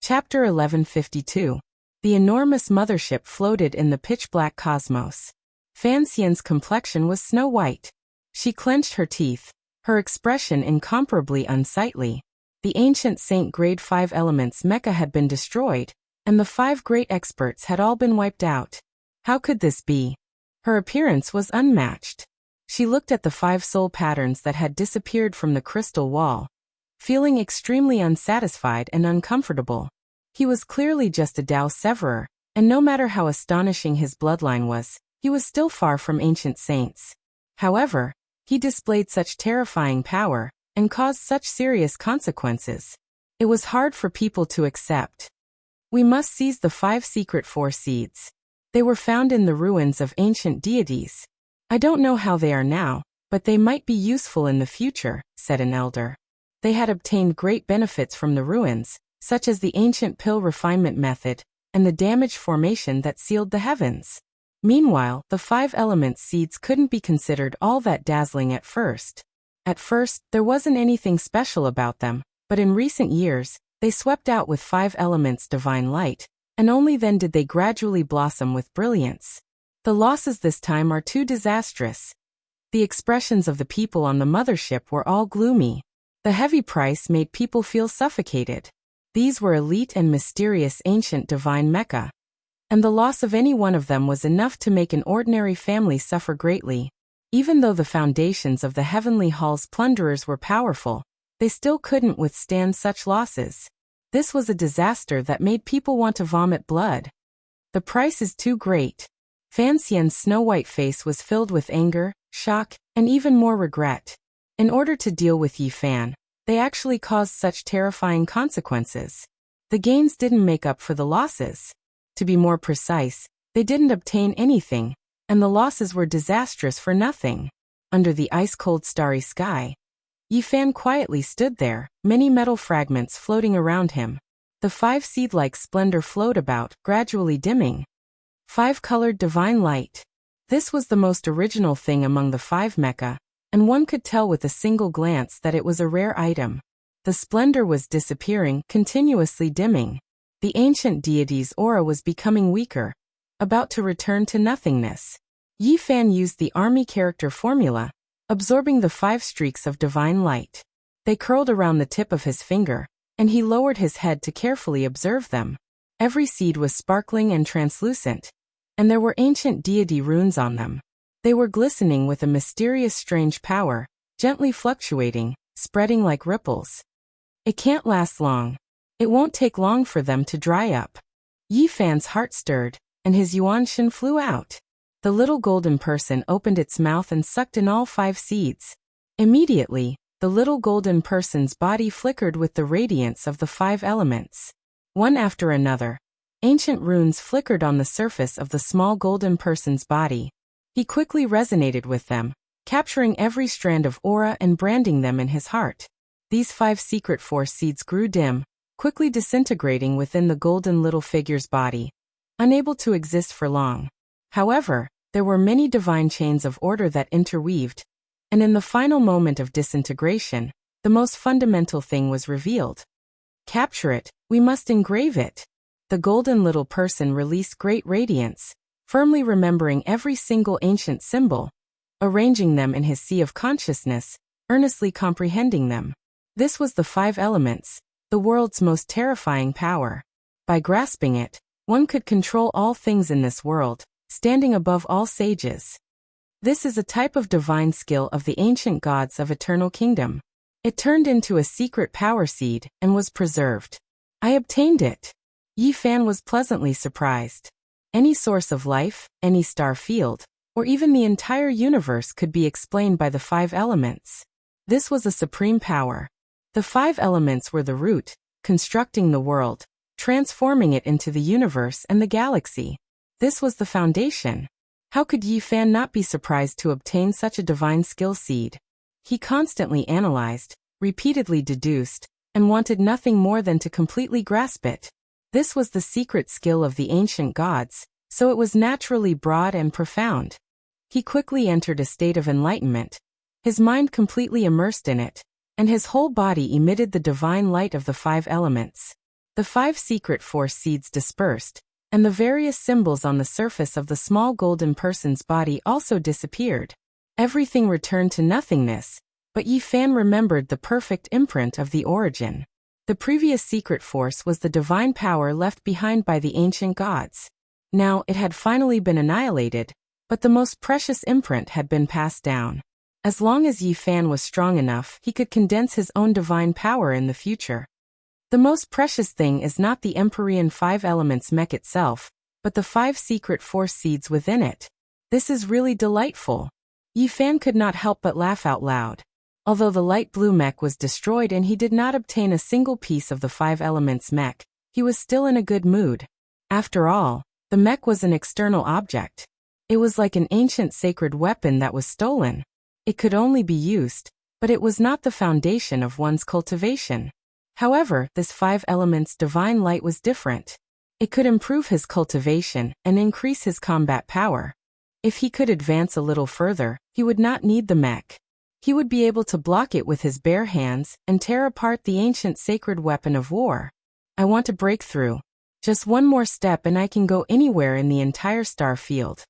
Chapter 1152. The enormous mothership floated in the pitch-black cosmos. Fan Xian's complexion was snow-white. She clenched her teeth, her expression incomparably unsightly. The ancient Saint Grade 5 Elements mecha had been destroyed, and the 5 great experts had all been wiped out. How could this be? Her appearance was unmatched. She looked at the 5 soul patterns that had disappeared from the crystal wall, feeling extremely unsatisfied and uncomfortable. He was clearly just a Dao Severer, and no matter how astonishing his bloodline was, he was still far from ancient saints. However, he displayed such terrifying power, and caused such serious consequences. It was hard for people to accept. We must seize the 5 secret 4 seeds. They were found in the ruins of ancient deities. I don't know how they are now, but they might be useful in the future, said an elder. They had obtained great benefits from the ruins, such as the ancient pill refinement method, and the damage formation that sealed the heavens. Meanwhile, the 5 elements seeds couldn't be considered all that dazzling at first. At first, there wasn't anything special about them, but in recent years, they swept out with 5 elements divine light, and only then did they gradually blossom with brilliance. The losses this time are too disastrous. The expressions of the people on the mothership were all gloomy. The heavy price made people feel suffocated. These were elite and mysterious ancient divine mecha, and the loss of any one of them was enough to make an ordinary family suffer greatly. Even though the foundations of the heavenly hall's plunderers were powerful, they still couldn't withstand such losses. This was a disaster that made people want to vomit blood. The price is too great. Fan Xian's snow-white face was filled with anger, shock, and even more regret. In order to deal with Yi Fan, they actually caused such terrifying consequences. The gains didn't make up for the losses. To be more precise, they didn't obtain anything, and the losses were disastrous for nothing. Under the ice-cold starry sky, Yi Fan quietly stood there, many metal fragments floating around him. The 5 seed-like splendor flowed about, gradually dimming. 5-colored divine light. This was the most original thing among the 5 mecha, and one could tell with a single glance that it was a rare item. The splendor was disappearing, continuously dimming. The ancient deity's aura was becoming weaker, about to return to nothingness. Yi Fan used the army character formula, absorbing the 5 streaks of divine light. They curled around the tip of his finger, and he lowered his head to carefully observe them. Every seed was sparkling and translucent, and there were ancient deity runes on them. They were glistening with a mysterious strange power, gently fluctuating, spreading like ripples. It can't last long. It won't take long for them to dry up. Yi Fan's heart stirred, and his yuanshin flew out. The little golden person opened its mouth and sucked in all 5 seeds. Immediately, the little golden person's body flickered with the radiance of the 5 elements. One after another, ancient runes flickered on the surface of the small golden person's body. He quickly resonated with them, capturing every strand of aura and branding them in his heart. These 5 secret 4 seeds grew dim, quickly disintegrating within the golden little figure's body, unable to exist for long. However, there were many divine chains of order that interweaved, and in the final moment of disintegration, the most fundamental thing was revealed. Capture it, we must engrave it. The golden little person released great radiance, firmly remembering every single ancient symbol, arranging them in his sea of consciousness, earnestly comprehending them. This was the 5 elements, the world's most terrifying power. By grasping it, one could control all things in this world, standing above all sages. This is a type of divine skill of the ancient gods of Eternal Kingdom. It turned into a secret power seed and was preserved. I obtained it. Yi Fan was pleasantly surprised. Any source of life, any star field, or even the entire universe could be explained by the 5 elements. This was a supreme power. The 5 elements were the root, constructing the world, transforming it into the universe and the galaxy. This was the foundation. How could Yi Fan not be surprised to obtain such a divine skill seed? He constantly analyzed, repeatedly deduced, and wanted nothing more than to completely grasp it. This was the secret skill of the ancient gods, so it was naturally broad and profound. He quickly entered a state of enlightenment, his mind completely immersed in it, and his whole body emitted the divine light of the 5 elements. The 5 secret force seeds dispersed, and the various symbols on the surface of the small golden person's body also disappeared. Everything returned to nothingness, but Yi Fan remembered the perfect imprint of the origin. The previous secret force was the divine power left behind by the ancient gods. Now it had finally been annihilated, but the most precious imprint had been passed down. As long as Yi Fan was strong enough, he could condense his own divine power in the future. The most precious thing is not the Empyrean 5 elements mech itself, but the 5 secret force seeds within it. This is really delightful. Yi Fan could not help but laugh out loud. Although the light blue mech was destroyed and he did not obtain a single piece of the 5 elements mech, he was still in a good mood. After all, the mech was an external object. It was like an ancient sacred weapon that was stolen. It could only be used, but it was not the foundation of one's cultivation. However, this 5 elements divine light was different. It could improve his cultivation and increase his combat power. If he could advance a little further, he would not need the mech. He would be able to block it with his bare hands and tear apart the ancient sacred weapon of war. I want to break through. Just one more step and I can go anywhere in the entire star field.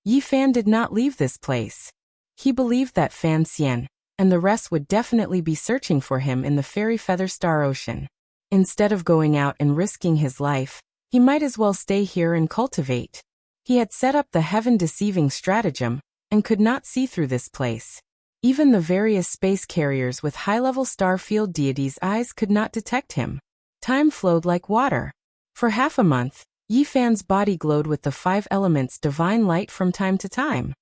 Yi Fan did not leave this place. He believed that Fan Xian and the rest would definitely be searching for him in the fairy feather star ocean. Instead of going out and risking his life, he might as well stay here and cultivate. He had set up the heaven-deceiving stratagem and could not see through this place. Even the various space carriers with high-level star field deities' eyes could not detect him. Time flowed like water. For half a month, Yi Fan's body glowed with the 5 elements divine light from time to time.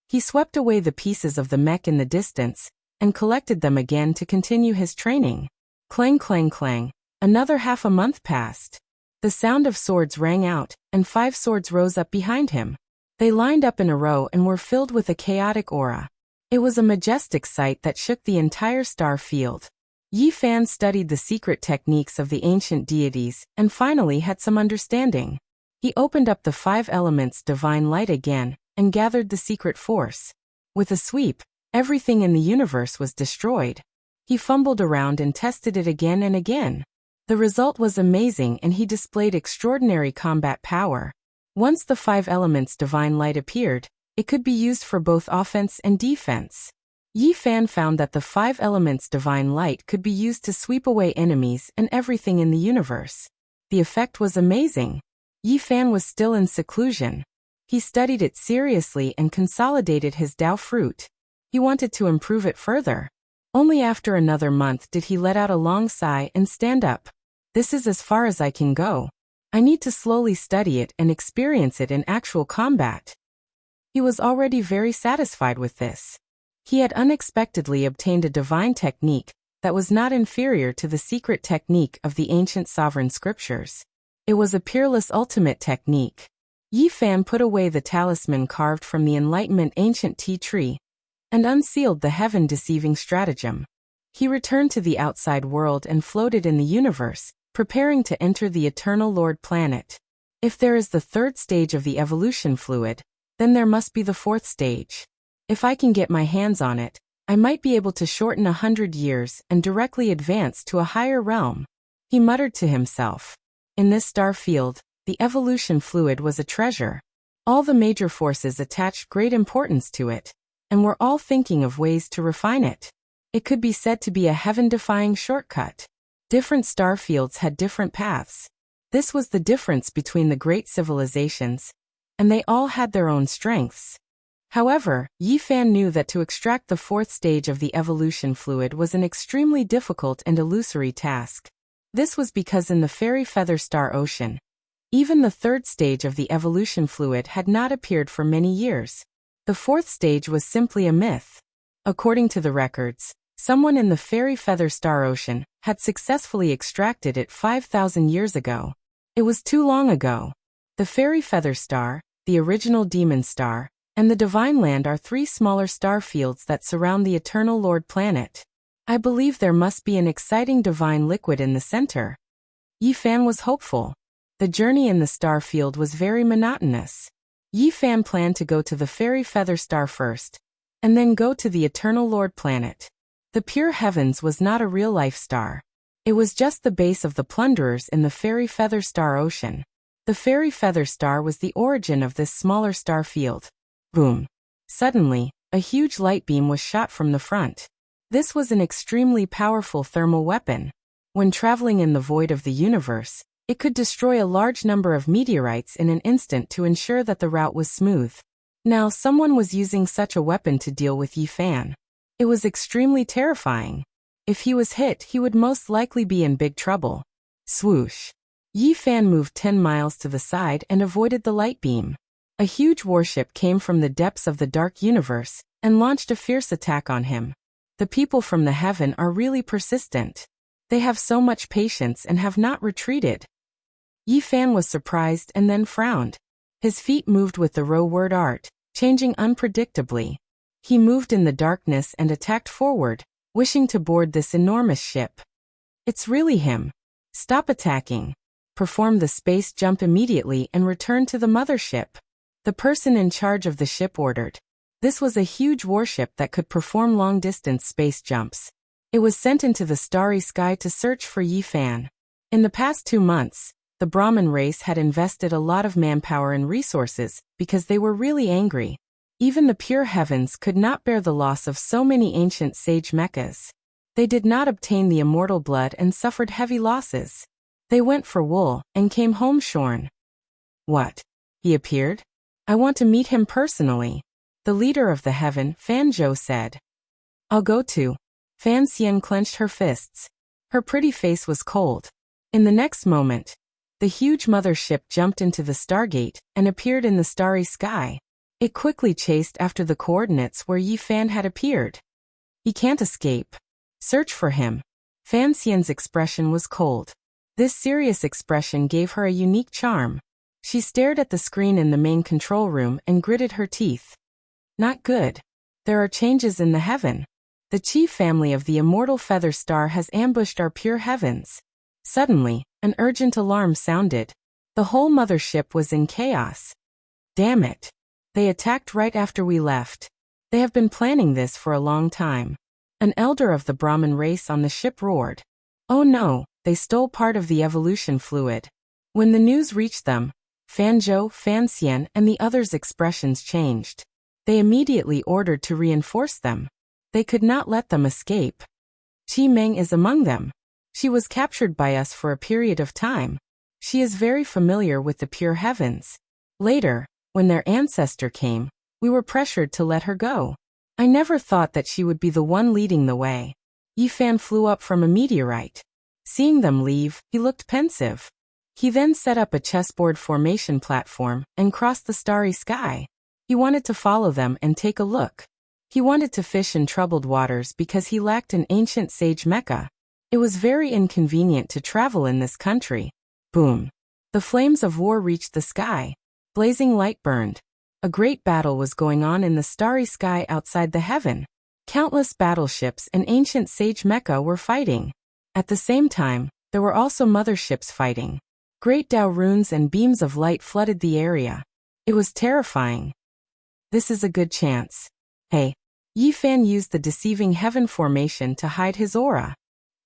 He swept away the pieces of the mech in the distance and collected them again to continue his training. Clang clang clang. Another half a month passed. The sound of swords rang out, and 5 swords rose up behind him. They lined up in a row and were filled with a chaotic aura. It was a majestic sight that shook the entire star field. Yi Fan studied the secret techniques of the ancient deities and finally had some understanding. He opened up the 5 elements divine light again and gathered the secret force. With a sweep, everything in the universe was destroyed. He fumbled around and tested it again and again. The result was amazing and he displayed extraordinary combat power. Once the 5 elements divine light appeared, it could be used for both offense and defense. Yi Fan found that the 5 elements divine light could be used to sweep away enemies and everything in the universe. The effect was amazing. Yi Fan was still in seclusion. He studied it seriously and consolidated his Tao fruit. He wanted to improve it further. Only after another month did he let out a long sigh and stand up. This is as far as I can go. I need to slowly study it and experience it in actual combat. He was already very satisfied with this. He had unexpectedly obtained a divine technique that was not inferior to the secret technique of the ancient sovereign scriptures. It was a peerless ultimate technique. Yi Fan put away the talisman carved from the Enlightenment ancient tea tree and unsealed the heaven-deceiving stratagem. He returned to the outside world and floated in the universe, preparing to enter the Eternal Lord planet. If there is the 3rd stage of the evolution fluid, then there must be the 4th stage. If I can get my hands on it, I might be able to shorten 100 years and directly advance to a higher realm. He muttered to himself. In this star field, the evolution fluid was a treasure. All the major forces attached great importance to it, and were all thinking of ways to refine it. It could be said to be a heaven-defying shortcut. Different star fields had different paths. This was the difference between the great civilizations, and they all had their own strengths. However, Yi Fan knew that to extract the 4th stage of the evolution fluid was an extremely difficult and illusory task. This was because in the fairy feather star ocean, even the 3rd stage of the evolution fluid had not appeared for many years. The 4th stage was simply a myth. According to the records, someone in the fairy feather star ocean had successfully extracted it 5,000 years ago. It was too long ago. The fairy feather star, the original demon star, and the divine land are 3 smaller star fields that surround the Eternal Lord planet. I believe there must be an exciting divine liquid in the center. Yi Fan was hopeful. The journey in the star field was very monotonous. Yi Fan planned to go to the fairy feather star first, and then go to the Eternal Lord planet. The pure heavens was not a real-life star. It was just the base of the plunderers in the Fairy Feather Star Ocean. The Fairy Feather Star was the origin of this smaller star field. Boom. Suddenly, a huge light beam was shot from the front. This was an extremely powerful thermal weapon. When traveling in the void of the universe, it could destroy a large number of meteorites in an instant to ensure that the route was smooth. Now someone was using such a weapon to deal with Yi Fan. It was extremely terrifying. If he was hit, he would most likely be in big trouble. Swoosh. Yi Fan moved 10 miles to the side and avoided the light beam. A huge warship came from the depths of the dark universe and launched a fierce attack on him. The people from the heaven are really persistent. They have so much patience and have not retreated. Yi Fan was surprised and then frowned. His feet moved with the row word art, changing unpredictably. He moved in the darkness and attacked forward, wishing to board this enormous ship. It's really him. Stop attacking. Perform the space jump immediately and return to the mothership. The person in charge of the ship ordered. This was a huge warship that could perform long-distance space jumps. It was sent into the starry sky to search for Yi Fan. In the past 2 months, the Brahmin race had invested a lot of manpower and resources because they were really angry. Even the pure heavens could not bear the loss of so many ancient sage mechas. They did not obtain the immortal blood and suffered heavy losses. They went for wool and came home shorn. What? He appeared? I want to meet him personally. The leader of the heaven, Fan Zhou, said. I'll go too. Fan Xian clenched her fists. Her pretty face was cold. In the next moment, the huge mothership jumped into the Stargate and appeared in the starry sky. It quickly chased after the coordinates where Yi Fan had appeared. He can't escape. Search for him. Fan Xian's expression was cold. This serious expression gave her a unique charm. She stared at the screen in the main control room and gritted her teeth. Not good. There are changes in the heaven. The chief family of the immortal feather star has ambushed our pure heavens. Suddenly, an urgent alarm sounded. The whole mothership was in chaos. Damn it. They attacked right after we left. They have been planning this for a long time. An elder of the Brahmin race on the ship roared. Oh no, they stole part of the evolution fluid. When the news reached them, Fan Zhou, Fan Xian, and the others' expressions changed. They immediately ordered to reinforce them. They could not let them escape. Qi Meng is among them. She was captured by us for a period of time. She is very familiar with the pure heavens. Later, when their ancestor came, we were pressured to let her go. I never thought that she would be the one leading the way. Yi Fan flew up from a meteorite. Seeing them leave, he looked pensive. He then set up a chessboard formation platform and crossed the starry sky. He wanted to follow them and take a look. He wanted to fish in troubled waters because he lacked an ancient sage mecha. It was very inconvenient to travel in this country. Boom. The flames of war reached the sky. Blazing light burned. A great battle was going on in the starry sky outside the heaven. Countless battleships and ancient sage mecha were fighting. At the same time, there were also motherships fighting. Great Dao runes and beams of light flooded the area. It was terrifying. This is a good chance. Hey. Yi Fan used the deceiving heaven formation to hide his aura.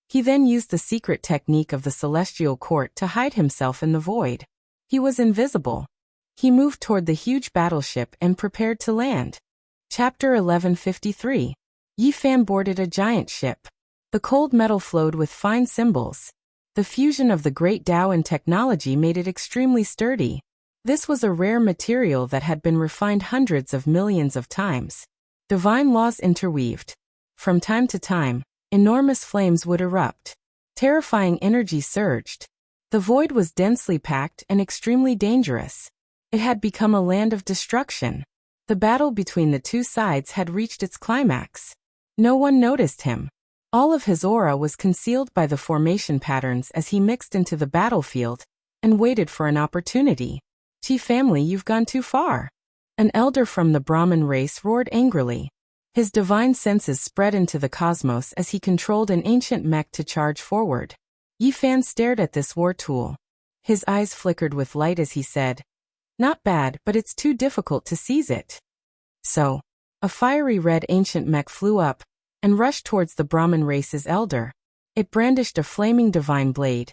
He then used the secret technique of the celestial court to hide himself in the void. He was invisible. He moved toward the huge battleship and prepared to land. Chapter 1153. Yi Fan boarded a giant ship. The cold metal flowed with fine symbols. The fusion of the great Dao and technology made it extremely sturdy. This was a rare material that had been refined hundreds of millions of times. Divine laws interweaved. From time to time, enormous flames would erupt. Terrifying energy surged. The void was densely packed and extremely dangerous. It had become a land of destruction. The battle between the two sides had reached its climax. No one noticed him. All of his aura was concealed by the formation patterns as he mixed into the battlefield and waited for an opportunity. Qi family, you've gone too far. An elder from the Brahmin race roared angrily. His divine senses spread into the cosmos as he controlled an ancient mech to charge forward. Yi Fan stared at this war tool. His eyes flickered with light as he said, "Not bad, but it's too difficult to seize it." So, a fiery red ancient mech flew up and rushed towards the Brahmin race's elder. It brandished a flaming divine blade,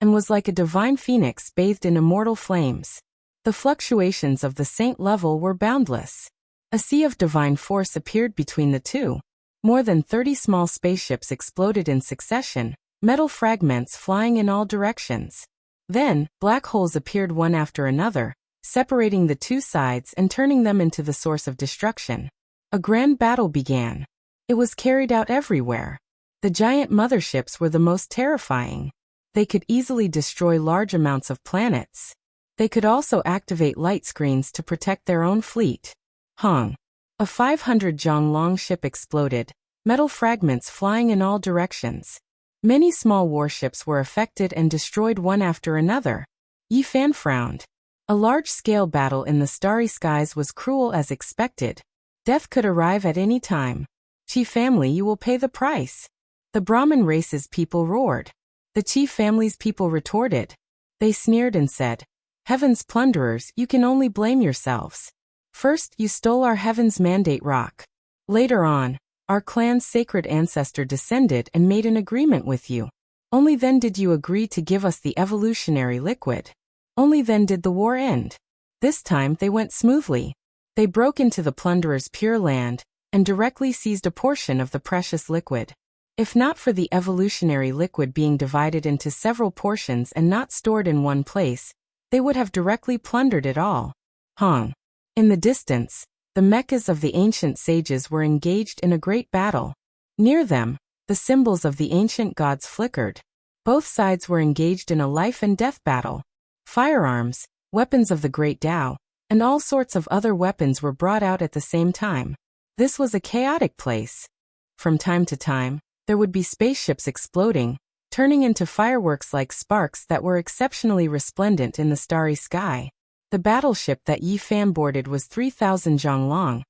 and was like a divine phoenix bathed in immortal flames. The fluctuations of the saint level were boundless. A sea of divine force appeared between the two. More than 30 small spaceships exploded in succession, metal fragments flying in all directions. Then, black holes appeared one after another, separating the two sides and turning them into the source of destruction. A grand battle began. It was carried out everywhere. The giant motherships were the most terrifying. They could easily destroy large amounts of planets. They could also activate light screens to protect their own fleet. Hong. A 500-jong-long ship exploded, metal fragments flying in all directions. Many small warships were affected and destroyed one after another. Yi Fan frowned. A large-scale battle in the starry skies was cruel as expected. Death could arrive at any time. Qi family, you will pay the price. The Brahmin race's people roared. The Qi family's people retorted. They sneered and said, "Heaven's plunderers, you can only blame yourselves. First, you stole our heaven's mandate rock. Later on, our clan's sacred ancestor descended and made an agreement with you. Only then did you agree to give us the evolutionary liquid. Only then did the war end. This time they went smoothly. They broke into the plunderer's pure land and directly seized a portion of the precious liquid. If not for the evolutionary liquid being divided into several portions and not stored in one place, they would have directly plundered it all." Hong. In the distance, the mechas of the ancient sages were engaged in a great battle. Near them, the symbols of the ancient gods flickered. Both sides were engaged in a life and death battle. Firearms, weapons of the great Tao, and all sorts of other weapons were brought out at the same time. This was a chaotic place. From time to time, there would be spaceships exploding, turning into fireworks like sparks that were exceptionally resplendent in the starry sky. The battleship that Yi Fan boarded was 3,000 zhang long,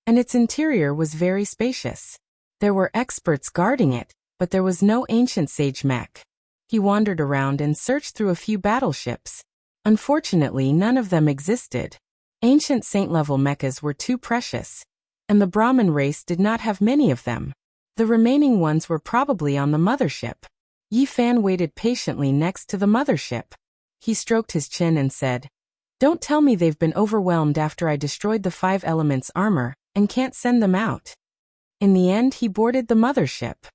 and its interior was very spacious. There were experts guarding it, but there was no ancient sage mech. He wandered around and searched through a few battleships. Unfortunately, none of them existed. Ancient saint-level mechas were too precious, and the Brahmin race did not have many of them. The remaining ones were probably on the mothership. Yi Fan waited patiently next to the mothership. He stroked his chin and said, "Don't tell me they've been overwhelmed after I destroyed the 5 elements armor and can't send them out." In the end, he boarded the mothership.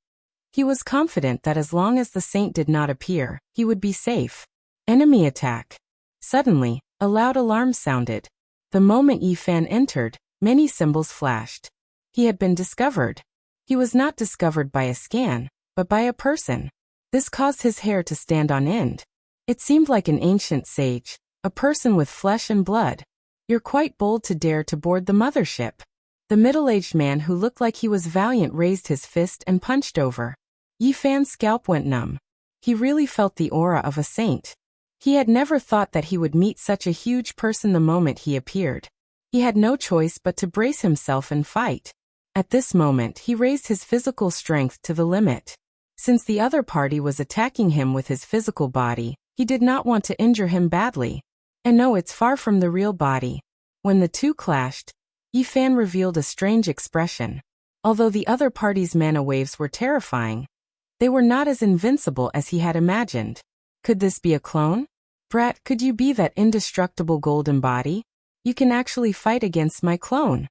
He was confident that as long as the saint did not appear, he would be safe. Enemy attack. Suddenly, a loud alarm sounded. The moment Yi Fan entered, many symbols flashed. He had been discovered. He was not discovered by a scan, but by a person. This caused his hair to stand on end. It seemed like an ancient sage, a person with flesh and blood. "You're quite bold to dare to board the mothership." The middle-aged man who looked like he was valiant raised his fist and punched over. Yi Fan's scalp went numb. He really felt the aura of a saint. He had never thought that he would meet such a huge person the moment he appeared. He had no choice but to brace himself and fight. At this moment, he raised his physical strength to the limit. Since the other party was attacking him with his physical body, he did not want to injure him badly. And no, it's far from the real body. When the two clashed, Yi Fan revealed a strange expression. Although the other party's mana waves were terrifying, they were not as invincible as he had imagined. Could this be a clone? "Brat, could you be that indestructible golden body? You can actually fight against my clone."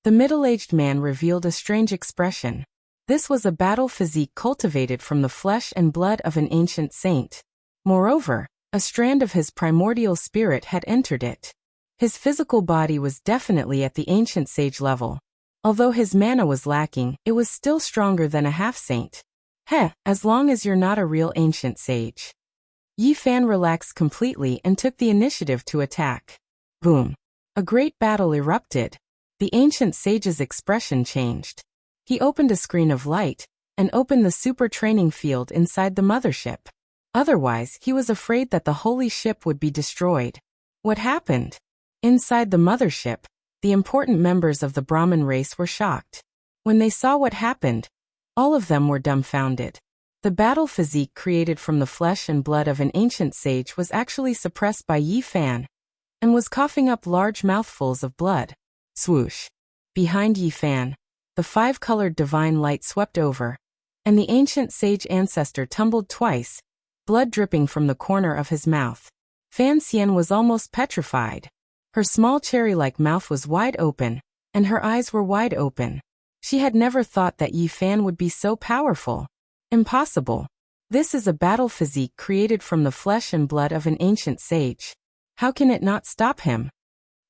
The middle-aged man revealed a strange expression. This was a battle physique cultivated from the flesh and blood of an ancient saint. Moreover, a strand of his primordial spirit had entered it. His physical body was definitely at the ancient sage level. Although his mana was lacking, it was still stronger than a half-saint. As long as you're not a real ancient sage. Yi Fan relaxed completely and took the initiative to attack. Boom! A great battle erupted. The ancient sage's expression changed. He opened a screen of light and opened the super training field inside the mothership. Otherwise, he was afraid that the holy ship would be destroyed. What happened? Inside the mothership, the important members of the Brahmin race were shocked. When they saw what happened, all of them were dumbfounded. The battle physique created from the flesh and blood of an ancient sage was actually suppressed by Yi Fan and was coughing up large mouthfuls of blood. Swoosh! Behind Yi Fan, the 5-colored divine light swept over. and the ancient sage ancestor tumbled twice, blood dripping from the corner of his mouth. Fan Xian was almost petrified. Her small cherry-like mouth was wide open, and her eyes were wide open. She had never thought that Yi Fan would be so powerful. Impossible. This is a battle physique created from the flesh and blood of an ancient sage. How can it not stop him?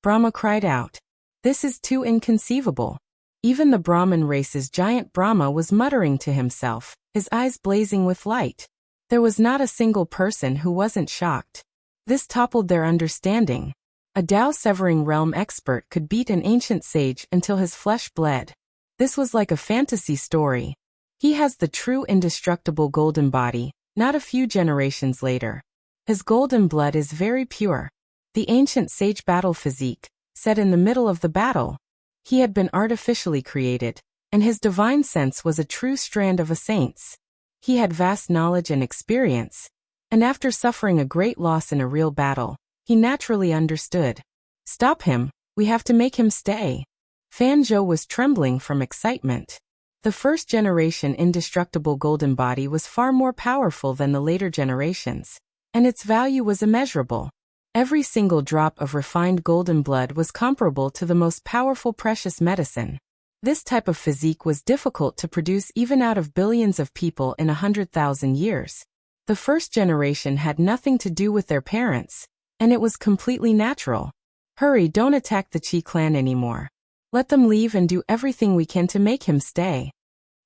Brahma cried out. This is too inconceivable. Even the Brahmin race's giant Brahma was muttering to himself, his eyes blazing with light. There was not a single person who wasn't shocked. This toppled their understanding. A Tao-severing realm expert could beat an ancient sage until his flesh bled. This was like a fantasy story. He has the true indestructible golden body, not a few generations later. His golden blood is very pure. The ancient sage battle physique, set in the middle of the battle. He had been artificially created, and his divine sense was a true strand of a saint's. He had vast knowledge and experience, and after suffering a great loss in a real battle, he naturally understood. Stop him, we have to make him stay. Fan Zhou was trembling from excitement. The first generation indestructible golden body was far more powerful than the later generations, and its value was immeasurable. Every single drop of refined golden blood was comparable to the most powerful precious medicine. This type of physique was difficult to produce even out of billions of people in 100,000 years. The first generation had nothing to do with their parents, and it was completely natural. Hurry, don't attack the Qi clan anymore. Let them leave and do everything we can to make him stay.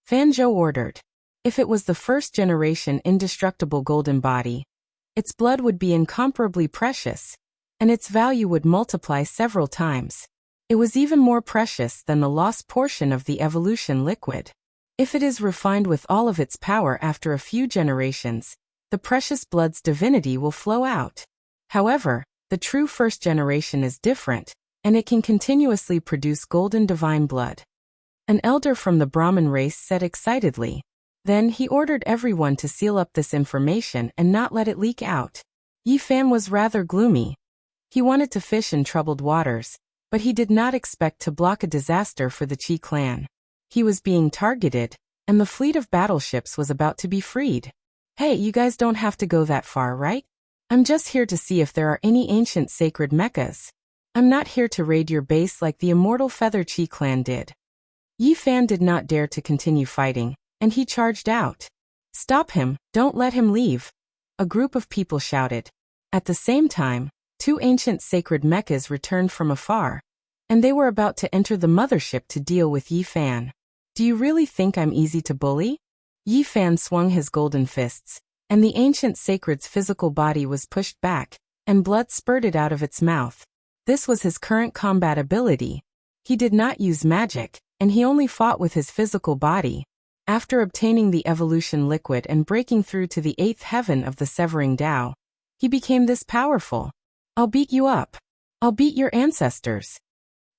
Fan Zhou ordered. If it was the first generation indestructible golden body, its blood would be incomparably precious, and its value would multiply several times. It was even more precious than the lost portion of the evolution liquid. If it is refined with all of its power after a few generations, the precious blood's divinity will flow out. However, the true first generation is different, and it can continuously produce golden divine blood. An elder from the Brahmin race said excitedly. Then he ordered everyone to seal up this information and not let it leak out. Yi Fan was rather gloomy. He wanted to fish in troubled waters, but he did not expect to block a disaster for the Qi clan. He was being targeted, and the fleet of battleships was about to be freed. Hey, you guys don't have to go that far, right? I'm just here to see if there are any ancient sacred mechas. I'm not here to raid your base like the immortal Feather Qi clan did. Yi Fan did not dare to continue fighting, and he charged out. Stop him, don't let him leave. A group of people shouted. At the same time, two ancient sacred mechas returned from afar, and they were about to enter the mothership to deal with Yi Fan. Do you really think I'm easy to bully? Yi Fan swung his golden fists, and the ancient sacred's physical body was pushed back, and blood spurted out of its mouth. This was his current combat ability. He did not use magic, and he only fought with his physical body. After obtaining the evolution liquid and breaking through to the 8th heaven of the severing Tao, he became this powerful. I'll beat you up. I'll beat your ancestors.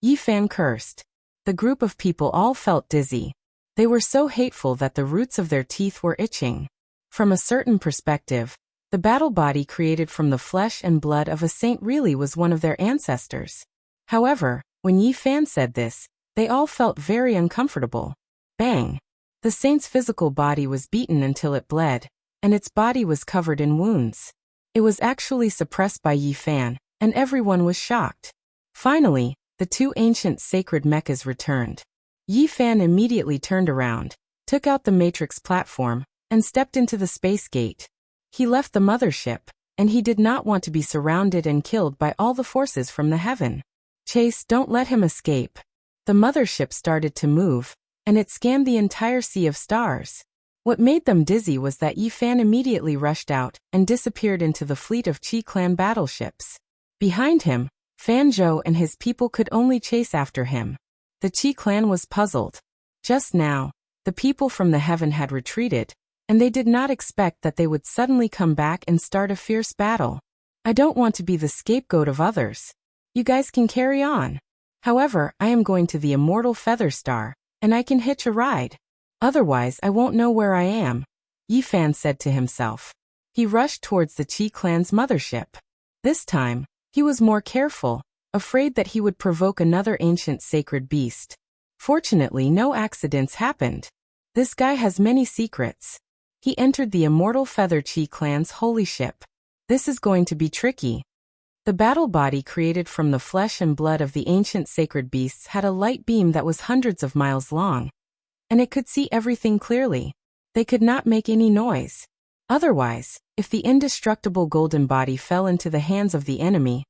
Yi Fan cursed. The group of people all felt dizzy. They were so hateful that the roots of their teeth were itching. From a certain perspective, the battle body created from the flesh and blood of a saint really was one of their ancestors. However, when Yi Fan said this, they all felt very uncomfortable. Bang! The saint's physical body was beaten until it bled, and its body was covered in wounds. It was actually suppressed by Yi Fan, and everyone was shocked. Finally, the two ancient sacred mechas returned. Yi Fan immediately turned around, took out the Matrix platform, and stepped into the space gate. He left the mothership, and he did not want to be surrounded and killed by all the forces from the heaven. Chase, don't let him escape. The mothership started to move, and it scanned the entire sea of stars. What made them dizzy was that Yi Fan immediately rushed out and disappeared into the fleet of Qi clan battleships. Behind him, Fan Zhou and his people could only chase after him. The Qi clan was puzzled. Just now, the people from the heaven had retreated, and they did not expect that they would suddenly come back and start a fierce battle. I don't want to be the scapegoat of others. You guys can carry on. However, I am going to the immortal Feather Star, and I can hitch a ride. Otherwise I won't know where I am, Yi Fan said to himself. He rushed towards the Qi clan's mothership. This time, he was more careful, afraid that he would provoke another ancient sacred beast. Fortunately, no accidents happened. This guy has many secrets. He entered the immortal Feather Chi clan's holy ship. This is going to be tricky. The battle body created from the flesh and blood of the ancient sacred beasts had a light beam that was hundreds of miles long, and it could see everything clearly. They could not make any noise. Otherwise, if the indestructible golden body fell into the hands of the enemy,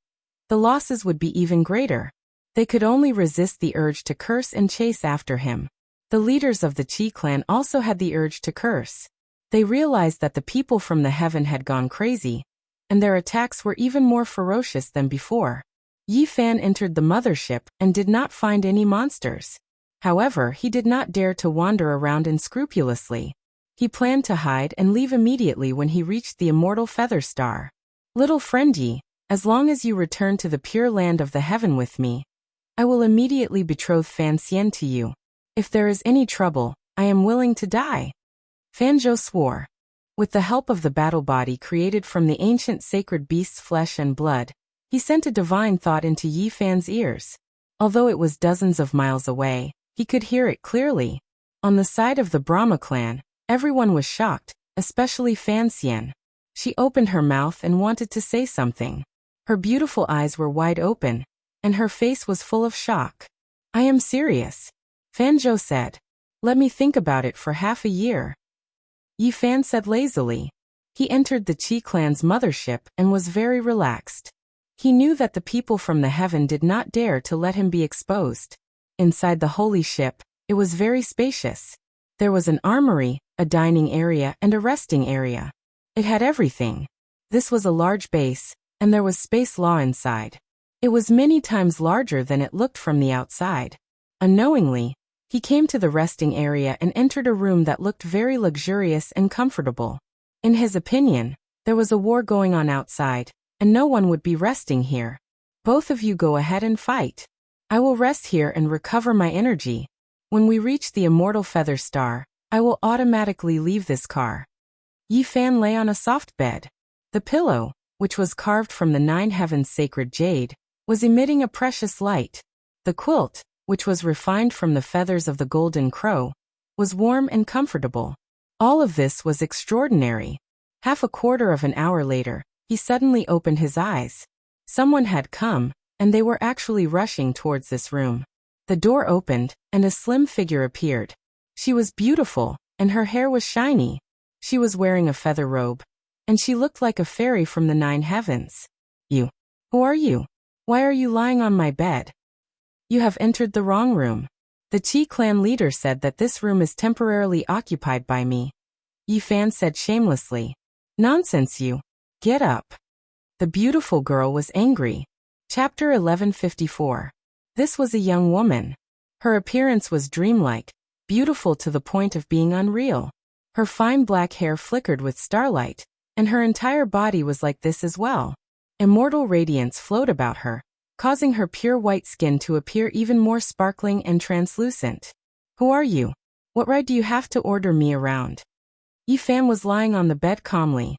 the losses would be even greater. They could only resist the urge to curse and chase after him. The leaders of the Chi clan also had the urge to curse. They realized that the people from the heaven had gone crazy, and their attacks were even more ferocious than before. Yi Fan entered the mothership and did not find any monsters. However, he did not dare to wander around unscrupulously. He planned to hide and leave immediately when he reached the immortal Feather Star. Little friend Yi, as long as you return to the pure land of the heaven with me, I will immediately betroth Fan Xian to you. If there is any trouble, I am willing to die. Fan Zhou swore. With the help of the battle body created from the ancient sacred beast's flesh and blood, he sent a divine thought into Yi Fan's ears. Although it was dozens of miles away, he could hear it clearly. On the side of the Brahma clan, everyone was shocked, especially Fan Xian. She opened her mouth and wanted to say something. Her beautiful eyes were wide open, and her face was full of shock. I am serious, Fan Zhou said. Let me think about it for half a year. Yi Fan said lazily. He entered the Chi clan's mothership and was very relaxed. He knew that the people from the heaven did not dare to let him be exposed. Inside the holy ship, it was very spacious. There was an armory, a dining area, and a resting area. It had everything. This was a large base, and there was space law inside. It was many times larger than it looked from the outside. Unknowingly, he came to the resting area and entered a room that looked very luxurious and comfortable. In his opinion, there was a war going on outside, and no one would be resting here. Both of you go ahead and fight. I will rest here and recover my energy. When we reach the immortal Feather Star, I will automatically leave this car. Yi Fan lay on a soft bed. The pillow, which was carved from the 9 heavens' sacred jade, was emitting a precious light. The quilt, which was refined from the feathers of the golden crow, was warm and comfortable. All of this was extraordinary. Half a quarter of an hour later, he suddenly opened his eyes. Someone had come, and they were actually rushing towards this room. The door opened, and a slim figure appeared. She was beautiful, and her hair was shiny. She was wearing a feather robe, and she looked like a fairy from the 9 heavens. You. Who are you? Why are you lying on my bed? You have entered the wrong room. The Chi clan leader said that this room is temporarily occupied by me. Yi Fan said shamelessly. Nonsense, you. Get up. The beautiful girl was angry. Chapter 1154. This was a young woman. Her appearance was dreamlike, beautiful to the point of being unreal. Her fine black hair flickered with starlight, and her entire body was like this as well. Immortal radiance flowed about her, causing her pure white skin to appear even more sparkling and translucent. Who are you? What right do you have to order me around? Yi Fan was lying on the bed calmly.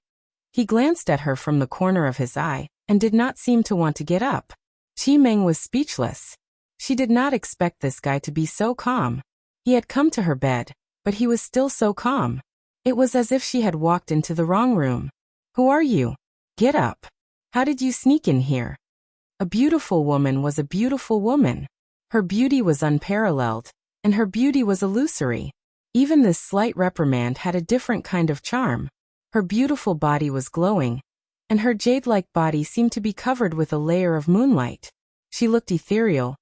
He glanced at her from the corner of his eye, and did not seem to want to get up. Chi Meng was speechless. She did not expect this guy to be so calm. He had come to her bed, but he was still so calm. It was as if she had walked into the wrong room. Who are you? Get up. How did you sneak in here? A beautiful woman was a beautiful woman. Her beauty was unparalleled, and her beauty was illusory. Even this slight reprimand had a different kind of charm. Her beautiful body was glowing, and her jade-like body seemed to be covered with a layer of moonlight. She looked ethereal,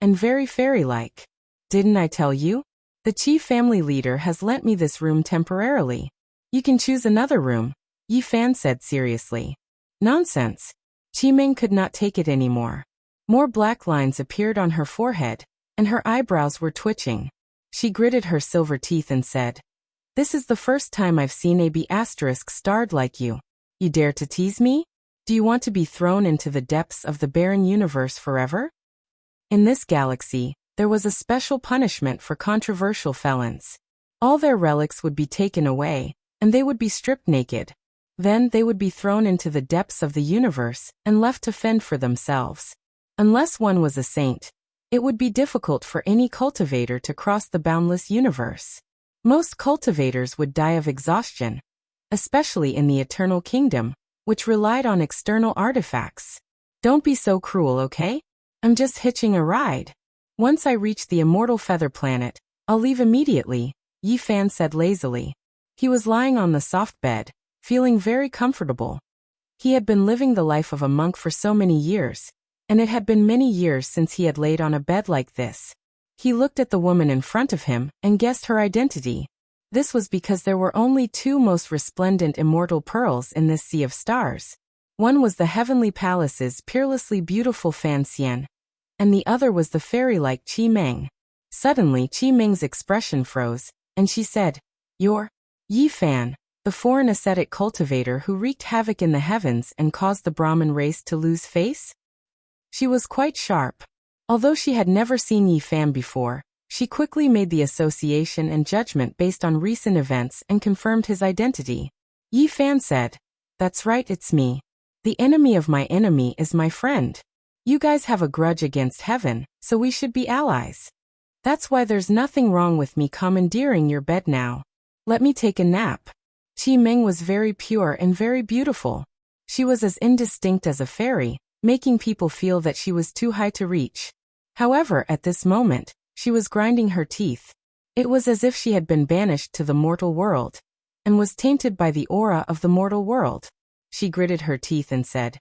and very fairy-like. Didn't I tell you? The Chi family leader has lent me this room temporarily. You can choose another room, Yi Fan said seriously. Nonsense. Chi Meng could not take it anymore. More black lines appeared on her forehead, and her eyebrows were twitching. She gritted her silver teeth and said, This is the first time I've seen a B***starred like you. You dare to tease me? Do you want to be thrown into the depths of the barren universe forever? In this galaxy, there was a special punishment for controversial felons. All their relics would be taken away, and they would be stripped naked. Then they would be thrown into the depths of the universe and left to fend for themselves. Unless one was a saint, it would be difficult for any cultivator to cross the boundless universe. Most cultivators would die of exhaustion, especially in the Eternal Kingdom, which relied on external artifacts. Don't be so cruel, okay? I'm just hitching a ride. Once I reach the immortal feather planet, I'll leave immediately, Yi Fan said lazily. He was lying on the soft bed, feeling very comfortable. He had been living the life of a monk for so many years, and it had been many years since he had laid on a bed like this. He looked at the woman in front of him and guessed her identity. This was because there were only two most resplendent immortal pearls in this sea of stars. One was the heavenly palace's peerlessly beautiful Fan Xian, and the other was the fairy-like Qi Meng. Suddenly Qi Meng's expression froze, and she said, "You're Yi Fan, the foreign ascetic cultivator who wreaked havoc in the heavens and caused the Brahmin race to lose face?" She was quite sharp. Although she had never seen Yi Fan before, she quickly made the association and judgment based on recent events and confirmed his identity. Yi Fan said, "That's right, it's me. The enemy of my enemy is my friend. You guys have a grudge against heaven, so we should be allies. That's why there's nothing wrong with me commandeering your bed now. Let me take a nap." Qi Meng was very pure and very beautiful. She was as indistinct as a fairy, making people feel that she was too high to reach. However, at this moment, she was grinding her teeth. It was as if she had been banished to the mortal world, and was tainted by the aura of the mortal world. She gritted her teeth and said,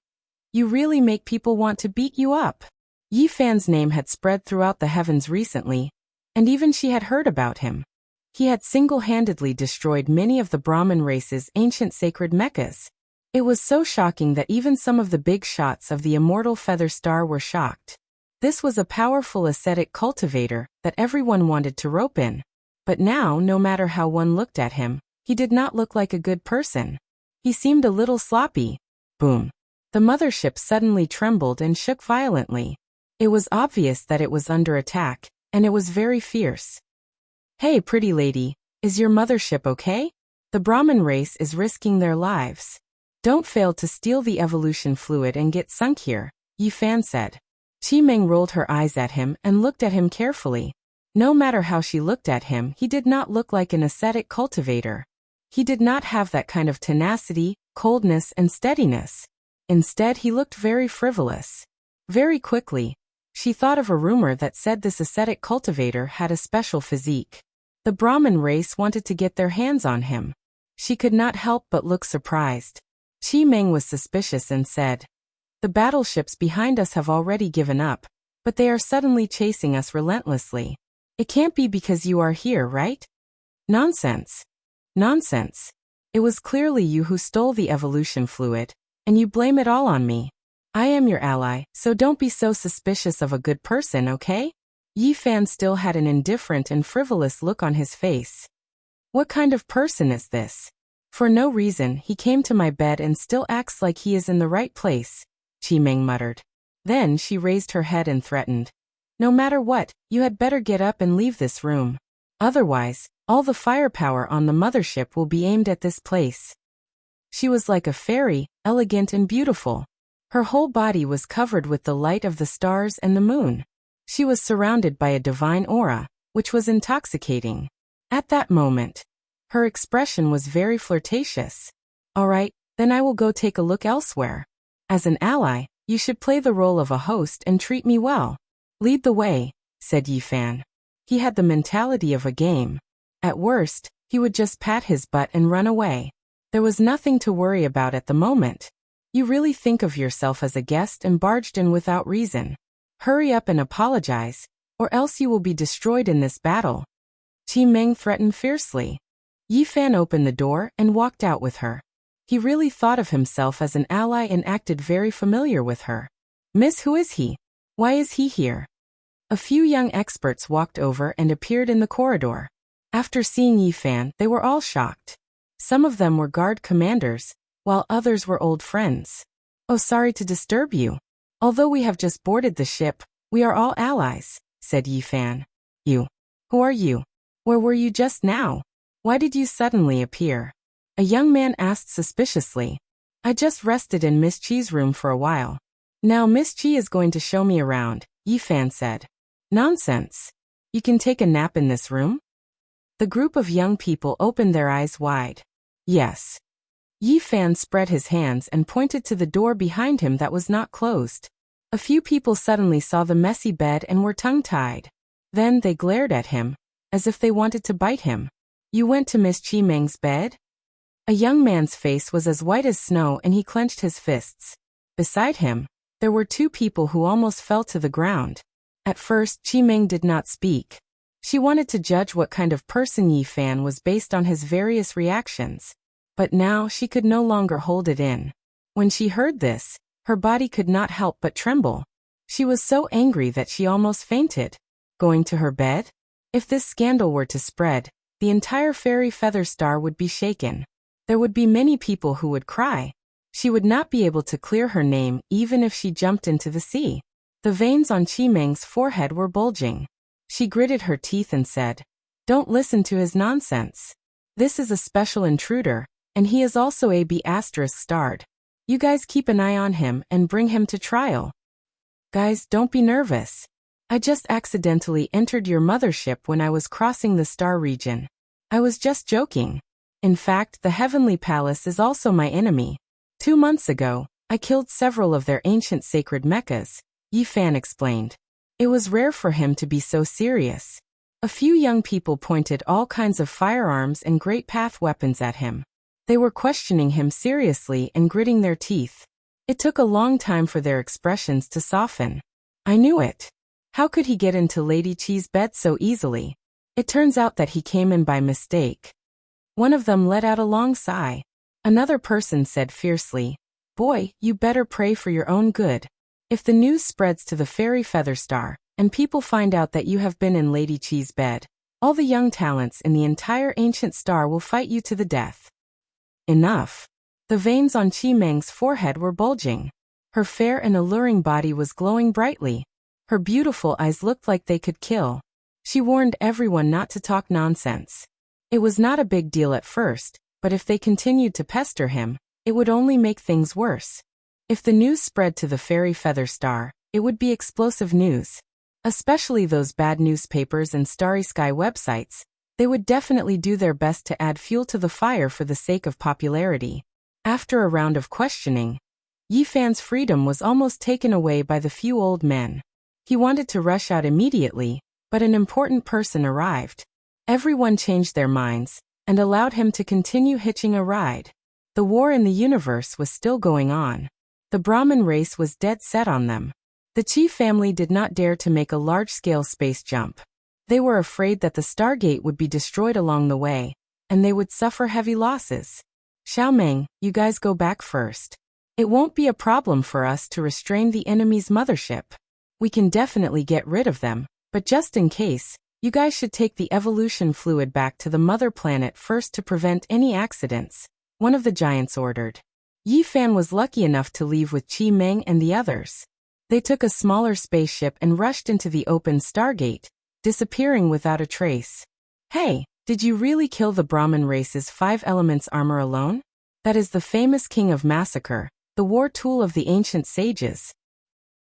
"You really make people want to beat you up." Yi Fan's name had spread throughout the heavens recently, and even she had heard about him. He had single-handedly destroyed many of the Brahmin race's ancient sacred meccas. It was so shocking that even some of the big shots of the immortal feather star were shocked. This was a powerful ascetic cultivator that everyone wanted to rope in. But now, no matter how one looked at him, he did not look like a good person. He seemed a little sloppy. Boom. The mothership suddenly trembled and shook violently. It was obvious that it was under attack, and it was very fierce. "Hey, pretty lady, is your mothership okay? The Brahmin race is risking their lives. Don't fail to steal the evolution fluid and get sunk here," Yi Fan said. Qi Meng rolled her eyes at him and looked at him carefully. No matter how she looked at him, he did not look like an ascetic cultivator. He did not have that kind of tenacity, coldness, and steadiness. Instead, he looked very frivolous. Very quickly, she thought of a rumor that said this ascetic cultivator had a special physique. The Brahmin race wanted to get their hands on him. She could not help but look surprised. Qi Meng was suspicious and said, "The battleships behind us have already given up, but they are suddenly chasing us relentlessly. It can't be because you are here, right?" "Nonsense. Nonsense. It was clearly you who stole the evolution fluid, and you blame it all on me. I am your ally, so don't be so suspicious of a good person, okay?" Yi Fan still had an indifferent and frivolous look on his face. "What kind of person is this? For no reason, he came to my bed and still acts like he is in the right place," Qi Meng muttered. Then she raised her head and threatened, "No matter what, you had better get up and leave this room. Otherwise, all the firepower on the mothership will be aimed at this place." She was like a fairy, elegant and beautiful. Her whole body was covered with the light of the stars and the moon. She was surrounded by a divine aura, which was intoxicating. At that moment, her expression was very flirtatious. "All right, then I will go take a look elsewhere. As an ally, you should play the role of a host and treat me well. Lead the way," said Yi Fan. He had the mentality of a game. At worst, he would just pat his butt and run away. There was nothing to worry about at the moment. You really think of yourself as a guest and barged in without reason. Hurry up and apologize, or else you will be destroyed in this battle." Qi Meng threatened fiercely. Yi Fan opened the door and walked out with her. He really thought of himself as an ally and acted very familiar with her. "Miss, who is he? Why is he here?" A few young experts walked over and appeared in the corridor. After seeing Yi Fan, they were all shocked. Some of them were guard commanders, while others were old friends. "Oh, sorry to disturb you. Although we have just boarded the ship, we are all allies," said Yi Fan. "You? Who are you? Where were you just now? Why did you suddenly appear?" A young man asked suspiciously. "I just rested in Miss Chi's room for a while. Now Miss Chi is going to show me around," Yi Fan said. "Nonsense. You can take a nap in this room?" The group of young people opened their eyes wide. Yes. Yi Fan spread his hands and pointed to the door behind him that was not closed. A few people suddenly saw the messy bed and were tongue-tied. Then they glared at him, as if they wanted to bite him. You went to Miss Chi Meng's bed? A young man's face was as white as snow and he clenched his fists. Beside him, there were two people who almost fell to the ground. At first, Chi Meng did not speak. She wanted to judge what kind of person Yi Fan was based on his various reactions. But now she could no longer hold it in. When she heard this, her body could not help but tremble. She was so angry that she almost fainted. Going to her bed? If this scandal were to spread, the entire fairy feather star would be shaken. There would be many people who would cry. She would not be able to clear her name even if she jumped into the sea. The veins on Chi Meng's forehead were bulging. She gritted her teeth and said, "Don't listen to his nonsense. This is a special intruder, and he is also a B** starred. You guys keep an eye on him and bring him to trial." Guys, don't be nervous. I just accidentally entered your mothership when I was crossing the star region. I was just joking. In fact, the Heavenly Palace is also my enemy. 2 months ago, I killed several of their ancient sacred mechas, Yi Fan explained. It was rare for him to be so serious. A few young people pointed all kinds of firearms and great path weapons at him. They were questioning him seriously and gritting their teeth. It took a long time for their expressions to soften. I knew it. How could he get into Lady Chi's bed so easily? It turns out that he came in by mistake. One of them let out a long sigh. Another person said fiercely, "Boy, you better pray for your own good. If the news spreads to the fairy feather star, and people find out that you have been in Lady Chi's bed, all the young talents in the entire ancient star will fight you to the death." Enough. The veins on Chi Meng's forehead were bulging. Her fair and alluring body was glowing brightly. Her beautiful eyes looked like they could kill. She warned everyone not to talk nonsense. It was not a big deal at first, but if they continued to pester him, it would only make things worse. If the news spread to the fairy feather star, it would be explosive news. Especially those bad newspapers and starry sky websites, they would definitely do their best to add fuel to the fire for the sake of popularity. After a round of questioning, Yi Fan's freedom was almost taken away by the few old men. He wanted to rush out immediately, but an important person arrived. Everyone changed their minds, and allowed him to continue hitching a ride. The war in the universe was still going on. The Brahmin race was dead set on them. The Chi family did not dare to make a large-scale space jump. They were afraid that the Stargate would be destroyed along the way, and they would suffer heavy losses. "Xiaomeng, you guys go back first. It won't be a problem for us to restrain the enemy's mothership. We can definitely get rid of them, but just in case, you guys should take the evolution fluid back to the mother planet first to prevent any accidents," one of the giants ordered. Yi Fan was lucky enough to leave with Chi Meng and the others. They took a smaller spaceship and rushed into the open Stargate, disappearing without a trace. "Hey, did you really kill the Brahmin race's 5 elements armor alone? That is the famous king of massacre, the war tool of the ancient sages."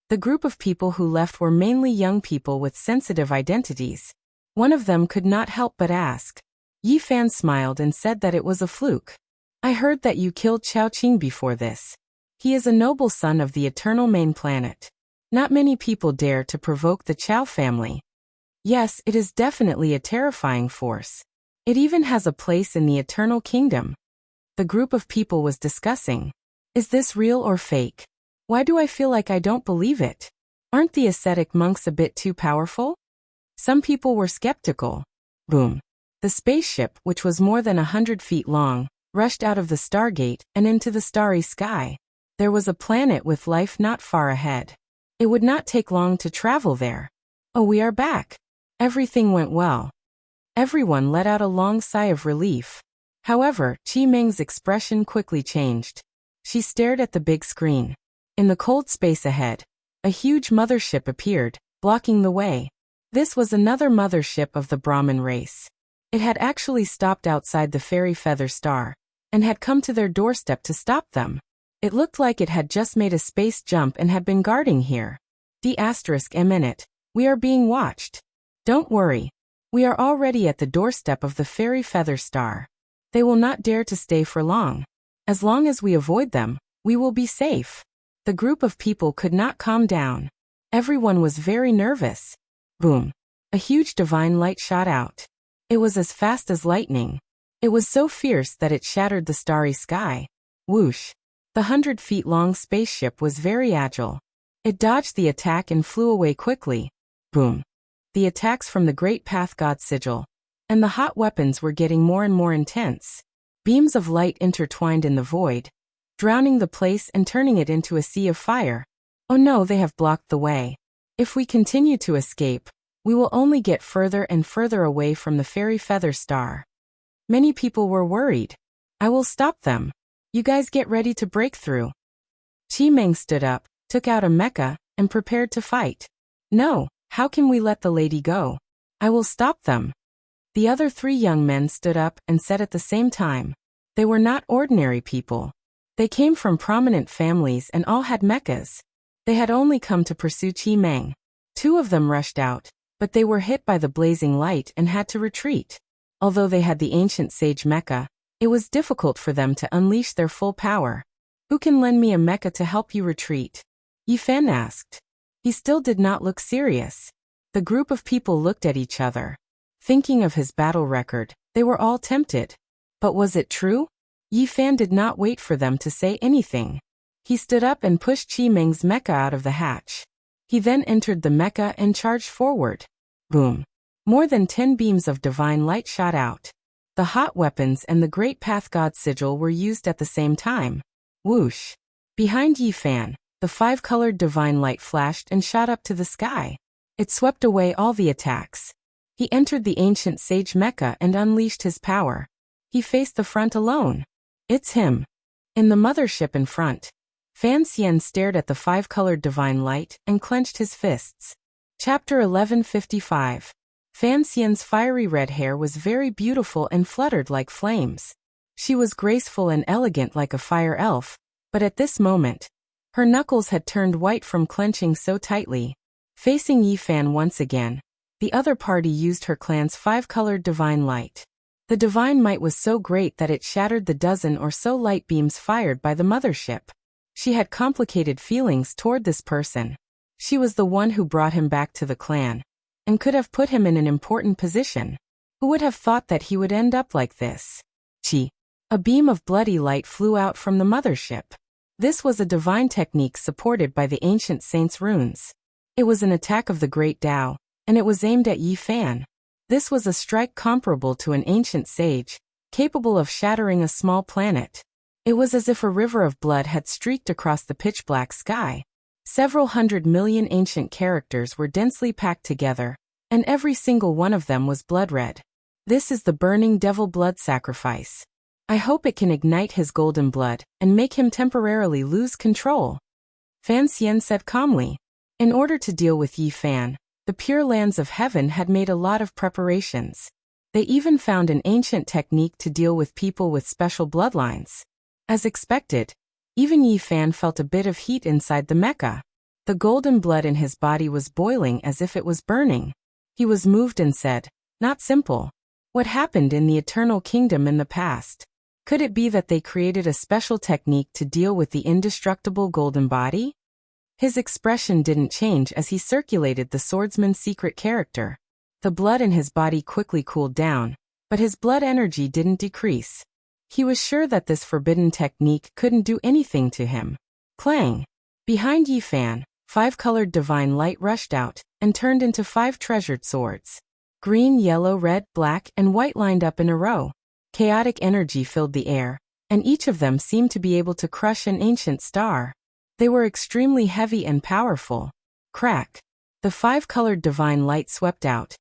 The group of people who left were mainly young people with sensitive identities. One of them could not help but ask. Yi Fan smiled and said that it was a fluke. "I heard that you killed Chao Qing before this. He is a noble son of the eternal main planet. Not many people dare to provoke the Chao family. Yes, it is definitely a terrifying force. It even has a place in the eternal kingdom." The group of people was discussing. Is this real or fake? Why do I feel like I don't believe it? Aren't the ascetic monks a bit too powerful? Some people were skeptical. Boom. The spaceship, which was more than 100 feet long, rushed out of the Stargate and into the starry sky. There was a planet with life not far ahead. It would not take long to travel there. "Oh, we are back." Everything went well. Everyone let out a long sigh of relief. However, Chi Meng's expression quickly changed. She stared at the big screen. In the cold space ahead, a huge mothership appeared, blocking the way. This was another mothership of the Brahmin race. It had actually stopped outside the fairy feather star, and had come to their doorstep to stop them. It looked like it had just made a space jump and had been guarding here. "The***, we are being watched. Don't worry. We are already at the doorstep of the fairy feather star. They will not dare to stay for long. As long as we avoid them, we will be safe. The group of people could not calm down. Everyone was very nervous. Boom. A huge divine light shot out. It was as fast as lightning. It was so fierce that it shattered the starry sky. Whoosh. The 100-feet-long spaceship was very agile. It dodged the attack and flew away quickly. Boom. The attacks from the Great Path God Sigil and the hot weapons were getting more and more intense. Beams of light intertwined in the void, drowning the place and turning it into a sea of fire. Oh no, they have blocked the way. If we continue to escape, we will only get further and further away from the fairy feather star. Many people were worried. I will stop them. You guys get ready to break through. Chi Meng stood up, took out a mecha, and prepared to fight. No, how can we let the lady go? I will stop them. The other 3 young men stood up and said at the same time. They were not ordinary people. They came from prominent families and all had mechas. They had only come to pursue Chi Meng. 2 of them rushed out, but they were hit by the blazing light and had to retreat. Although they had the ancient sage mecha, it was difficult for them to unleash their full power. Who can lend me a mecha to help you retreat? Yi Fan asked. He still did not look serious. The group of people looked at each other. Thinking of his battle record, they were all tempted. But was it true? Yi Fan did not wait for them to say anything. He stood up and pushed Chi Meng's mecha out of the hatch. He then entered the mecha and charged forward. Boom. More than 10 beams of divine light shot out. The hot weapons and the Great Path God Sigil were used at the same time. Whoosh. Behind Yi Fan, the 5-colored divine light flashed and shot up to the sky. It swept away all the attacks. He entered the ancient sage mecha and unleashed his power. He faced the front alone. It's him. In the mothership in front, Fan Xian stared at the 5-colored divine light and clenched his fists. Chapter 1155. Fan Xian's fiery red hair was very beautiful and fluttered like flames. She was graceful and elegant like a fire elf, but at this moment, her knuckles had turned white from clenching so tightly. Facing Yi Fan once again, the other party used her clan's 5-colored divine light. The divine might was so great that it shattered the dozen or so light beams fired by the mothership. She had complicated feelings toward this person. She was the one who brought him back to the clan, and could have put him in an important position. Who would have thought that he would end up like this? Chi. A beam of bloody light flew out from the mothership. This was a divine technique supported by the ancient saints' runes. It was an attack of the Great Tao, and it was aimed at Yi Fan. This was a strike comparable to an ancient sage, capable of shattering a small planet. It was as if a river of blood had streaked across the pitch-black sky. Several 100 million ancient characters were densely packed together, and every single one of them was blood-red. This is the burning devil blood sacrifice. I hope it can ignite his golden blood and make him temporarily lose control. Fan Xian said calmly. In order to deal with Yi Fan, the Pure Lands of Heaven had made a lot of preparations. They even found an ancient technique to deal with people with special bloodlines. As expected, even Yi Fan felt a bit of heat inside the mecha. The golden blood in his body was boiling as if it was burning. He was moved and said, "Not simple. What happened in the Eternal Kingdom in the past? Could it be that they created a special technique to deal with the indestructible golden body?" His expression didn't change as he circulated the swordsman's secret character. The blood in his body quickly cooled down, but his blood energy didn't decrease. He was sure that this forbidden technique couldn't do anything to him. Clang! Behind Yi Fan, 5-colored divine light rushed out and turned into 5 treasured swords. Green, yellow, red, black, and white lined up in a row. Chaotic energy filled the air, and each of them seemed to be able to crush an ancient star. They were extremely heavy and powerful. Crack! The 5-colored divine light swept out,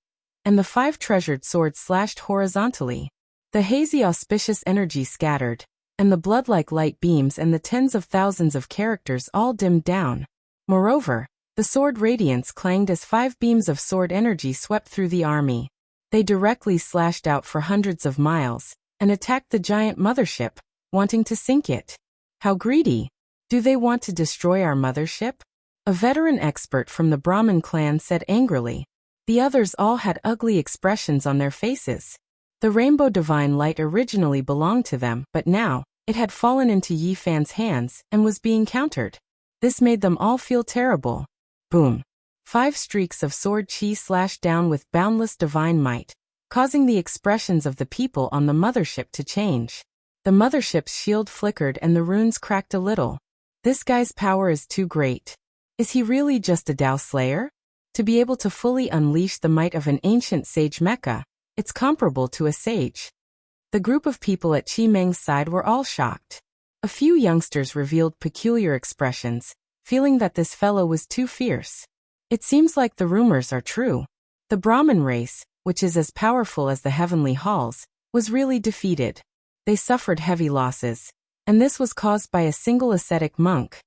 and the 5 treasured swords slashed horizontally. The hazy auspicious energy scattered, and the blood-like light beams and the tens of thousands of characters all dimmed down. Moreover, the sword radiance clanged as 5 beams of sword energy swept through the army. They directly slashed out for hundreds of miles, and attacked the giant mothership, wanting to sink it. How greedy! Do they want to destroy our mothership? A veteran expert from the Brahmin clan said angrily. The others all had ugly expressions on their faces. The rainbow divine light originally belonged to them, but now, it had fallen into Yi Fan's hands and was being countered. This made them all feel terrible. Boom. 5 streaks of sword chi slashed down with boundless divine might, causing the expressions of the people on the mothership to change. The mothership's shield flickered and the runes cracked a little. This guy's power is too great. Is he really just a Tao Slayer? To be able to fully unleash the might of an ancient sage mecha, it's comparable to a sage. The group of people at Chi Meng's side were all shocked. A few youngsters revealed peculiar expressions, feeling that this fellow was too fierce. It seems like the rumors are true. The Brahmin race, which is as powerful as the heavenly halls, was really defeated. They suffered heavy losses, and this was caused by a single ascetic monk.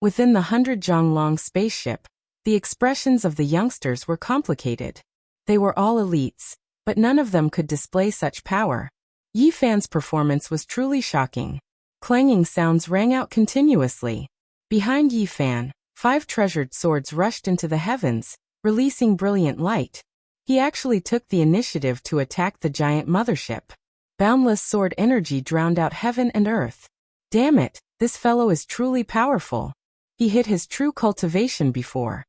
Within the 100-Zhonglong spaceship, the expressions of the youngsters were complicated. They were all elites, but none of them could display such power. Yi Fan's performance was truly shocking. Clanging sounds rang out continuously. Behind Yi Fan, 5 treasured swords rushed into the heavens, releasing brilliant light. He actually took the initiative to attack the giant mothership. Boundless sword energy drowned out heaven and earth. Damn it, this fellow is truly powerful. He hit his true cultivation before.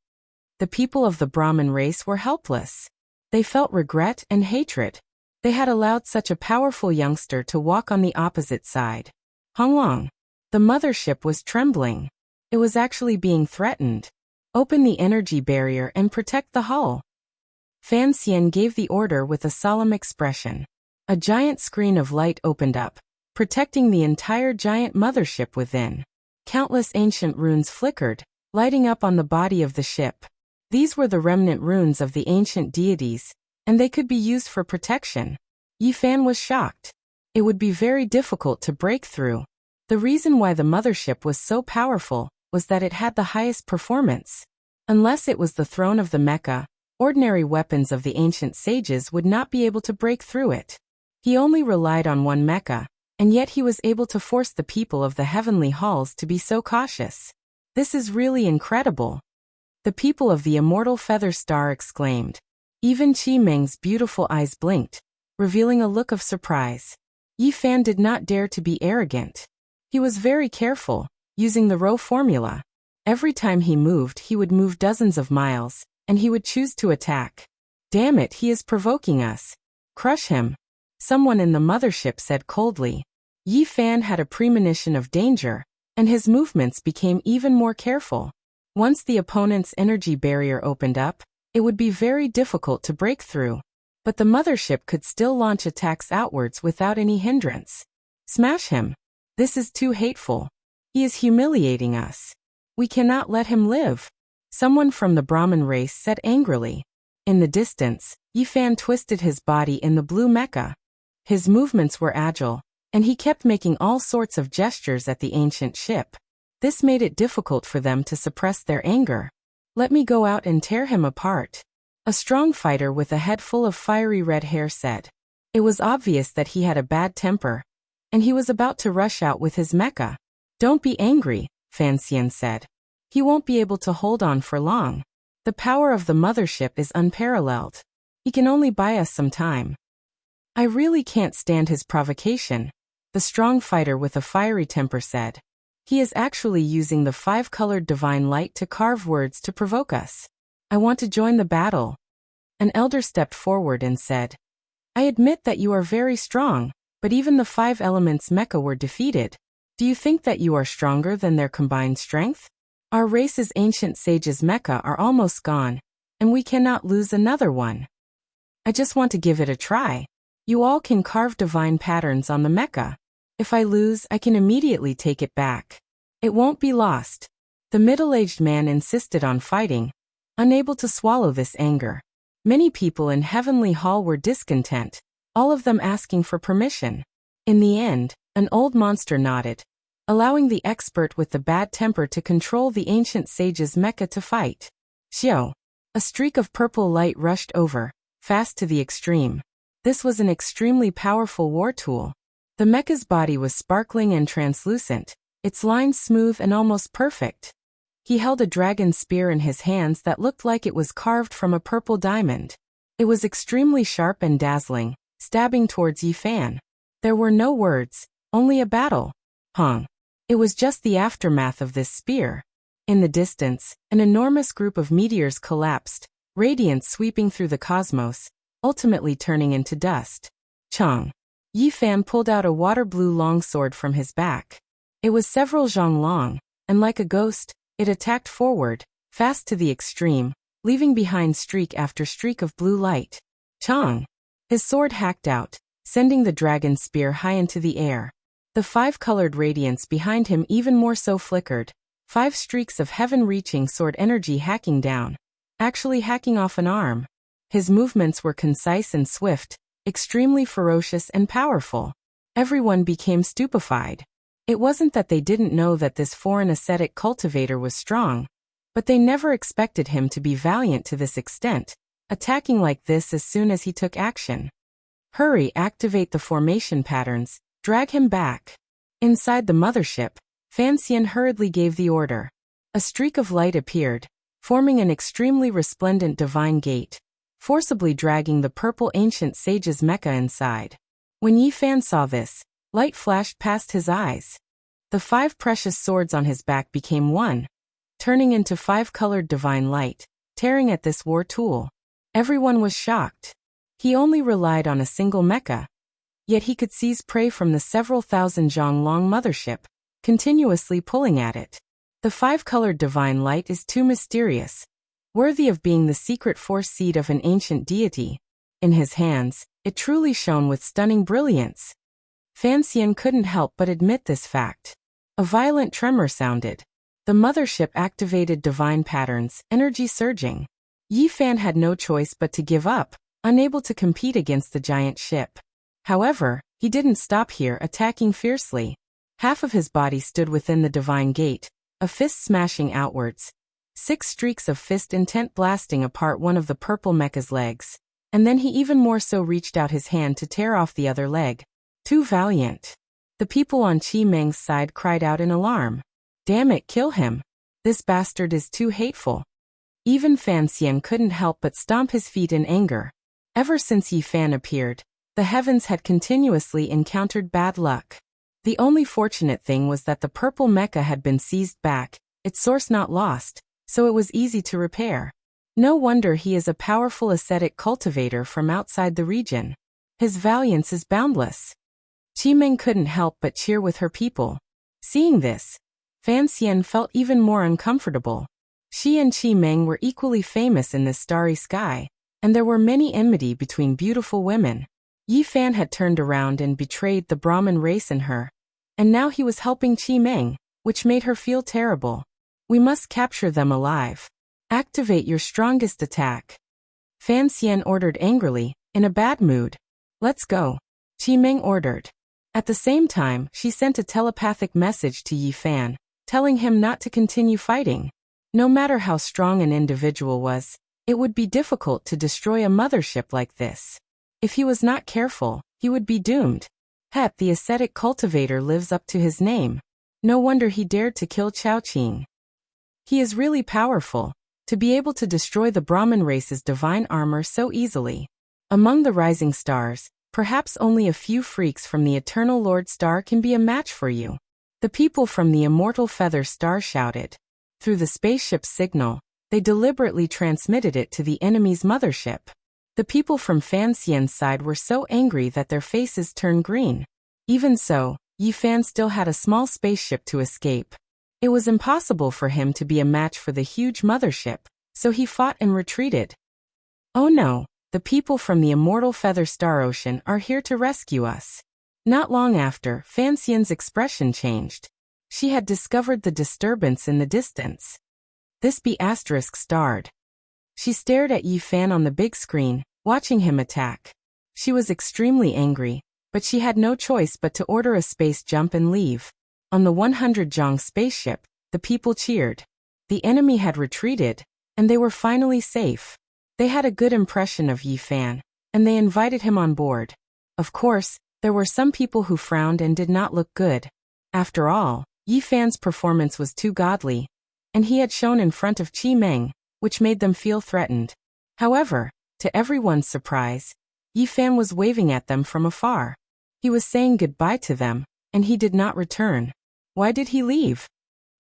The people of the Brahmin race were helpless. They felt regret and hatred. They had allowed such a powerful youngster to walk on the opposite side. Honglong. The mothership was trembling. It was actually being threatened. Open the energy barrier and protect the hull. Fan Xian gave the order with a solemn expression. A giant screen of light opened up, protecting the entire giant mothership within. Countless ancient runes flickered, lighting up on the body of the ship. These were the remnant runes of the ancient deities, and they could be used for protection. Yi Fan was shocked. It would be very difficult to break through. The reason why the mothership was so powerful was that it had the highest performance. Unless it was the throne of the mecha, ordinary weapons of the ancient sages would not be able to break through it. He only relied on one mecha, and yet he was able to force the people of the heavenly halls to be so cautious. This is really incredible. The people of the immortal feather star exclaimed. Even Chi Meng's beautiful eyes blinked, revealing a look of surprise. Yi Fan did not dare to be arrogant. He was very careful, using the row formula. Every time he moved, he would move dozens of miles, and he would choose to attack. Damn it, he is provoking us. Crush him. Someone in the mothership said coldly. Yi Fan had a premonition of danger, and his movements became even more careful. Once the opponent's energy barrier opened up, it would be very difficult to break through. But the mothership could still launch attacks outwards without any hindrance. Smash him. This is too hateful. He is humiliating us. We cannot let him live. Someone from the Brahmin race said angrily. In the distance, Yi Fan twisted his body in the blue mecha. His movements were agile, and he kept making all sorts of gestures at the ancient ship. This made it difficult for them to suppress their anger. Let me go out and tear him apart. A strong fighter with a head full of fiery red hair said. It was obvious that he had a bad temper, and he was about to rush out with his mecha. Don't be angry, Fan Xian said. He won't be able to hold on for long. The power of the mothership is unparalleled. He can only buy us some time. I really can't stand his provocation, the strong fighter with a fiery temper said. He is actually using the 5-colored divine light to carve words to provoke us. I want to join the battle. An elder stepped forward and said, I admit that you are very strong, but even the 5 elements mecha were defeated. Do you think that you are stronger than their combined strength? Our race's ancient sages mecha are almost gone, and we cannot lose another one. I just want to give it a try. You all can carve divine patterns on the mecha. If I lose, I can immediately take it back. It won't be lost. The middle-aged man insisted on fighting, unable to swallow this anger. Many people in Heavenly Hall were discontent, all of them asking for permission. In the end, an old monster nodded, allowing the expert with the bad temper to control the ancient sage's mecha to fight. Xiao. A streak of purple light rushed over, fast to the extreme. This was an extremely powerful war tool. The mecha's body was sparkling and translucent, its lines smooth and almost perfect. He held a dragon spear in his hands that looked like it was carved from a purple diamond. It was extremely sharp and dazzling, stabbing towards Yi Fan. There were no words, only a battle. Hong. It was just the aftermath of this spear. In the distance, an enormous group of meteors collapsed, radiance sweeping through the cosmos, ultimately turning into dust. Chong. Yi Fan pulled out a water-blue longsword from his back. It was several zhang long, and like a ghost, it attacked forward, fast to the extreme, leaving behind streak after streak of blue light. Chong. His sword hacked out, sending the dragon spear high into the air. The five-colored radiance behind him even more so flickered, 5 streaks of heaven-reaching sword energy hacking down, actually hacking off an arm. His movements were concise and swift, extremely ferocious and powerful. Everyone became stupefied. It wasn't that they didn't know that this foreign ascetic cultivator was strong, but they never expected him to be valiant to this extent, attacking like this as soon as he took action. Hurry, activate the formation patterns, drag him back. Inside the mothership, Fanxian hurriedly gave the order. A streak of light appeared, forming an extremely resplendent divine gate, forcibly dragging the purple ancient sage's mecha inside. When Yi Fan saw this, light flashed past his eyes. The 5 precious swords on his back became one, turning into 5-colored divine light, tearing at this war tool. Everyone was shocked. He only relied on a single mecha, yet he could seize prey from the several thousand zhang long mothership, continuously pulling at it. The 5-colored divine light is too mysterious, worthy of being the secret force seed of an ancient deity. In his hands, it truly shone with stunning brilliance. Fanxian couldn't help but admit this fact. A violent tremor sounded. The mothership activated divine patterns, energy surging. Yi Fan had no choice but to give up, unable to compete against the giant ship. However, he didn't stop here, attacking fiercely. Half of his body stood within the divine gate, a fist smashing outwards. 6 streaks of fist intent blasting apart one of the purple mecha's legs. And then he even more so reached out his hand to tear off the other leg. Too valiant. The people on Qi Meng's side cried out in alarm. Damn it, kill him. This bastard is too hateful. Even Fanxian couldn't help but stomp his feet in anger. Ever since Yi Fan appeared, the heavens had continuously encountered bad luck. The only fortunate thing was that the purple mecha had been seized back, its source not lost, so it was easy to repair. No wonder he is a powerful ascetic cultivator from outside the region. His valiance is boundless. Qi Meng couldn't help but cheer with her people. Seeing this, Fanxian felt even more uncomfortable. She and Qi Meng were equally famous in this starry sky, and there were many enmity between beautiful women. Yi Fan had turned around and betrayed the Brahmin race in her, and now he was helping Qi Meng, which made her feel terrible. We must capture them alive. Activate your strongest attack. Fanxian ordered angrily, in a bad mood. Let's go. Qi Meng ordered. At the same time, she sent a telepathic message to Yi Fan, telling him not to continue fighting. No matter how strong an individual was, it would be difficult to destroy a mothership like this. If he was not careful, he would be doomed. Het, the ascetic cultivator, lives up to his name. No wonder he dared to kill Chao-Qing. He is really powerful, to be able to destroy the Brahmin race's divine armor so easily. Among the rising stars, perhaps only a few freaks from the Eternal Lord Star can be a match for you. The people from the Immortal Feather Star shouted. Through the spaceship's signal, they deliberately transmitted it to the enemy's mothership. The people from Fanxian's side were so angry that their faces turned green. Even so, Yi Fan still had a small spaceship to escape. It was impossible for him to be a match for the huge mothership, so he fought and retreated. Oh no, the people from the Immortal Feather Star Ocean are here to rescue us. Not long after, Fanxian's expression changed. She had discovered the disturbance in the distance. This be asterisk starred. She stared at Yi Fan on the big screen, watching him attack. She was extremely angry, but she had no choice but to order a space jump and leave. On the 100 Zhang spaceship, the people cheered. The enemy had retreated, and they were finally safe. They had a good impression of Yi Fan, and they invited him on board. Of course, there were some people who frowned and did not look good. After all, Yi Fan's performance was too godly. and he had shown in front of Qi Meng, which made them feel threatened. However, to everyone's surprise, Yi Fan was waving at them from afar. He was saying goodbye to them, and he did not return. Why did he leave?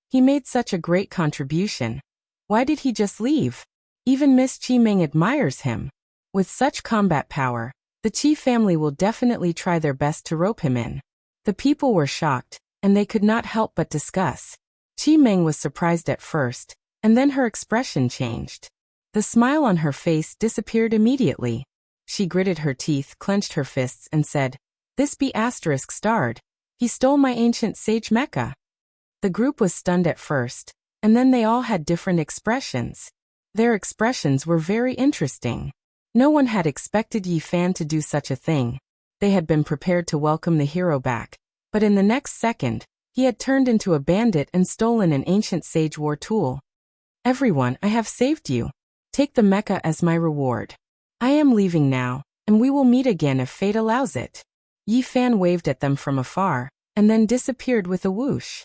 He made such a great contribution. Why did he just leave? Even Miss Qi Meng admires him. With such combat power, the Qi family will definitely try their best to rope him in. The people were shocked, and they could not help but discuss. Qi Meng was surprised at first, and then her expression changed. The smile on her face disappeared immediately. She gritted her teeth, clenched her fists, and said, "This be asterisk starred. He stole my ancient sage mecha." The group was stunned at first, and then they all had different expressions. Their expressions were very interesting. No one had expected Yi Fan to do such a thing. They had been prepared to welcome the hero back, but in the next second, he had turned into a bandit and stolen an ancient sage war tool. "Everyone, I have saved you. Take the mecha as my reward. I am leaving now, and we will meet again if fate allows it." Yi Fan waved at them from afar, and then disappeared with a whoosh.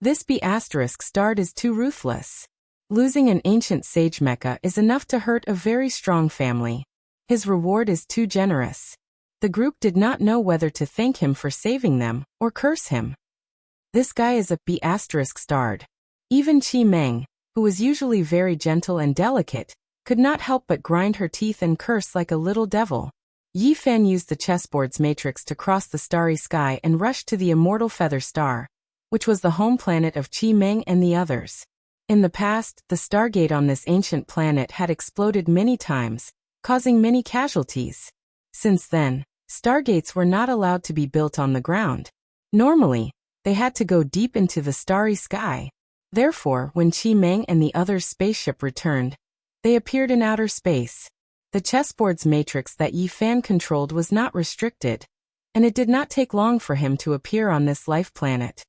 This be asterisk starred is too ruthless. Losing an ancient sage mecha is enough to hurt a very strong family. His reward is too generous. The group did not know whether to thank him for saving them, or curse him. This guy is a be asterisk starred. Even Qi Meng, who was usually very gentle and delicate, could not help but grind her teeth and curse like a little devil. Yi Fan used the chessboard's matrix to cross the starry sky and rushed to the immortal feather star, which was the home planet of Qi Meng and the others. In the past, the stargate on this ancient planet had exploded many times, causing many casualties. Since then, stargates were not allowed to be built on the ground. Normally, they had to go deep into the starry sky. Therefore, when Qi Meng and the others' spaceship returned, they appeared in outer space. The chessboard's matrix that Yi Fan controlled was not restricted, and it did not take long for him to appear on this life planet.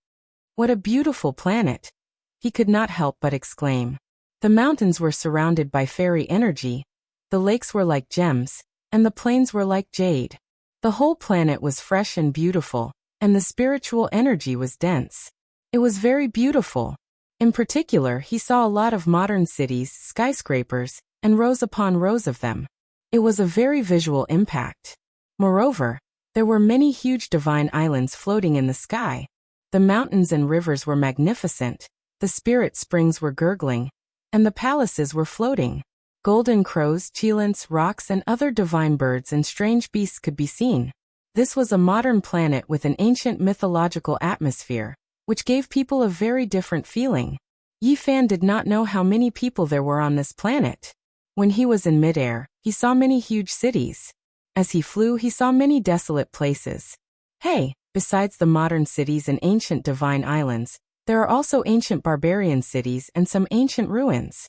What a beautiful planet! He could not help but exclaim. The mountains were surrounded by fairy energy, the lakes were like gems, and the plains were like jade. The whole planet was fresh and beautiful, and the spiritual energy was dense. It was very beautiful. In particular, he saw a lot of modern cities, skyscrapers, and rows upon rows of them. It was a very visual impact. Moreover, there were many huge divine islands floating in the sky. The mountains and rivers were magnificent, the spirit springs were gurgling, and the palaces were floating. Golden crows, cheelants, rocks, and other divine birds and strange beasts could be seen. This was a modern planet with an ancient mythological atmosphere, which gave people a very different feeling. Yi Fan did not know how many people there were on this planet. When he was in midair, he saw many huge cities. As he flew, he saw many desolate places. Hey, besides the modern cities and ancient divine islands, there are also ancient barbarian cities and some ancient ruins.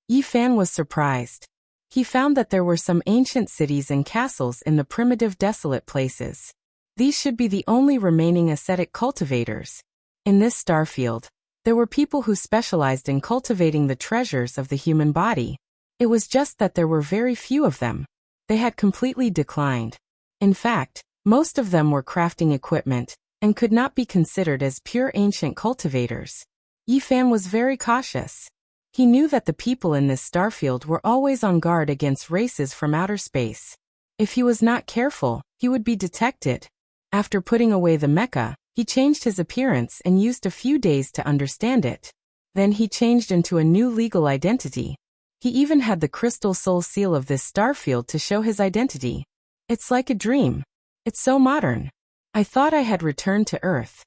Yi Fan was surprised. He found that there were some ancient cities and castles in the primitive desolate places. These should be the only remaining ascetic cultivators. In this starfield, there were people who specialized in cultivating the treasures of the human body. It was just that there were very few of them. They had completely declined. In fact, most of them were crafting equipment, and could not be considered as pure ancient cultivators. Yi Fan was very cautious. He knew that the people in this starfield were always on guard against races from outer space. If he was not careful, he would be detected. After putting away the mecha, he changed his appearance and used a few days to understand it. Then he changed into a new legal identity. He even had the crystal soul seal of this starfield to show his identity. It's like a dream. It's so modern. I thought I had returned to Earth.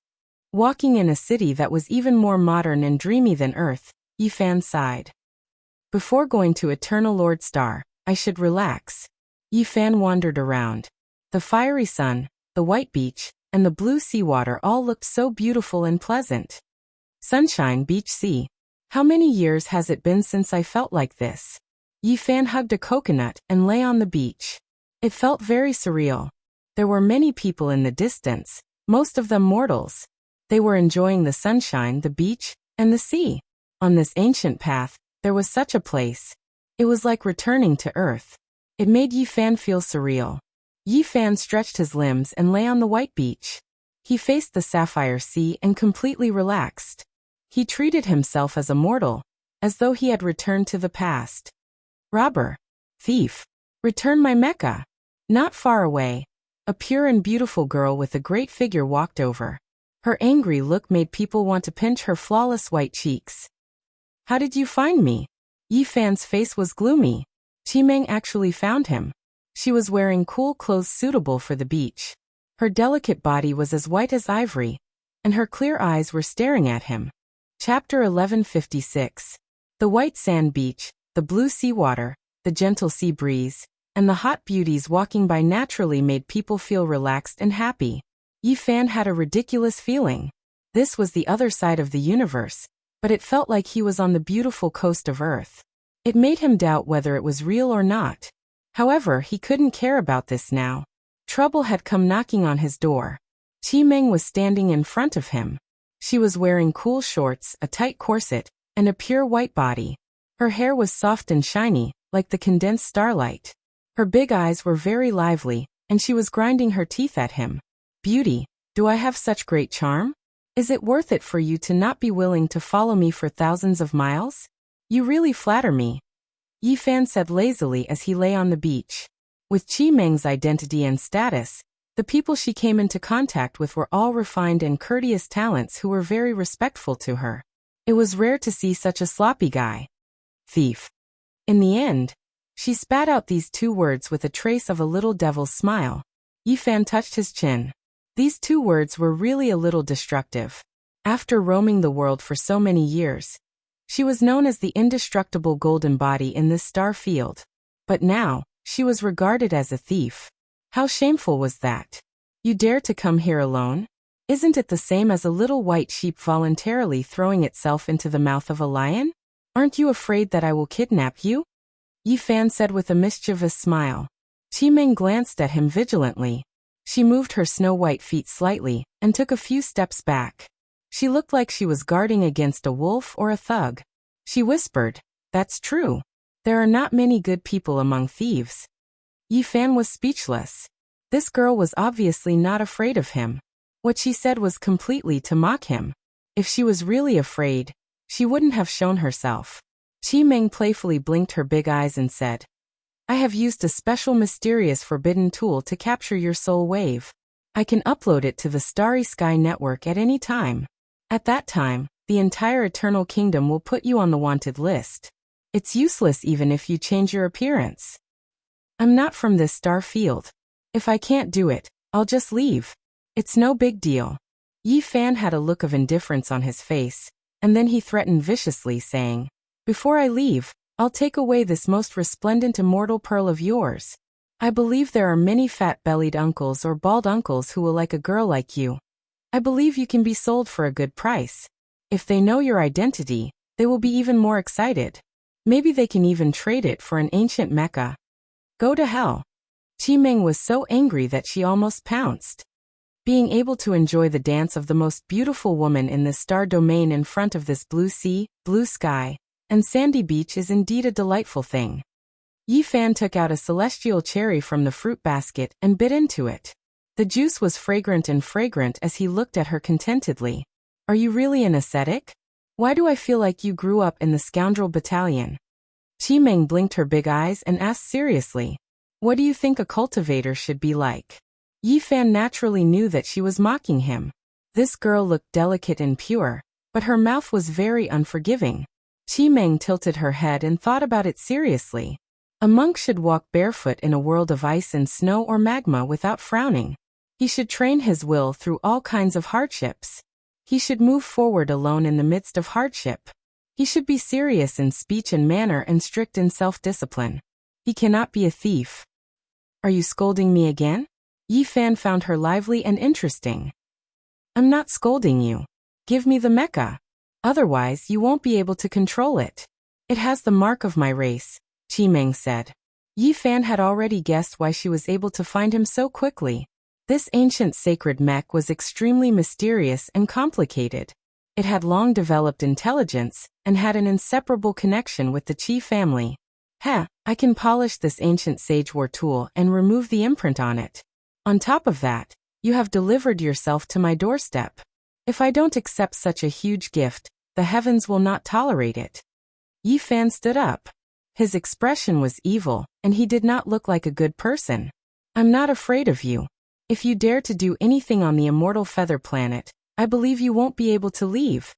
Walking in a city that was even more modern and dreamy than Earth, Yi Fan sighed. Before going to Eternal Lord Star, I should relax. Yi Fan wandered around. The fiery sun, the white beach, and the blue seawater all looked so beautiful and pleasant. Sunshine, beach, sea. How many years has it been since I felt like this? Yi Fan hugged a coconut and lay on the beach. It felt very surreal. There were many people in the distance, most of them mortals. They were enjoying the sunshine, the beach, and the sea. On this ancient path, there was such a place. It was like returning to Earth. It made Yi Fan feel surreal. Yi Fan stretched his limbs and lay on the white beach. He faced the sapphire sea and completely relaxed. He treated himself as a mortal, as though he had returned to the past. Robber. Thief. Return my Mecca. Not far away, a pure and beautiful girl with a great figure walked over. Her angry look made people want to pinch her flawless white cheeks. How did you find me? Yi Fan's face was gloomy. Qimeng actually found him. She was wearing cool clothes suitable for the beach. Her delicate body was as white as ivory, and her clear eyes were staring at him. Chapter 1156. The white sand beach, the blue seawater, the gentle sea breeze, and the hot beauties walking by naturally made people feel relaxed and happy. Yi Fan had a ridiculous feeling. This was the other side of the universe, but it felt like he was on the beautiful coast of Earth. It made him doubt whether it was real or not. However, he couldn't care about this now. Trouble had come knocking on his door. Qimeng was standing in front of him. She was wearing cool shorts, a tight corset, and a pure white body. Her hair was soft and shiny, like the condensed starlight. Her big eyes were very lively, and she was grinding her teeth at him. Beauty, do I have such great charm? Is it worth it for you to not be willing to follow me for thousands of miles? You really flatter me. Yi Fan said lazily as he lay on the beach. With Qimeng's identity and status, the people she came into contact with were all refined and courteous talents who were very respectful to her. It was rare to see such a sloppy guy. Thief. In the end, she spat out these two words with a trace of a little devil's smile. Yi Fan touched his chin. These two words were really a little destructive. After roaming the world for so many years, she was known as the indestructible golden body in this star field. But now, she was regarded as a thief. How shameful was that? You dare to come here alone? Isn't it the same as a little white sheep voluntarily throwing itself into the mouth of a lion? Aren't you afraid that I will kidnap you? Yi Fan said with a mischievous smile. Qimeng glanced at him vigilantly. She moved her snow-white feet slightly and took a few steps back. She looked like she was guarding against a wolf or a thug. She whispered, "That's true. There are not many good people among thieves." Yi Fan was speechless. This girl was obviously not afraid of him. What she said was completely to mock him. If she was really afraid, she wouldn't have shown herself. Qimeng playfully blinked her big eyes and said, "I have used a special mysterious forbidden tool to capture your soul wave. I can upload it to the Starry Sky network at any time. At that time, the entire Eternal Kingdom will put you on the wanted list. It's useless even if you change your appearance. I'm not from this star field. If I can't do it, I'll just leave. It's no big deal." Yi Fan had a look of indifference on his face, and then he threatened viciously, saying, "Before I leave, I'll take away this most resplendent immortal pearl of yours. I believe there are many fat-bellied uncles or bald uncles who will like a girl like you. I believe you can be sold for a good price. If they know your identity, they will be even more excited. Maybe they can even trade it for an ancient Mecca." Go to hell. Qimeng was so angry that she almost pounced. Being able to enjoy the dance of the most beautiful woman in the star domain in front of this blue sea, blue sky, and sandy beach is indeed a delightful thing. Yi Fan took out a celestial cherry from the fruit basket and bit into it. The juice was fragrant as he looked at her contentedly. "Are you really an ascetic? Why do I feel like you grew up in the scoundrel battalion?" Qimeng blinked her big eyes and asked seriously, "What do you think a cultivator should be like?" Yi Fan naturally knew that she was mocking him. This girl looked delicate and pure, but her mouth was very unforgiving. Qimeng tilted her head and thought about it seriously. A monk should walk barefoot in a world of ice and snow or magma without frowning. He should train his will through all kinds of hardships. He should move forward alone in the midst of hardship. He should be serious in speech and manner and strict in self-discipline. He cannot be a thief. "Are you scolding me again?" Yi Fan found her lively and interesting. "I'm not scolding you. Give me the Mecca. Otherwise, you won't be able to control it. It has the mark of my race," Qimeng said. Yi Fan had already guessed why she was able to find him so quickly. This ancient sacred mech was extremely mysterious and complicated. It had long developed intelligence and had an inseparable connection with the Qi family. I can polish this ancient sage war tool and remove the imprint on it. On top of that, you have delivered yourself to my doorstep. If I don't accept such a huge gift, The heavens will not tolerate it. Yi Fan stood up. His expression was evil, and he did not look like a good person. I'm not afraid of you. If you dare to do anything on the immortal feather planet, I believe you won't be able to leave,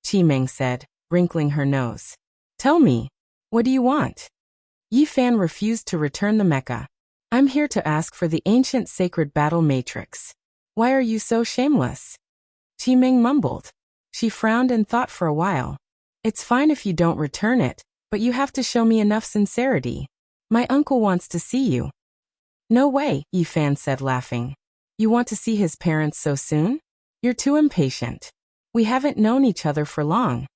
Qi Meng said, wrinkling her nose. Tell me, what do you want? Yi Fan refused to return the mecha. I'm here to ask for the ancient sacred battle matrix. Why are you so shameless? Qi Meng mumbled. She frowned and thought for a while. It's fine if you don't return it, but you have to show me enough sincerity. My uncle wants to see you. No way, Yi Fan said, laughing. You want to see his parents so soon? You're too impatient. We haven't known each other for long.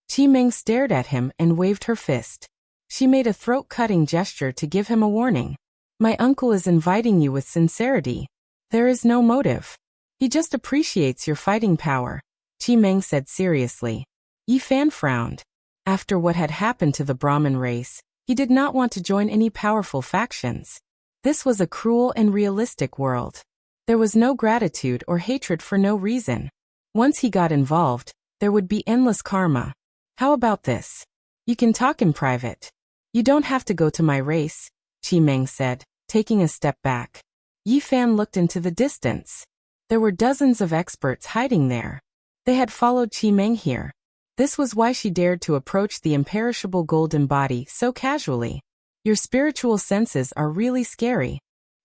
Qi Meng stared at him and waved her fist. She made a throat-cutting gesture to give him a warning. My uncle is inviting you with sincerity. There is no motive. He just appreciates your fighting power, Qi Meng said seriously. Yi Fan frowned. After what had happened to the Brahmin race, he did not want to join any powerful factions. This was a cruel and realistic world. There was no gratitude or hatred for no reason. Once he got involved, there would be endless karma. How about this? You can talk in private. You don't have to go to my race, Qi Meng said, taking a step back. Yi Fan looked into the distance. There were dozens of experts hiding there. They had followed Qi Meng here. This was why she dared to approach the imperishable golden body so casually. Your spiritual senses are really scary.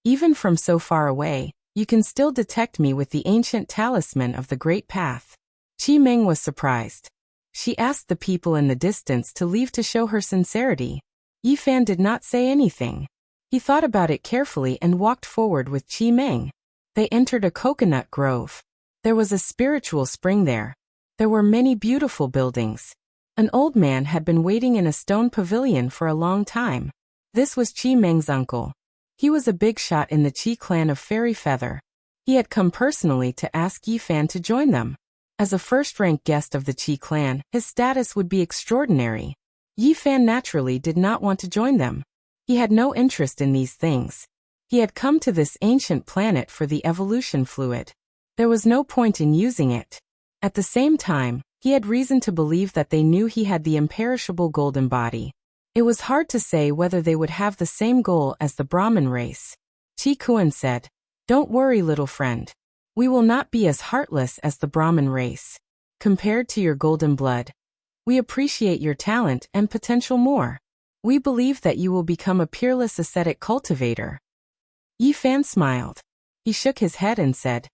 Even from so far away, you can still detect me with the ancient talisman of the Great Path. Qi Meng was surprised. She asked the people in the distance to leave to show her sincerity. Yi Fan did not say anything. He thought about it carefully and walked forward with Qi Meng. They entered a coconut grove. There was a spiritual spring there. There were many beautiful buildings. An old man had been waiting in a stone pavilion for a long time. This was Qi Meng's uncle. He was a big shot in the Qi clan of Fairy Feather. He had come personally to ask Yi Fan to join them. As a first-rank guest of the Qi clan, his status would be extraordinary. Yi Fan naturally did not want to join them. He had no interest in these things. He had come to this ancient planet for the evolution fluid. There was no point in using it. At the same time, he had reason to believe that they knew he had the imperishable golden body. It was hard to say whether they would have the same goal as the Brahmin race. Qi Kuan said, Don't worry, little friend. We will not be as heartless as the Brahmin race. Compared to your golden blood, we appreciate your talent and potential more. We believe that you will become a peerless ascetic cultivator. Yi Fan smiled. He shook his head and said,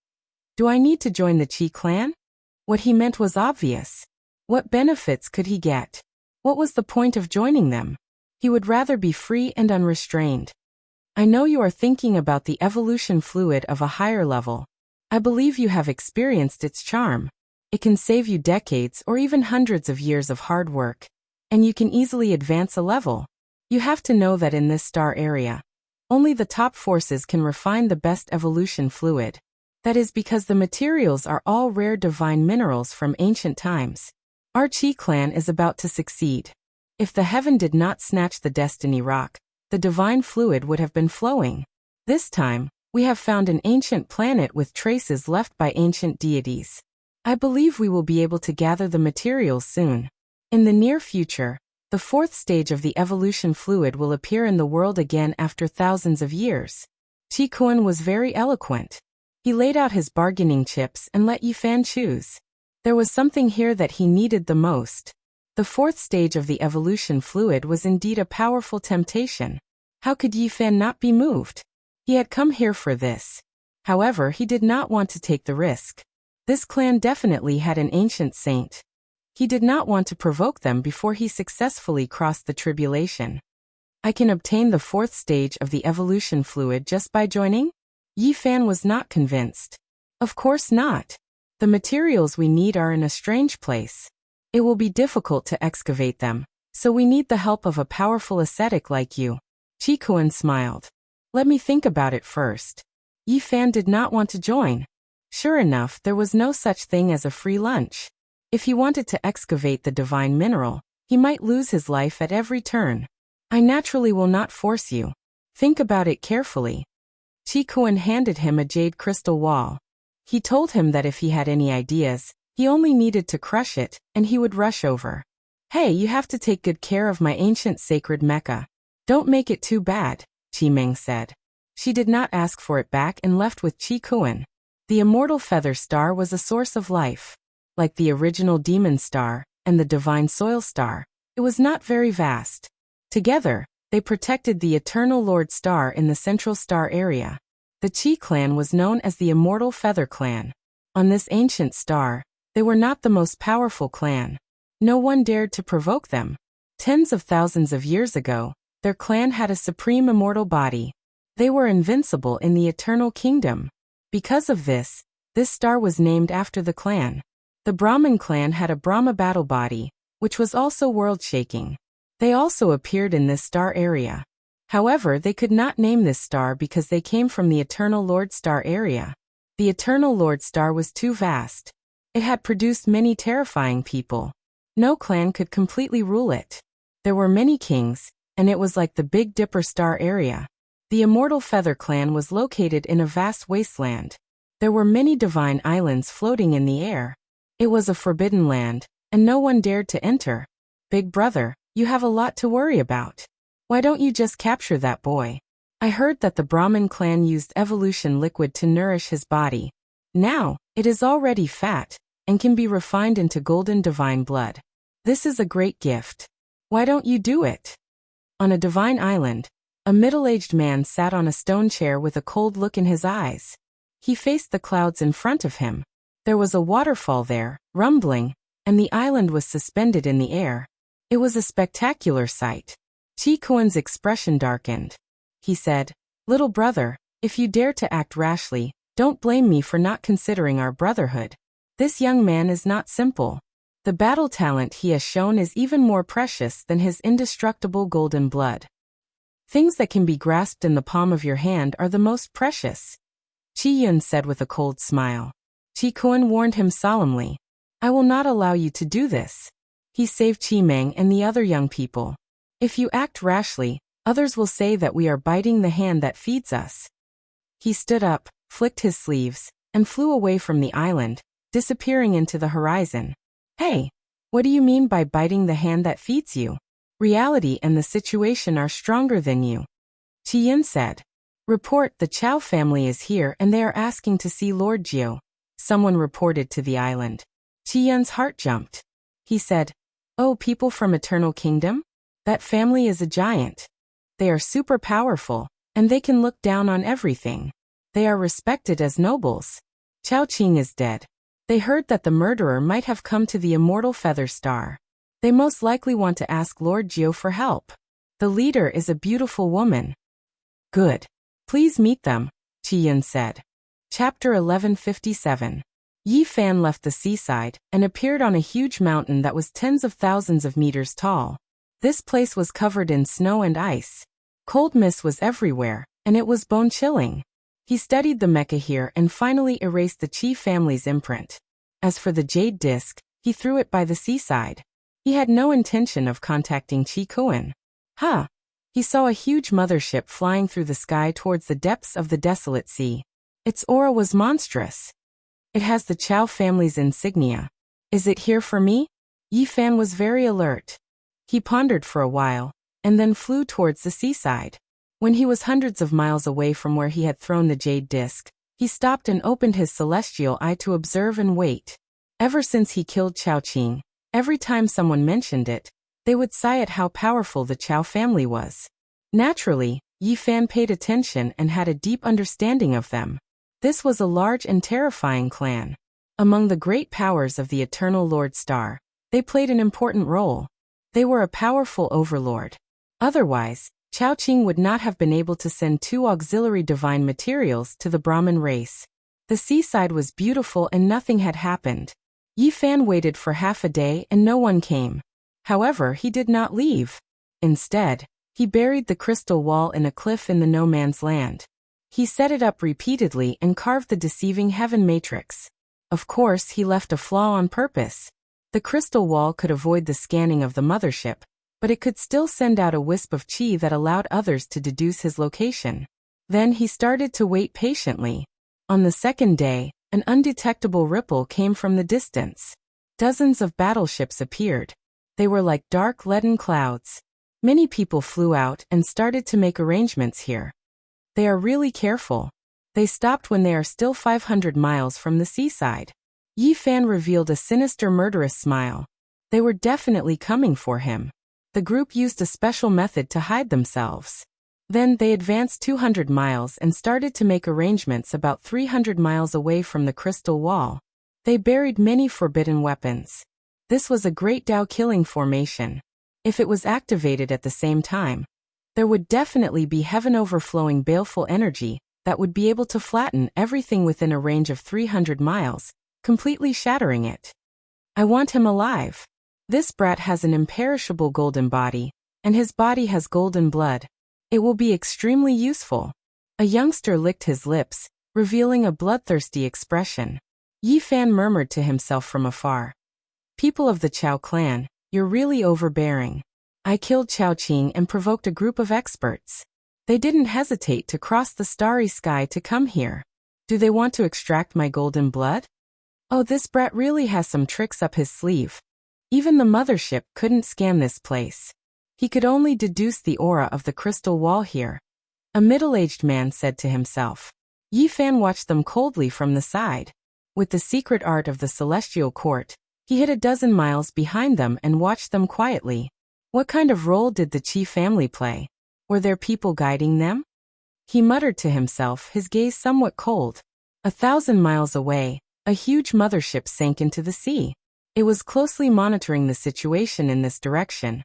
Do I need to join the Qi clan? What he meant was obvious. What benefits could he get? What was the point of joining them? He would rather be free and unrestrained. I know you are thinking about the evolution fluid of a higher level. I believe you have experienced its charm. It can save you decades or even hundreds of years of hard work. And you can easily advance a level. You have to know that in this star area, only the top forces can refine the best evolution fluid. That is because the materials are all rare divine minerals from ancient times. Our Qi clan is about to succeed. If the heaven did not snatch the destiny rock, the divine fluid would have been flowing. This time, we have found an ancient planet with traces left by ancient deities. I believe we will be able to gather the materials soon. In the near future, the fourth stage of the evolution fluid will appear in the world again after thousands of years. Qi Kuan was very eloquent. He laid out his bargaining chips and let Yi Fan choose. There was something here that he needed the most. The fourth stage of the evolution fluid was indeed a powerful temptation. How could Yi Fan not be moved? He had come here for this. However, he did not want to take the risk. This clan definitely had an ancient saint. He did not want to provoke them before he successfully crossed the tribulation. I can obtain the fourth stage of the evolution fluid just by joining? Yi Fan was not convinced. Of course not. The materials we need are in a strange place. It will be difficult to excavate them, so we need the help of a powerful ascetic like you. Qi Kuan smiled. Let me think about it first. Yi Fan did not want to join. Sure enough, there was no such thing as a free lunch. If he wanted to excavate the divine mineral, he might lose his life at every turn. I naturally will not force you. Think about it carefully. Qi Kuan handed him a jade crystal wall. He told him that if he had any ideas, He only needed to crush it, and he would rush over. Hey, you have to take good care of my ancient sacred Mecca. Don't make it too bad, Chi Meng said. She did not ask for it back and left with Chi Kuan. The immortal feather star was a source of life. Like the original demon star and the divine soil star, it was not very vast. Together, they protected the eternal Lord Star in the central star area. The Chi clan was known as the Immortal Feather Clan. On this ancient star, they were not the most powerful clan. No one dared to provoke them. Tens of thousands of years ago, their clan had a supreme immortal body. They were invincible in the eternal kingdom. Because of this star was named after the clan. The Brahmin clan had a Brahma battle body, which was also world-shaking. They also appeared in this star area. However, they could not name this star because they came from the Eternal Lord Star area. The Eternal Lord Star was too vast. It had produced many terrifying people. No clan could completely rule it. There were many kings, and it was like the Big Dipper star area. The Immortal Feather Clan was located in a vast wasteland. There were many divine islands floating in the air. It was a forbidden land, and no one dared to enter. Big brother, you have a lot to worry about. Why don't you just capture that boy? I heard that the Brahmin clan used evolution liquid to nourish his body. Now, it is already fat, and can be refined into golden divine blood. This is a great gift. Why don't you do it? On a divine island, a middle-aged man sat on a stone chair with a cold look in his eyes. He faced the clouds in front of him. There was a waterfall there, rumbling, and the island was suspended in the air. It was a spectacular sight. Chi Kuan's expression darkened. He said, "Little brother, if you dare to act rashly, don't blame me for not considering our brotherhood. This young man is not simple. The battle talent he has shown is even more precious than his indestructible golden blood. Things that can be grasped in the palm of your hand are the most precious," Chi Yun said with a cold smile. Chi Kuan warned him solemnly, "I will not allow you to do this." He saved Chi Meng and the other young people. If you act rashly, others will say that we are biting the hand that feeds us. He stood up, flicked his sleeves, and flew away from the island, disappearing into the horizon. Hey, what do you mean by biting the hand that feeds you? Reality and the situation are stronger than you. Chi Yin said. Report, the Chow family is here and they are asking to see Lord Jiu. Someone reported to the island. Chi Yin's heart jumped. He said, "Oh, people from Eternal Kingdom? That family is a giant. They are super powerful, and they can look down on everything. They are respected as nobles. Chao Qing is dead. They heard that the murderer might have come to the Immortal Feather Star. They most likely want to ask Lord Jiu for help. The leader is a beautiful woman." Good. Please meet them, Chi Yin said. Chapter 1157. Yi Fan left the seaside and appeared on a huge mountain that was tens of thousands of meters tall. This place was covered in snow and ice. Cold mist was everywhere, and it was bone-chilling. He studied the mecha here and finally erased the Qi family's imprint. As for the jade disc, he threw it by the seaside. He had no intention of contacting Qi Kuan. He saw a huge mothership flying through the sky towards the depths of the desolate sea. Its aura was monstrous. It has the Chow family's insignia. Is it here for me? Yi Fan was very alert. He pondered for a while, and then flew towards the seaside. When he was hundreds of miles away from where he had thrown the jade disc, he stopped and opened his celestial eye to observe and wait. Ever since he killed Chao Qing, every time someone mentioned it, they would sigh at how powerful the Chow family was. Naturally, Yi Fan paid attention and had a deep understanding of them. This was a large and terrifying clan. Among the great powers of the Eternal Lord Star, they played an important role. They were a powerful overlord. Otherwise, Chao Qing would not have been able to send 2 auxiliary divine materials to the Brahmin race. The seaside was beautiful and nothing had happened. Yi Fan waited for half a day and no one came. However, he did not leave. Instead, he buried the crystal wall in a cliff in the no man's land. He set it up repeatedly and carved the deceiving heaven matrix. Of course, he left a flaw on purpose. The crystal wall could avoid the scanning of the mothership, but it could still send out a wisp of qi that allowed others to deduce his location. Then he started to wait patiently. On the second day, An undetectable ripple came from the distance. Dozens of battleships appeared. They were like dark leaden clouds. Many people flew out and started to make arrangements here. They are really careful. They stopped when they are still 500 miles from the seaside. Yi Fan revealed a sinister murderous smile. They were definitely coming for him. The group used a special method to hide themselves. Then they advanced 200 miles and started to make arrangements about 300 miles away from the crystal wall. They buried many forbidden weapons. This was a great Dao killing formation. If it was activated at the same time, there would definitely be heaven overflowing baleful energy that would be able to flatten everything within a range of 300 miles, completely shattering it. I want him alive. This brat has an imperishable golden body, and his body has golden blood. It will be extremely useful. A youngster licked his lips, revealing a bloodthirsty expression. Yi Fan murmured to himself from afar. People of the Chao clan, you're really overbearing. I killed Chao Qing and provoked a group of experts. They didn't hesitate to cross the starry sky to come here. Do they want to extract my golden blood? Oh, this brat really has some tricks up his sleeve. Even the mothership couldn't scan this place. He could only deduce the aura of the crystal wall here. A middle-aged man said to himself. Yi Fan watched them coldly from the side. With the secret art of the celestial court, he hid a dozen miles behind them and watched them quietly. What kind of role did the Qi family play? Were there people guiding them? He muttered to himself, his gaze somewhat cold. 1,000 miles away, a huge mothership sank into the sea. It was closely monitoring the situation in this direction,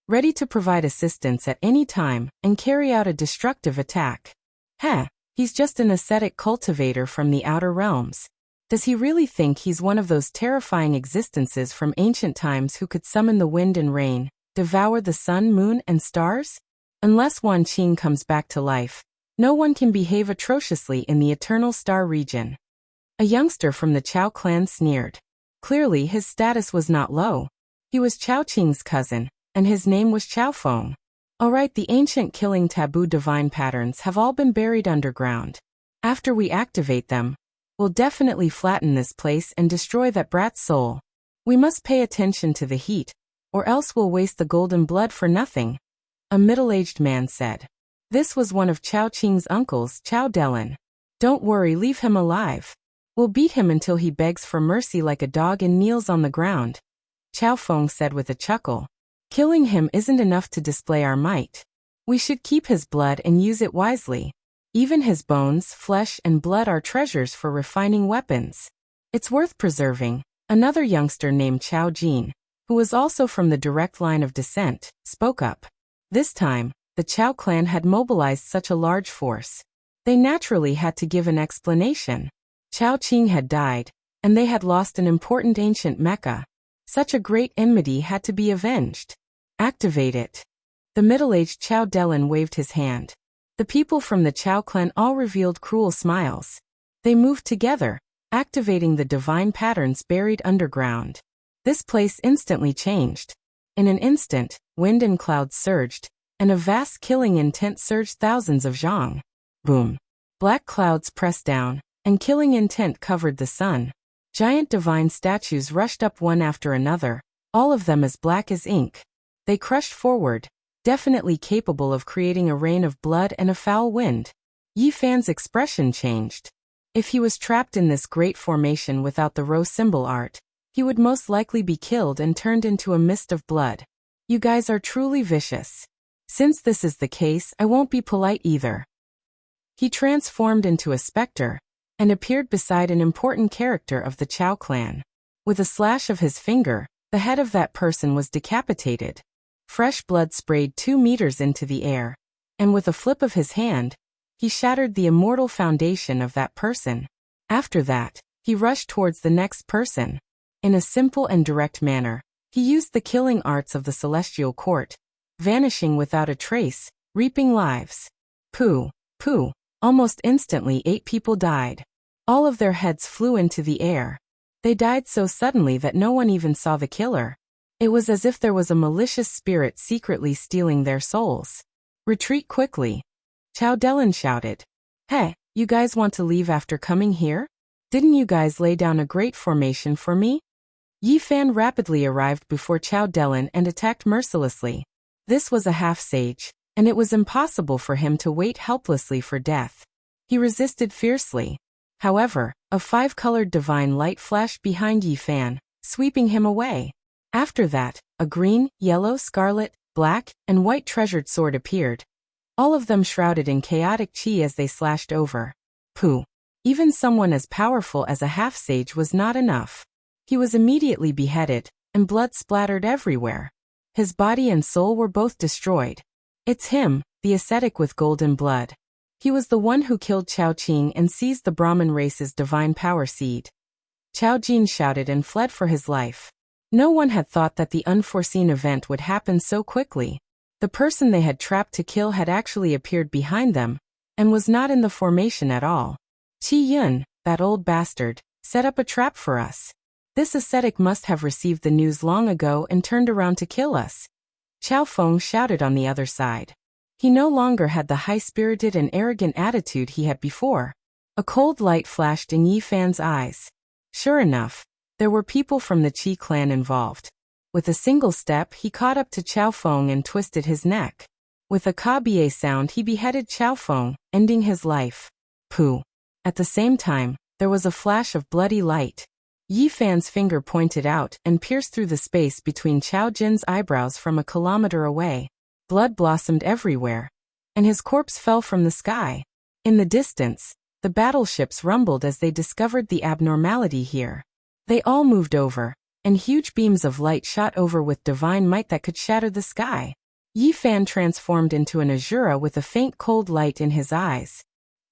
ready to provide assistance at any time and carry out a destructive attack. He's just an ascetic cultivator from the outer realms. Does he really think he's one of those terrifying existences from ancient times who could summon the wind and rain, devour the sun, moon, and stars? Unless Wan Qing comes back to life, no one can behave atrociously in the eternal star region. A youngster from the Chao clan sneered. Clearly his status was not low. He was Chao Qing's cousin, and his name was Chao Feng. Alright, the ancient killing taboo divine patterns have all been buried underground. After we activate them, we'll definitely flatten this place and destroy that brat's soul. We must pay attention to the heat, or else we'll waste the golden blood for nothing. A middle-aged man said. This was one of Chao Qing's uncles, Chao Delin. Don't worry, leave him alive. We'll beat him until he begs for mercy like a dog and kneels on the ground. Chao Feng said with a chuckle. Killing him isn't enough to display our might. We should keep his blood and use it wisely. Even his bones, flesh, and blood are treasures for refining weapons. It's worth preserving. Another youngster named Chao Jin, who was also from the direct line of descent, spoke up. This time, the Chao clan had mobilized such a large force. They naturally had to give an explanation. Chao Qing had died, and they had lost an important ancient Mecca. Such a great enmity had to be avenged. Activate it. The middle-aged Chao Delin waved his hand. The people from the Chao clan all revealed cruel smiles. They moved together, activating the divine patterns buried underground. This place instantly changed. In an instant, wind and clouds surged, and a vast killing intent surged thousands of zhang. Boom. Black clouds pressed down, and killing intent covered the sun. Giant divine statues rushed up one after another, all of them as black as ink. They crushed forward, definitely capable of creating a rain of blood and a foul wind. Yi Fan's expression changed. If he was trapped in this great formation without the rose symbol art, he would most likely be killed and turned into a mist of blood. You guys are truly vicious. Since this is the case, I won't be polite either. He transformed into a specter, and appeared beside an important character of the Chao clan. With a slash of his finger, the head of that person was decapitated. Fresh blood sprayed 2 meters into the air, and with a flip of his hand, he shattered the immortal foundation of that person. After that, he rushed towards the next person. In a simple and direct manner, he used the killing arts of the celestial court, vanishing without a trace, reaping lives. Pooh, pooh. Almost instantly 8 people died. All of their heads flew into the air. They died so suddenly that no one even saw the killer. It was as if there was a malicious spirit secretly stealing their souls. Retreat quickly. Chao Delin shouted. Hey, you guys want to leave after coming here? Didn't you guys lay down a great formation for me? Yi Fan rapidly arrived before Chao Delin and attacked mercilessly. This was a half-sage, and it was impossible for him to wait helplessly for death. He resisted fiercely. However, a five-colored divine light flashed behind Yi Fan, sweeping him away. After that, a green, yellow, scarlet, black, and white treasured sword appeared. All of them shrouded in chaotic chi as they slashed over. Pooh! Even someone as powerful as a half-sage was not enough. He was immediately beheaded, and blood splattered everywhere. His body and soul were both destroyed. It's him, the ascetic with golden blood. He was the one who killed Chao Qing and seized the Brahmin race's divine power seed. Chao Jin shouted and fled for his life. No one had thought that the unforeseen event would happen so quickly. The person they had trapped to kill had actually appeared behind them, and was not in the formation at all. Qi Yun, that old bastard, set up a trap for us. This ascetic must have received the news long ago and turned around to kill us. Chao Feng shouted on the other side. He no longer had the high-spirited and arrogant attitude he had before. A cold light flashed in Yi Fan's eyes. Sure enough, there were people from the Qi clan involved. With a single step, he caught up to Chao Feng and twisted his neck. With a ka-bie sound, he beheaded Chao Feng, ending his life. Pooh! At the same time, there was a flash of bloody light. Yi Fan's finger pointed out and pierced through the space between Chao Jin's eyebrows from a kilometer away. Blood blossomed everywhere, and his corpse fell from the sky. In the distance, the battleships rumbled as they discovered the abnormality here. They all moved over, and huge beams of light shot over with divine might that could shatter the sky. Yi Fan transformed into an Azura with a faint cold light in his eyes.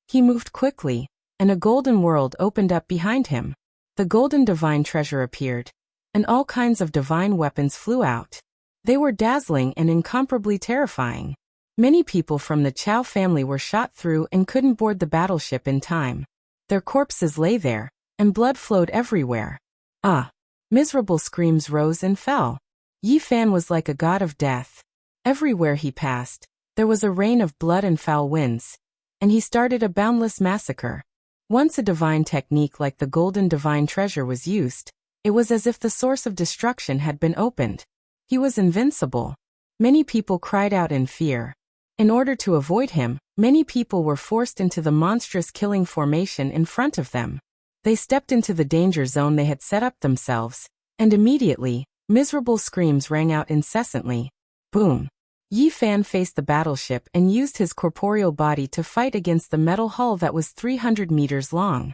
He moved quickly, and a golden world opened up behind him. The golden divine treasure appeared, and all kinds of divine weapons flew out. They were dazzling and incomparably terrifying. Many people from the Chao family were shot through and couldn't board the battleship in time. Their corpses lay there, and blood flowed everywhere. Ah! Miserable screams rose and fell. Yi Fan was like a god of death. Everywhere he passed, there was a rain of blood and foul winds, and he started a boundless massacre. Once a divine technique like the golden divine treasure was used, it was as if the source of destruction had been opened. He was invincible. Many people cried out in fear. In order to avoid him, many people were forced into the monstrous killing formation in front of them. They stepped into the danger zone they had set up themselves, and immediately, miserable screams rang out incessantly. Boom! Yi Fan faced the battleship and used his corporeal body to fight against the metal hull that was 300 meters long.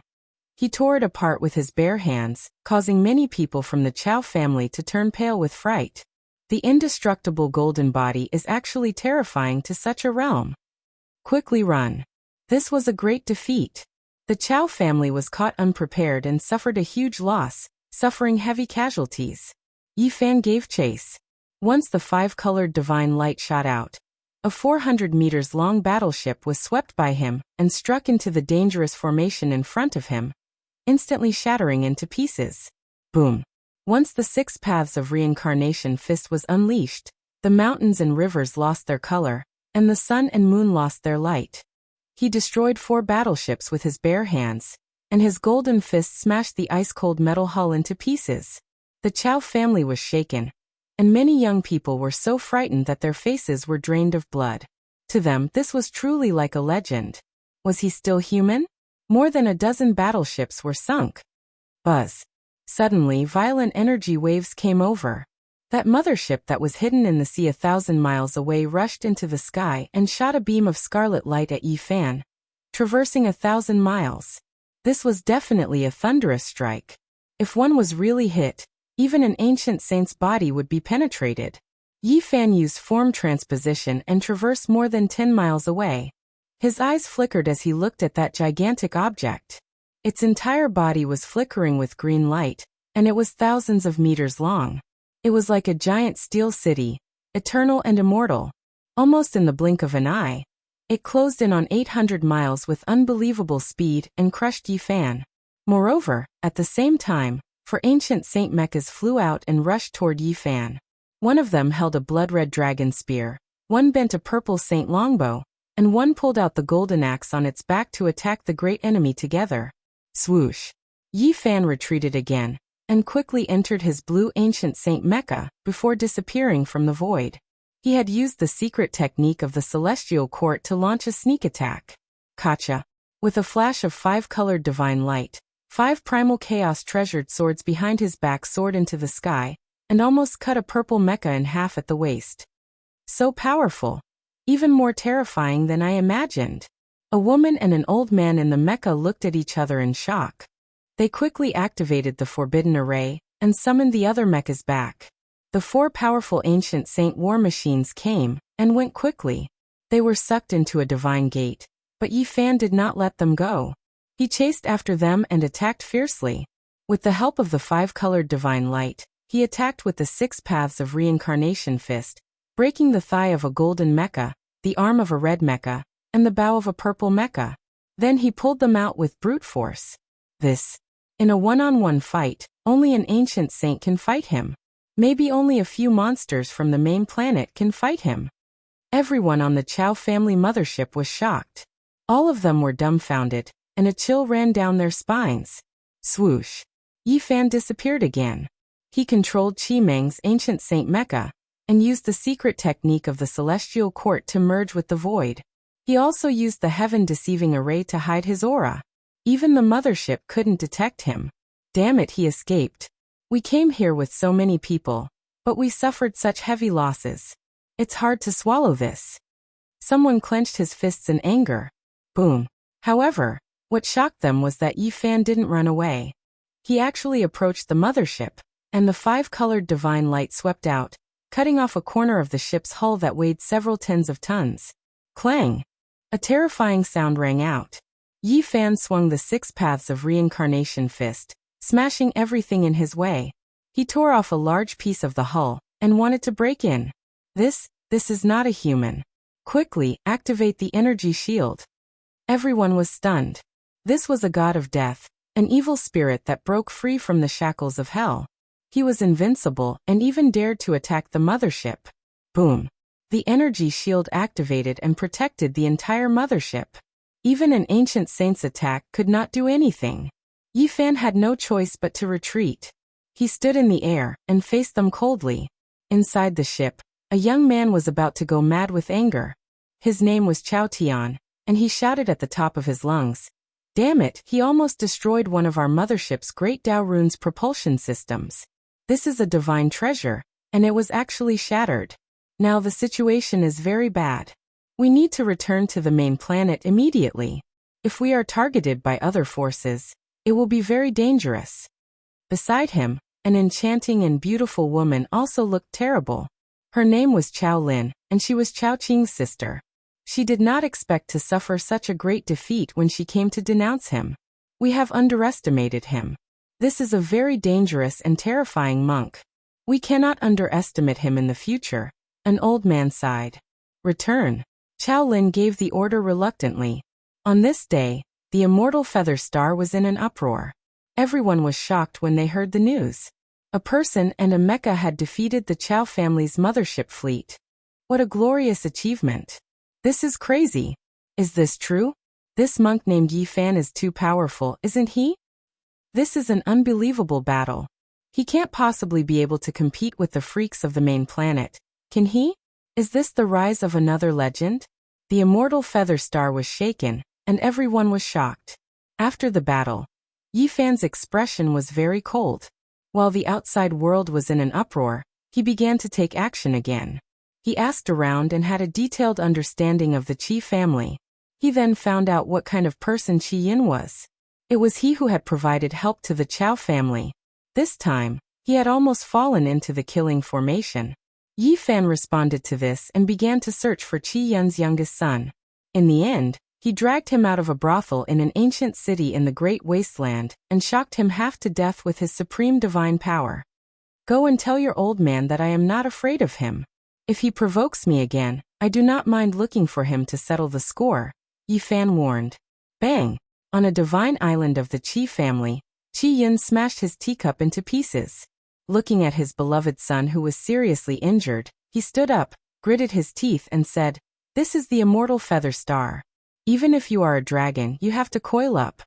He tore it apart with his bare hands, causing many people from the Chao family to turn pale with fright. The indestructible golden body is actually terrifying to such a realm. Quickly run. This was a great defeat. The Chao family was caught unprepared and suffered a huge loss, suffering heavy casualties. Yi Fan gave chase. Once the five-colored divine light shot out, a 400 meters long battleship was swept by him and struck into the dangerous formation in front of him, instantly shattering into pieces. Boom! Once the six paths of reincarnation fist was unleashed, the mountains and rivers lost their color, and the sun and moon lost their light. He destroyed 4 battleships with his bare hands, and his golden fist smashed the ice-cold metal hull into pieces. The Chao family was shaken, and many young people were so frightened that their faces were drained of blood. To them, this was truly like a legend. Was he still human? More than a dozen battleships were sunk. Buzz! Suddenly, violent energy waves came over. That mothership that was hidden in the sea 1,000 miles away rushed into the sky and shot a beam of scarlet light at Yi Fan, traversing 1,000 miles. This was definitely a thunderous strike. If one was really hit, even an ancient saint's body would be penetrated. Yi Fan used form transposition and traversed more than 10 miles away. His eyes flickered as he looked at that gigantic object. Its entire body was flickering with green light, and it was thousands of meters long. It was like a giant steel city, eternal and immortal. Almost in the blink of an eye, it closed in on 800 miles with unbelievable speed and crushed Yi Fan. Moreover, at the same time, 4 ancient saint mechas flew out and rushed toward Yi Fan. One of them held a blood-red dragon spear, one bent a purple saint longbow, and one pulled out the golden axe on its back to attack the great enemy together. Swoosh! Yi Fan retreated again, and quickly entered his blue ancient saint mecha before disappearing from the void. He had used the secret technique of the celestial court to launch a sneak attack. Gotcha! With a flash of 5-colored divine light, 5 primal chaos treasured swords behind his back soared into the sky, and almost cut a purple mecha in half at the waist. So powerful. Even more terrifying than I imagined. A woman and an old man in the mecha looked at each other in shock. They quickly activated the forbidden array, and summoned the other mechas back. The 4 powerful ancient saint war machines came, and went quickly. They were sucked into a divine gate, but Yi Fan did not let them go. He chased after them and attacked fiercely. With the help of the 5-colored divine light, he attacked with the 6 paths of reincarnation fist, breaking the thigh of a golden mecha, the arm of a red mecha, and the bow of a purple mecha. Then he pulled them out with brute force. In a one-on-one fight, only an ancient saint can fight him. Maybe only a few monsters from the main planet can fight him. Everyone on the Chow family mothership was shocked. All of them were dumbfounded, and a chill ran down their spines. Swoosh! Yi Fan disappeared again. He controlled Chi Meng's ancient saint mecha, and used the secret technique of the celestial court to merge with the void. He also used the heaven-deceiving array to hide his aura. Even the mothership couldn't detect him. Damn it, he escaped. We came here with so many people, but we suffered such heavy losses. It's hard to swallow this. Someone clenched his fists in anger. Boom. However, what shocked them was that Yi Fan didn't run away. He actually approached the mothership, and the 5-colored divine light swept out, cutting off a corner of the ship's hull that weighed several tens of tons. Clang! A terrifying sound rang out. Yi Fan swung the 6 paths of reincarnation fist, smashing everything in his way. He tore off a large piece of the hull, and wanted to break in. This is not a human. Quickly, activate the energy shield. Everyone was stunned. This was a god of death, an evil spirit that broke free from the shackles of hell. He was invincible and even dared to attack the mothership. Boom! The energy shield activated and protected the entire mothership. Even an ancient saint's attack could not do anything. Yi Fan had no choice but to retreat. He stood in the air and faced them coldly. Inside the ship, a young man was about to go mad with anger. His name was Chao Tian, and he shouted at the top of his lungs. Damn it, he almost destroyed one of our mothership's great Dao runes propulsion systems. This is a divine treasure, and it was actually shattered. Now the situation is very bad. We need to return to the main planet immediately. If we are targeted by other forces, it will be very dangerous. Beside him, an enchanting and beautiful woman also looked terrible. Her name was Chao Lin, and she was Chao Qing's sister. She did not expect to suffer such a great defeat when she came to denounce him. We have underestimated him. This is a very dangerous and terrifying monk. We cannot underestimate him in the future. An old man sighed. Return. Chao Lin gave the order reluctantly. On this day, the immortal Feather Star was in an uproar. Everyone was shocked when they heard the news. A person and a mecha had defeated the Chao family's mothership fleet. What a glorious achievement. This is crazy. Is this true? This monk named Yi Fan is too powerful, isn't he? This is an unbelievable battle. He can't possibly be able to compete with the freaks of the main planet, can he? Is this the rise of another legend? The immortal Feather Star was shaken, and everyone was shocked. After the battle, Yi Fan's expression was very cold. While the outside world was in an uproar, he began to take action again. He asked around and had a detailed understanding of the Qi family. He then found out what kind of person Qi Yin was. It was he who had provided help to the Chao family. This time, he had almost fallen into the killing formation. Yi Fan responded to this and began to search for Qi Yun's youngest son. In the end, he dragged him out of a brothel in an ancient city in the Great Wasteland and shocked him half to death with his supreme divine power. Go and tell your old man that I am not afraid of him. If he provokes me again, I do not mind looking for him to settle the score, Yi Fan warned. Bang! On a divine island of the Qi family, Qi Yun smashed his teacup into pieces. Looking at his beloved son who was seriously injured, he stood up, gritted his teeth and said, "This is the immortal Feather Star. Even if you are a dragon, you have to coil up."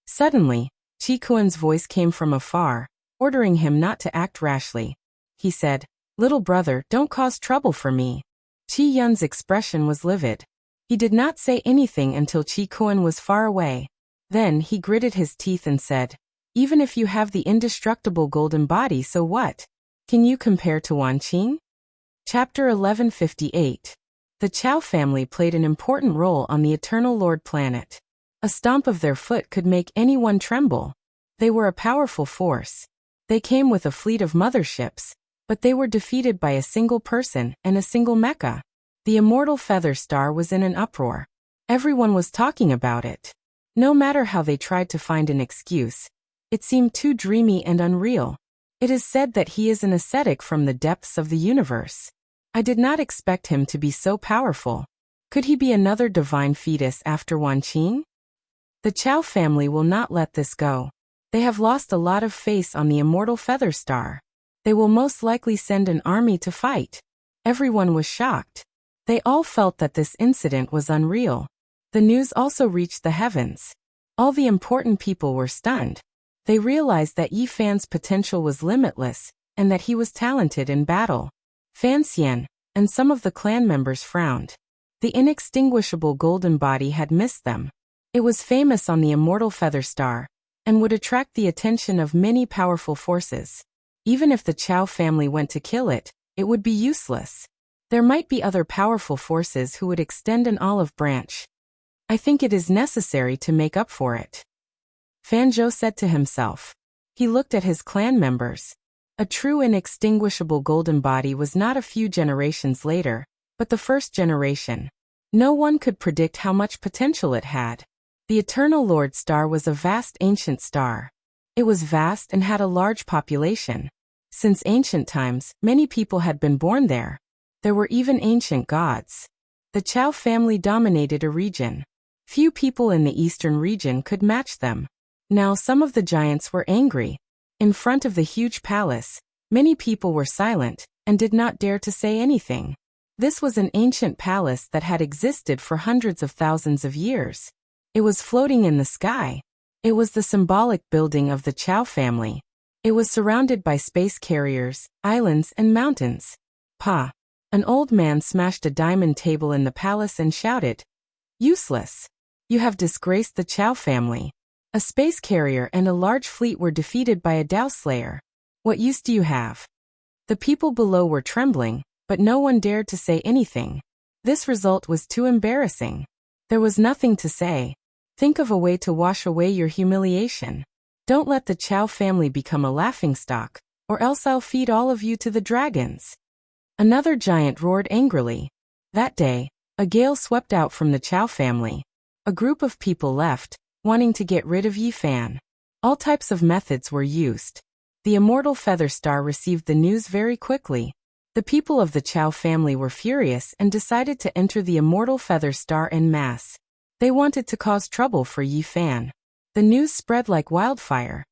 Suddenly, Qi voice came from afar, ordering him not to act rashly. He said, "Little brother, don't cause trouble for me." Qi Yun's expression was livid. He did not say anything until Qi was far away. Then he gritted his teeth and said, "Even if you have the indestructible golden body, so what? Can you compare to Wanqing?" Chapter 1158. The Chao family played an important role on the Eternal Lord planet. A stomp of their foot could make anyone tremble. They were a powerful force. They came with a fleet of motherships, but they were defeated by a single person and a single mecha. The immortal feather star was in an uproar. Everyone was talking about it. No matter how they tried to find an excuse, it seemed too dreamy and unreal. It is said that he is an ascetic from the depths of the universe. I did not expect him to be so powerful. Could he be another divine fetus after Wanqing? The Chao family will not let this go. They have lost a lot of faith on the immortal feather star. They will most likely send an army to fight. Everyone was shocked. They all felt that this incident was unreal. The news also reached the heavens. All the important people were stunned. They realized that Yi Fan's potential was limitless, and that he was talented in battle. Fan Xian and some of the clan members frowned. The inextinguishable golden body had missed them. It was famous on the immortal feather star, and would attract the attention of many powerful forces. Even if the Chao family went to kill it, it would be useless. There might be other powerful forces who would extend an olive branch. I think it is necessary to make up for it, Fan Zhou said to himself. He looked at his clan members. A true inextinguishable golden body was not a few generations later, but the first generation. No one could predict how much potential it had. The Eternal Lord Star was a vast ancient star. It was vast and had a large population. Since ancient times, many people had been born there. There were even ancient gods. The Chao family dominated a region. Few people in the eastern region could match them. Now some of the giants were angry. In front of the huge palace, many people were silent and did not dare to say anything. This was an ancient palace that had existed for hundreds of thousands of years. It was floating in the sky. It was the symbolic building of the Chao family. It was surrounded by space carriers, islands, and mountains. Pa! An old man smashed a diamond table in the palace and shouted, "Useless! You have disgraced the Chao family. A space carrier and a large fleet were defeated by a Dao Slayer. What use do you have?" The people below were trembling, but no one dared to say anything. This result was too embarrassing. There was nothing to say. Think of a way to wash away your humiliation. Don't let the Chao family become a laughingstock, or else I'll feed all of you to the dragons. Another giant roared angrily. That day, a gale swept out from the Chao family. A group of people left, wanting to get rid of Yi Fan. All types of methods were used. The immortal feather star received the news very quickly. The people of the Chao family were furious and decided to enter the immortal feather star en masse. They wanted to cause trouble for Yi Fan. The news spread like wildfire.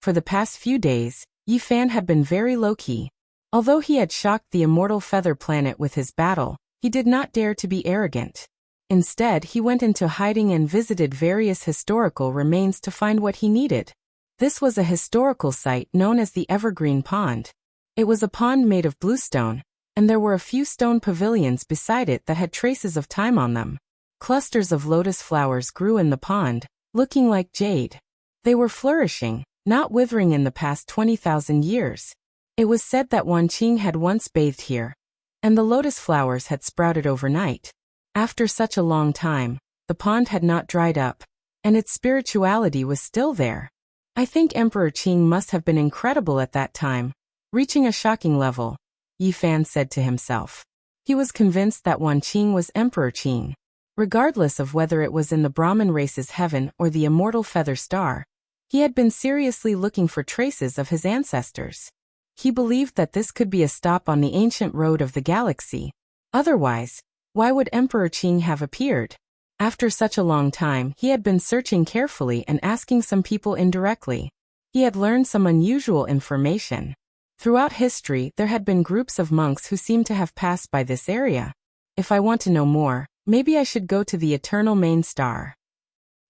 For the past few days, Yi Fan had been very low-key. Although he had shocked the immortal feather planet with his battle, he did not dare to be arrogant. Instead, he went into hiding and visited various historical remains to find what he needed. This was a historical site known as the Evergreen Pond. It was a pond made of bluestone, and there were a few stone pavilions beside it that had traces of time on them. Clusters of lotus flowers grew in the pond, looking like jade. They were flourishing, not withering in the past 20,000 years. It was said that Wanqing had once bathed here, and the lotus flowers had sprouted overnight. After such a long time, the pond had not dried up, and its spirituality was still there. I think Emperor Qing must have been incredible at that time, reaching a shocking level, Yi Fan said to himself. He was convinced that Wanqing was Emperor Qing. Regardless of whether it was in the Brahmin race's heaven or the immortal feather star, he had been seriously looking for traces of his ancestors. He believed that this could be a stop on the ancient road of the galaxy. Otherwise, why would Emperor Qing have appeared? After such a long time, he had been searching carefully and asking some people indirectly. He had learned some unusual information. Throughout history, there had been groups of monks who seemed to have passed by this area. If I want to know more, maybe I should go to the Eternal Main Star.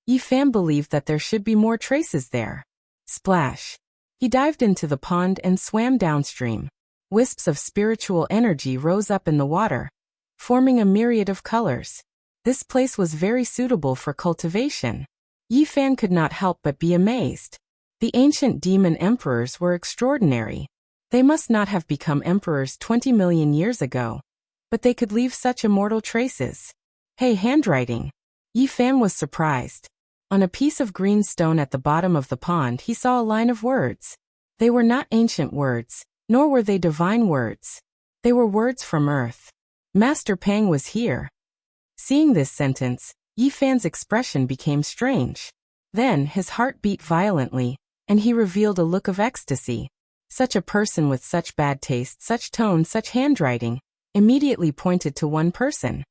Yi Fan believed that there should be more traces there. Splash! He dived into the pond and swam downstream. Wisps of spiritual energy rose up in the water, forming a myriad of colors. This place was very suitable for cultivation. Yi Fan could not help but be amazed. The ancient demon emperors were extraordinary. They must not have become emperors 20 million years ago, but they could leave such immortal traces. Hey, handwriting! Yi Fan was surprised. On a piece of green stone at the bottom of the pond he saw a line of words. They were not ancient words, nor were they divine words. They were words from Earth. Master Pang was here. Seeing this sentence, Yi Fan's expression became strange. Then his heart beat violently, and he revealed a look of ecstasy. Such a person with such bad taste, such tone, such handwriting, immediately pointed to one person.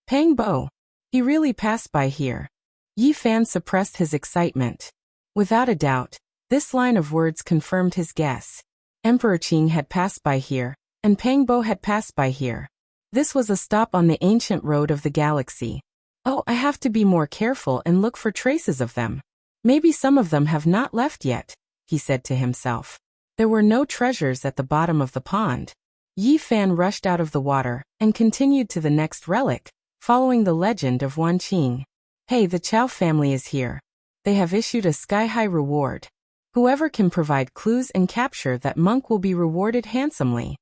Pang Bo. He really passed by here. Yi Fan suppressed his excitement. Without a doubt, this line of words confirmed his guess. Emperor Qing had passed by here, and Pang Bo had passed by here. This was a stop on the ancient road of the galaxy. Oh, I have to be more careful and look for traces of them. Maybe some of them have not left yet, he said to himself. There were no treasures at the bottom of the pond. Yi Fan rushed out of the water and continued to the next relic, following the legend of Wan Qing. Hey, the Chao family is here. They have issued a sky-high reward. Whoever can provide clues and capture that monk will be rewarded handsomely.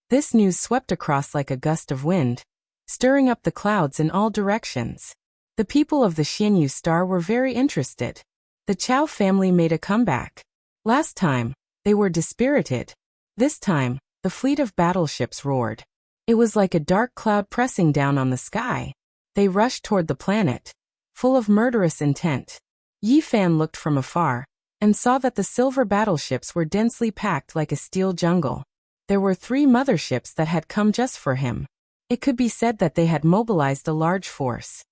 This news swept across like a gust of wind, stirring up the clouds in all directions. The people of the Xianyu Star were very interested. The Chao family made a comeback. Last time, they were dispirited. This time, the fleet of battleships roared. It was like a dark cloud pressing down on the sky. They rushed toward the planet, full of murderous intent. Yi Fan looked from afar, and saw that the silver battleships were densely packed like a steel jungle. There were 3 motherships that had come just for him. It could be said that they had mobilized a large force.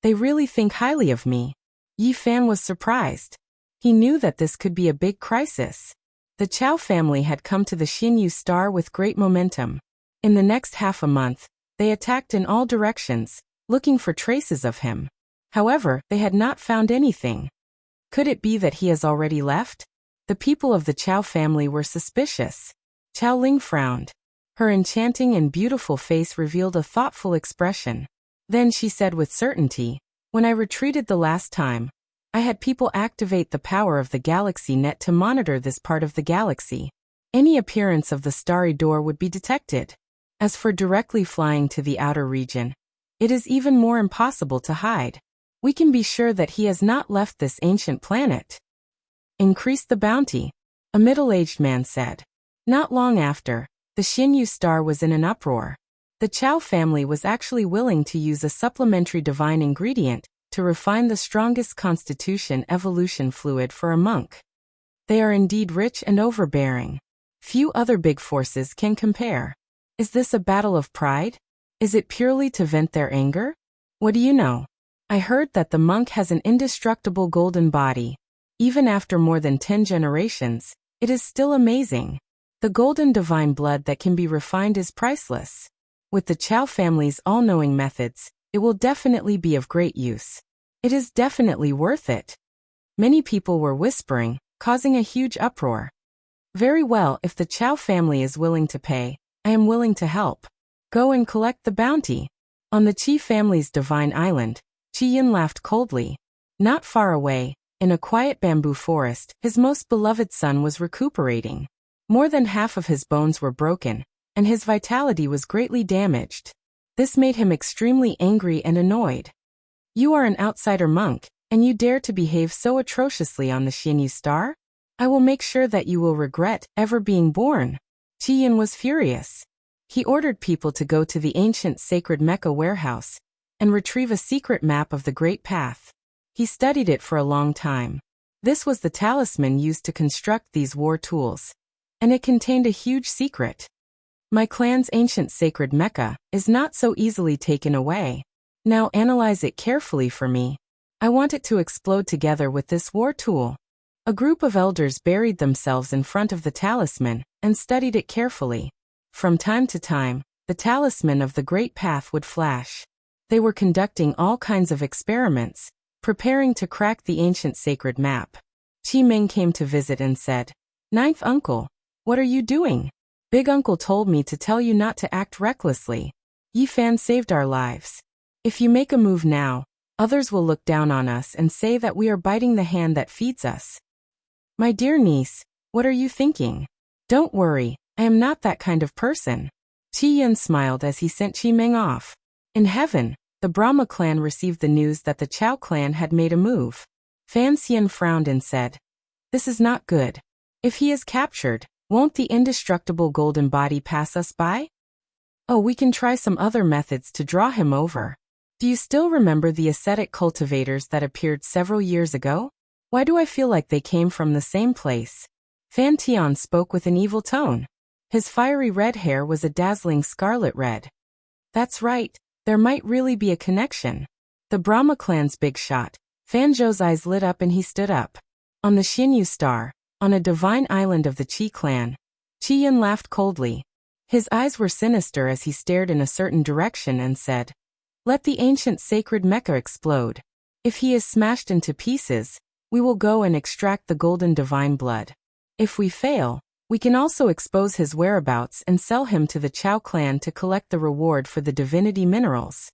They really think highly of me. Yi Fan was surprised. He knew that this could be a big crisis. The Chao family had come to the Xianyu Star with great momentum. In the next half a month, they attacked in all directions, looking for traces of him. However, they had not found anything. Could it be that he has already left? The people of the Chao family were suspicious. Chao Ling frowned. Her enchanting and beautiful face revealed a thoughtful expression. Then she said with certainty, when I retreated the last time, I had people activate the power of the galaxy net to monitor this part of the galaxy. Any appearance of the starry door would be detected. As for directly flying to the outer region, it is even more impossible to hide. We can be sure that he has not left this ancient planet. Increase the bounty, a middle-aged man said. Not long after, the Xianyu Star was in an uproar. The Chao family was actually willing to use a supplementary divine ingredient to refine the strongest constitution evolution fluid for a monk. They are indeed rich and overbearing. Few other big forces can compare. Is this a battle of pride? Is it purely to vent their anger? What do you know? I heard that the monk has an indestructible golden body. Even after more than 10 generations, it is still amazing. The golden divine blood that can be refined is priceless. With the Chao family's all-knowing methods, it will definitely be of great use. It is definitely worth it. Many people were whispering, causing a huge uproar. Very well, if the Chao family is willing to pay, I am willing to help. Go and collect the bounty. On the Qi family's divine island, Qi Yin laughed coldly. Not far away, in a quiet bamboo forest, his most beloved son was recuperating. More than half of his bones were broken, and his vitality was greatly damaged. This made him extremely angry and annoyed. You are an outsider monk, and you dare to behave so atrociously on the Xianyu Star? I will make sure that you will regret ever being born. Qi Yin was furious. He ordered people to go to the ancient sacred Mecca warehouse and retrieve a secret map of the Great Path. He studied it for a long time. This was the talisman used to construct these war tools, and it contained a huge secret. My clan's ancient sacred Mecca is not so easily taken away. Now analyze it carefully for me. I want it to explode together with this war tool. A group of elders buried themselves in front of the talisman and studied it carefully. From time to time, the talisman of the Great Path would flash. They were conducting all kinds of experiments, preparing to crack the ancient sacred map. Qi Ming came to visit and said, "Ninth uncle, what are you doing? Big uncle told me to tell you not to act recklessly. Yi Fan saved our lives. If you make a move now, others will look down on us and say that we are biting the hand that feeds us." "My dear niece, what are you thinking? Don't worry, I am not that kind of person." Qi Yun smiled as he sent Qi Ming off. In heaven, the Brahma clan received the news that the Chao clan had made a move. Fan Xian frowned and said, "This is not good. If he is captured, won't the indestructible golden body pass us by? Oh, we can try some other methods to draw him over. Do you still remember the ascetic cultivators that appeared several years ago? Why do I feel like they came from the same place?" Fan Tian spoke with an evil tone. His fiery red hair was a dazzling scarlet red. "That's right, there might really be a connection." The Brahma clan's big shot. Fan Zhou's eyes lit up and he stood up. On the Xinyu star, on a divine island of the Qi clan, Qi Yun laughed coldly. His eyes were sinister as he stared in a certain direction and said, "Let the ancient sacred Mecca explode. If he is smashed into pieces, we will go and extract the golden divine blood. If we fail, we can also expose his whereabouts and sell him to the Chao clan to collect the reward for the divinity minerals.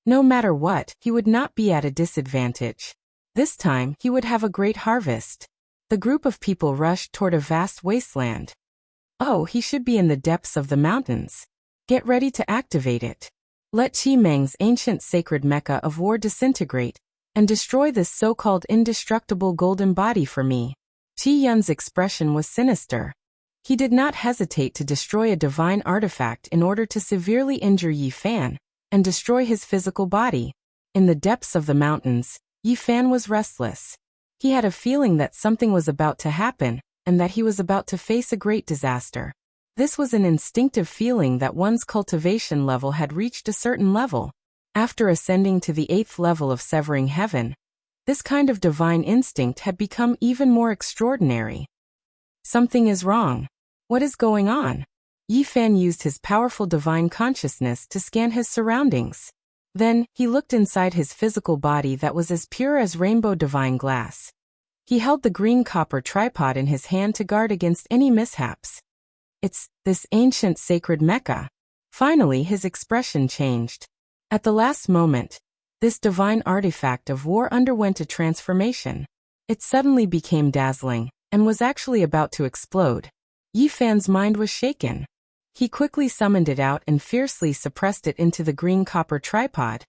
No matter what, he would not be at a disadvantage. This time, he would have a great harvest." The group of people rushed toward a vast wasteland. "Oh, he should be in the depths of the mountains. Get ready to activate it. Let Qi Meng's ancient sacred Mecca of war disintegrate, and destroy this so-called indestructible golden body for me." Qi Yun's expression was sinister. He did not hesitate to destroy a divine artifact in order to severely injure Yi Fan, and destroy his physical body. In the depths of the mountains, Yi Fan was restless. He had a feeling that something was about to happen, and that he was about to face a great disaster. This was an instinctive feeling that one's cultivation level had reached a certain level. After ascending to the 8th level of severing heaven, this kind of divine instinct had become even more extraordinary. Something is wrong. What is going on? Yi Fan used his powerful divine consciousness to scan his surroundings. Then, he looked inside his physical body that was as pure as rainbow divine glass. He held the green copper tripod in his hand to guard against any mishaps. "It's this ancient sacred Mecca." Finally, his expression changed. At the last moment, this divine artifact of war underwent a transformation. It suddenly became dazzling, and was actually about to explode. Yi Fan's mind was shaken. He quickly summoned it out and fiercely suppressed it into the green copper tripod,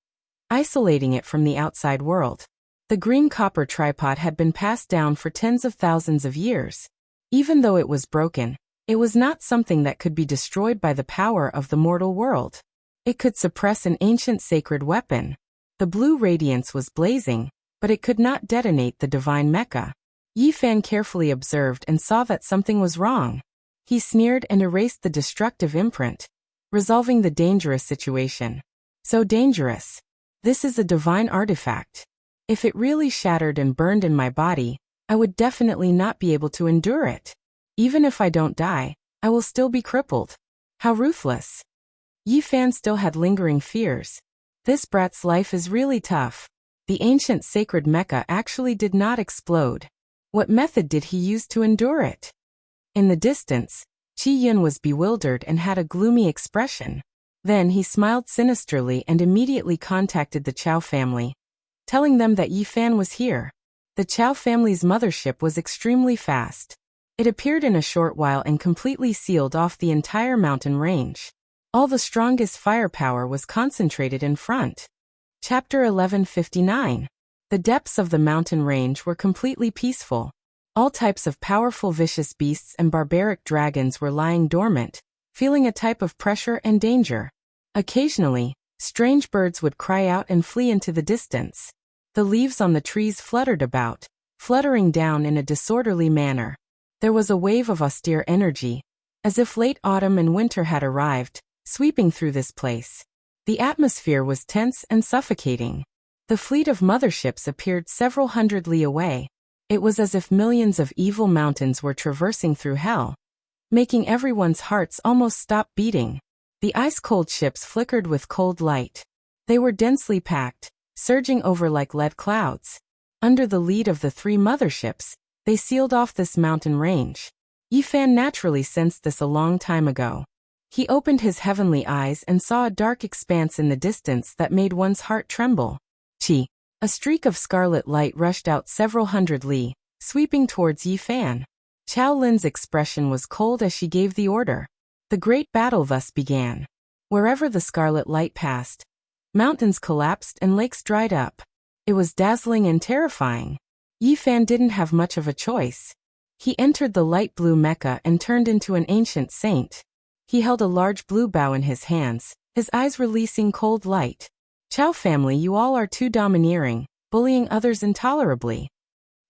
isolating it from the outside world. The green copper tripod had been passed down for tens of thousands of years. Even though it was broken, it was not something that could be destroyed by the power of the mortal world. It could suppress an ancient sacred weapon. The blue radiance was blazing, but it could not detonate the divine Mecca. Yi Fan carefully observed and saw that something was wrong. He sneered and erased the destructive imprint, resolving the dangerous situation. "So dangerous. This is a divine artifact. If it really shattered and burned in my body, I would definitely not be able to endure it. Even if I don't die, I will still be crippled. How ruthless." Yi Fan still had lingering fears. This brat's life is really tough. The ancient sacred Mecca actually did not explode. What method did he use to endure it? In the distance, Qi Yun was bewildered and had a gloomy expression. Then he smiled sinisterly and immediately contacted the Chao family, telling them that Yi Fan was here. The Chao family's mothership was extremely fast. It appeared in a short while and completely sealed off the entire mountain range. All the strongest firepower was concentrated in front. Chapter 1159. The depths of the mountain range were completely peaceful. All types of powerful vicious beasts and barbaric dragons were lying dormant, feeling a type of pressure and danger. Occasionally, strange birds would cry out and flee into the distance. The leaves on the trees fluttered about, fluttering down in a disorderly manner. There was a wave of austere energy, as if late autumn and winter had arrived, sweeping through this place. The atmosphere was tense and suffocating. The fleet of motherships appeared several hundred li away. It was as if millions of evil mountains were traversing through hell, making everyone's hearts almost stop beating. The ice-cold ships flickered with cold light. They were densely packed, surging over like lead clouds. Under the lead of the three motherships, They sealed off this mountain range. Yi Fan naturally sensed this a long time ago. He opened his heavenly eyes and saw a dark expanse in the distance that made one's heart tremble. Chi. A streak of scarlet light rushed out several hundred li, sweeping towards Yi Fan. Chao Lin's expression was cold as she gave the order. The great battle thus began. Wherever the scarlet light passed, mountains collapsed and lakes dried up. It was dazzling and terrifying. Yi Fan didn't have much of a choice. He entered the light blue Mecca and turned into an ancient saint. He held a large blue bow in his hands, his eyes releasing cold light. Chao family, you all are too domineering, bullying others intolerably.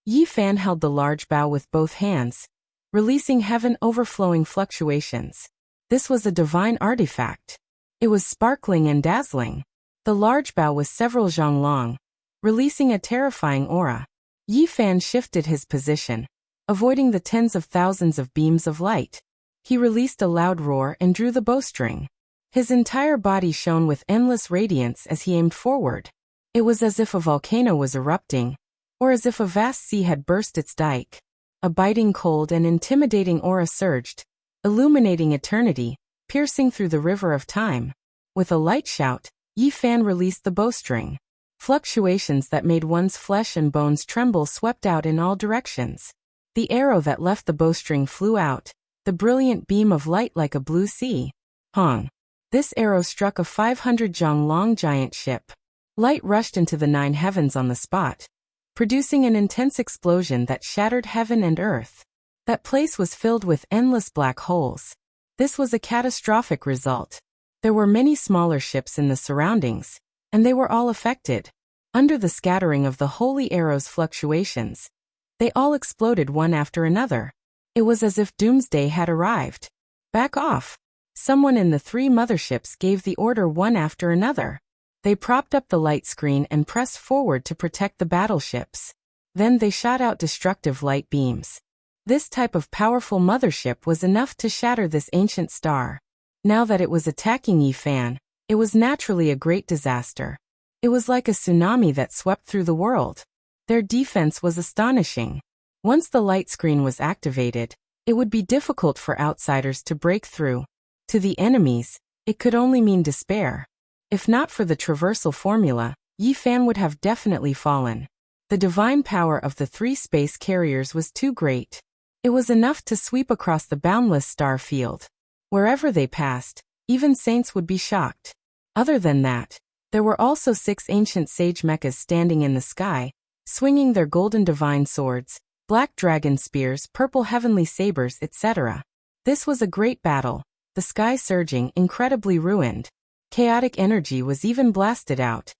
Yi Fan held the large bow with both hands, releasing heaven overflowing fluctuations. This was a divine artifact. It was sparkling and dazzling. The large bow was several zhang long, releasing a terrifying aura. Yi Fan shifted his position, avoiding the tens of thousands of beams of light. He released a loud roar and drew the bowstring. His entire body shone with endless radiance as he aimed forward. It was as if a volcano was erupting, or as if a vast sea had burst its dike. A biting cold and intimidating aura surged, illuminating eternity, piercing through the river of time. With a light shout, Yi Fan released the bowstring. Fluctuations that made one's flesh and bones tremble swept out in all directions. The arrow that left the bowstring flew out, the brilliant beam of light like a blue sea. Hong. This arrow struck a 500 zhang long giant ship. Light rushed into the 9 heavens on the spot, producing an intense explosion that shattered heaven and earth. That place was filled with endless black holes. This was a catastrophic result. There were many smaller ships in the surroundings, and they were all affected. Under the scattering of the holy arrow's fluctuations, they all exploded one after another. It was as if doomsday had arrived. Back off! Someone in the 3 motherships gave the order one after another. They propped up the light screen and pressed forward to protect the battleships. Then they shot out destructive light beams. This type of powerful mothership was enough to shatter this ancient star. Now that it was attacking Yi Fan, it was naturally a great disaster. It was like a tsunami that swept through the world. Their defense was astonishing. Once the light screen was activated, it would be difficult for outsiders to break through. To the enemies, it could only mean despair. If not for the traversal formula, Yi Fan would have definitely fallen. The divine power of the 3 space carriers was too great. It was enough to sweep across the boundless star field. Wherever they passed, even saints would be shocked. Other than that, there were also 6 ancient sage mechas standing in the sky, swinging their golden divine swords, black dragon spears, purple heavenly sabers, etc. This was a great battle. The sky surging, incredibly ruined. Chaotic energy was even blasted out,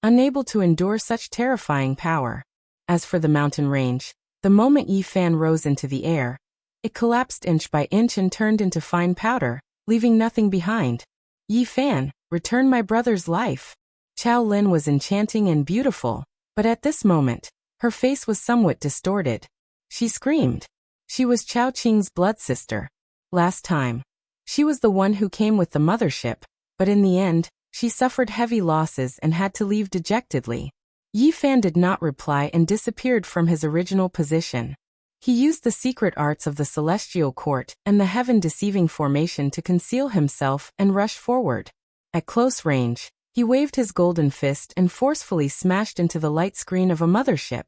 unable to endure such terrifying power. As for the mountain range, the moment Yi Fan rose into the air, it collapsed inch by inch and turned into fine powder, leaving nothing behind. Yi Fan, return my brother's life. Chao Lin was enchanting and beautiful, but at this moment, her face was somewhat distorted. She screamed. She was Chao Qing's blood sister. Last time, she was the one who came with the mothership, but in the end, she suffered heavy losses and had to leave dejectedly. Yi Fan did not reply and disappeared from his original position. He used the secret arts of the celestial court and the heaven-deceiving formation to conceal himself and rush forward. At close range, he waved his golden fist and forcefully smashed into the light screen of a mothership.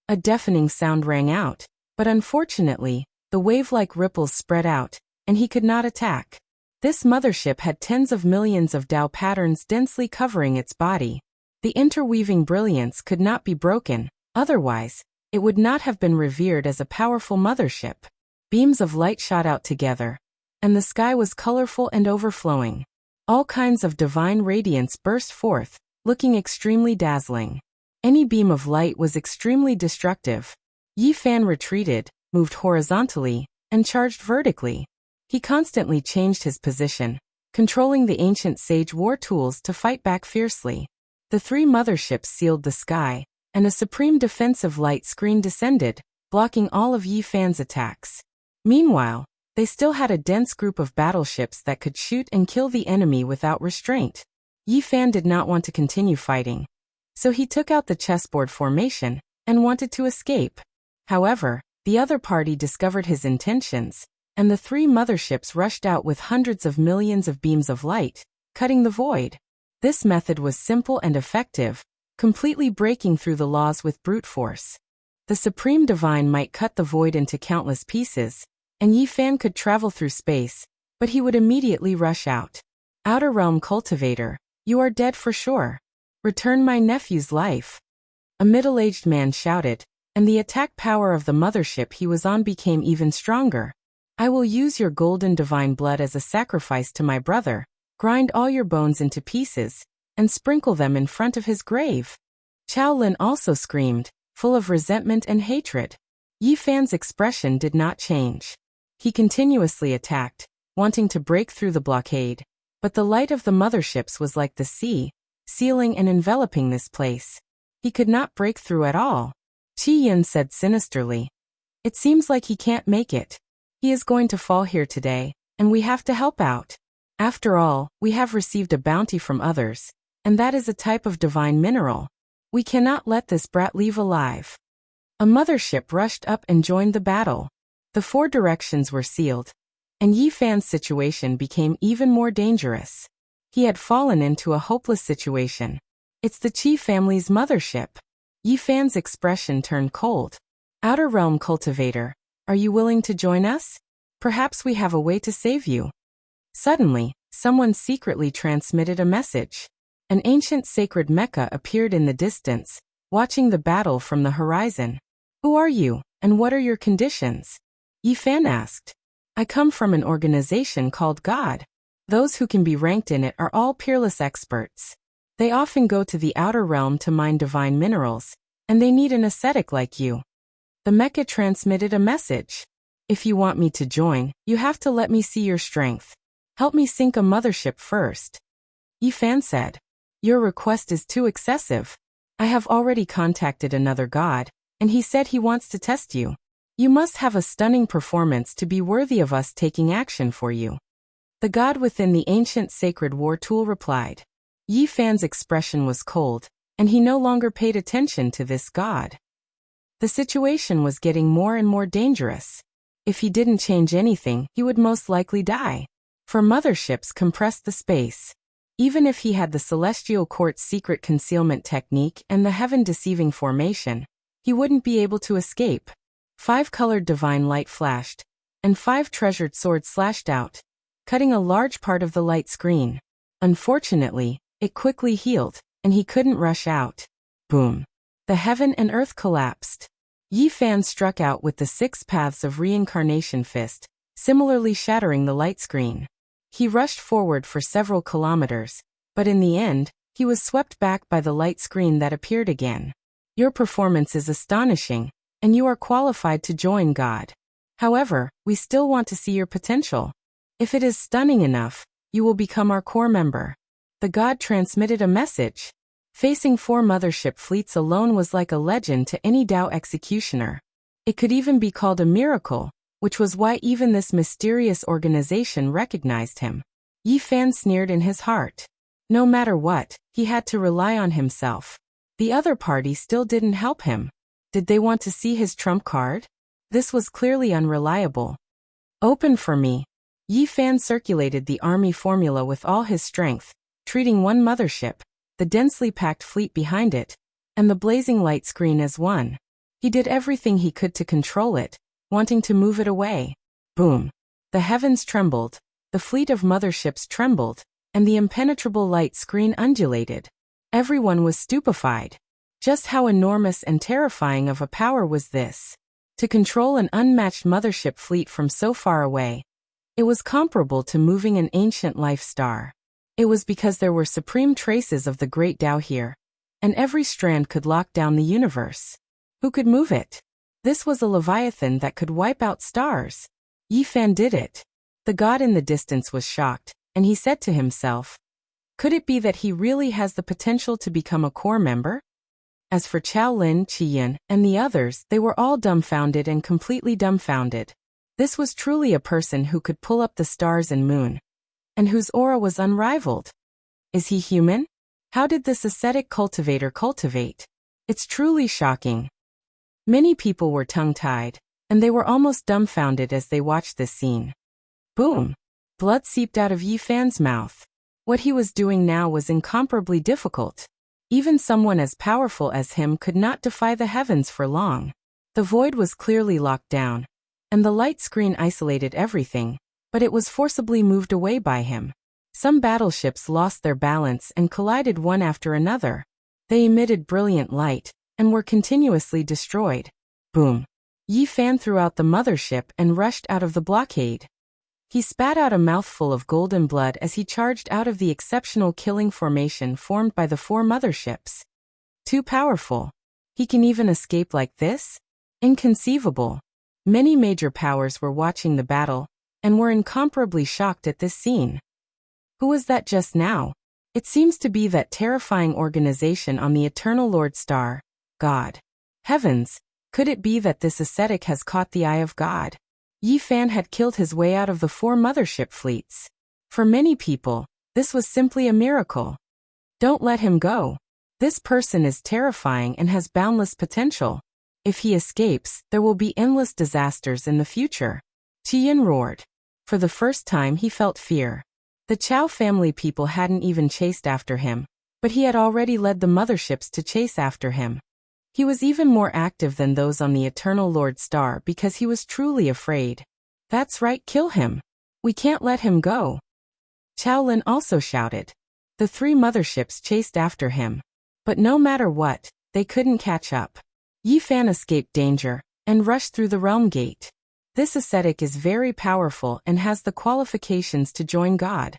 A deafening sound rang out, but unfortunately, the wave-like ripples spread out, and he could not attack. This mothership had tens of millions of Dao patterns densely covering its body. The interweaving brilliance could not be broken, otherwise, it would not have been revered as a powerful mothership. Beams of light shot out together, and the sky was colorful and overflowing. All kinds of divine radiance burst forth, looking extremely dazzling. Any beam of light was extremely destructive. Yi Fan retreated, moved horizontally, and charged vertically. He constantly changed his position, controlling the ancient sage war tools to fight back fiercely. The 3 motherships sealed the sky, and a supreme defensive light screen descended, blocking all of Yi Fan's attacks. Meanwhile, they still had a dense group of battleships that could shoot and kill the enemy without restraint. Yi Fan did not want to continue fighting, so he took out the chessboard formation and wanted to escape. However, The other party discovered his intentions, and the three motherships rushed out with hundreds of millions of beams of light, cutting the void. This method was simple and effective, completely breaking through the laws with brute force. The Supreme Divine might cut the void into countless pieces, and Yi Fan could travel through space, but he would immediately rush out. Outer Realm Cultivator, you are dead for sure. Return my nephew's life. A middle-aged man shouted, and the attack power of the mothership he was on became even stronger. I will use your golden divine blood as a sacrifice to my brother, grind all your bones into pieces, and sprinkle them in front of his grave. Chao Lin also screamed, full of resentment and hatred. Yi Fan's expression did not change. He continuously attacked, wanting to break through the blockade, but the light of the motherships was like the sea, sealing and enveloping this place. He could not break through at all. Qi Yin said sinisterly, "It seems like he can't make it. He is going to fall here today, and we have to help out. After all, we have received a bounty from others, and that is a type of divine mineral. We cannot let this brat leave alive." A mothership rushed up and joined the battle. The four directions were sealed, and Yi Fan's situation became even more dangerous. He had fallen into a hopeless situation. It's the Qi family's mothership. Yi Fan's expression turned cold. Outer Realm Cultivator, are you willing to join us? Perhaps we have a way to save you. Suddenly, someone secretly transmitted a message. An ancient sacred Mecha appeared in the distance, watching the battle from the horizon. Who are you, and what are your conditions? Yi Fan asked. I come from an organization called God. Those who can be ranked in it are all peerless experts. They often go to the outer realm to mine divine minerals, and they need an ascetic like you. The Mecha transmitted a message. If you want me to join, you have to let me see your strength. Help me sink a mothership first. Yi Fan said. Your request is too excessive. I have already contacted another god, and he said he wants to test you. You must have a stunning performance to be worthy of us taking action for you. The god within the ancient sacred war tool replied. Yi Fan's expression was cold, and he no longer paid attention to this god. The situation was getting more and more dangerous. If he didn't change anything, he would most likely die. For motherships compressed the space. Even if he had the Celestial Court's secret concealment technique and the heaven-deceiving formation, he wouldn't be able to escape. 5 colored divine light flashed, and 5 treasured swords slashed out, cutting a large part of the light screen. Unfortunately, it quickly healed, and he couldn't rush out. Boom. The heaven and earth collapsed. Yi Fan struck out with the 6 paths of reincarnation fist, similarly shattering the light screen. He rushed forward for several kilometers, but in the end, he was swept back by the light screen that appeared again. Your performance is astonishing, and you are qualified to join God. However, we still want to see your potential. If it is stunning enough, you will become our core member. The god transmitted a message. Facing 4 mothership fleets alone was like a legend to any Dao executioner. It could even be called a miracle, which was why even this mysterious organization recognized him. Yi Fan sneered in his heart. No matter what, he had to rely on himself. The other party still didn't help him. Did they want to see his trump card? This was clearly unreliable. Open for me. Yi Fan circulated the army formula with all his strength, treating one mothership, the densely packed fleet behind it, and the blazing light screen as one. He did everything he could to control it, wanting to move it away. Boom. The heavens trembled, the fleet of motherships trembled, and the impenetrable light screen undulated. Everyone was stupefied. Just how enormous and terrifying of a power was this? To control an unmatched mothership fleet from so far away. It was comparable to moving an ancient life star. It was because there were supreme traces of the great Tao here, and every strand could lock down the universe. Who could move it? This was a leviathan that could wipe out stars. Yi Fan did it. The god in the distance was shocked, and he said to himself, could it be that he really has the potential to become a core member? As for Chao Lin, Qi Yin, and the others, they were all dumbfounded and completely dumbfounded. This was truly a person who could pull up the stars and moon, and whose aura was unrivaled. Is he human? How did this ascetic cultivator cultivate? It's truly shocking. Many people were tongue-tied. and they were almost dumbfounded as they watched this scene. Boom! Blood seeped out of Yi Fan's mouth. What he was doing now was incomparably difficult. Even someone as powerful as him could not defy the heavens for long. The void was clearly locked down, and the light screen isolated everything, but it was forcibly moved away by him. Some battleships lost their balance and collided one after another. They emitted brilliant light, and were continuously destroyed. Boom! Yi Fan threw out the mothership and rushed out of the blockade. He spat out a mouthful of golden blood as he charged out of the exceptional killing formation formed by the 4 motherships. Too powerful. He can even escape like this? Inconceivable. Many major powers were watching the battle, and were incomparably shocked at this scene. Who was that just now? It seems to be that terrifying organization on the Eternal Lord Star, God. Heavens, could it be that this ascetic has caught the eye of God? Yi Fan had killed his way out of the 4 mothership fleets. For many people, this was simply a miracle. Don't let him go. This person is terrifying and has boundless potential. If he escapes, there will be endless disasters in the future. Qian roared. For the first time he felt fear. The Chao family people hadn't even chased after him, but he had already led the motherships to chase after him. He was even more active than those on the Eternal Lord Star because he was truly afraid. That's right, kill him. We can't let him go. Chao Lin also shouted. The 3 motherships chased after him. But no matter what, they couldn't catch up. Yi Fan escaped danger, and rushed through the realm gate. This ascetic is very powerful and has the qualifications to join God.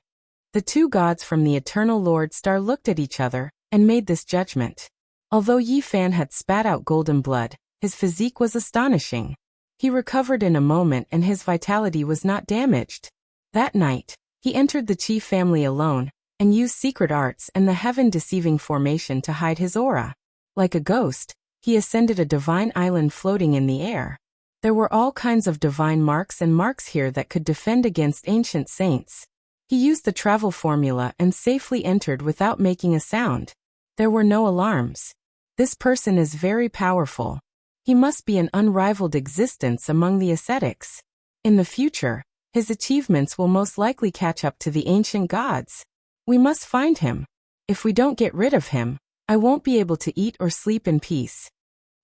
The 2 gods from the Eternal Lord Star looked at each other, and made this judgment. Although Yi Fan had spat out golden blood, his physique was astonishing. He recovered in a moment and his vitality was not damaged. That night, he entered the Qi family alone, and used secret arts and the heaven-deceiving formation to hide his aura. Like a ghost, he ascended a divine island floating in the air. There were all kinds of divine marks and marks here that could defend against ancient saints. He used the travel formula and safely entered without making a sound. There were no alarms. This person is very powerful. He must be an unrivaled existence among the ascetics. In the future, his achievements will most likely catch up to the ancient gods. We must find him. If we don't get rid of him, I won't be able to eat or sleep in peace.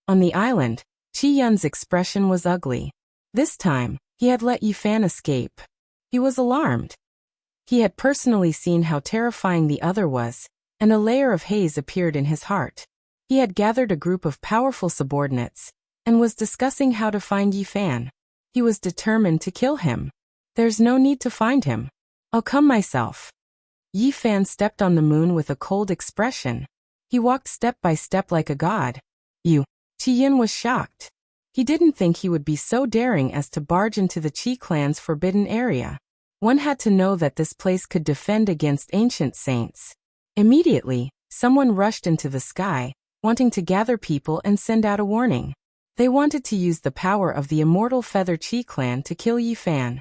On the island, Qi Yun's expression was ugly. This time, he had let Yi Fan escape. He was alarmed. He had personally seen how terrifying the other was, and a layer of haze appeared in his heart. He had gathered a group of powerful subordinates, and was discussing how to find Yi Fan. He was determined to kill him. There's no need to find him. I'll come myself. Yi Fan stepped on the moon with a cold expression. He walked step by step like a god. Qi Yun was shocked. He didn't think he would be so daring as to barge into the Qi clan's forbidden area. One had to know that this place could defend against ancient saints. Immediately, someone rushed into the sky, wanting to gather people and send out a warning. They wanted to use the power of the immortal Feather Qi clan to kill Yi Fan.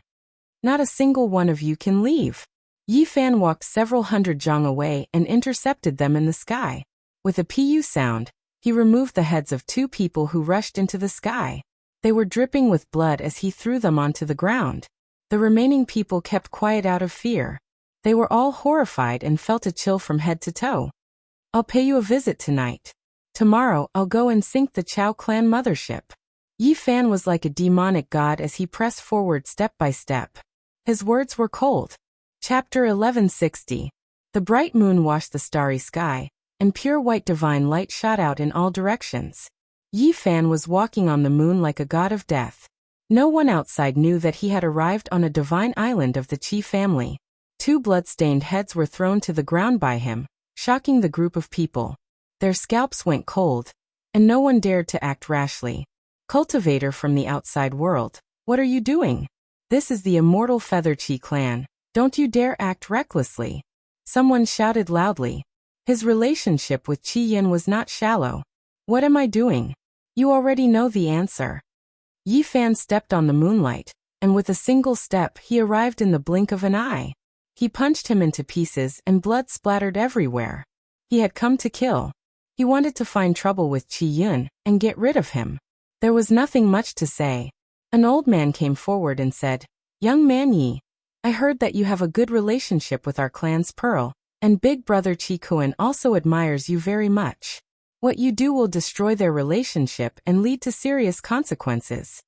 Not a single one of you can leave. Yi Fan walked several hundred zhang away and intercepted them in the sky. With a pu sound, he removed the heads of 2 people who rushed into the sky. They were dripping with blood as he threw them onto the ground. The remaining people kept quiet out of fear. They were all horrified and felt a chill from head to toe. I'll pay you a visit tonight. Tomorrow I'll go and sink the Chao clan mothership. Yi Fan was like a demonic god as he pressed forward step by step. His words were cold. Chapter 1160. The bright moon washed the starry sky, and pure white divine light shot out in all directions. Yi Fan was walking on the moon like a god of death. No one outside knew that he had arrived on a divine island of the Qi family. 2 blood-stained heads were thrown to the ground by him, shocking the group of people. Their scalps went cold, and no one dared to act rashly. Cultivator from the outside world, what are you doing? This is the immortal Feather Qi clan. Don't you dare act recklessly. Someone shouted loudly. His relationship with Qi Yun was not shallow. What am I doing? You already know the answer. Yi Fan stepped on the moonlight, and with a single step he arrived in the blink of an eye. He punched him into pieces and blood splattered everywhere. He had come to kill. He wanted to find trouble with Qi Yun and get rid of him. There was nothing much to say. An old man came forward and said, "Young man Yi, I heard that you have a good relationship with our clan's Pearl, and big brother Chi Kuan also admires you very much. What you do will destroy their relationship and lead to serious consequences."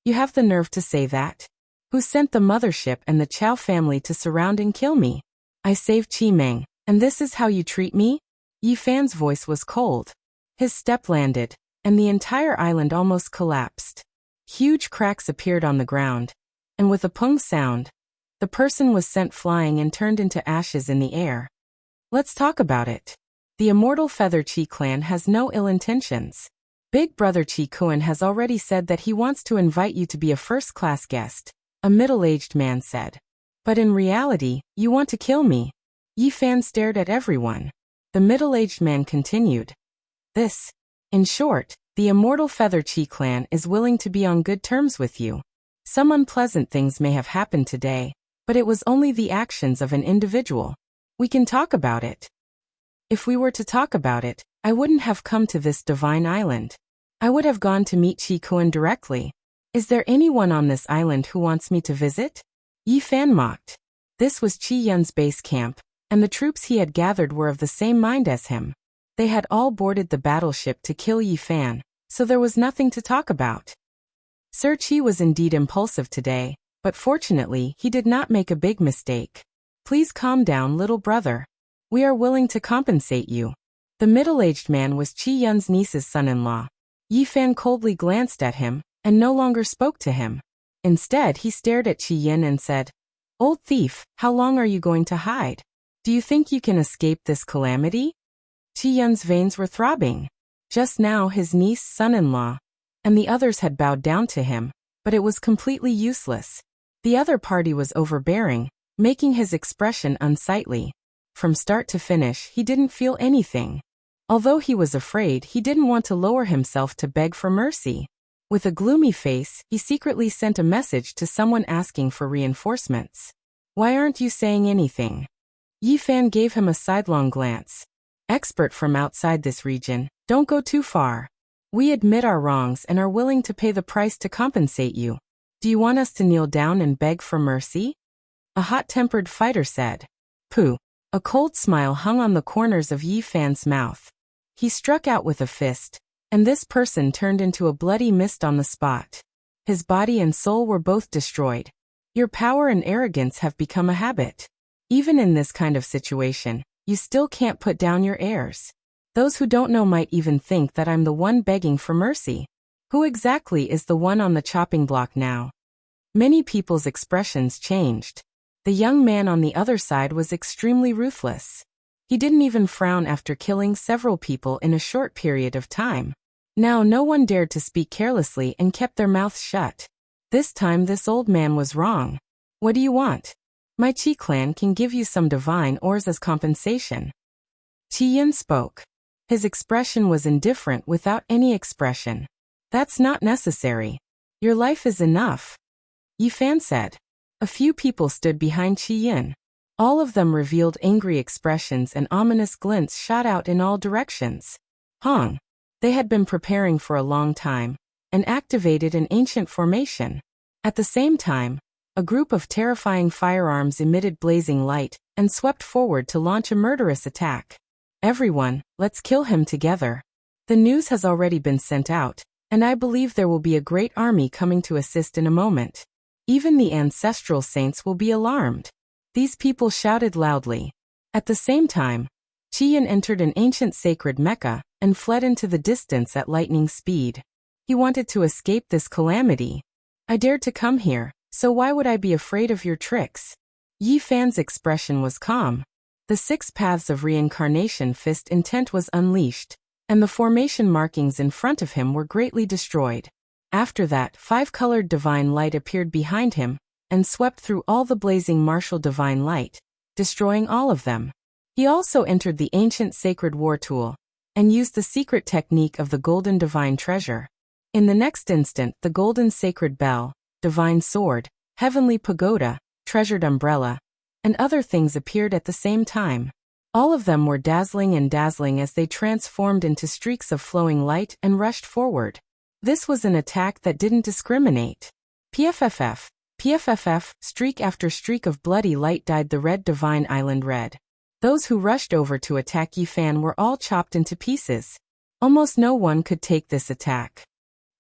"You have the nerve to say that? Who sent the mothership and the Chow family to surround and kill me? I saved Chi Meng, and this is how you treat me?" Yi Fan's voice was cold. His step landed, and the entire island almost collapsed. Huge cracks appeared on the ground, and with a pung sound, the person was sent flying and turned into ashes in the air. "Let's talk about it. The immortal Feather Chi clan has no ill intentions. Big brother Chi Kuan has already said that he wants to invite you to be a first-class guest," a middle-aged man said. "But in reality, you want to kill me." Yi Fan stared at everyone. The middle-aged man continued. In short, the immortal Feather Chi clan is willing to be on good terms with you. Some unpleasant things may have happened today, but it was only the actions of an individual. We can talk about it. If we were to talk about it, I wouldn't have come to this divine island. I would have gone to meet Chi Kuan directly. Is there anyone on this island who wants me to visit? Yi Fan mocked. This was Chi Yun's base camp, and the troops he had gathered were of the same mind as him. They had all boarded the battleship to kill Yi Fan, so there was nothing to talk about. Sir Chi was indeed impulsive today, but fortunately he did not make a big mistake. "Please calm down, little brother. We are willing to compensate you." The middle-aged man was Chi Yun's niece's son-in-law. Yi Fan coldly glanced at him, and no longer spoke to him. Instead he stared at Chi Yun and said, "Old thief, how long are you going to hide? Do you think you can escape this calamity?" Chi Yun's veins were throbbing. Just now his niece, son-in-law, and the others had bowed down to him, but it was completely useless. The other party was overbearing, making his expression unsightly. From start to finish, he didn't feel anything. Although he was afraid, he didn't want to lower himself to beg for mercy. With a gloomy face, he secretly sent a message to someone asking for reinforcements. "Why aren't you saying anything?" Yi Fan gave him a sidelong glance. "Expert from outside this region, don't go too far. We admit our wrongs and are willing to pay the price to compensate you. Do you want us to kneel down and beg for mercy?" A hot-tempered fighter said. "Pooh." A cold smile hung on the corners of Yi Fan's mouth. He struck out with a fist, and this person turned into a bloody mist on the spot. His body and soul were both destroyed. "Your power and arrogance have become a habit. Even in this kind of situation, you still can't put down your airs. Those who don't know might even think that I'm the one begging for mercy. Who exactly is the one on the chopping block now?" Many people's expressions changed. The young man on the other side was extremely ruthless. He didn't even frown after killing several people in a short period of time. Now no one dared to speak carelessly and kept their mouths shut. This time this old man was wrong. "What do you want?" "My Chi clan can give you some divine ores as compensation." Chi Yun spoke. His expression was indifferent without any expression. "That's not necessary. Your life is enough," Yi Fan said. A few people stood behind Chi Yun. All of them revealed angry expressions and ominous glints shot out in all directions. Hong. They had been preparing for a long time, and activated an ancient formation. At the same time, a group of terrifying firearms emitted blazing light, and swept forward to launch a murderous attack. "Everyone, let's kill him together. The news has already been sent out, and I believe there will be a great army coming to assist in a moment. Even the ancestral saints will be alarmed." These people shouted loudly. At the same time, Chi Yun entered an ancient sacred Mecca, and fled into the distance at lightning speed. He wanted to escape this calamity. "I dared to come here, so why would I be afraid of your tricks?" Yi Fan's expression was calm. The 6 paths of reincarnation fist intent was unleashed, and the formation markings in front of him were greatly destroyed. After that, 5-colored divine light appeared behind him, and swept through all the blazing martial divine light, destroying all of them. He also entered the ancient sacred war tool, and used the secret technique of the golden divine treasure. In the next instant, the golden sacred bell, divine sword, heavenly pagoda, treasured umbrella, and other things appeared at the same time. All of them were dazzling as they transformed into streaks of flowing light and rushed forward. This was an attack that didn't discriminate. PFFF, PFFF, streak after streak of bloody light dyed the red divine island red. Those who rushed over to attack Yifan were all chopped into pieces. Almost no one could take this attack.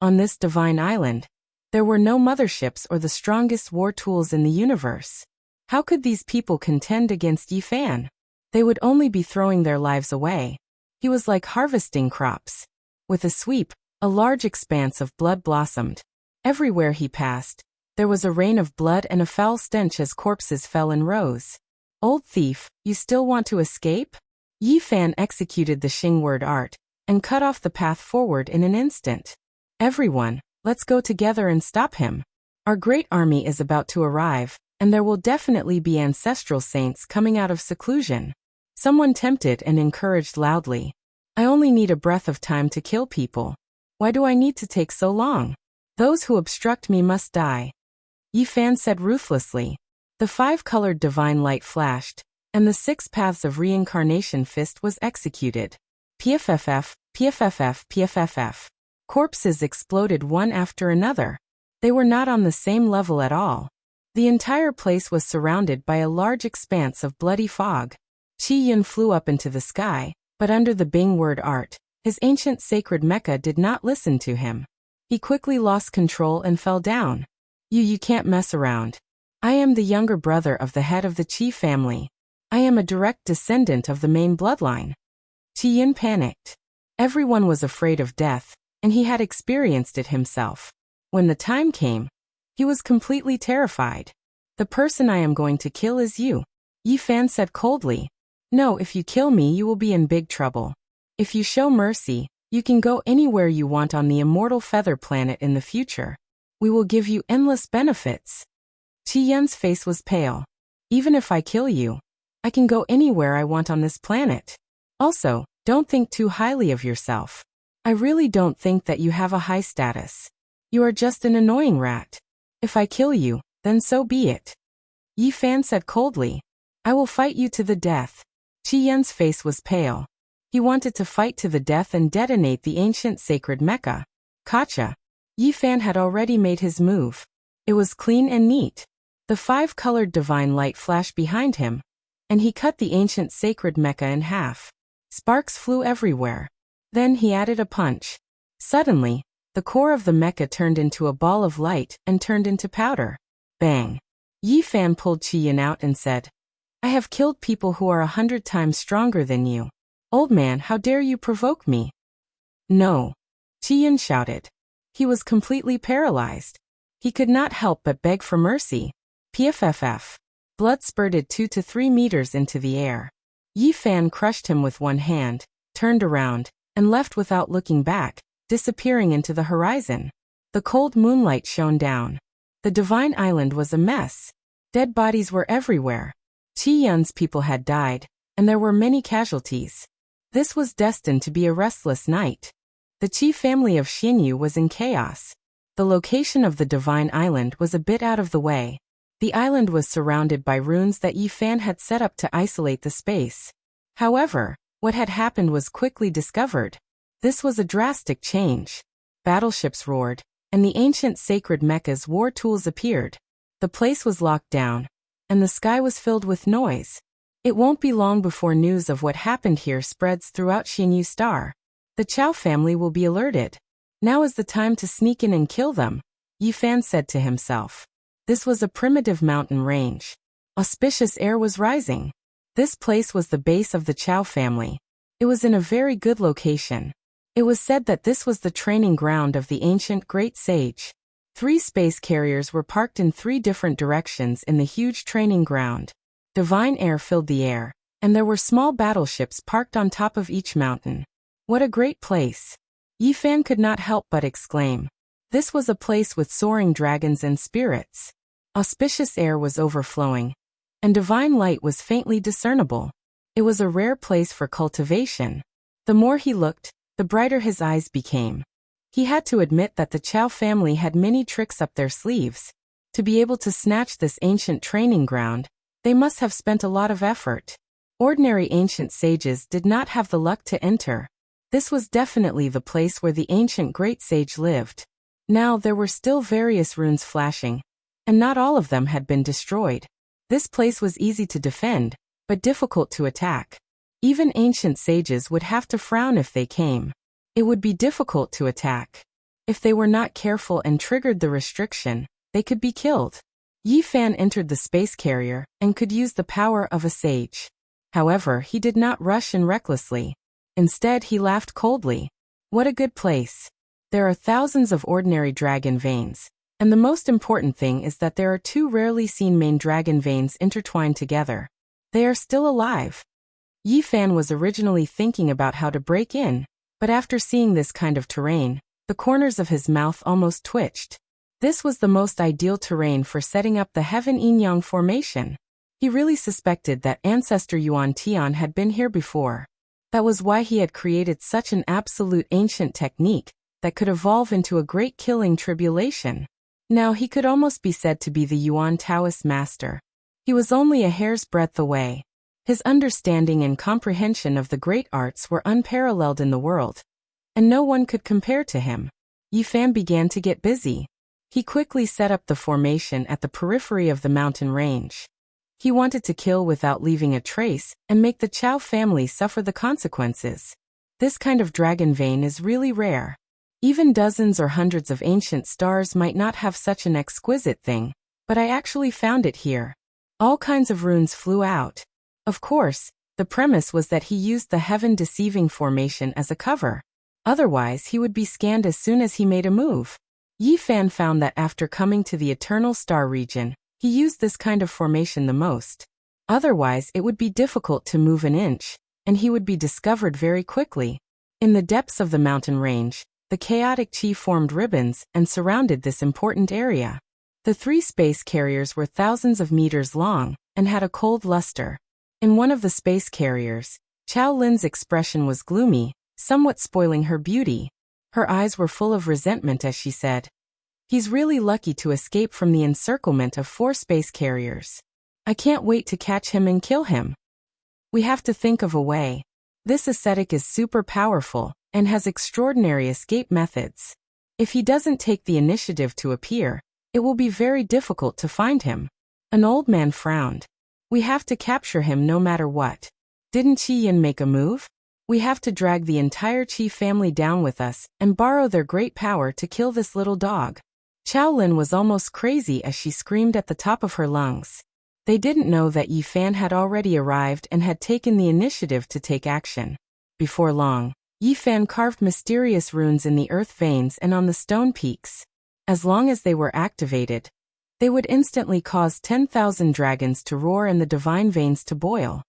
On this divine island, there were no motherships or the strongest war tools in the universe. How could these people contend against Yifan? They would only be throwing their lives away. He was like harvesting crops. With a sweep, a large expanse of blood blossomed. Everywhere he passed, there was a rain of blood and a foul stench as corpses fell in rows. Old thief, you still want to escape? Yifan executed the Xing word art and cut off the path forward in an instant. Everyone, let's go together and stop him. Our great army is about to arrive, and there will definitely be ancestral saints coming out of seclusion. Someone tempted and encouraged loudly. I only need a breath of time to kill people. Why do I need to take so long? Those who obstruct me must die. Yifan said ruthlessly. The 5-colored divine light flashed, and the 6 paths of reincarnation fist was executed. PFFF, PFFF, PFFF. Corpses exploded one after another. They were not on the same level at all. The entire place was surrounded by a large expanse of bloody fog. Qi Yun flew up into the sky, but under the Bing word art, his ancient sacred mecha did not listen to him. He quickly lost control and fell down. You can't mess around. I am the younger brother of the head of the Qi family. I am a direct descendant of the main bloodline. Qi Yun panicked. Everyone was afraid of death, and he had experienced it himself. When the time came, he was completely terrified. The person I am going to kill is you, Yifan said coldly. No, if you kill me you will be in big trouble. If you show mercy, you can go anywhere you want on the immortal feather planet in the future. We will give you endless benefits. Qi Yun's face was pale. Even if I kill you, I can go anywhere I want on this planet. Also, don't think too highly of yourself. I really don't think that you have a high status. You are just an annoying rat. If I kill you, then so be it. Yifan said coldly. I will fight you to the death. Qi Yun's face was pale. He wanted to fight to the death and detonate the ancient sacred mecha. Gotcha. Yifan had already made his move. It was clean and neat. The 5-colored divine light flashed behind him, and he cut the ancient sacred mecha in half. Sparks flew everywhere. Then he added a punch. Suddenly, the core of the mecha turned into a ball of light and turned into powder. Bang. Yifan pulled Qi Yun out and said, I have killed people who are 100 times stronger than you. Old man, how dare you provoke me? No. Qi Yun shouted. He was completely paralyzed. He could not help but beg for mercy. PFFF. Blood spurted 2 to 3 meters into the air. Yifan crushed him with one hand, turned around, and left without looking back, disappearing into the horizon. The cold moonlight shone down. The divine island was a mess. Dead bodies were everywhere. Qi Yun's people had died, and there were many casualties. This was destined to be a restless night. The Qi family of Xinyu was in chaos. The location of the divine island was a bit out of the way. The island was surrounded by runes that Yifan had set up to isolate the space. However, what had happened was quickly discovered. This was a drastic change. Battleships roared, and the ancient sacred mechas war tools appeared. The place was locked down, and the sky was filled with noise. It won't be long before news of what happened here spreads throughout Xinyu Star. The Chao family will be alerted. Now is the time to sneak in and kill them, Yifan said to himself. This was a primitive mountain range. Auspicious air was rising. This place was the base of the Chao family. It was in a very good location. It was said that this was the training ground of the ancient great sage. 3 space carriers were parked in 3 different directions in the huge training ground. Divine air filled the air, and there were small battleships parked on top of each mountain. What a great place! Yifan could not help but exclaim. This was a place with soaring dragons and spirits. Auspicious air was overflowing, and divine light was faintly discernible. It was a rare place for cultivation. The more he looked, the brighter his eyes became. He had to admit that the Chao family had many tricks up their sleeves. To be able to snatch this ancient training ground, they must have spent a lot of effort. Ordinary ancient sages did not have the luck to enter. This was definitely the place where the ancient great sage lived. Now there were still various runes flashing, and not all of them had been destroyed. This place was easy to defend, but difficult to attack. Even ancient sages would have to frown if they came. It would be difficult to attack. If they were not careful and triggered the restriction, they could be killed. Yi Fan entered the space carrier and could use the power of a sage. However, he did not rush in recklessly. Instead, he laughed coldly. What a good place. There are thousands of ordinary dragon veins, and the most important thing is that there are two rarely seen main dragon veins intertwined together. They are still alive. Yi Fan was originally thinking about how to break in, but after seeing this kind of terrain, the corners of his mouth almost twitched. This was the most ideal terrain for setting up the Heaven Yin-Yang formation. He really suspected that ancestor Yuan Tian had been here before. That was why he had created such an absolute ancient technique that could evolve into a great killing tribulation. Now he could almost be said to be the Yuan Taoist master. He was only a hair's breadth away. His understanding and comprehension of the great arts were unparalleled in the world, and no one could compare to him. Yi Fan began to get busy. He quickly set up the formation at the periphery of the mountain range. He wanted to kill without leaving a trace and make the Chao family suffer the consequences. This kind of dragon vein is really rare. Even dozens or hundreds of ancient stars might not have such an exquisite thing, but I actually found it here. All kinds of runes flew out. Of course, the premise was that he used the heaven-deceiving formation as a cover. Otherwise, he would be scanned as soon as he made a move. Yi Fan found that after coming to the Eternal Star region, he used this kind of formation the most. Otherwise, it would be difficult to move an inch, and he would be discovered very quickly. In the depths of the mountain range, the chaotic chi formed ribbons and surrounded this important area. The three space carriers were thousands of meters long and had a cold luster. In one of the space carriers, Chao Lin's expression was gloomy, somewhat spoiling her beauty. Her eyes were full of resentment as she said, "He's really lucky to escape from the encirclement of 4 space carriers. I can't wait to catch him and kill him. We have to think of a way. This ascetic is super powerful and has extraordinary escape methods. If he doesn't take the initiative to appear, it will be very difficult to find him." An old man frowned. "We have to capture him no matter what. Didn't Qi Yin make a move? We have to drag the entire Qi family down with us and borrow their great power to kill this little dog." Chao Lin was almost crazy as she screamed at the top of her lungs. They didn't know that Yi Fan had already arrived and had taken the initiative to take action. Before long, Yi Fan carved mysterious runes in the earth veins and on the stone peaks. As long as they were activated, they would instantly cause 10,000 dragons to roar and the divine veins to boil.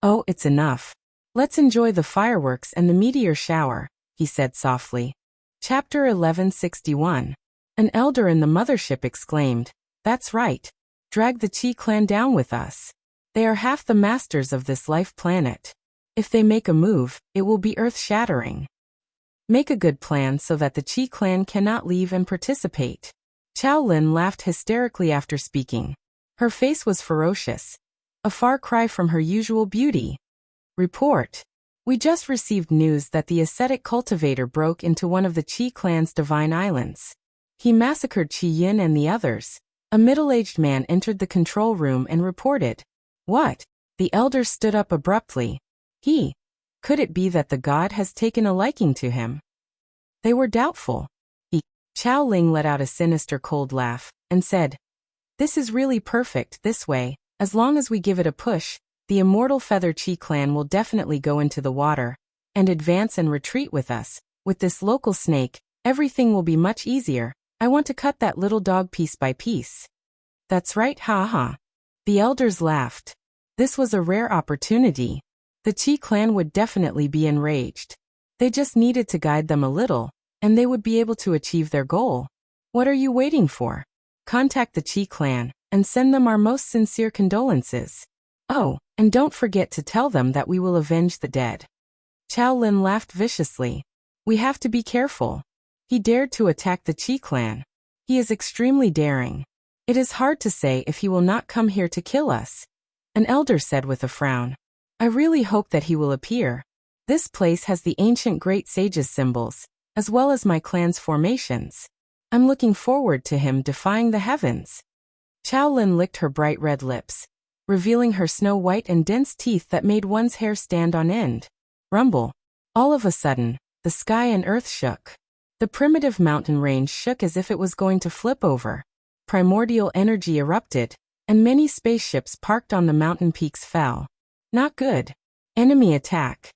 "Oh, it's enough. Let's enjoy the fireworks and the meteor shower," he said softly. Chapter 1161. An elder in the mothership exclaimed, "That's right. Drag the Qi clan down with us. They are half the masters of this life planet. If they make a move, it will be earth-shattering. Make a good plan so that the Qi clan cannot leave and participate." Chao Lin laughed hysterically after speaking. Her face was ferocious, a far cry from her usual beauty. "Report. We just received news that the ascetic cultivator broke into one of the Qi clan's divine islands. He massacred Qi Yin and the others." A middle-aged man entered the control room and reported. "What?" The elder stood up abruptly. Could it be that the god has taken a liking to him? They were doubtful. Chao Ling let out a sinister cold laugh and said, "This is really perfect this way. As long as we give it a push, the immortal Feather Qi clan will definitely go into the water and advance and retreat with us. With this local snake, everything will be much easier. I want to cut that little dog piece by piece." "That's right, ha." The elders laughed. This was a rare opportunity. The Qi clan would definitely be enraged. They just needed to guide them a little, and they would be able to achieve their goal. What are you waiting for? Contact the Qi clan and send them our most sincere condolences. Oh, and don't forget to tell them that we will avenge the dead." Chao Lin laughed viciously. "We have to be careful. He dared to attack the Qi clan. He is extremely daring. It is hard to say if he will not come here to kill us." An elder said with a frown. "I really hope that he will appear. This place has the ancient great sage's symbols, as well as my clan's formations. I'm looking forward to him defying the heavens." Chow Lin licked her bright red lips, revealing her snow-white and dense teeth that made one's hair stand on end. Rumble. All of a sudden, the sky and earth shook. The primitive mountain range shook as if it was going to flip over. Primordial energy erupted, and many spaceships parked on the mountain peaks fell. Not good. Enemy attack.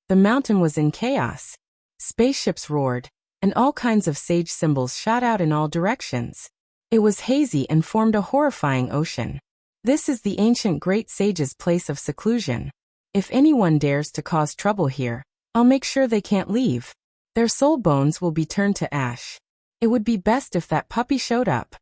The mountain was in chaos. Spaceships roared, and all kinds of sage symbols shot out in all directions. It was hazy and formed a horrifying ocean. This is the ancient great sage's place of seclusion. If anyone dares to cause trouble here, I'll make sure they can't leave. Their soul bones will be turned to ash. It would be best if that puppy showed up.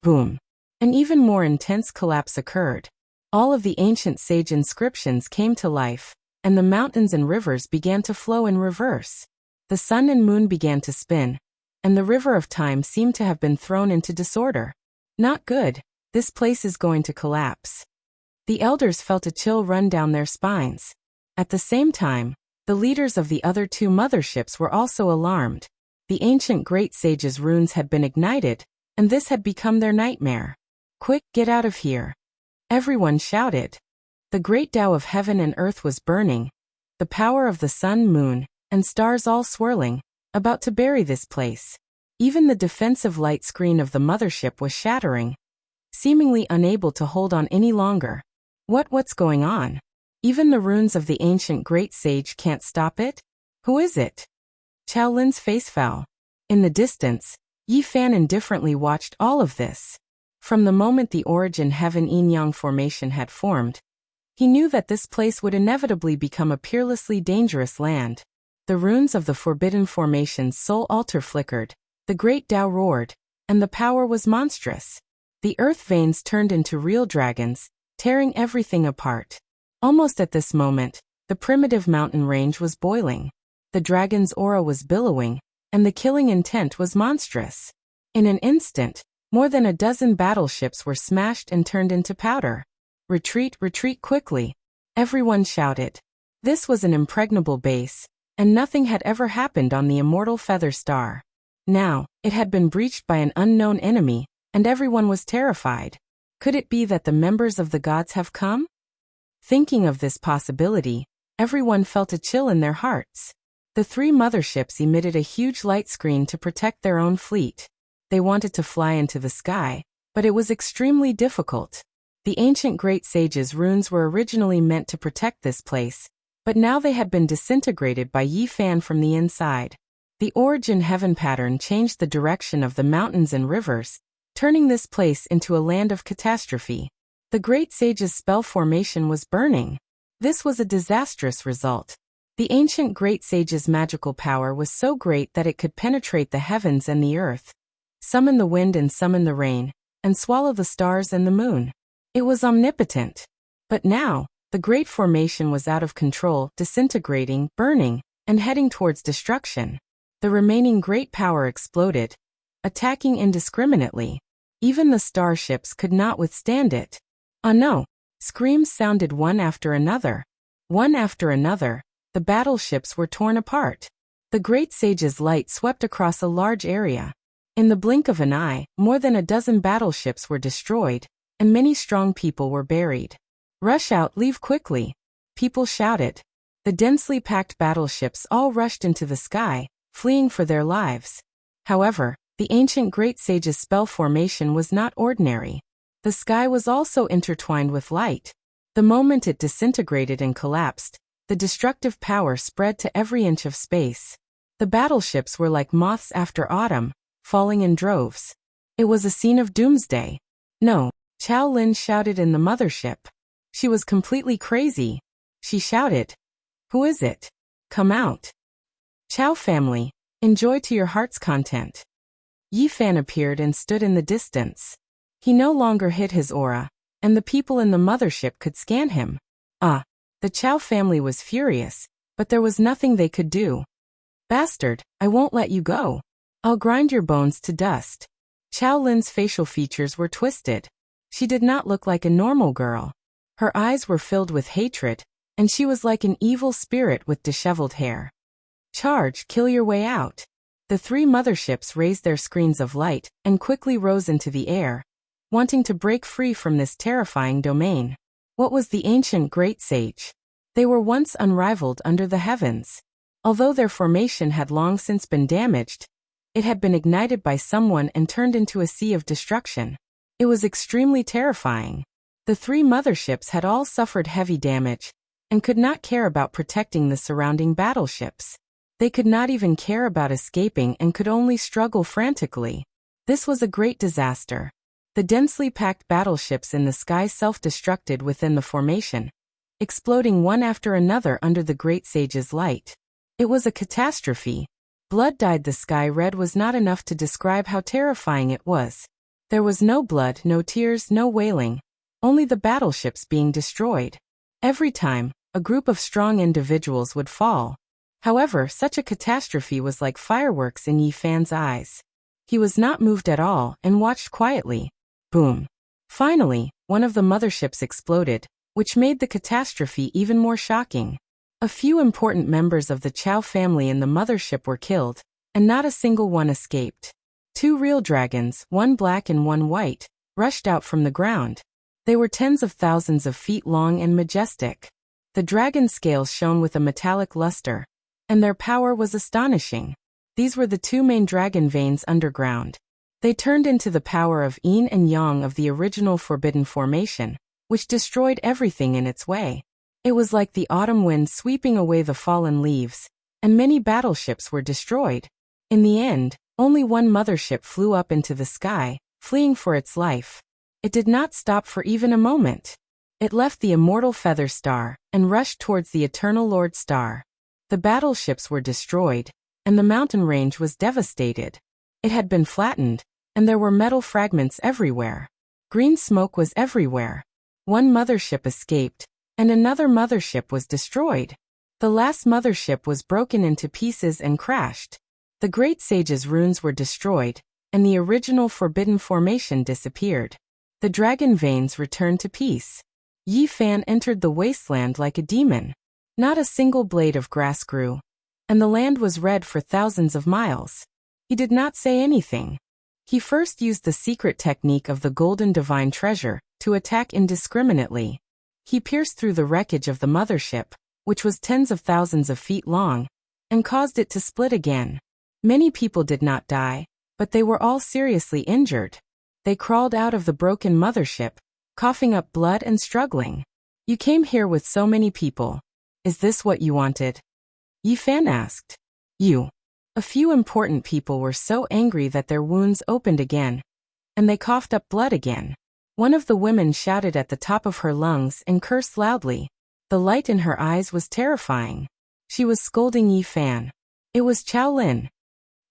Boom. An even more intense collapse occurred. All of the ancient sage inscriptions came to life, and the mountains and rivers began to flow in reverse. The sun and moon began to spin, and the river of time seemed to have been thrown into disorder. Not good. This place is going to collapse. The elders felt a chill run down their spines. At the same time, the leaders of the other two motherships were also alarmed. The ancient great sage's runes had been ignited, and this had become their nightmare. Quick, get out of here. Everyone shouted. The great Tao of heaven and earth was burning, the power of the sun, moon, and stars all swirling, about to bury this place. Even the defensive light screen of the mothership was shattering, seemingly unable to hold on any longer. What's going on? Even the runes of the ancient great sage can't stop it? Who is it? Chow Lin's face fell. In the distance, Yi Fan indifferently watched all of this. From the moment the origin heaven yin-yang formation had formed, he knew that this place would inevitably become a peerlessly dangerous land. The runes of the forbidden formation's soul altar flickered, the great Tao roared, and the power was monstrous. The earth veins turned into real dragons, tearing everything apart. Almost at this moment, the primitive mountain range was boiling. The dragon's aura was billowing, and the killing intent was monstrous. In an instant, more than a dozen battleships were smashed and turned into powder. Retreat, retreat quickly. Everyone shouted. This was an impregnable base, and nothing had ever happened on the immortal Feather Star. Now, it had been breached by an unknown enemy, and everyone was terrified. Could it be that the members of the gods have come? Thinking of this possibility, everyone felt a chill in their hearts. The three motherships emitted a huge light screen to protect their own fleet. They wanted to fly into the sky, but it was extremely difficult. The ancient great sage's runes were originally meant to protect this place, but now they had been disintegrated by Yi Fan from the inside. The origin heaven pattern changed the direction of the mountains and rivers, turning this place into a land of catastrophe. The great sage's spell formation was burning. This was a disastrous result. The ancient great sage's magical power was so great that it could penetrate the heavens and the earth, summon the wind and summon the rain, and swallow the stars and the moon. It was omnipotent. But now, the great formation was out of control, disintegrating, burning, and heading towards destruction. The remaining great power exploded, attacking indiscriminately. Even the starships could not withstand it. Oh no! Screams sounded one after another. One after another, the battleships were torn apart. The great sage's light swept across a large area. In the blink of an eye, more than a dozen battleships were destroyed, and many strong people were buried. Rush out, leave quickly! People shouted. The densely packed battleships all rushed into the sky, fleeing for their lives. However, the ancient great sage's spell formation was not ordinary. The sky was also intertwined with light. The moment it disintegrated and collapsed, the destructive power spread to every inch of space. The battleships were like moths after autumn, falling in droves. It was a scene of doomsday. No, Chow Lin shouted in the mothership. She was completely crazy. She shouted, "Who is it? Come out. Chow family, enjoy to your heart's content." Yi Fan appeared and stood in the distance. He no longer hid his aura, and the people in the mothership could scan him. The Chow family was furious, but there was nothing they could do. "Bastard, I won't let you go. I'll grind your bones to dust." Chow Lin's facial features were twisted. She did not look like a normal girl. Her eyes were filled with hatred, and she was like an evil spirit with disheveled hair. Charge, kill your way out. The three motherships raised their screens of light and quickly rose into the air, wanting to break free from this terrifying domain. What was the ancient great sage? They were once unrivaled under the heavens. Although their formation had long since been damaged, it had been ignited by someone and turned into a sea of destruction. It was extremely terrifying. The three motherships had all suffered heavy damage and could not care about protecting the surrounding battleships. They could not even care about escaping and could only struggle frantically. This was a great disaster. The densely packed battleships in the sky self-destructed within the formation, exploding one after another under the great sage's light. It was a catastrophe. Blood dyed the sky red was not enough to describe how terrifying it was. There was no blood, no tears, no wailing, only the battleships being destroyed. Every time, a group of strong individuals would fall. However, such a catastrophe was like fireworks in Yi Fan's eyes. He was not moved at all and watched quietly. Boom. Finally, one of the motherships exploded, which made the catastrophe even more shocking. A few important members of the Chow family in the mothership were killed, and not a single one escaped. Two real dragons, one black and one white, rushed out from the ground. They were tens of thousands of feet long and majestic. The dragon scales shone with a metallic luster, and their power was astonishing. These were the two main dragon veins underground. They turned into the power of yin and yang of the original forbidden formation, which destroyed everything in its way. It was like the autumn wind sweeping away the fallen leaves, and many battleships were destroyed. In the end, only one mothership flew up into the sky, fleeing for its life. It did not stop for even a moment. It left the immortal Feather Star and rushed towards the eternal Lord Star. The battleships were destroyed, and the mountain range was devastated. It had been flattened, and there were metal fragments everywhere. Green smoke was everywhere. One mothership escaped, and another mothership was destroyed. The last mothership was broken into pieces and crashed. The great sage's runes were destroyed, and the original forbidden formation disappeared. The dragon veins returned to peace. Yi Fan entered the wasteland like a demon. Not a single blade of grass grew, and the land was red for thousands of miles. He did not say anything. He first used the secret technique of the golden divine treasure to attack indiscriminately. He pierced through the wreckage of the mothership, which was tens of thousands of feet long, and caused it to split again. Many people did not die, but they were all seriously injured. They crawled out of the broken mothership, coughing up blood and struggling. You came here with so many people. Is this what you wanted? Yi Fan asked. You. A few important people were so angry that their wounds opened again, and they coughed up blood again. One of the women shouted at the top of her lungs and cursed loudly. The light in her eyes was terrifying. She was scolding Yi Fan. It was Chow Lin.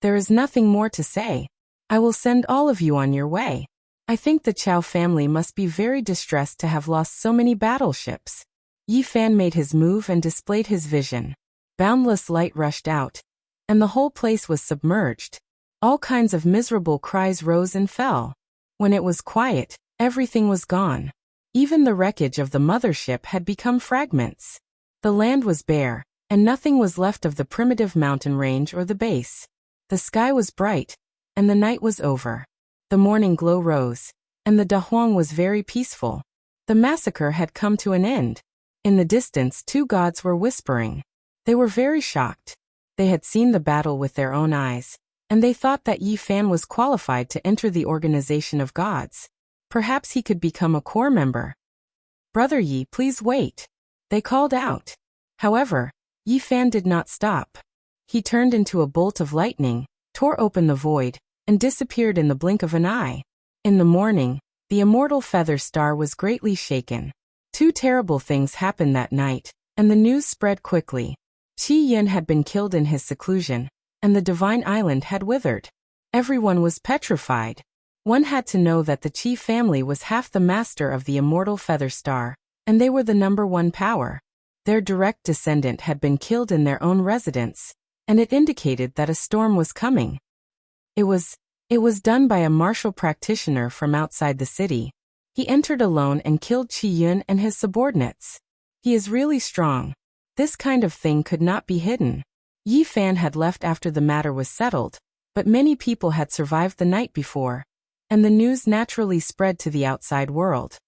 There is nothing more to say. I will send all of you on your way. I think the Chow family must be very distressed to have lost so many battleships. Yi Fan made his move and displayed his vision. Boundless light rushed out, and the whole place was submerged. All kinds of miserable cries rose and fell. When it was quiet, everything was gone. Even the wreckage of the mothership had become fragments. The land was bare, and nothing was left of the primitive mountain range or the base. The sky was bright, and the night was over. The morning glow rose, and the Dahuang was very peaceful. The massacre had come to an end. In the distance, two gods were whispering. They were very shocked. They had seen the battle with their own eyes, and they thought that Yi Fan was qualified to enter the organization of gods. Perhaps he could become a core member. Brother Yi, please wait. They called out. However, Yi Fan did not stop. He turned into a bolt of lightning, tore open the void, and disappeared in the blink of an eye. In the morning, the immortal Feather Star was greatly shaken. Two terrible things happened that night, and the news spread quickly. Qi Yin had been killed in his seclusion, and the divine island had withered. Everyone was petrified. One had to know that the Qi family was half the master of the immortal Feather Star, and they were the #1 power. Their direct descendant had been killed in their own residence, and it indicated that a storm was coming. It was done by a martial practitioner from outside the city. He entered alone and killed Qi Yun and his subordinates. He is really strong. This kind of thing could not be hidden. Yi Fan had left after the matter was settled, but many people had survived the night before, and the news naturally spread to the outside world.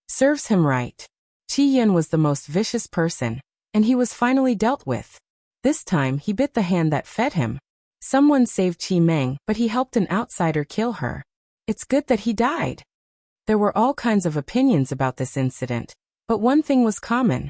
Serves him right. Qi Yun was the most vicious person, and he was finally dealt with. This time he bit the hand that fed him. Someone saved Qi Meng, but he helped an outsider kill her. It's good that he died. There were all kinds of opinions about this incident, but one thing was common.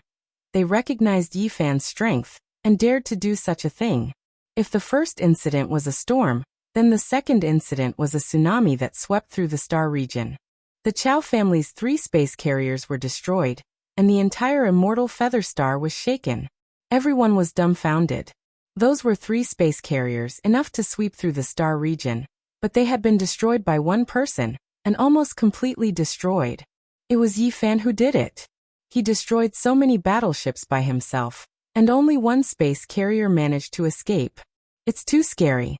They recognized Yi Fan's strength and dared to do such a thing. If the first incident was a storm, then the second incident was a tsunami that swept through the star region. The Chow family's 3 space carriers were destroyed, and the entire immortal feather star was shaken. Everyone was dumbfounded. Those were 3 space carriers, enough to sweep through the star region, but they had been destroyed by one person, and almost completely destroyed. It was Yi Fan who did it. He destroyed so many battleships by himself, and only one space carrier managed to escape. It's too scary.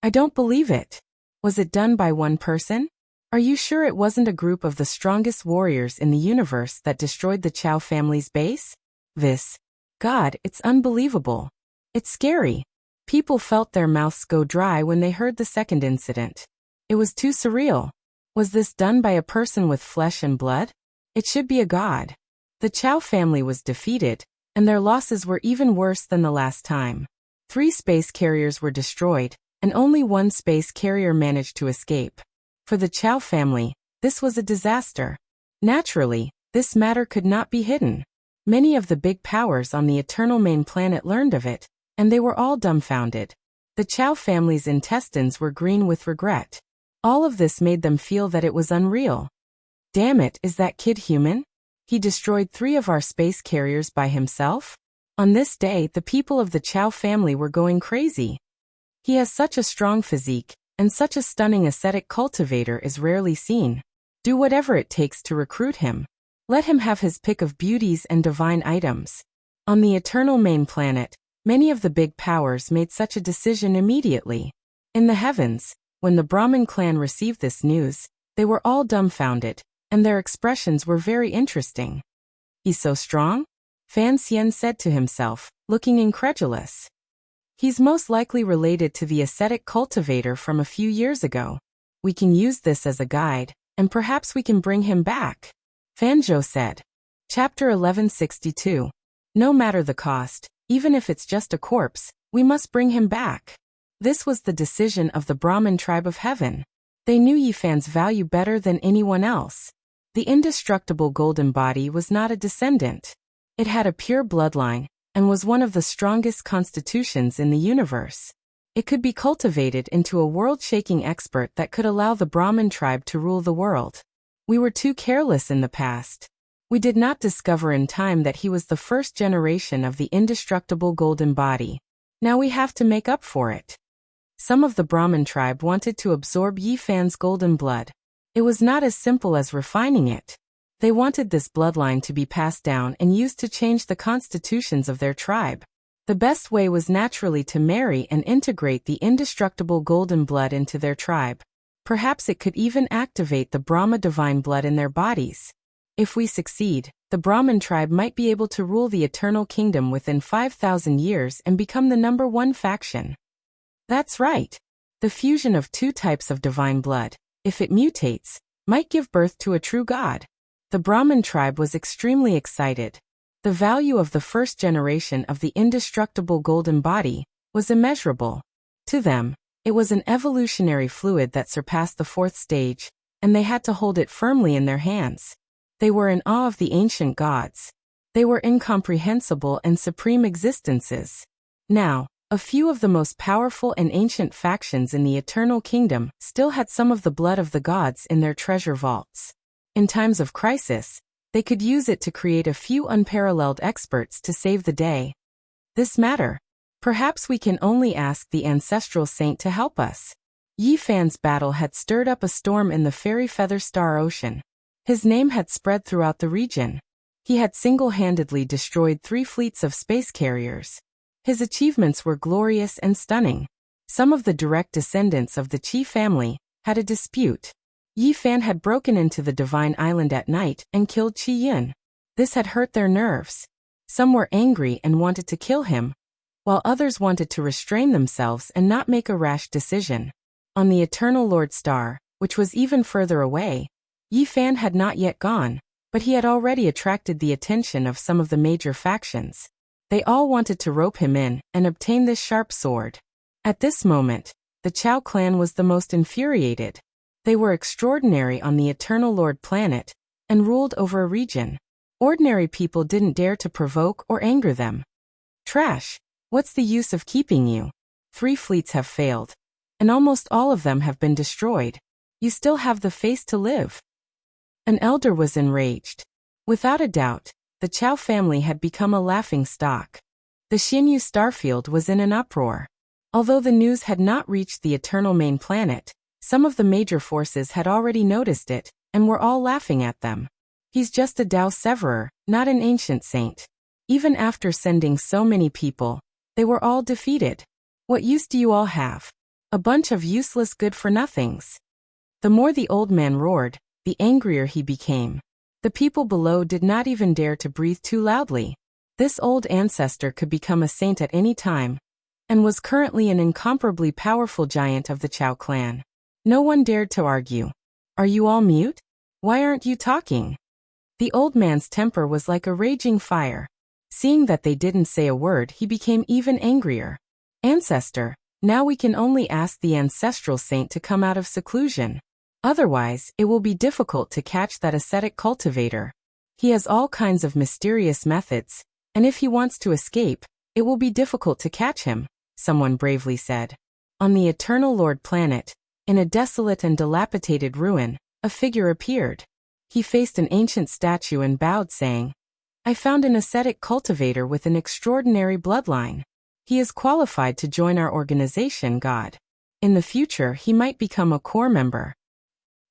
I don't believe it. Was it done by one person? Are you sure it wasn't a group of the strongest warriors in the universe that destroyed the Chow family's base? God, it's unbelievable. It's scary. People felt their mouths go dry when they heard the second incident. It was too surreal. Was this done by a person with flesh and blood? It should be a god. The Chow family was defeated, and their losses were even worse than the last time. 3 space carriers were destroyed, and only one space carrier managed to escape. For the Chow family, this was a disaster. Naturally, this matter could not be hidden. Many of the big powers on the Eternal Main Planet learned of it, and they were all dumbfounded. The Chow family's intestines were green with regret. All of this made them feel that it was unreal. Damn it, is that kid human? He destroyed 3 of our space carriers by himself? On this day, the people of the Chow family were going crazy. He has such a strong physique, and such a stunning ascetic cultivator is rarely seen. Do whatever it takes to recruit him. Let him have his pick of beauties and divine items. On the Eternal Main Planet, many of the big powers made such a decision immediately. In the heavens, when the Brahmin clan received this news, they were all dumbfounded, and their expressions were very interesting. He's so strong? Fan Xian said to himself, looking incredulous. He's most likely related to the ascetic cultivator from a few years ago. We can use this as a guide, and perhaps we can bring him back. Fan Zhou said. Chapter 1162. No matter the cost, even if it's just a corpse, we must bring him back. This was the decision of the Brahmin tribe of heaven. They knew Yi Fan's value better than anyone else. The indestructible golden body was not a descendant. It had a pure bloodline, and was one of the strongest constitutions in the universe. It could be cultivated into a world-shaking expert that could allow the Brahmin tribe to rule the world. We were too careless in the past. We did not discover in time that he was the first generation of the indestructible golden body. Now we have to make up for it. Some of the Brahmin tribe wanted to absorb Yi Fan's golden blood. It was not as simple as refining it. They wanted this bloodline to be passed down and used to change the constitutions of their tribe. The best way was naturally to marry and integrate the indestructible golden blood into their tribe. Perhaps it could even activate the Brahma divine blood in their bodies. If we succeed, the Brahmin tribe might be able to rule the eternal kingdom within 5,000 years and become the #1 faction. That's right. The fusion of 2 types of divine blood, if it mutates, might give birth to a true god. The Brahmin tribe was extremely excited. The value of the first generation of the indestructible golden body was immeasurable. To them, it was an evolutionary fluid that surpassed the 4th stage, and they had to hold it firmly in their hands. They were in awe of the ancient gods. They were incomprehensible and supreme existences. Now, a few of the most powerful and ancient factions in the Eternal Kingdom still had some of the blood of the gods in their treasure vaults. In times of crisis, they could use it to create a few unparalleled experts to save the day. This matter. Perhaps we can only ask the ancestral saint to help us. Yi Fan's battle had stirred up a storm in the fairy feather star ocean. His name had spread throughout the region. He had single-handedly destroyed 3 fleets of space carriers. His achievements were glorious and stunning. Some of the direct descendants of the Qi family had a dispute. Yi Fan had broken into the Divine Island at night and killed Qi Yun. This had hurt their nerves. Some were angry and wanted to kill him, while others wanted to restrain themselves and not make a rash decision. On the Eternal Lord Star, which was even further away, Yi Fan had not yet gone, but he had already attracted the attention of some of the major factions. They all wanted to rope him in and obtain this sharp sword. At this moment, the Chao clan was the most infuriated. They were extraordinary on the Eternal Lord planet and ruled over a region. Ordinary people didn't dare to provoke or anger them. Trash! What's the use of keeping you? 3 fleets have failed, and almost all of them have been destroyed. You still have the face to live. An elder was enraged. Without a doubt, the Chao family had become a laughing stock. The Xinyu starfield was in an uproar. Although the news had not reached the Eternal Main Planet, some of the major forces had already noticed it, and were all laughing at them. He's just a Dao Severer, not an ancient saint. Even after sending so many people, they were all defeated. What use do you all have? A bunch of useless good-for-nothings. The more the old man roared, the angrier he became. The people below did not even dare to breathe too loudly. This old ancestor could become a saint at any time, and was currently an incomparably powerful giant of the Chao clan. No one dared to argue. Are you all mute? Why aren't you talking? The old man's temper was like a raging fire. Seeing that they didn't say a word, he became even angrier. Ancestor, now we can only ask the ancestral saint to come out of seclusion. Otherwise, it will be difficult to catch that ascetic cultivator. He has all kinds of mysterious methods, and if he wants to escape, it will be difficult to catch him, someone bravely said. On the Eternal Lord planet, in a desolate and dilapidated ruin, a figure appeared. He faced an ancient statue and bowed, saying, I found an ascetic cultivator with an extraordinary bloodline. He is qualified to join our organization, God. In the future, he might become a core member.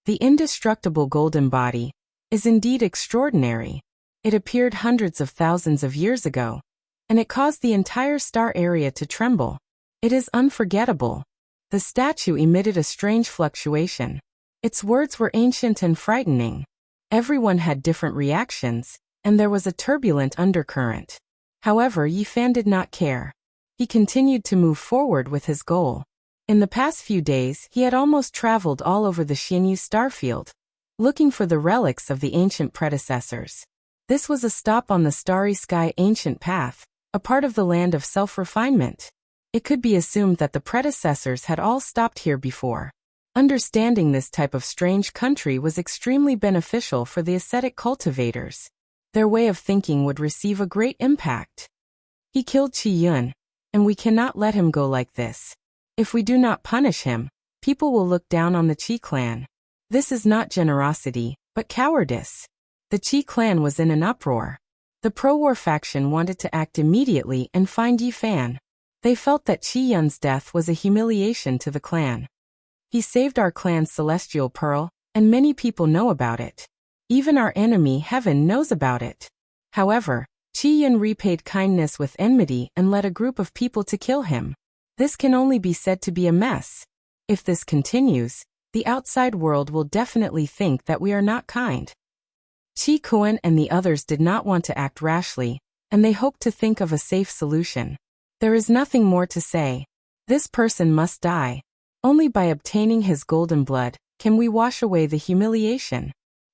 The indestructible golden body is indeed extraordinary. It appeared hundreds of thousands of years ago, and it caused the entire star area to tremble. It is unforgettable. The statue emitted a strange fluctuation. Its words were ancient and frightening. Everyone had different reactions, and there was a turbulent undercurrent. However, Yi Fan did not care. He continued to move forward with his goal. In the past few days, he had almost traveled all over the Xinyu starfield, looking for the relics of the ancient predecessors. This was a stop on the Starry Sky Ancient Path, a part of the land of self-refinement. It could be assumed that the predecessors had all stopped here before. Understanding this type of strange country was extremely beneficial for the ascetic cultivators. Their way of thinking would receive a great impact. He killed Qi Yun, and we cannot let him go like this. If we do not punish him, people will look down on the Qi clan. This is not generosity, but cowardice. The Qi clan was in an uproar. The pro-war faction wanted to act immediately and find Yi Fan. They felt that Qi Yun's death was a humiliation to the clan. He saved our clan's celestial pearl, and many people know about it. Even our enemy Heaven knows about it. However, Qi Yun repaid kindness with enmity and led a group of people to kill him. This can only be said to be a mess. If this continues, the outside world will definitely think that we are not kind. Qi Kuan and the others did not want to act rashly, and they hoped to think of a safe solution. There is nothing more to say. This person must die. Only by obtaining his golden blood can we wash away the humiliation.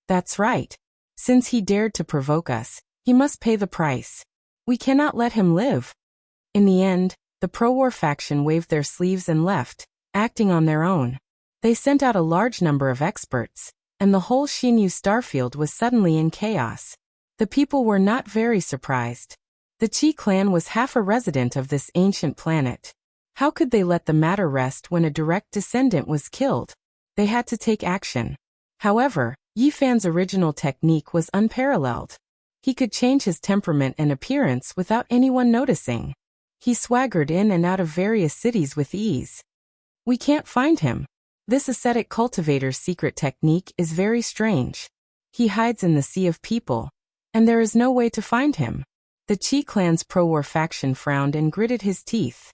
That's right. Since he dared to provoke us, he must pay the price. We cannot let him live. In the end, the pro-war faction waved their sleeves and left, acting on their own. They sent out a large number of experts, and the whole Xinyu starfield was suddenly in chaos. The people were not very surprised. The Qi clan was half a resident of this ancient planet. How could they let the matter rest when a direct descendant was killed? They had to take action. However, Yi Fan's original technique was unparalleled. He could change his temperament and appearance without anyone noticing. He swaggered in and out of various cities with ease. We can't find him. This ascetic cultivator's secret technique is very strange. He hides in the sea of people, and there is no way to find him. The Qi clan's pro-war faction frowned and gritted his teeth.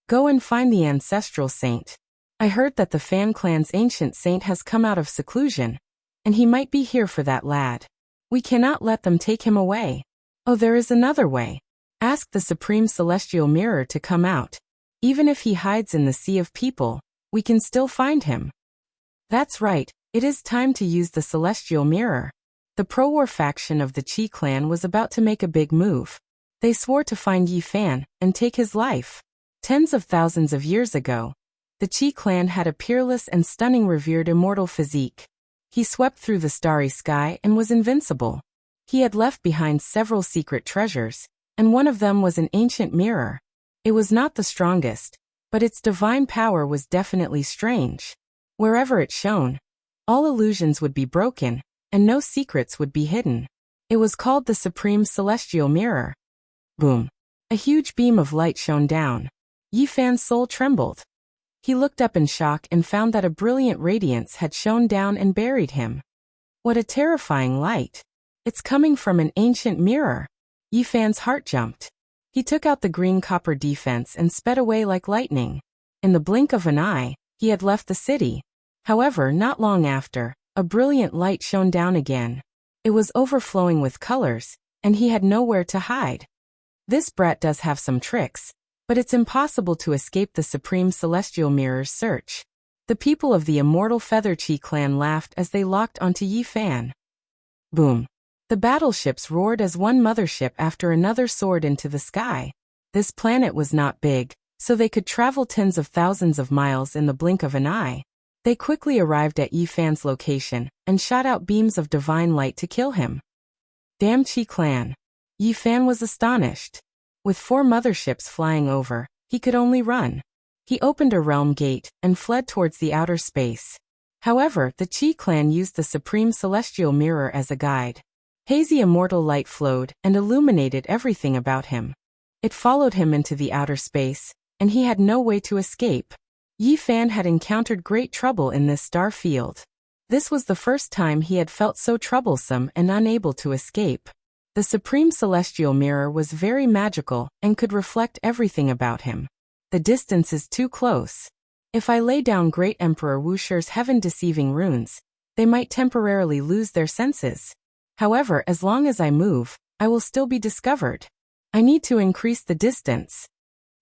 Go and find the ancestral saint. I heard that the Fan clan's ancient saint has come out of seclusion, and he might be here for that lad. We cannot let them take him away. Oh, there is another way. Ask the Supreme Celestial Mirror to come out. Even if he hides in the sea of people, we can still find him. That's right, it is time to use the Celestial Mirror. The pro-war faction of the Qi clan was about to make a big move. They swore to find Yi Fan and take his life. Tens of thousands of years ago, the Qi clan had a peerless and stunning revered immortal physique. He swept through the starry sky and was invincible. He had left behind several secret treasures, and one of them was an ancient mirror. It was not the strongest, but its divine power was definitely strange. Wherever it shone, all illusions would be broken, and no secrets would be hidden. It was called the Supreme Celestial Mirror. Boom! A huge beam of light shone down. Yi Fan's soul trembled. He looked up in shock and found that a brilliant radiance had shone down and buried him. What a terrifying light! It's coming from an ancient mirror. Yi Fan's heart jumped. He took out the green copper defense and sped away like lightning. In the blink of an eye, he had left the city. However, not long after, a brilliant light shone down again. It was overflowing with colors, and he had nowhere to hide. This brat does have some tricks, but it's impossible to escape the Supreme Celestial Mirror's search. The people of the immortal Feather Qi clan laughed as they locked onto Yi Fan. Boom! The battleships roared as one mothership after another soared into the sky. This planet was not big, so they could travel tens of thousands of miles in the blink of an eye. They quickly arrived at Yi Fan's location and shot out beams of divine light to kill him. Damn Qi clan! Yi Fan was astonished. With 4 motherships flying over, he could only run. He opened a realm gate and fled towards the outer space. However, the Qi clan used the Supreme Celestial Mirror as a guide. Hazy immortal light flowed and illuminated everything about him. It followed him into the outer space, and he had no way to escape. Yi Fan had encountered great trouble in this star field. This was the first time he had felt so troublesome and unable to escape. The Supreme Celestial Mirror was very magical and could reflect everything about him. The distance is too close. If I lay down Great Emperor Wusher's heaven-deceiving runes, they might temporarily lose their senses. However, as long as I move, I will still be discovered. I need to increase the distance.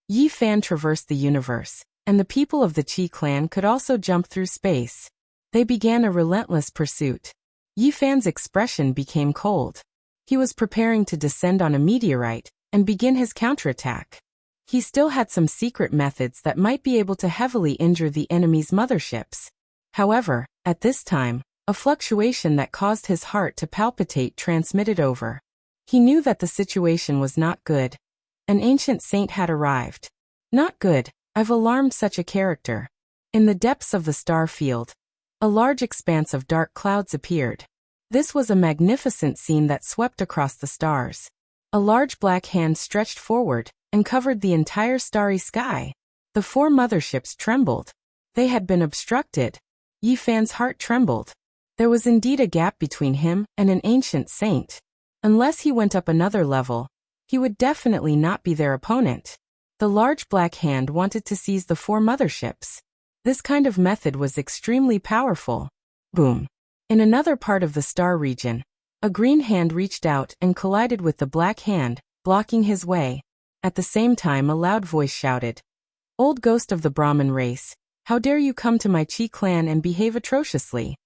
Yi Fan traversed the universe, and the people of the Qi clan could also jump through space. They began a relentless pursuit. Yi Fan's expression became cold. He was preparing to descend on a meteorite and begin his counterattack. He still had some secret methods that might be able to heavily injure the enemy's motherships. However, at this time, a fluctuation that caused his heart to palpitate transmitted over. He knew that the situation was not good. An ancient saint had arrived. Not good, I've alarmed such a character. In the depths of the star field, a large expanse of dark clouds appeared. This was a magnificent scene that swept across the stars. A large black hand stretched forward and covered the entire starry sky. The 4 motherships trembled. They had been obstructed. Yi Fan's heart trembled. There was indeed a gap between him and an ancient saint. Unless he went up another level, he would definitely not be their opponent. The large black hand wanted to seize the 4 motherships. This kind of method was extremely powerful. Boom! In another part of the star region, a green hand reached out and collided with the black hand, blocking his way. At the same time, a loud voice shouted, "Old ghost of the Brahmin race, how dare you come to my Qi clan and behave atrociously?"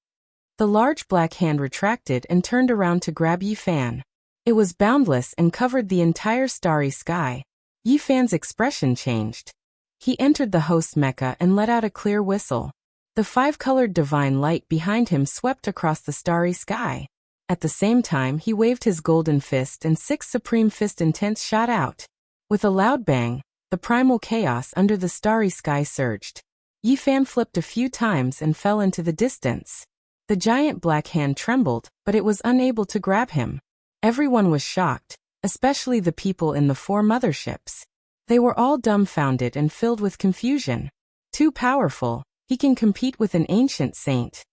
The large black hand retracted and turned around to grab Yi Fan. It was boundless and covered the entire starry sky. Yi Fan's expression changed. He entered the host Mecca and let out a clear whistle. The 5-colored divine light behind him swept across the starry sky. At the same time, he waved his golden fist and 6 supreme fist intents shot out. With a loud bang, the primal chaos under the starry sky surged. Yi Fan flipped a few times and fell into the distance. The giant black hand trembled, but it was unable to grab him. Everyone was shocked, especially the people in the 4 motherships. They were all dumbfounded and filled with confusion. Too powerful, he can compete with an ancient saint.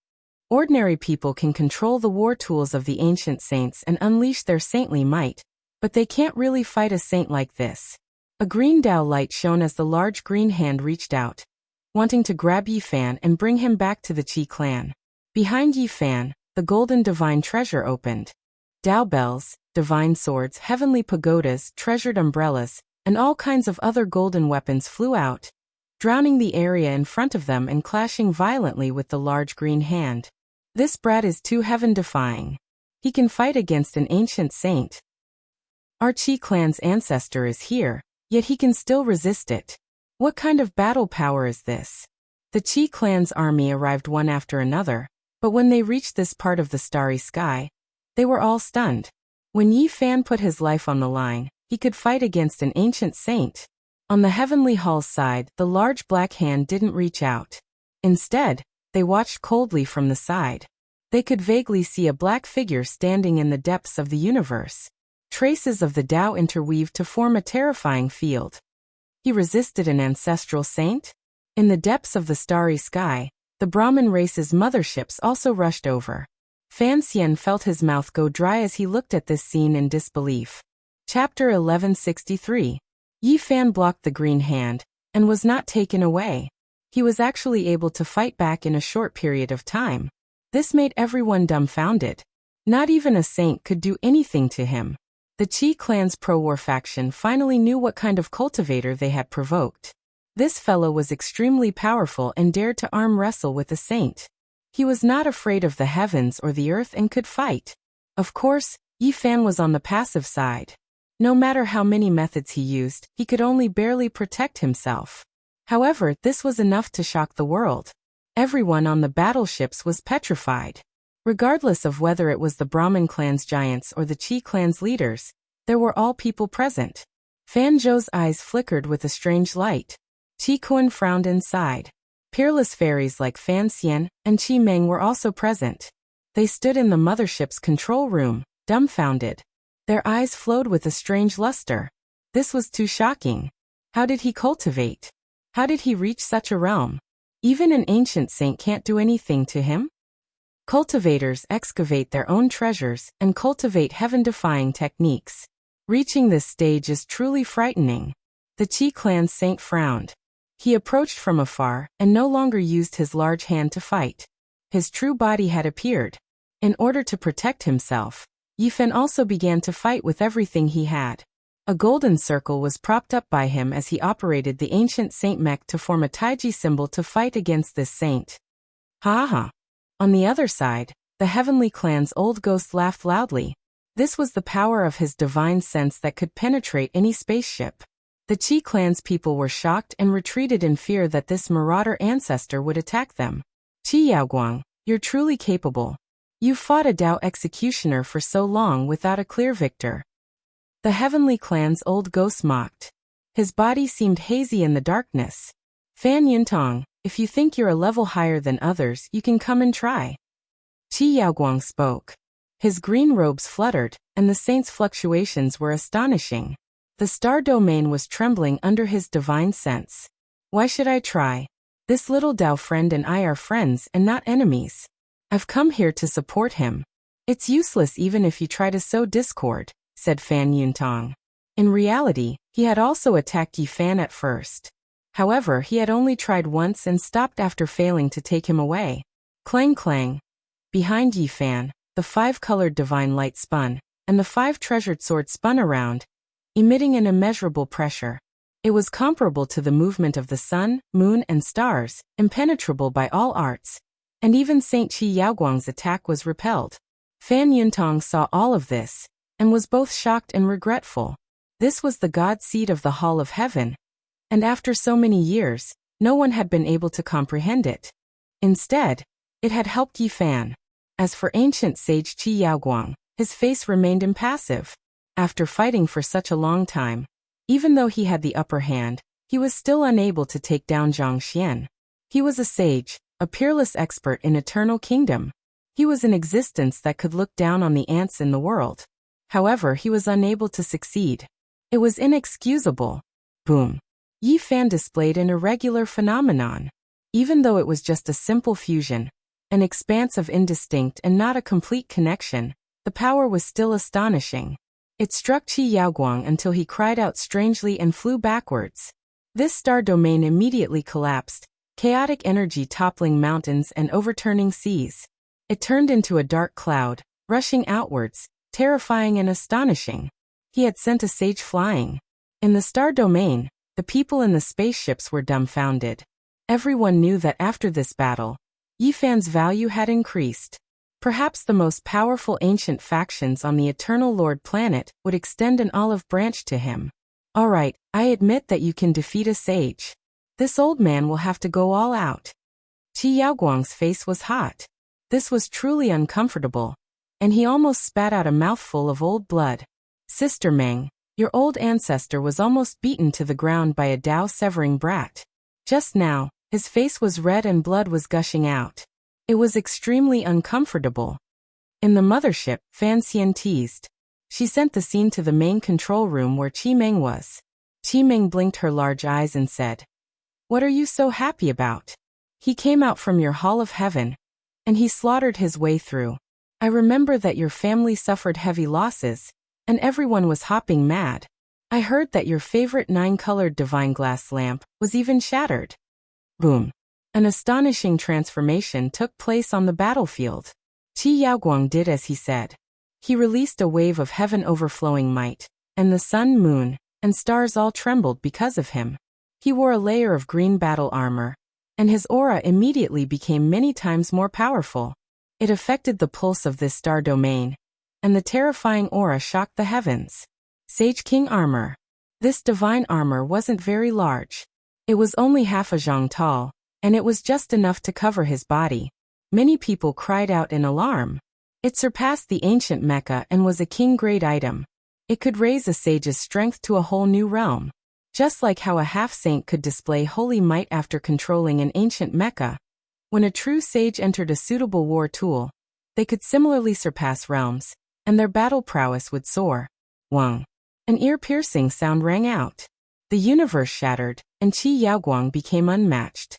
Ordinary people can control the war tools of the ancient saints and unleash their saintly might, but they can't really fight a saint like this. A green Tao light shone as the large green hand reached out, wanting to grab Yi Fan and bring him back to the Qi clan. Behind Yi Fan, the golden divine treasure opened. Dao bells, divine swords, heavenly pagodas, treasured umbrellas, and all kinds of other golden weapons flew out, drowning the area in front of them and clashing violently with the large green hand. This brat is too heaven-defying. He can fight against an ancient saint. Our Qi clan's ancestor is here, yet he can still resist it. What kind of battle power is this? The Qi clan's army arrived one after another, but when they reached this part of the starry sky, they were all stunned. When Yi Fan put his life on the line, he could fight against an ancient saint. On the heavenly hall's side, the large black hand didn't reach out. Instead, they watched coldly from the side. They could vaguely see a black figure standing in the depths of the universe. Traces of the Tao interweaved to form a terrifying field. He resisted an ancestral saint? In the depths of the starry sky, the Brahmin race's motherships also rushed over. Fan Xian felt his mouth go dry as he looked at this scene in disbelief. Chapter 1163. Yi Fan blocked the green hand, and was not taken away. He was actually able to fight back in a short period of time. This made everyone dumbfounded. Not even a saint could do anything to him. The Qi clan's pro-war faction finally knew what kind of cultivator they had provoked. This fellow was extremely powerful and dared to arm wrestle with a saint. He was not afraid of the heavens or the earth and could fight. Of course, Yi Fan was on the passive side. No matter how many methods he used, he could only barely protect himself. However, this was enough to shock the world. Everyone on the battleships was petrified. Regardless of whether it was the Brahmin clan's giants or the Qi clan's leaders, there were all people present. Fan Zhou's eyes flickered with a strange light. Qi Kuan frowned and sighed. Peerless fairies like Fan Xian and Qi Meng were also present. They stood in the mothership's control room, dumbfounded. Their eyes flowed with a strange luster. This was too shocking. How did he cultivate? How did he reach such a realm? Even an ancient saint can't do anything to him? Cultivators excavate their own treasures and cultivate heaven-defying techniques. Reaching this stage is truly frightening. The Qi clan's saint frowned. He approached from afar and no longer used his large hand to fight. His true body had appeared. In order to protect himself, Yi Fan also began to fight with everything he had. A golden circle was propped up by him as he operated the ancient saint mech to form a taiji symbol to fight against this saint. Ha ha! On the other side, the heavenly clan's old ghost laughed loudly. This was the power of his divine sense that could penetrate any spaceship. The Qi clan's people were shocked and retreated in fear that this marauder ancestor would attack them. Qi Yaoguang, you're truly capable. You fought a Tao executioner for so long without a clear victor. The heavenly clan's old ghost mocked. His body seemed hazy in the darkness. Fan Yuntong, if you think you're a level higher than others, you can come and try. Qi Yaoguang spoke. His green robes fluttered, and the saint's fluctuations were astonishing. The star domain was trembling under his divine sense. Why should I try? This little Tao friend and I are friends and not enemies. I've come here to support him. It's useless even if you try to sow discord, said Fan Yuntong. In reality, he had also attacked Yi Fan at first. However, he had only tried once and stopped after failing to take him away. Clang clang. Behind Yi Fan, the 5-colored divine light spun, and the 5 treasured swords spun around, emitting an immeasurable pressure. It was comparable to the movement of the sun, moon, and stars, impenetrable by all arts. And even Saint Qi Yaoguang's attack was repelled. Fan Yuntong saw all of this, and was both shocked and regretful. This was the god seed of the Hall of Heaven. And after so many years, no one had been able to comprehend it. Instead, it had helped Yi Fan. As for ancient sage Qi Yaoguang, his face remained impassive. After fighting for such a long time, even though he had the upper hand, he was still unable to take down Zhang Xian. He was a sage, a peerless expert in eternal kingdom. He was an existence that could look down on the ants in the world. However, he was unable to succeed. It was inexcusable. Boom. Yi Fan displayed an irregular phenomenon. Even though it was just a simple fusion, an expanse of indistinct and not a complete connection, the power was still astonishing. It struck Qi Yaoguang until he cried out strangely and flew backwards. This star domain immediately collapsed, chaotic energy toppling mountains and overturning seas. It turned into a dark cloud, rushing outwards, terrifying and astonishing. He had sent a sage flying. In the star domain, the people in the spaceships were dumbfounded. Everyone knew that after this battle, Yifan's value had increased. Perhaps the most powerful ancient factions on the Eternal Lord planet would extend an olive branch to him. All right, I admit that you can defeat a sage. This old man will have to go all out. Qi Yaoguang's face was hot. This was truly uncomfortable, and he almost spat out a mouthful of old blood. Sister Meng, your old ancestor was almost beaten to the ground by a Dao-severing brat. Just now, his face was red and blood was gushing out. It was extremely uncomfortable. In the mothership, Fan Xian teased. She sent the scene to the main control room where Qi Meng was. Qi Meng blinked her large eyes and said, "What are you so happy about? He came out from your hall of heaven, and he slaughtered his way through. I remember that your family suffered heavy losses, and everyone was hopping mad. I heard that your favorite 9-colored divine glass lamp was even shattered." Boom. An astonishing transformation took place on the battlefield. Qi Yaoguang did as he said. He released a wave of heaven overflowing might, and the sun, moon, and stars all trembled because of him. He wore a layer of green battle armor, and his aura immediately became many times more powerful. It affected the pulse of this star domain, and the terrifying aura shocked the heavens. Sage King Armor. This divine armor wasn't very large. It was only half a zhang tall, and it was just enough to cover his body. Many people cried out in alarm. It surpassed the ancient mecha and was a king-grade item. It could raise a sage's strength to a whole new realm. Just like how a half-saint could display holy might after controlling an ancient mecha, when a true sage entered a suitable war tool, they could similarly surpass realms, and their battle prowess would soar. Wang. An ear-piercing sound rang out. The universe shattered, and Qi Yaoguang became unmatched.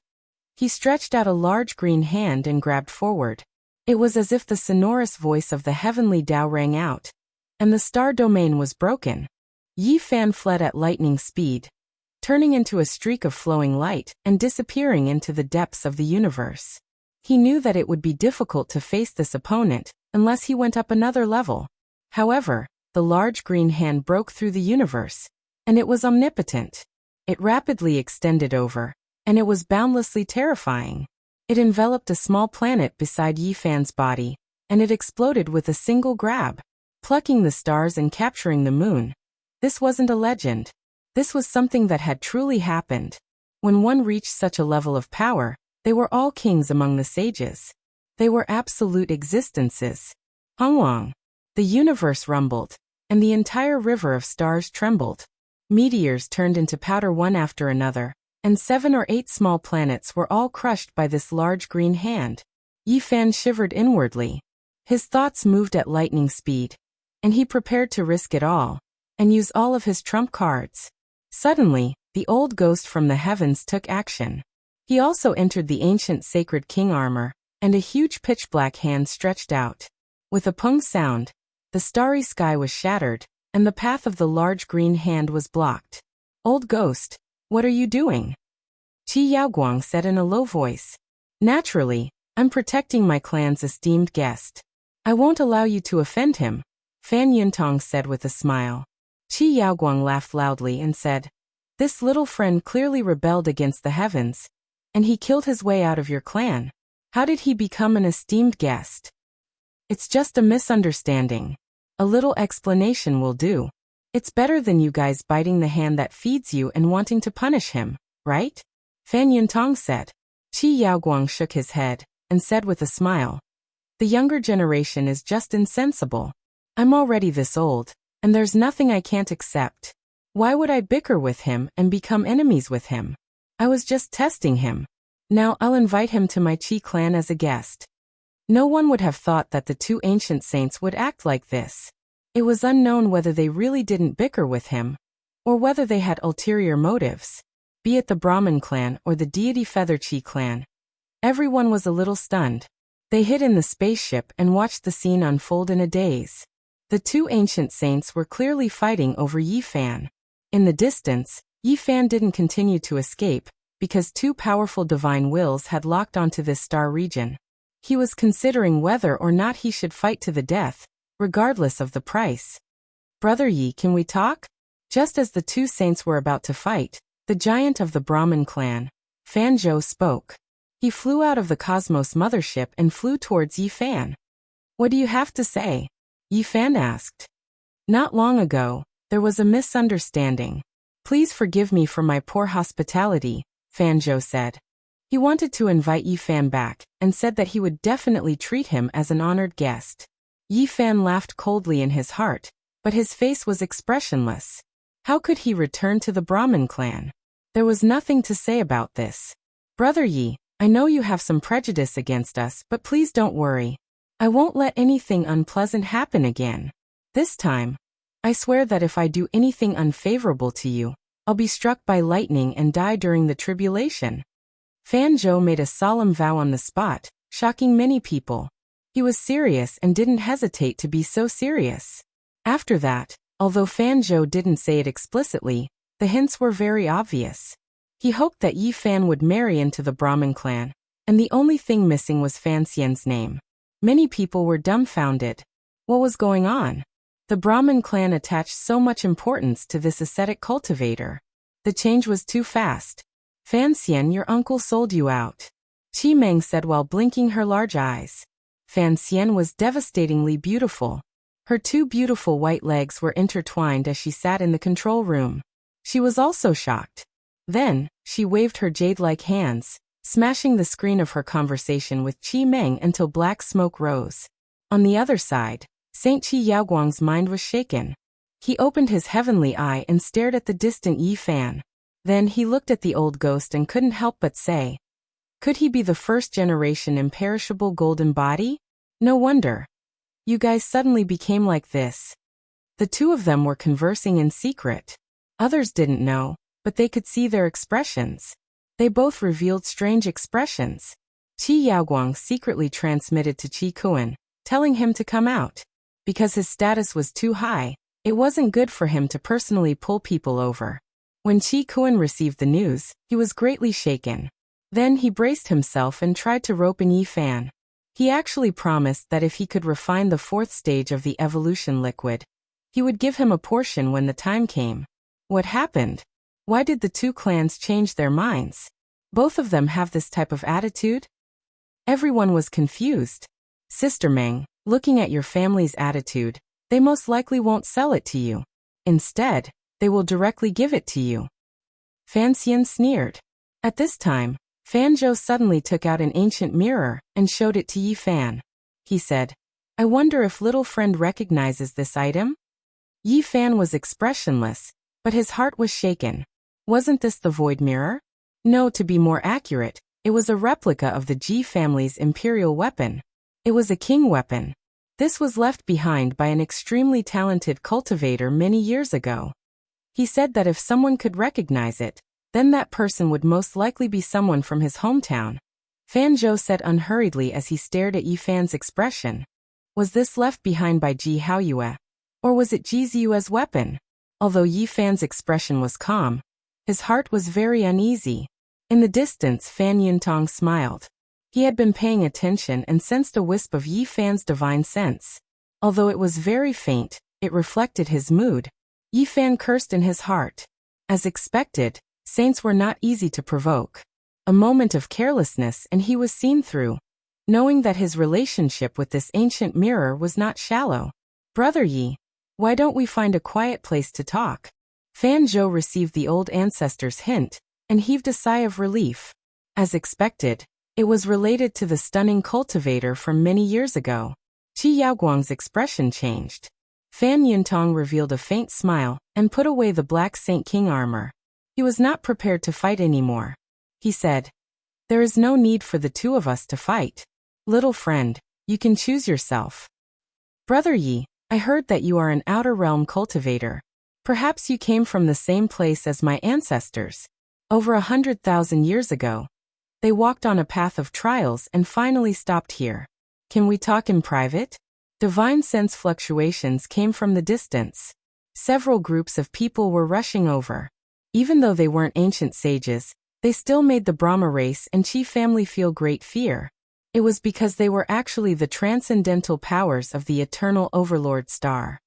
He stretched out a large green hand and grabbed forward. It was as if the sonorous voice of the heavenly Tao rang out, and the star domain was broken. Yifan fled at lightning speed, turning into a streak of flowing light and disappearing into the depths of the universe. He knew that it would be difficult to face this opponent unless he went up another level. However, the large green hand broke through the universe, and it was omnipotent. It rapidly extended over, and it was boundlessly terrifying. It enveloped a small planet beside Yifan's body, and it exploded with a single grab, plucking the stars and capturing the moon. This wasn't a legend. This was something that had truly happened. When one reached such a level of power, they were all kings among the sages. They were absolute existences. Hongwang. The universe rumbled, and the entire river of stars trembled. Meteors turned into powder one after another, and 7 or 8 small planets were all crushed by this large green hand. Yifan shivered inwardly. His thoughts moved at lightning speed, and he prepared to risk it all, and use all of his trump cards. Suddenly, the old ghost from the heavens took action. He also entered the ancient sacred king armor, and a huge pitch-black hand stretched out. With a pung sound, the starry sky was shattered, and the path of the large green hand was blocked. "Old ghost, what are you doing?" Qi Yaoguang said in a low voice. "Naturally, I'm protecting my clan's esteemed guest. I won't allow you to offend him," Fan Yuntong said with a smile. Qi Yaoguang laughed loudly and said, "This little friend clearly rebelled against the heavens, and he killed his way out of your clan. How did he become an esteemed guest?" "It's just a misunderstanding. A little explanation will do. It's better than you guys biting the hand that feeds you and wanting to punish him, right?" Fan Yuntong said. Qi Yaoguang shook his head and said with a smile, "The younger generation is just insensible. I'm already this old, and there's nothing I can't accept. Why would I bicker with him and become enemies with him? I was just testing him. Now I'll invite him to my Qi clan as a guest." No one would have thought that the two ancient saints would act like this. It was unknown whether they really didn't bicker with him, or whether they had ulterior motives, be it the Brahmin clan or the deity Feather Qi clan. Everyone was a little stunned. They hid in the spaceship and watched the scene unfold in a daze. The two ancient saints were clearly fighting over Yifan. In the distance, Yifan didn't continue to escape, because 2 powerful divine wills had locked onto this star region. He was considering whether or not he should fight to the death, regardless of the price. Brother Yi, can we talk? Just as the two saints were about to fight, the giant of the Brahmin clan, Fan Zhou, spoke. He flew out of the Cosmos mothership and flew towards Yi Fan. What do you have to say? Yi Fan asked. Not long ago, there was a misunderstanding. Please forgive me for my poor hospitality, Fan Zhou said. He wanted to invite Yi Fan back, and said that he would definitely treat him as an honored guest. Yi Fan laughed coldly in his heart, but his face was expressionless. How could he return to the Brahmin clan? There was nothing to say about this. Brother Yi, I know you have some prejudice against us, but please don't worry. I won't let anything unpleasant happen again. This time, I swear that if I do anything unfavorable to you, I'll be struck by lightning and die during the tribulation. Fan Zhou made a solemn vow on the spot, shocking many people. He was serious and didn't hesitate to be so serious. After that, although Fan Zhou didn't say it explicitly, the hints were very obvious. He hoped that Yi Fan would marry into the Brahmin clan, and the only thing missing was Fan Xian's name. Many people were dumbfounded. What was going on? The Brahmin clan attached so much importance to this ascetic cultivator. The change was too fast. Fan Xian, your uncle sold you out, Qi Meng said while blinking her large eyes. Fan Xian was devastatingly beautiful. Her two beautiful white legs were intertwined as she sat in the control room. She was also shocked. Then, she waved her jade-like hands, smashing the screen of her conversation with Qi Meng until black smoke rose. On the other side, Saint Qi Yaoguang's mind was shaken. He opened his heavenly eye and stared at the distant Yi Fan. Then he looked at the old ghost and couldn't help but say, could he be the first-generation imperishable golden body? No wonder. You guys suddenly became like this. The two of them were conversing in secret. Others didn't know, but they could see their expressions. They both revealed strange expressions. Qi Yaoguang secretly transmitted to Qi Kuan, telling him to come out. Because his status was too high, it wasn't good for him to personally pull people over. When Qi Kuan received the news, he was greatly shaken. Then he braced himself and tried to rope in Yi Fan. He actually promised that if he could refine the fourth stage of the evolution liquid, he would give him a portion when the time came. What happened? Why did the two clans change their minds? Both of them have this type of attitude? Everyone was confused. Sister Meng, looking at your family's attitude, they most likely won't sell it to you. Instead, they will directly give it to you. Fan Xian sneered. At this time, Fan Zhou suddenly took out an ancient mirror and showed it to Yi Fan. He said, I wonder if little friend recognizes this item? Yi Fan was expressionless, but his heart was shaken. Wasn't this the void mirror? No, to be more accurate, it was a replica of the Ji family's imperial weapon. It was a king weapon. This was left behind by an extremely talented cultivator many years ago. He said that if someone could recognize it, then that person would most likely be someone from his hometown. Fan Zhou said unhurriedly as he stared at Yi Fan's expression. Was this left behind by Ji Haoyue? Or was it Ji Ziyue's weapon? Although Yi Fan's expression was calm, his heart was very uneasy. In the distance, Fan Yuntong smiled. He had been paying attention and sensed a wisp of Yi Fan's divine sense. Although it was very faint, it reflected his mood. Yi Fan cursed in his heart. As expected, saints were not easy to provoke. A moment of carelessness and he was seen through. Knowing that his relationship with this ancient mirror was not shallow. Brother Yi, why don't we find a quiet place to talk? Fan Zhou received the old ancestor's hint, and heaved a sigh of relief. As expected, it was related to the stunning cultivator from many years ago. Qi Yaoguang's expression changed. Fan Yuntong revealed a faint smile, and put away the black Saint King armor. He was not prepared to fight anymore. He said, there is no need for the two of us to fight. Little friend, you can choose yourself. Brother Yi, I heard that you are an outer realm cultivator. Perhaps you came from the same place as my ancestors. Over 100,000 years ago, they walked on a path of trials and finally stopped here. Can we talk in private? Divine sense fluctuations came from the distance. Several groups of people were rushing over. Even though they weren't ancient sages, they still made the Brahma race and Qi family feel great fear. It was because they were actually the transcendental powers of the eternal overlord star.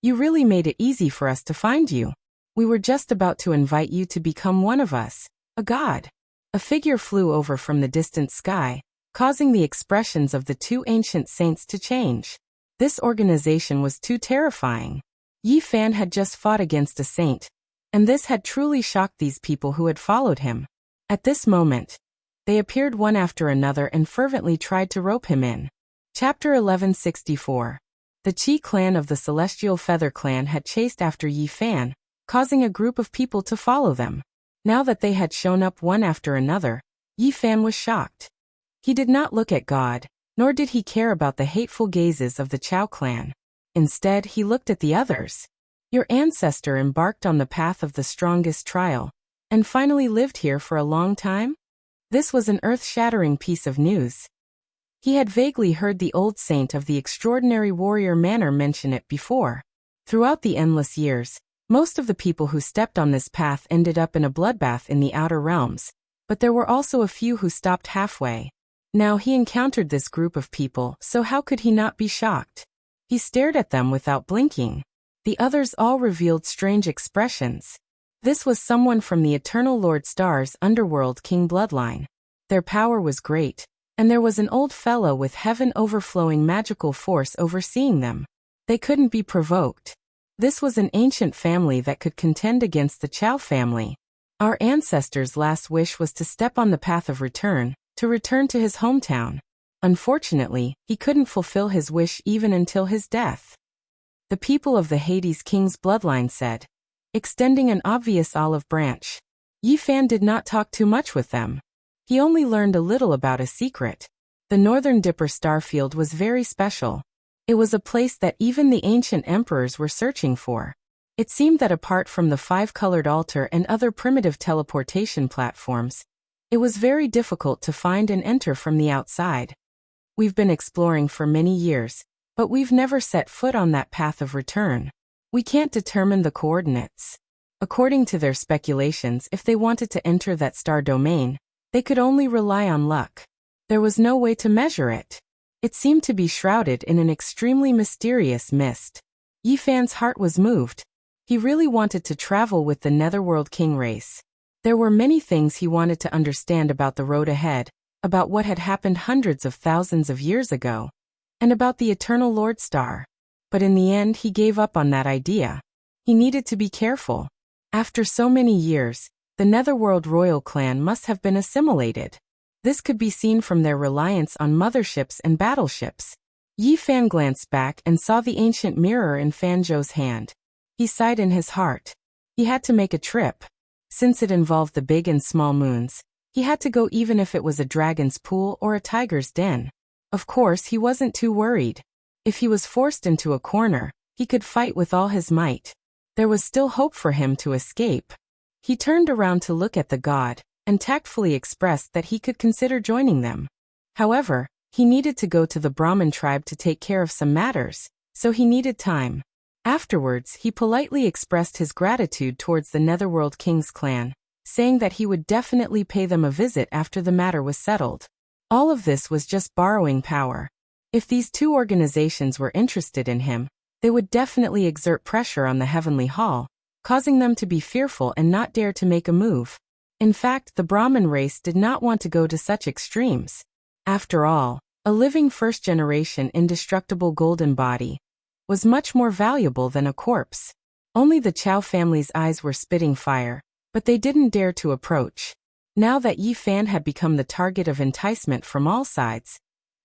You really made it easy for us to find you. We were just about to invite you to become one of us, a god. A figure flew over from the distant sky, causing the expressions of the two ancient saints to change. This organization was too terrifying. Yi Fan had just fought against a saint, and this had truly shocked these people who had followed him. At this moment, they appeared one after another and fervently tried to rope him in. Chapter 1164. The Qi clan of the Celestial Feather clan had chased after Yi Fan, causing a group of people to follow them. Now that they had shown up one after another, Yi Fan was shocked. He did not look at God, nor did he care about the hateful gazes of the Chao clan. Instead, he looked at the others. Your ancestor embarked on the path of the strongest trial, and finally lived here for a long time? This was an earth-shattering piece of news. He had vaguely heard the old saint of the extraordinary warrior manner mention it before. Throughout the endless years, most of the people who stepped on this path ended up in a bloodbath in the outer realms, but there were also a few who stopped halfway. Now he encountered this group of people, so how could he not be shocked? He stared at them without blinking. The others all revealed strange expressions. This was someone from the Eternal Lord Star's underworld king bloodline. Their power was great, and there was an old fellow with heaven-overflowing magical force overseeing them. They couldn't be provoked. This was an ancient family that could contend against the Chao family. Our ancestor's last wish was to step on the path of return, to return to his hometown. Unfortunately, he couldn't fulfill his wish even until his death. The people of the Hades king's bloodline said, extending an obvious olive branch. Yi Fan did not talk too much with them. He only learned a little about a secret. The Northern Dipper starfield was very special. It was a place that even the ancient emperors were searching for. It seemed that apart from the five-colored altar and other primitive teleportation platforms, it was very difficult to find and enter from the outside. We've been exploring for many years, but we've never set foot on that path of return. We can't determine the coordinates. According to their speculations, if they wanted to enter that star domain, they could only rely on luck. There was no way to measure it. It seemed to be shrouded in an extremely mysterious mist. Yi Fan's heart was moved. He really wanted to travel with the Netherworld King race. There were many things he wanted to understand about the road ahead, about what had happened hundreds of thousands of years ago, and about the Eternal Lord Star. But in the end he gave up on that idea. He needed to be careful. After so many years, the Netherworld royal clan must have been assimilated. This could be seen from their reliance on motherships and battleships. Yi Fan glanced back and saw the ancient mirror in Fanzhou's hand. He sighed in his heart. He had to make a trip. Since it involved the big and small moons, he had to go even if it was a dragon's pool or a tiger's den. Of course, he wasn't too worried. If he was forced into a corner, he could fight with all his might. There was still hope for him to escape. He turned around to look at the god, and tactfully expressed that he could consider joining them. However, he needed to go to the Brahmin tribe to take care of some matters, so he needed time. Afterwards, he politely expressed his gratitude towards the Netherworld King's clan, saying that he would definitely pay them a visit after the matter was settled. All of this was just borrowing power. If these two organizations were interested in him, they would definitely exert pressure on the Heavenly Hall, causing them to be fearful and not dare to make a move. In fact, the Brahmin race did not want to go to such extremes. After all, a living first-generation indestructible golden body was much more valuable than a corpse. Only the Chao family's eyes were spitting fire, but they didn't dare to approach. Now that Yi Fan had become the target of enticement from all sides,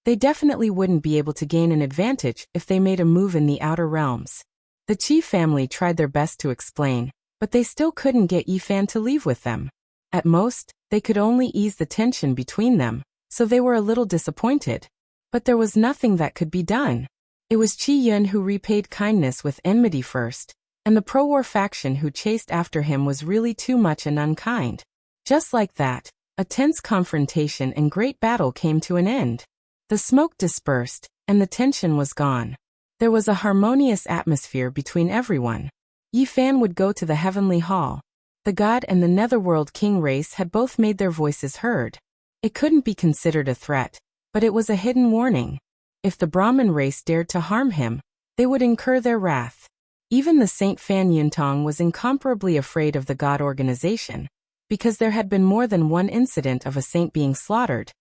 they definitely wouldn't be able to gain an advantage if they made a move in the outer realms. The Qi family tried their best to explain, but they still couldn't get Yi Fan to leave with them. At most, they could only ease the tension between them, so they were a little disappointed. But there was nothing that could be done. It was Qi Yun who repaid kindness with enmity first, and the pro-war faction who chased after him was really too much and unkind. Just like that, a tense confrontation and great battle came to an end. The smoke dispersed, and the tension was gone. There was a harmonious atmosphere between everyone. Yi Fan would go to the Heavenly Hall. The god and the Netherworld King race had both made their voices heard. It couldn't be considered a threat, But it was a hidden warning. If the Brahmin race dared to harm him, they would incur their wrath. Even the Saint Fan Yuntong was incomparably afraid of the God organization, because there had been more than one incident of a saint being slaughtered,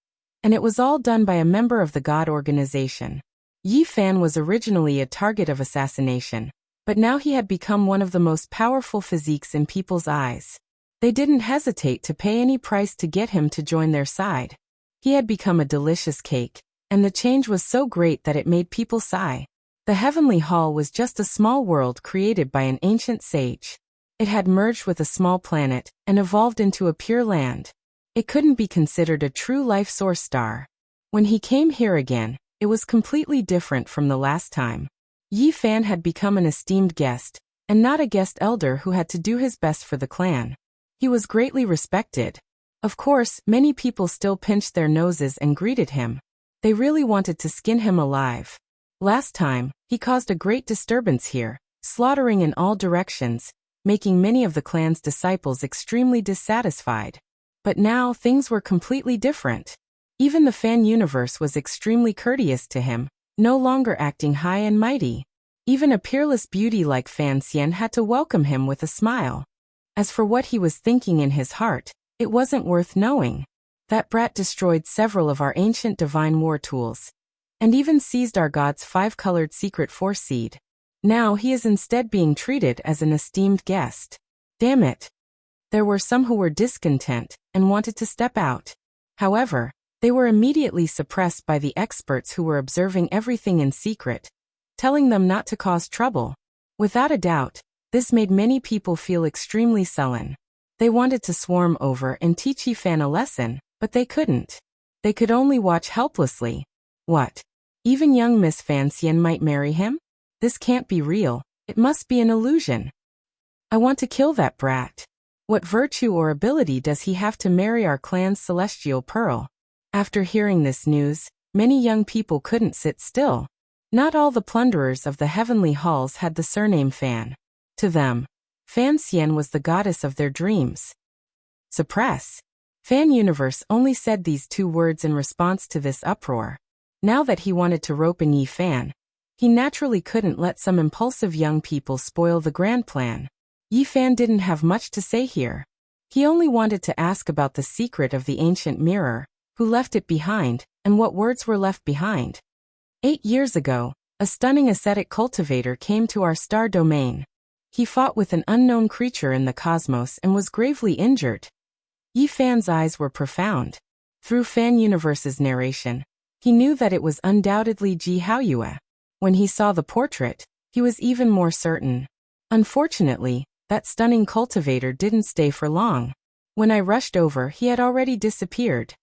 and it was all done by a member of the God organization. Yi Fan was originally a target of assassination, but now he had become one of the most powerful physiques in people's eyes. They didn't hesitate to pay any price to get him to join their side. He had become a delicious cake, and the change was so great that it made people sigh. The heavenly hall was just a small world created by an ancient sage. It had merged with a small planet and evolved into a pure land. It couldn't be considered a true life source star. When he came here again, it was completely different from the last time. Yi Fan had become an esteemed guest, and not a guest elder who had to do his best for the clan. He was greatly respected. Of course, many people still pinched their noses and greeted him. They really wanted to skin him alive. Last time, he caused a great disturbance here, slaughtering in all directions, making many of the clan's disciples extremely dissatisfied. But now things were completely different. Even the fan universe was extremely courteous to him, no longer acting high and mighty. Even a peerless beauty like Fan Xian had to welcome him with a smile. As for what he was thinking in his heart, it wasn't worth knowing. That brat destroyed several of our ancient divine war tools, and even seized our god's 5-colored secret force seed. Now he is instead being treated as an esteemed guest. Damn it. There were some who were discontent and wanted to step out. However, they were immediately suppressed by the experts who were observing everything in secret, telling them not to cause trouble. Without a doubt, this made many people feel extremely sullen. They wanted to swarm over and teach Yi Fan a lesson, but they couldn't. They could only watch helplessly. What? Even young Miss Fan Xian might marry him? This can't be real. It must be an illusion. I want to kill that brat. What virtue or ability does he have to marry our clan's celestial pearl? After hearing this news, many young people couldn't sit still. Not all the plunderers of the heavenly halls had the surname Fan. To them, Fan Xian was the goddess of their dreams. Suppress. Fan Universe only said these 2 words in response to this uproar. Now that he wanted to rope in Yi Fan, he naturally couldn't let some impulsive young people spoil the grand plan. Yi Fan didn't have much to say here. He only wanted to ask about the secret of the ancient mirror, who left it behind, and what words were left behind. 8 years ago, a stunning ascetic cultivator came to our star domain. He fought with an unknown creature in the cosmos and was gravely injured. Yi Fan's eyes were profound. Through Fan Universe's narration, he knew that it was undoubtedly Ji Haoyue. When he saw the portrait, he was even more certain. Unfortunately, that stunning cultivator didn't stay for long. When I rushed over, he had already disappeared.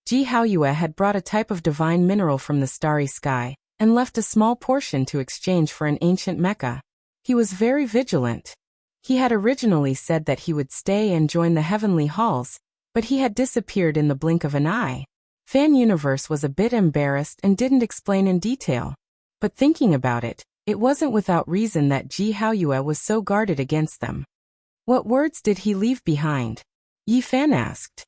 Ji Haoyue had brought a type of divine mineral from the starry sky, and left a small portion to exchange for an ancient mecha. He was very vigilant. He had originally said that he would stay and join the heavenly halls, but he had disappeared in the blink of an eye. Fan Universe was a bit embarrassed and didn't explain in detail. But thinking about it, it wasn't without reason that Ji Haoyue was so guarded against them. What words did he leave behind? Yi Fan asked.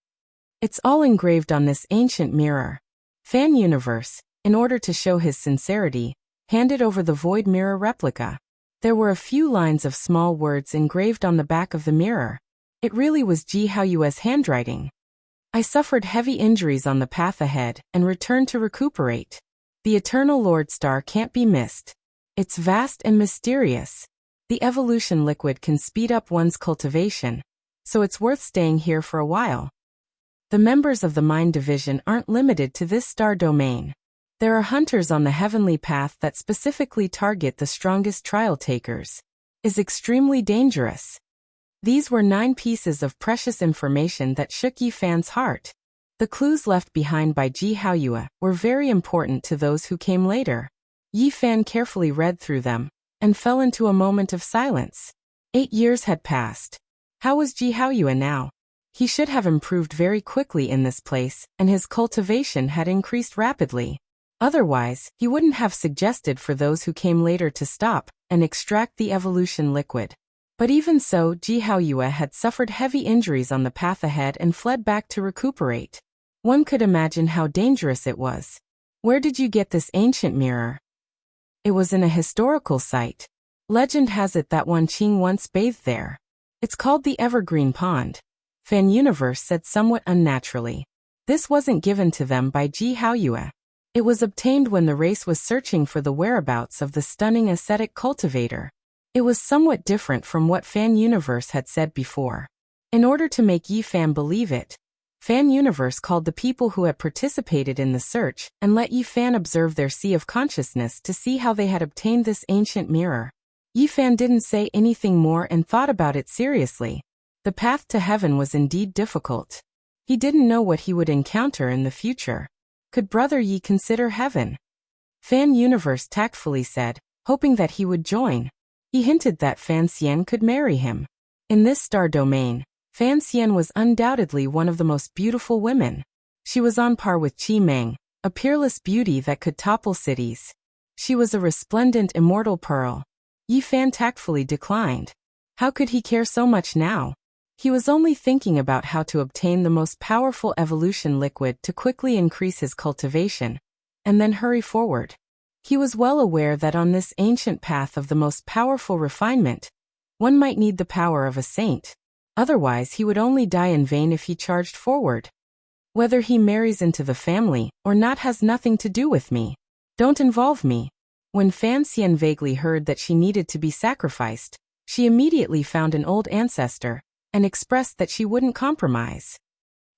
It's all engraved on this ancient mirror. Fan Universe, in order to show his sincerity, handed over the void mirror replica. There were a few lines of small words engraved on the back of the mirror. It really was Ji Haoyue's handwriting. I suffered heavy injuries on the path ahead and returned to recuperate. The Eternal Lord Star can't be missed. It's vast and mysterious. The evolution liquid can speed up one's cultivation, so it's worth staying here for a while. The members of the Mind Division aren't limited to this star domain. There are hunters on the heavenly path that specifically target the strongest trial takers. Is extremely dangerous. These were 9 pieces of precious information that shook Yi Fan's heart. The clues left behind by Ji Haoyue were very important to those who came later. Yi Fan carefully read through them, and fell into a moment of silence. 8 years had passed. How was Ji Haoyue now? He should have improved very quickly in this place, and his cultivation had increased rapidly. Otherwise, he wouldn't have suggested for those who came later to stop and extract the evolution liquid. But even so, Ji Haoyue had suffered heavy injuries on the path ahead and fled back to recuperate. One could imagine how dangerous it was. Where did you get this ancient mirror? It was in a historical site. Legend has it that Wan Qing once bathed there. It's called the Evergreen Pond. Fan Universe said somewhat unnaturally. This wasn't given to them by Ji Haoyue. It was obtained when the race was searching for the whereabouts of the stunning ascetic cultivator. It was somewhat different from what Fan Universe had said before. In order to make Yi Fan believe it, Fan Universe called the people who had participated in the search and let Yi Fan observe their sea of consciousness to see how they had obtained this ancient mirror. Yi Fan didn't say anything more and thought about it seriously. The path to heaven was indeed difficult. He didn't know what he would encounter in the future. Could Brother Yi consider heaven? Fan Universe tactfully said, hoping that he would join. He hinted that Fan Xian could marry him. In this star domain, Fan Xian was undoubtedly one of the most beautiful women. She was on par with Qi Meng, a peerless beauty that could topple cities. She was a resplendent immortal pearl. Yi Fan tactfully declined. How could he care so much now? He was only thinking about how to obtain the most powerful evolution liquid to quickly increase his cultivation, and then hurry forward. He was well aware that on this ancient path of the most powerful refinement, one might need the power of a saint. Otherwise he would only die in vain if he charged forward. Whether he marries into the family or not has nothing to do with me. Don't involve me. When Fan Xian vaguely heard that she needed to be sacrificed, she immediately found an old ancestor and expressed that she wouldn't compromise.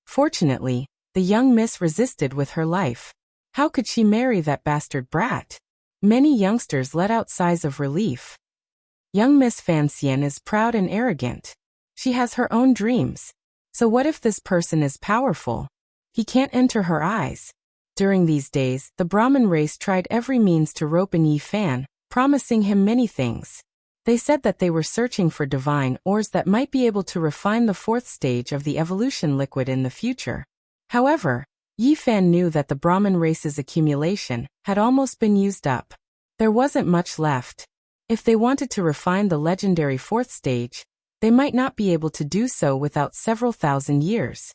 Fortunately, the young miss resisted with her life. How could she marry that bastard brat? Many youngsters let out sighs of relief. Young Miss Fan Xian is proud and arrogant. She has her own dreams. So what if this person is powerful? He can't enter her eyes. During these days, the Brahmin race tried every means to rope in Yi Fan, promising him many things. They said that they were searching for divine ores that might be able to refine the fourth stage of the evolution liquid in the future. However, Yi Fan knew that the Brahmin race's accumulation had almost been used up. There wasn't much left. If they wanted to refine the legendary fourth stage, they might not be able to do so without several thousand years.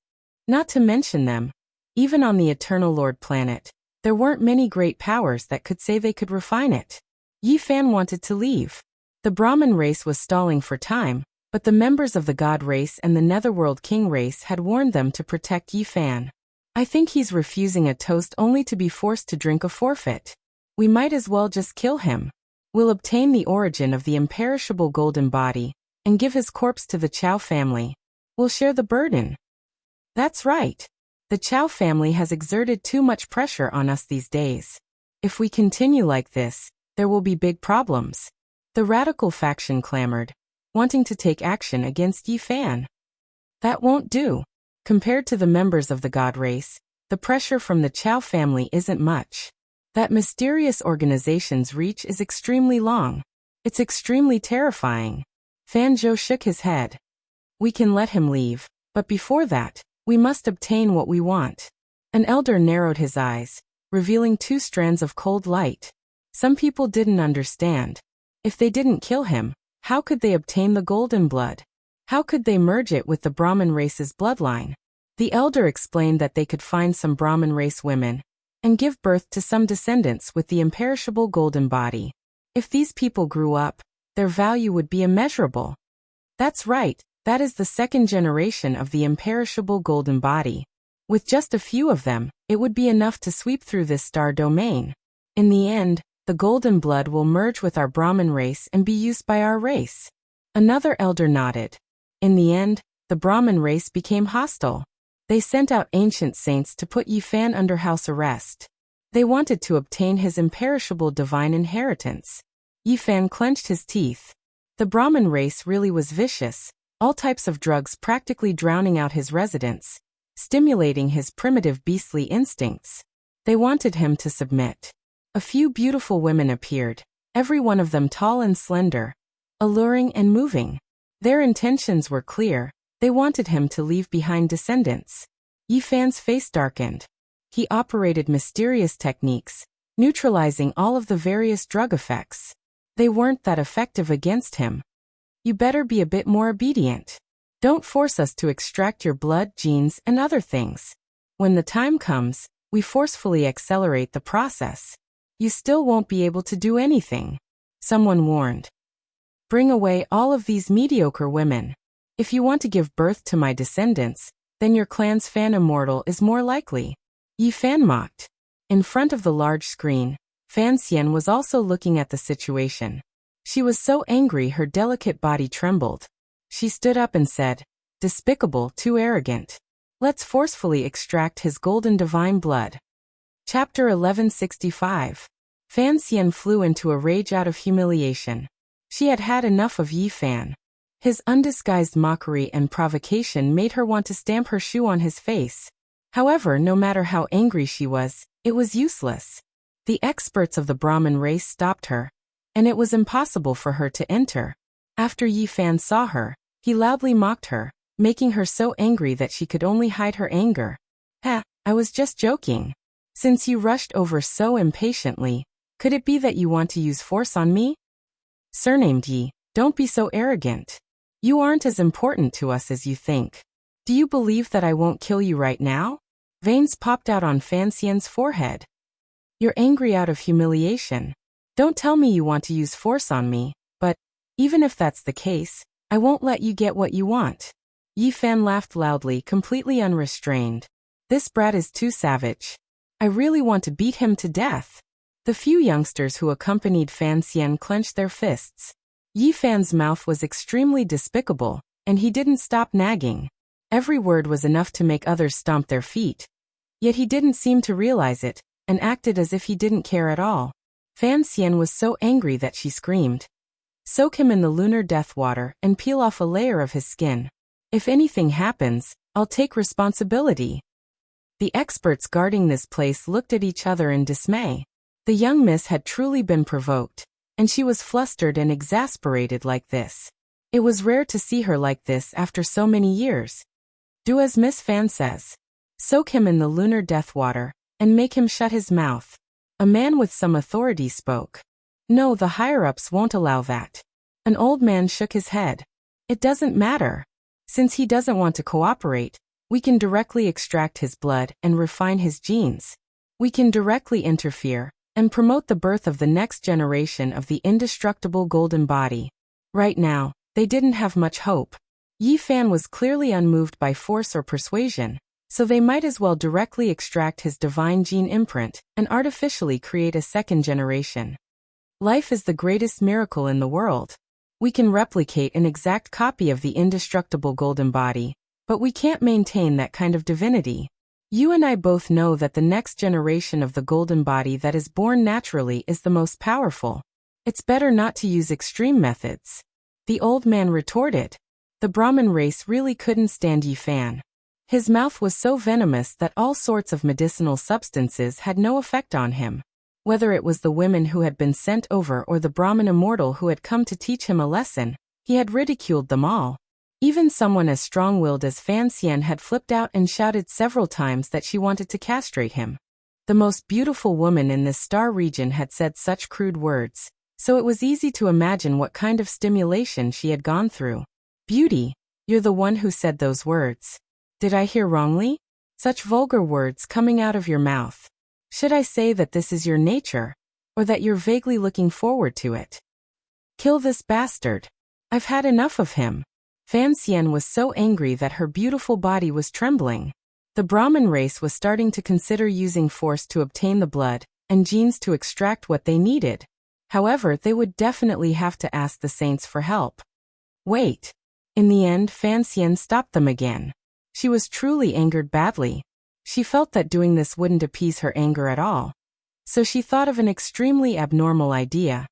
Not to mention them, even on the Eternal Lord planet, there weren't many great powers that could say they could refine it. Yi Fan wanted to leave. The Brahmin race was stalling for time, but the members of the God race and the Netherworld King race had warned them to protect Yi Fan. I think he's refusing a toast only to be forced to drink a forfeit. We might as well just kill him. We'll obtain the origin of the imperishable golden body and give his corpse to the Chow family. We'll share the burden. That's right. The Chow family has exerted too much pressure on us these days. If we continue like this, there will be big problems. The radical faction clamored, wanting to take action against Yi Fan. That won't do. Compared to the members of the God race, the pressure from the Chow family isn't much. That mysterious organization's reach is extremely long. It's extremely terrifying. Fan Zhou shook his head. We can let him leave, but before that, we must obtain what we want. An elder narrowed his eyes, revealing two strands of cold light. Some people didn't understand. If they didn't kill him, how could they obtain the golden blood? How could they merge it with the Brahmin race's bloodline? The elder explained that they could find some Brahmin race women and give birth to some descendants with the imperishable golden body. If these people grew up, their value would be immeasurable. That's right, that is the second generation of the imperishable golden body. With just a few of them, it would be enough to sweep through this star domain. In the end, the golden blood will merge with our Brahmin race and be used by our race. Another elder nodded. In the end, the Brahmin race became hostile. They sent out ancient saints to put Yi Fan under house arrest. They wanted to obtain his imperishable divine inheritance. Yi Fan clenched his teeth. The Brahmin race really was vicious, all types of drugs practically drowning out his residents, stimulating his primitive beastly instincts. They wanted him to submit. A few beautiful women appeared, every one of them tall and slender, alluring and moving. Their intentions were clear. They wanted him to leave behind descendants. Yi Fan's face darkened. He operated mysterious techniques, neutralizing all of the various drug effects. They weren't that effective against him. You better be a bit more obedient. Don't force us to extract your blood, genes, and other things. When the time comes, we forcefully accelerate the process. You still won't be able to do anything. Someone warned. Bring away all of these mediocre women. If you want to give birth to my descendants, then your clan's fan immortal is more likely. Yi Fan mocked. In front of the large screen, Fan Xian was also looking at the situation. She was so angry her delicate body trembled. She stood up and said, "Despicable, too arrogant. Let's forcefully extract his golden divine blood." Chapter 1165. Fan Xian flew into a rage out of humiliation. She had had enough of Yi Fan. His undisguised mockery and provocation made her want to stamp her shoe on his face. However, no matter how angry she was, it was useless. The experts of the Brahmin race stopped her, and it was impossible for her to enter. After Yi Fan saw her, he loudly mocked her, making her so angry that she could only hide her anger. "Ha, I was just joking. Since you rushed over so impatiently, could it be that you want to use force on me? Surnamed Yi, don't be so arrogant. You aren't as important to us as you think. Do you believe that I won't kill you right now?" Veins popped out on Fan Xian's forehead. "You're angry out of humiliation. Don't tell me you want to use force on me, but even if that's the case, I won't let you get what you want." Yi Fan laughed loudly, completely unrestrained. "This brat is too savage. I really want to beat him to death." The few youngsters who accompanied Fan Xian clenched their fists. Yi Fan's mouth was extremely despicable, and he didn't stop nagging. Every word was enough to make others stomp their feet. Yet he didn't seem to realize it, and acted as if he didn't care at all. Fan Xian was so angry that she screamed. "Soak him in the lunar death water and peel off a layer of his skin. If anything happens, I'll take responsibility." The experts guarding this place looked at each other in dismay. The young miss had truly been provoked, and she was flustered and exasperated like this. It was rare to see her like this after so many years. "Do as Miss Fan says. Soak him in the lunar death water, and make him shut his mouth." A man with some authority spoke. "No, the higher-ups won't allow that." An old man shook his head. "It doesn't matter. Since he doesn't want to cooperate, we can directly extract his blood and refine his genes. We can directly interfere and promote the birth of the next generation of the indestructible golden body." Right now, they didn't have much hope. Yi Fan was clearly unmoved by force or persuasion, so they might as well directly extract his divine gene imprint and artificially create a second generation. Life is the greatest miracle in the world. We can replicate an exact copy of the indestructible golden body, but we can't maintain that kind of divinity. You and I both know that the next generation of the golden body that is born naturally is the most powerful. It's better not to use extreme methods. The old man retorted. The Brahmin race really couldn't stand Yi Fan. His mouth was so venomous that all sorts of medicinal substances had no effect on him. Whether it was the women who had been sent over or the Brahmin immortal who had come to teach him a lesson, he had ridiculed them all. Even someone as strong-willed as Fan Xian had flipped out and shouted several times that she wanted to castrate him. The most beautiful woman in this star region had said such crude words, so it was easy to imagine what kind of stimulation she had gone through. "Beauty, you're the one who said those words. Did I hear wrongly? Such vulgar words coming out of your mouth. Should I say that this is your nature, or that you're vaguely looking forward to it? Kill this bastard. I've had enough of him." Fan Xian was so angry that her beautiful body was trembling. The Brahmin race was starting to consider using force to obtain the blood and genes to extract what they needed. However, they would definitely have to ask the saints for help. Wait. In the end, Fan Xian stopped them again. She was truly angered badly. She felt that doing this wouldn't appease her anger at all. So she thought of an extremely abnormal idea.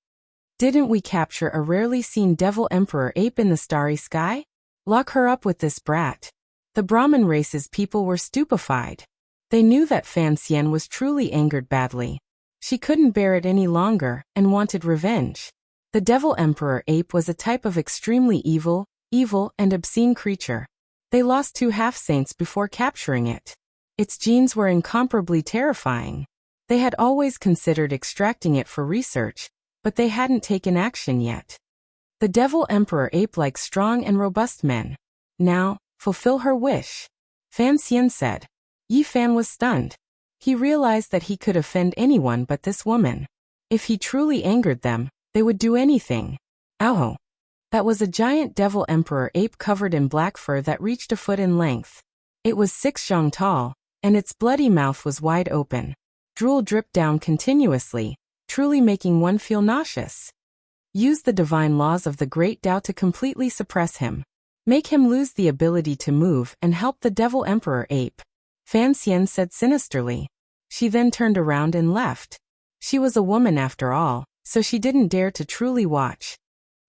"Didn't we capture a rarely seen devil emperor ape in the starry sky? Lock her up with this brat." The Brahmin race's people were stupefied. They knew that Fan Xian was truly angered badly. She couldn't bear it any longer and wanted revenge. The devil emperor ape was a type of extremely evil and obscene creature. They lost 2 half-saints before capturing it. Its genes were incomparably terrifying. They had always considered extracting it for research, but they hadn't taken action yet. The devil emperor ape likes strong and robust men. "Now, fulfill her wish," Fan Xian said. Yi Fan was stunned. He realized that he could offend anyone but this woman. If he truly angered them, they would do anything. Ow! That was a giant devil emperor ape covered in black fur that reached a foot in length. It was 6 zhang tall, and its bloody mouth was wide open. Drool dripped down continuously, truly making one feel nauseous. Use the divine laws of the great Tao to completely suppress him. Make him lose the ability to move and help the devil emperor ape. Fan Xian said sinisterly. She then turned around and left. She was a woman after all, so she didn't dare to truly watch.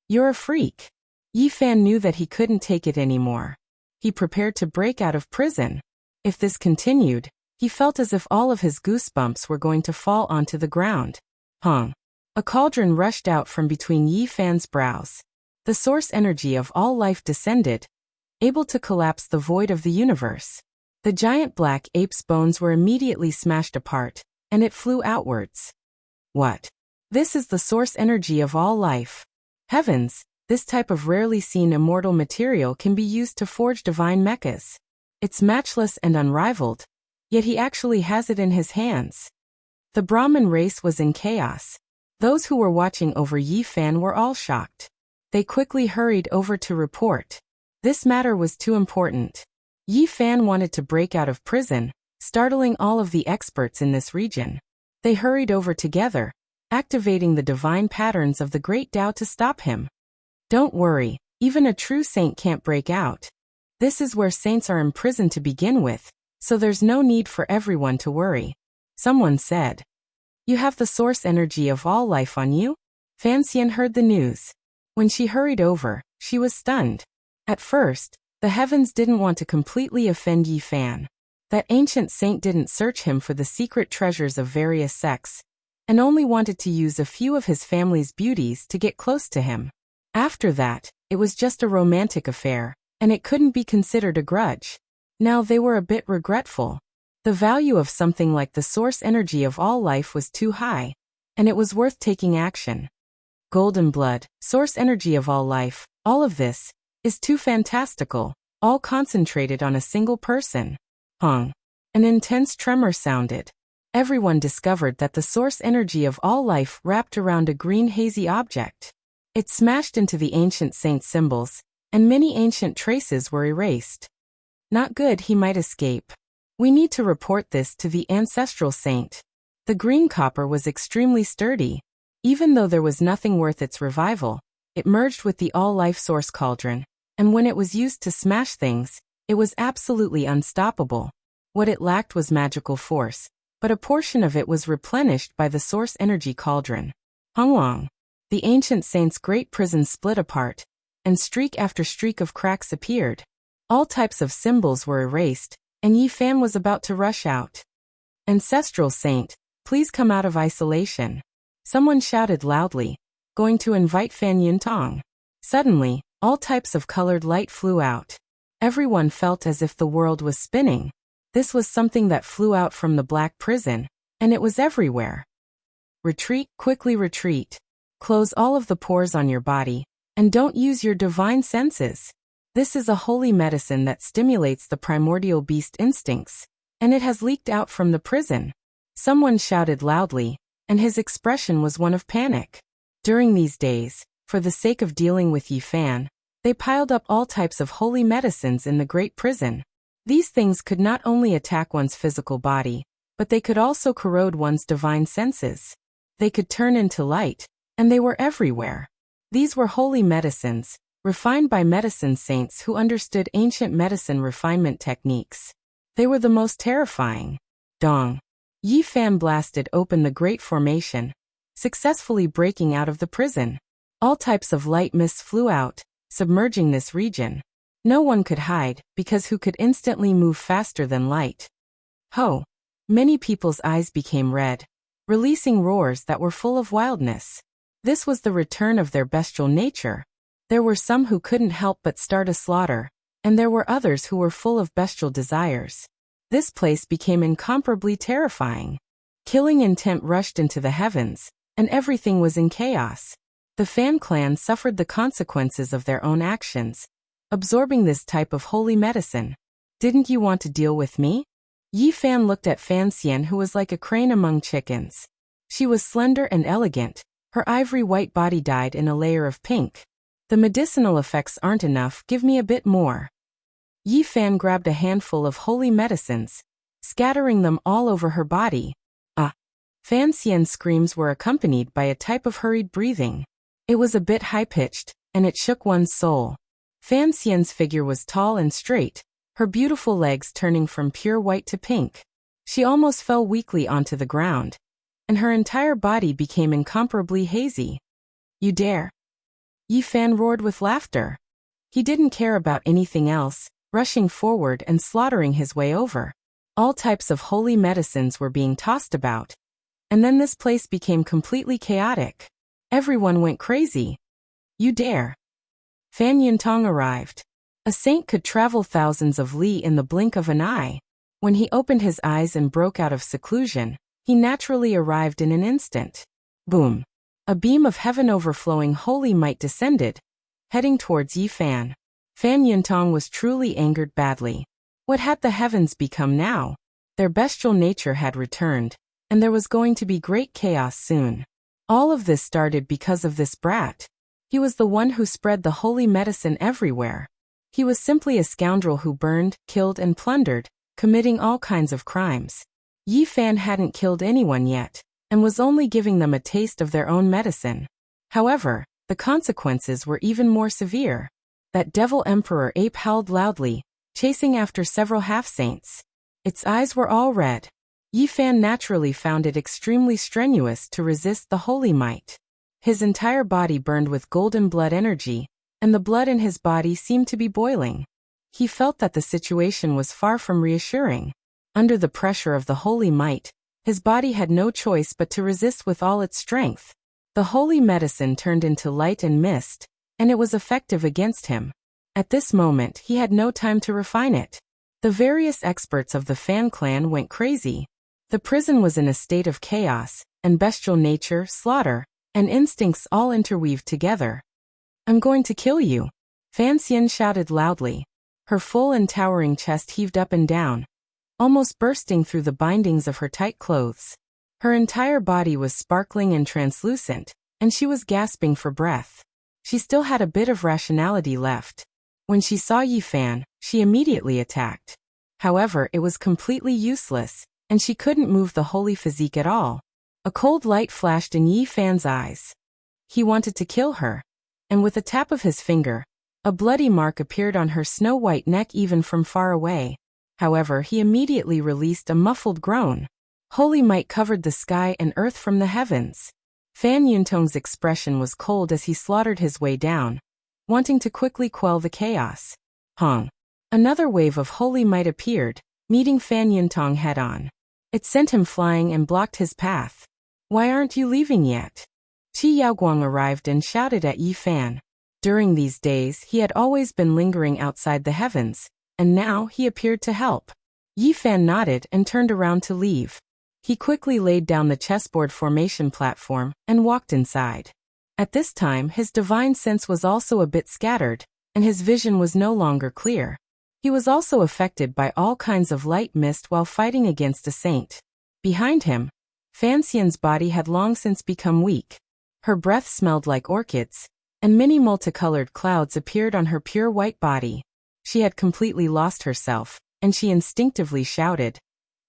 You're a freak. Yi Fan knew that he couldn't take it anymore. He prepared to break out of prison. If this continued, he felt as if all of his goosebumps were going to fall onto the ground. Hung. A cauldron rushed out from between Yi Fan's brows. The source energy of all life descended, able to collapse the void of the universe. The giant black ape's bones were immediately smashed apart, and it flew outwards. What? This is the source energy of all life. Heavens, this type of rarely seen immortal material can be used to forge divine mechas. It's matchless and unrivaled, yet he actually has it in his hands. The Brahmin race was in chaos. Those who were watching over Yi Fan were all shocked. They quickly hurried over to report. This matter was too important. Yi Fan wanted to break out of prison, startling all of the experts in this region. They hurried over together, activating the divine patterns of the great Tao to stop him. Don't worry, even a true saint can't break out. This is where saints are imprisoned to begin with, so there's no need for everyone to worry. Someone said. You have the source energy of all life on you? Fan Xian heard the news. When she hurried over, she was stunned. At first, the heavens didn't want to completely offend Yi Fan. That ancient saint didn't search him for the secret treasures of various sects, and only wanted to use a few of his family's beauties to get close to him. After that, it was just a romantic affair, and it couldn't be considered a grudge. Now they were a bit regretful. The value of something like the source energy of all life was too high, and it was worth taking action. Golden blood, source energy of all life, all of this is too fantastical, all concentrated on a single person. Hung. An intense tremor sounded. Everyone discovered that the source energy of all life wrapped around a green hazy object. It smashed into the ancient saint's symbols, and many ancient traces were erased. Not good, he might escape. We need to report this to the ancestral saint. The green copper was extremely sturdy. Even though there was nothing worth its revival, it merged with the all-life source cauldron, and when it was used to smash things, it was absolutely unstoppable. What it lacked was magical force, but a portion of it was replenished by the source energy cauldron. Hongwang. The ancient saint's great prison split apart, and streak after streak of cracks appeared. All types of symbols were erased, and Yi Fan was about to rush out. Ancestral saint, please come out of isolation. Someone shouted loudly, going to invite Fan Yuntong. Suddenly, all types of colored light flew out. Everyone felt as if the world was spinning. This was something that flew out from the black prison, and it was everywhere. Retreat, quickly retreat. Close all of the pores on your body, and don't use your divine senses. This is a holy medicine that stimulates the primordial beast instincts, and it has leaked out from the prison. Someone shouted loudly, and his expression was one of panic. During these days, for the sake of dealing with Yi Fan, they piled up all types of holy medicines in the great prison. These things could not only attack one's physical body, but they could also corrode one's divine senses. They could turn into light, and they were everywhere. These were holy medicines, refined by medicine saints who understood ancient medicine refinement techniques. They were the most terrifying. Dong. Yi Fan blasted open the great formation, successfully breaking out of the prison. All types of light mists flew out, submerging this region. No one could hide, because who could instantly move faster than light? Ho! Many people's eyes became red, releasing roars that were full of wildness. This was the return of their bestial nature. There were some who couldn't help but start a slaughter, and there were others who were full of bestial desires. This place became incomparably terrifying. Killing intent rushed into the heavens, and everything was in chaos. The Fan clan suffered the consequences of their own actions, absorbing this type of holy medicine. Didn't you want to deal with me? Yi Fan looked at Fan Xian, who was like a crane among chickens. She was slender and elegant, her ivory white body dyed in a layer of pink. The medicinal effects aren't enough, give me a bit more. Yi Fan grabbed a handful of holy medicines, scattering them all over her body. Fan Xian's screams were accompanied by a type of hurried breathing. It was a bit high-pitched, and it shook one's soul. Fan Xian's figure was tall and straight, her beautiful legs turning from pure white to pink. She almost fell weakly onto the ground, and her entire body became incomparably hazy. You dare? Yi Fan roared with laughter. He didn't care about anything else, rushing forward and slaughtering his way over. All types of holy medicines were being tossed about. And then this place became completely chaotic. Everyone went crazy. You dare? Fan Yuntong arrived. A saint could travel thousands of li in the blink of an eye. When he opened his eyes and broke out of seclusion, he naturally arrived in an instant. Boom! A beam of heaven overflowing holy might descended, heading towards Yi Fan. Fan Yuntong was truly angered badly. What had the heavens become now? Their bestial nature had returned, and there was going to be great chaos soon. All of this started because of this brat. He was the one who spread the holy medicine everywhere. He was simply a scoundrel who burned, killed and plundered, committing all kinds of crimes. Yi Fan hadn't killed anyone yet, and was only giving them a taste of their own medicine. However, the consequences were even more severe. That devil emperor ape howled loudly, chasing after several half-saints. Its eyes were all red. Yi Fan naturally found it extremely strenuous to resist the holy might. His entire body burned with golden blood energy, and the blood in his body seemed to be boiling. He felt that the situation was far from reassuring. Under the pressure of the holy might, his body had no choice but to resist with all its strength. The holy medicine turned into light and mist, and it was effective against him. At this moment, he had no time to refine it. The various experts of the Fan clan went crazy. The prison was in a state of chaos, and bestial nature, slaughter, and instincts all interweaved together. I'm going to kill you! Fan Xian shouted loudly. Her full and towering chest heaved up and down, almost bursting through the bindings of her tight clothes. Her entire body was sparkling and translucent, and she was gasping for breath. She still had a bit of rationality left. When she saw Yi Fan, she immediately attacked. However, it was completely useless, and she couldn't move the holy physique at all. A cold light flashed in Yi Fan's eyes. He wanted to kill her, and with a tap of his finger, a bloody mark appeared on her snow-white neck even from far away. However, he immediately released a muffled groan. Holy might covered the sky and earth from the heavens. Fan Yuntong's expression was cold as he slaughtered his way down, wanting to quickly quell the chaos. Hong! Another wave of holy might appeared, meeting Fan Yuntong head-on. It sent him flying and blocked his path. Why aren't you leaving yet? Qi Yaoguang arrived and shouted at Yi Fan. During these days, he had always been lingering outside the heavens, and now he appeared to help. Yi Fan nodded and turned around to leave. He quickly laid down the chessboard formation platform and walked inside. At this time, his divine sense was also a bit scattered, and his vision was no longer clear. He was also affected by all kinds of light mist while fighting against a saint. Behind him, Fan Xian's body had long since become weak. Her breath smelled like orchids, and many multicolored clouds appeared on her pure white body. She had completely lost herself, and she instinctively shouted,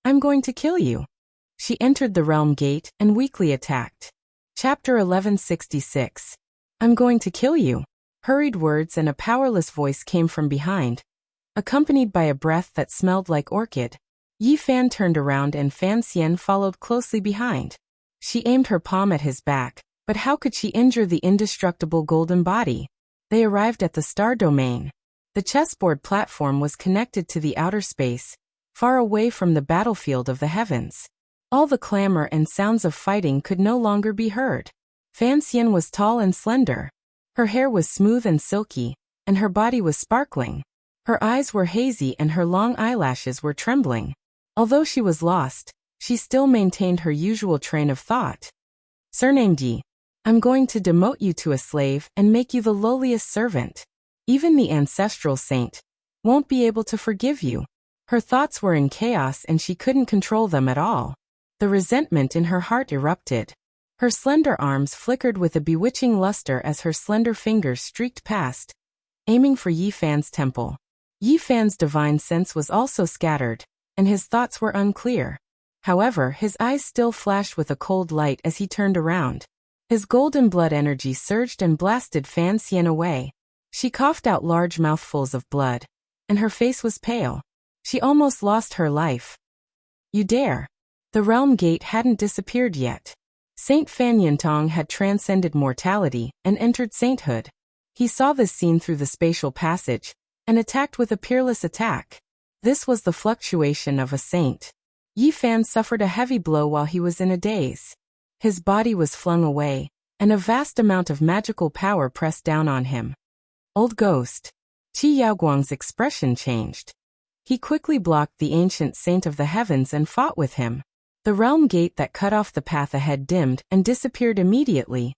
"I'm going to kill you." She entered the realm gate and weakly attacked. Chapter 1166. I'm going to kill you. Hurried words and a powerless voice came from behind, accompanied by a breath that smelled like orchid. Yi Fan turned around and Fan Xian followed closely behind. She aimed her palm at his back, but how could she injure the indestructible golden body? They arrived at the star domain. The chessboard platform was connected to the outer space, far away from the battlefield of the heavens. All the clamor and sounds of fighting could no longer be heard. Fan Xian was tall and slender. Her hair was smooth and silky, and her body was sparkling. Her eyes were hazy and her long eyelashes were trembling. Although she was lost, she still maintained her usual train of thought. Surnamed Yi, I'm going to demote you to a slave and make you the lowliest servant. Even the ancestral saint won't be able to forgive you. Her thoughts were in chaos and she couldn't control them at all. The resentment in her heart erupted. Her slender arms flickered with a bewitching luster as her slender fingers streaked past, aiming for Yi Fan's temple. Yi Fan's divine sense was also scattered, and his thoughts were unclear. However, his eyes still flashed with a cold light as he turned around. His golden blood energy surged and blasted Fan Xian away. She coughed out large mouthfuls of blood, and her face was pale. She almost lost her life. You dare! The realm gate hadn't disappeared yet. Saint Fan Yintong had transcended mortality and entered sainthood. He saw this scene through the spatial passage, and attacked with a peerless attack. This was the fluctuation of a saint. Yi Fan suffered a heavy blow while he was in a daze. His body was flung away, and a vast amount of magical power pressed down on him. Old ghost. Qi Yaoguang's expression changed. He quickly blocked the ancient saint of the heavens and fought with him. The realm gate that cut off the path ahead dimmed and disappeared immediately,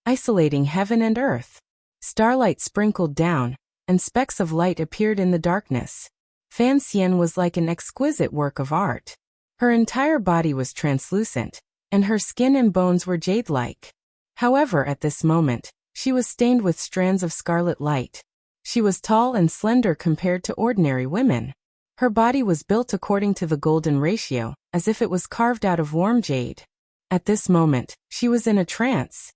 isolating heaven and earth. Starlight sprinkled down, and specks of light appeared in the darkness. Fan Xian was like an exquisite work of art. Her entire body was translucent, and her skin and bones were jade-like. However, at this moment, she was stained with strands of scarlet light. She was tall and slender compared to ordinary women. Her body was built according to the golden ratio, as if it was carved out of warm jade. At this moment, she was in a trance.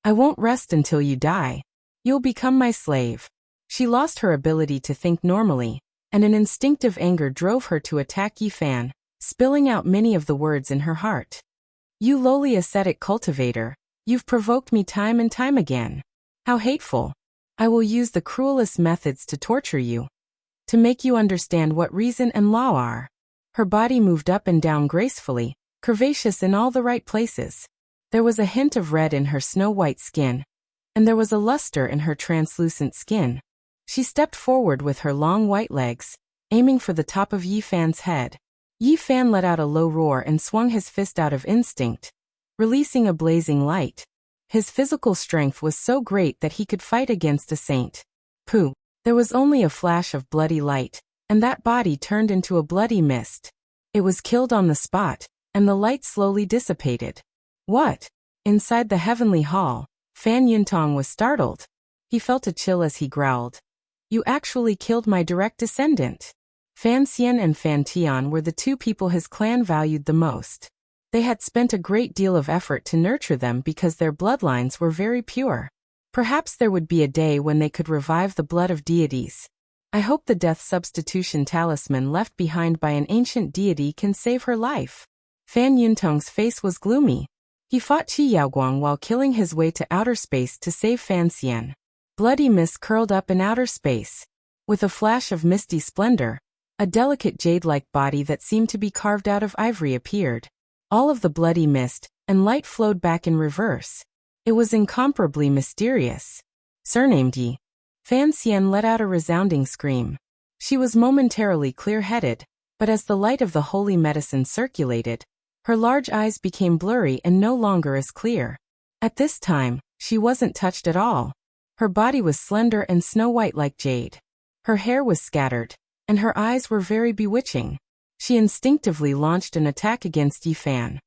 I won't rest until you die. You'll become my slave. She lost her ability to think normally, and an instinctive anger drove her to attack Yi Fan, spilling out many of the words in her heart. You lowly ascetic cultivator, you've provoked me time and time again. How hateful. I will use the cruelest methods to torture you, to make you understand what reason and law are. Her body moved up and down gracefully, curvaceous in all the right places. There was a hint of red in her snow-white skin, and there was a luster in her translucent skin. She stepped forward with her long white legs, aiming for the top of Yi Fan's head. Yi Fan let out a low roar and swung his fist out of instinct, releasing a blazing light. His physical strength was so great that he could fight against a saint. Pooh! There was only a flash of bloody light, and that body turned into a bloody mist. It was killed on the spot, and the light slowly dissipated. What? Inside the heavenly hall, Fan Yintong was startled. He felt a chill as he growled. You actually killed my direct descendant. Fan Xian and Fan Tian were the two people his clan valued the most. They had spent a great deal of effort to nurture them because their bloodlines were very pure. Perhaps there would be a day when they could revive the blood of deities. I hope the death substitution talisman left behind by an ancient deity can save her life. Fan Yintong's face was gloomy. He fought Qi Yaoguang while killing his way to outer space to save Fan Xian. Bloody mist curled up in outer space. With a flash of misty splendor, a delicate jade-like body that seemed to be carved out of ivory appeared. All of the bloody mist and light flowed back in reverse. It was incomparably mysterious. Surnamed Yi. Fan Xian let out a resounding scream. She was momentarily clear-headed, but as the light of the holy medicine circulated, her large eyes became blurry and no longer as clear. At this time, she wasn't touched at all. Her body was slender and snow-white like jade. Her hair was scattered, and her eyes were very bewitching. She instinctively launched an attack against Yi Fan.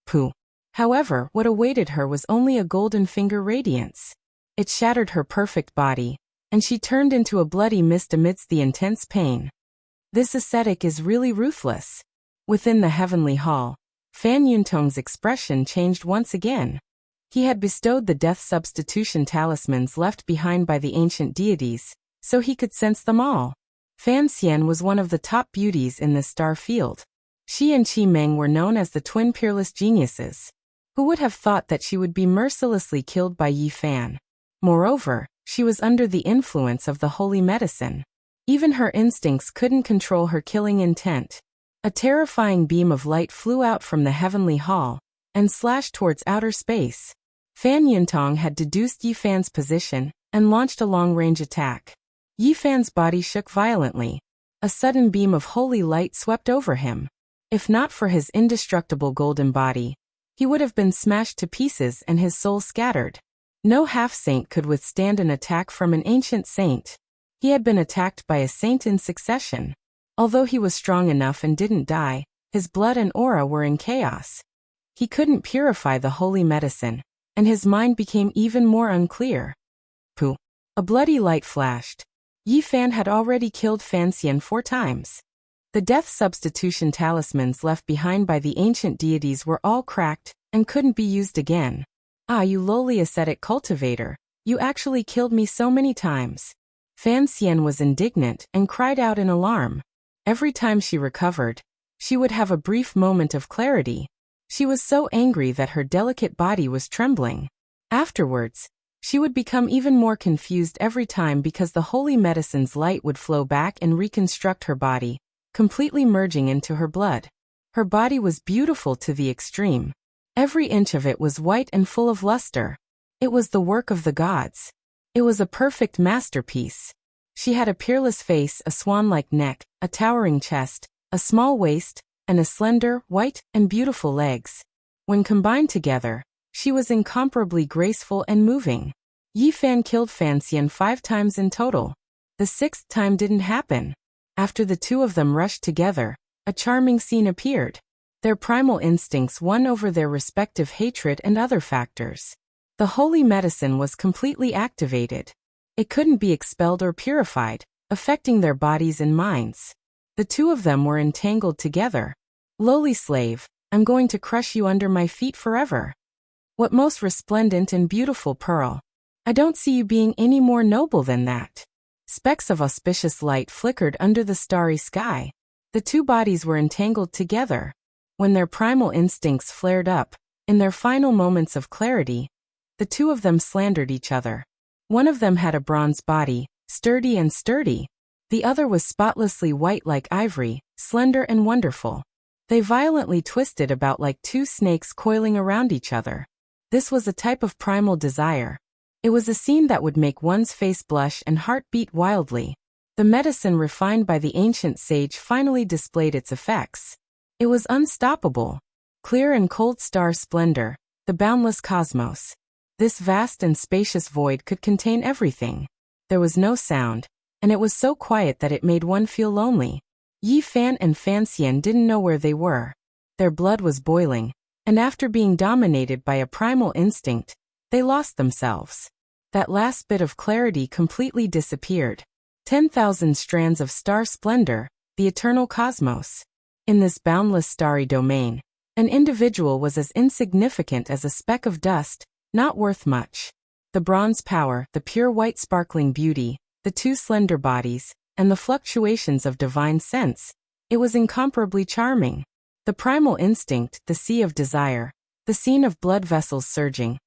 Pooh! However, what awaited her was only a golden finger radiance. It shattered her perfect body, and she turned into a bloody mist amidst the intense pain. This ascetic is really ruthless. Within the heavenly hall, Fan Yintong's expression changed once again. He had bestowed the death substitution talismans left behind by the ancient deities, so he could sense them all. Fan Xian was one of the top beauties in this star field. She and Qi Meng were known as the twin peerless geniuses. Who would have thought that she would be mercilessly killed by Yi Fan? Moreover, she was under the influence of the holy medicine. Even her instincts couldn't control her killing intent. A terrifying beam of light flew out from the heavenly hall and slashed towards outer space. Fan Yintong had deduced Yi Fan's position and launched a long-range attack. Yi Fan's body shook violently. A sudden beam of holy light swept over him. If not for his indestructible golden body, he would have been smashed to pieces and his soul scattered. No half-saint could withstand an attack from an ancient saint. He had been attacked by a saint in succession. Although he was strong enough and didn't die, his blood and aura were in chaos. He couldn't purify the holy medicine, and his mind became even more unclear. Pooh! A bloody light flashed. Yi Fan had already killed Fan Xian 4 times. The death substitution talismans left behind by the ancient deities were all cracked and couldn't be used again. Ah, you lowly ascetic cultivator, you actually killed me so many times. Fan Xian was indignant and cried out in alarm. Every time she recovered, she would have a brief moment of clarity. She was so angry that her delicate body was trembling. Afterwards, she would become even more confused every time because the holy medicine's light would flow back and reconstruct her body, completely merging into her blood. Her body was beautiful to the extreme. Every inch of it was white and full of luster. It was the work of the gods. It was a perfect masterpiece. She had a peerless face, a swan-like neck, a towering chest, a small waist, and a slender, white, and beautiful legs. When combined together, she was incomparably graceful and moving. Yi Fan killed Fan Xian 5 times in total. The 6th time didn't happen. After the two of them rushed together, a charming scene appeared. Their primal instincts won over their respective hatred and other factors. The holy medicine was completely activated. It couldn't be expelled or purified, affecting their bodies and minds. The two of them were entangled together. Lowly slave, I'm going to crush you under my feet forever. What most resplendent and beautiful pearl. I don't see you being any more noble than that. Specks of auspicious light flickered under the starry sky. The two bodies were entangled together. When their primal instincts flared up, in their final moments of clarity, the two of them slandered each other. One of them had a bronze body, sturdy and sturdy. The other was spotlessly white like ivory, slender and wonderful. They violently twisted about like two snakes coiling around each other. This was a type of primal desire. It was a scene that would make one's face blush and heart beat wildly. The medicine refined by the ancient sage finally displayed its effects. It was unstoppable. Clear and cold star splendor, the boundless cosmos. This vast and spacious void could contain everything. There was no sound, and it was so quiet that it made one feel lonely. Yi Fan and Fan Xian didn't know where they were. Their blood was boiling, and after being dominated by a primal instinct, they lost themselves. That last bit of clarity completely disappeared. 10,000 strands of star splendor, the eternal cosmos. In this boundless starry domain, an individual was as insignificant as a speck of dust, not worth much. The bronze power, the pure white sparkling beauty, the two slender bodies, and the fluctuations of divine sense, it was incomparably charming. The primal instinct, the sea of desire, the scene of blood vessels surging,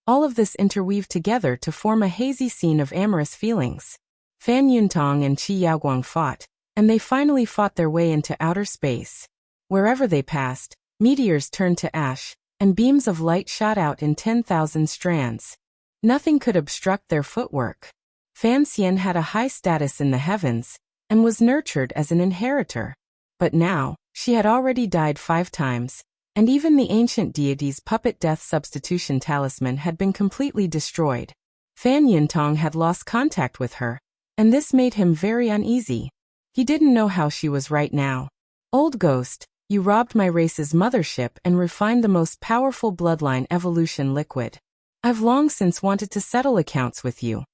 all of this interweaved together to form a hazy scene of amorous feelings. Fan Yuntong and Qi Yaoguang fought, and they finally fought their way into outer space. Wherever they passed, meteors turned to ash, and beams of light shot out in 10,000 strands. Nothing could obstruct their footwork. Fan Xian had a high status in the heavens, and was nurtured as an inheritor. But now, she had already died 5 times, and even the ancient deity's puppet death substitution talisman had been completely destroyed. Fan Yuntong had lost contact with her, and this made him very uneasy. He didn't know how she was right now. Old ghost, you robbed my race's mothership and refined the most powerful bloodline evolution liquid. I've long since wanted to settle accounts with you.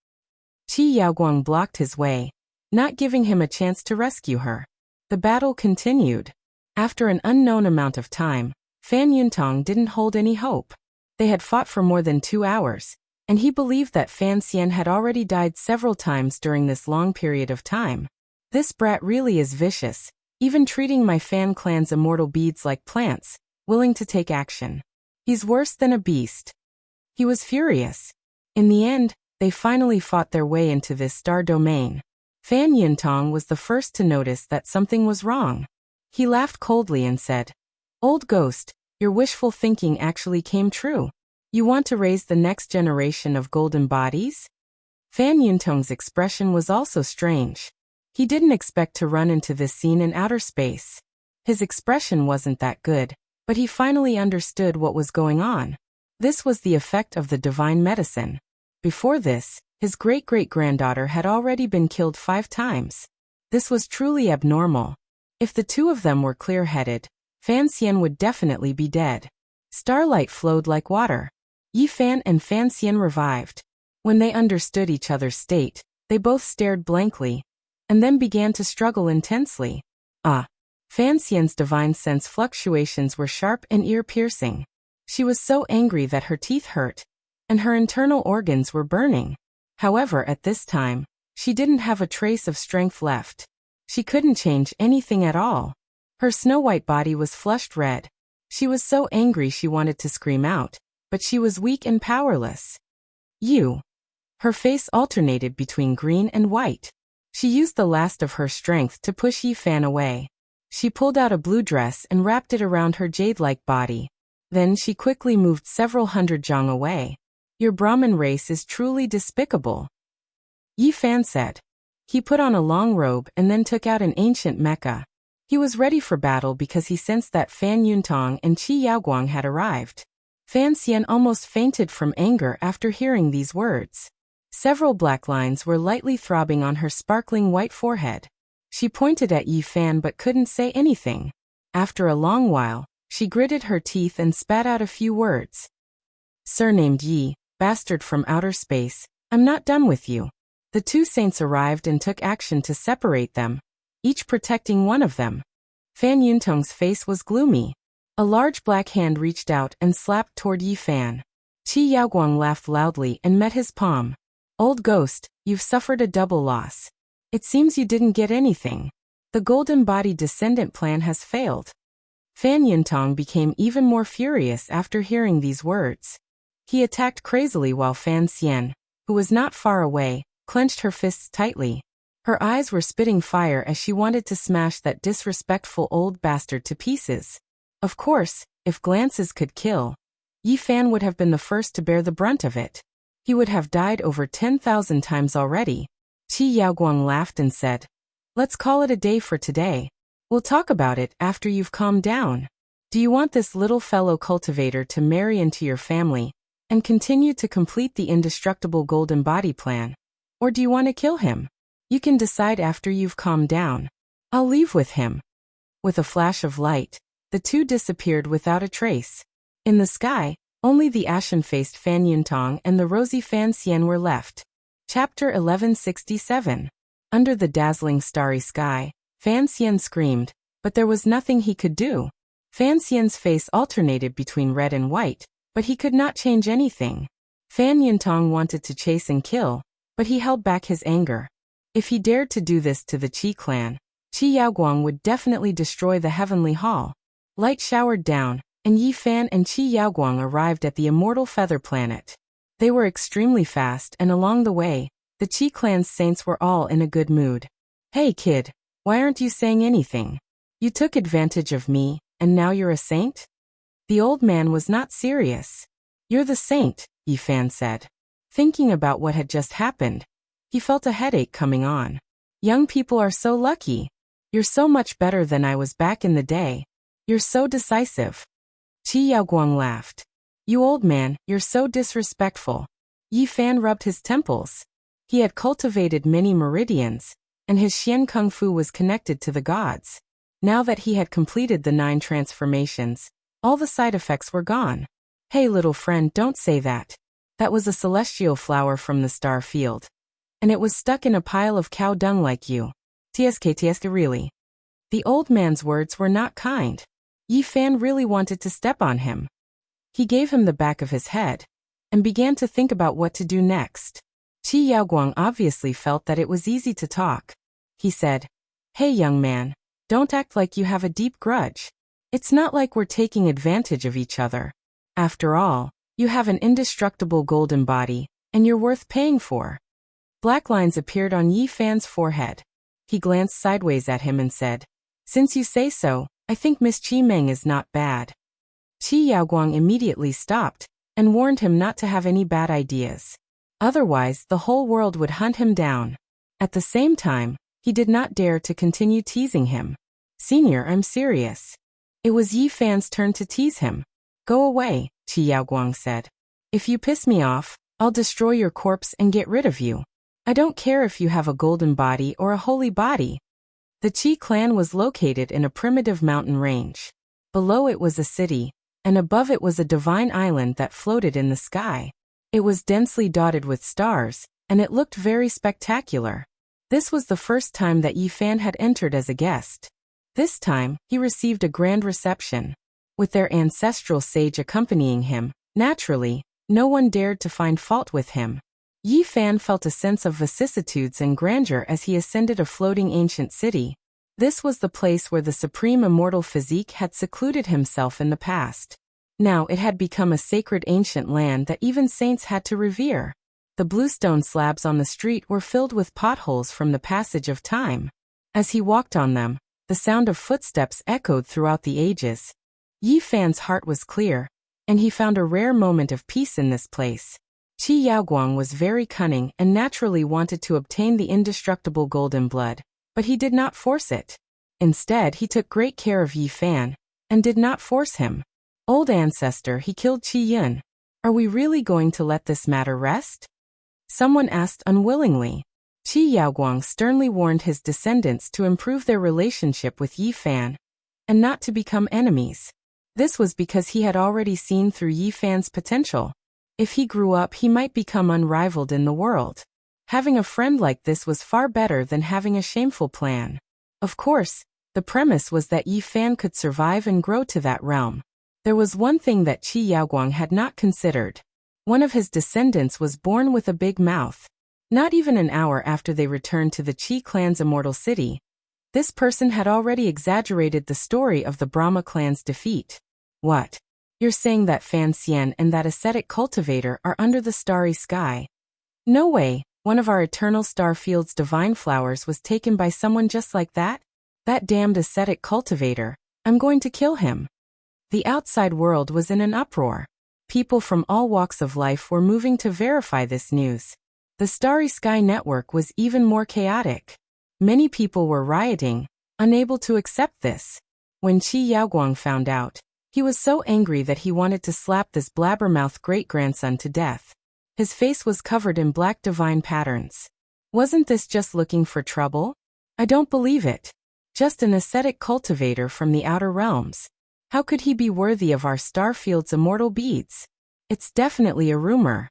Qi Yaoguang blocked his way, not giving him a chance to rescue her. The battle continued. After an unknown amount of time, Fan Yuntong didn't hold any hope. They had fought for more than 2 hours, and he believed that Fan Xian had already died several times during this long period of time. This brat really is vicious, even treating my Fan clan's immortal beads like plants, willing to take action. He's worse than a beast. He was furious. In the end, they finally fought their way into this star domain. Fan Yuntong was the first to notice that something was wrong. He laughed coldly and said, "Old ghost, your wishful thinking actually came true. You want to raise the next generation of golden bodies?" Fan Yuntong's expression was also strange. He didn't expect to run into this scene in outer space. His expression wasn't that good, but he finally understood what was going on. This was the effect of the divine medicine. Before this, his great-great-granddaughter had already been killed 5 times. This was truly abnormal, If the two of them were clear-headed, Fan Xian would definitely be dead. Starlight flowed like water. Yi Fan and Fan Xian revived. When they understood each other's state, they both stared blankly, and then began to struggle intensely. Fan Xian's divine sense fluctuations were sharp and ear-piercing. She was so angry that her teeth hurt, and her internal organs were burning. However, at this time, she didn't have a trace of strength left. She couldn't change anything at all. Her snow-white body was flushed red. She was so angry she wanted to scream out, but she was weak and powerless. Her face alternated between green and white. She used the last of her strength to push Yi Fan away. She pulled out a blue dress and wrapped it around her jade-like body. Then she quickly moved several hundred zhang away. Your Brahmin race is truly despicable, Yi Fan said. He put on a long robe and then took out an ancient mecha. He was ready for battle because he sensed that Fan Yuntong and Qi Yaoguang had arrived. Fan Xian almost fainted from anger after hearing these words. Several black lines were lightly throbbing on her sparkling white forehead. She pointed at Yi Fan but couldn't say anything. After a long while, she gritted her teeth and spat out a few words. Surnamed Yi, bastard from outer space, I'm not done with you. The two saints arrived and took action to separate them, each protecting one of them. Fan Yuntong's face was gloomy. A large black hand reached out and slapped toward Yi Fan. Qi Yaoguang laughed loudly and met his palm. Old ghost, you've suffered a double loss. It seems you didn't get anything. The Golden Body Descendant plan has failed. Fan Yuntong became even more furious after hearing these words. He attacked crazily while Fan Xian, who was not far away, clenched her fists tightly. Her eyes were spitting fire as she wanted to smash that disrespectful old bastard to pieces. Of course, if glances could kill, Yi Fan would have been the first to bear the brunt of it. He would have died over 10,000 times already. Qi Yaoguang laughed and said, Let's call it a day for today. We'll talk about it after you've calmed down. Do you want this little fellow cultivator to marry into your family and continue to complete the indestructible golden body plan? Or do you want to kill him? You can decide after you've calmed down. I'll leave with him. With a flash of light, the two disappeared without a trace. In the sky, only the ashen-faced Fan Yuntong and the rosy Fan Xian were left. Chapter 1167. Under the dazzling starry sky, Fan Xian screamed, but there was nothing he could do. Fan Xian's face alternated between red and white, but he could not change anything. Fan Yuntong wanted to chase and kill, but he held back his anger. If he dared to do this to the Qi clan, Qi Yaoguang would definitely destroy the heavenly hall. Light showered down, and Yi Fan and Qi Yaoguang arrived at the immortal feather planet. They were extremely fast, and along the way, the Qi clan's saints were all in a good mood. Hey kid, why aren't you saying anything? You took advantage of me, and now you're a saint? The old man was not serious. You're the saint, Yi Fan said. Thinking about what had just happened, he felt a headache coming on. Young people are so lucky. You're so much better than I was back in the day. You're so decisive. Qi Yaoguang laughed. You old man, you're so disrespectful. Yi Fan rubbed his temples. He had cultivated many meridians, and his Xian Kung Fu was connected to the gods. Now that he had completed the 9 transformations, all the side effects were gone. Hey little friend, don't say that. That was a celestial flower from the star field. And it was stuck in a pile of cow dung like you. TSK really. The old man's words were not kind. Yi Fan really wanted to step on him. He gave him the back of his head, and began to think about what to do next. Qi Yaoguang obviously felt that it was easy to talk. He said, Hey young man, don't act like you have a deep grudge. It's not like we're taking advantage of each other. After all, you have an indestructible golden body, and you're worth paying for. Black lines appeared on Yi Fan's forehead. He glanced sideways at him and said, Since you say so, I think Miss Qi Meng is not bad. Qi Yaoguang immediately stopped, and warned him not to have any bad ideas. Otherwise, the whole world would hunt him down. At the same time, he did not dare to continue teasing him. Senior, I'm serious. It was Yi Fan's turn to tease him. Go away, Qi Yaoguang said. If you piss me off, I'll destroy your corpse and get rid of you. I don't care if you have a golden body or a holy body. The Qi clan was located in a primitive mountain range. Below it was a city, and above it was a divine island that floated in the sky. It was densely dotted with stars, and it looked very spectacular. This was the first time that Yi Fan had entered as a guest. This time, he received a grand reception. With their ancestral sage accompanying him, naturally, no one dared to find fault with him. Yi Fan felt a sense of vicissitudes and grandeur as he ascended a floating ancient city. This was the place where the supreme immortal physique had secluded himself in the past. Now it had become a sacred ancient land that even saints had to revere. The bluestone slabs on the street were filled with potholes from the passage of time. As he walked on them, the sound of footsteps echoed throughout the ages. Yi Fan's heart was clear, and he found a rare moment of peace in this place. Qi Yaoguang was very cunning and naturally wanted to obtain the indestructible golden blood, but he did not force it. Instead, he took great care of Yi Fan, and did not force him. Old ancestor, he killed Qi Yun. Are we really going to let this matter rest? Someone asked unwillingly. Qi Yaoguang sternly warned his descendants to improve their relationship with Yi Fan, and not to become enemies. This was because he had already seen through Yi Fan's potential. If he grew up, he might become unrivaled in the world. Having a friend like this was far better than having a shameful plan. Of course, the premise was that Yi Fan could survive and grow to that realm. There was one thing that Qi Yaoguang had not considered. One of his descendants was born with a big mouth. Not even an hour after they returned to the Qi clan's immortal city, this person had already exaggerated the story of the Brahma clan's defeat. What? You're saying that Fan Xian and that ascetic cultivator are under the starry sky? No way, one of our eternal star field's divine flowers was taken by someone just like that? That damned ascetic cultivator. I'm going to kill him. The outside world was in an uproar. People from all walks of life were moving to verify this news. The Starry Sky Network was even more chaotic. Many people were rioting, unable to accept this. When Qi Yaoguang found out, he was so angry that he wanted to slap this blabbermouth great-grandson to death. His face was covered in black divine patterns. Wasn't this just looking for trouble? I don't believe it. Just an ascetic cultivator from the outer realms. How could he be worthy of our starfield's immortal beads? It's definitely a rumor.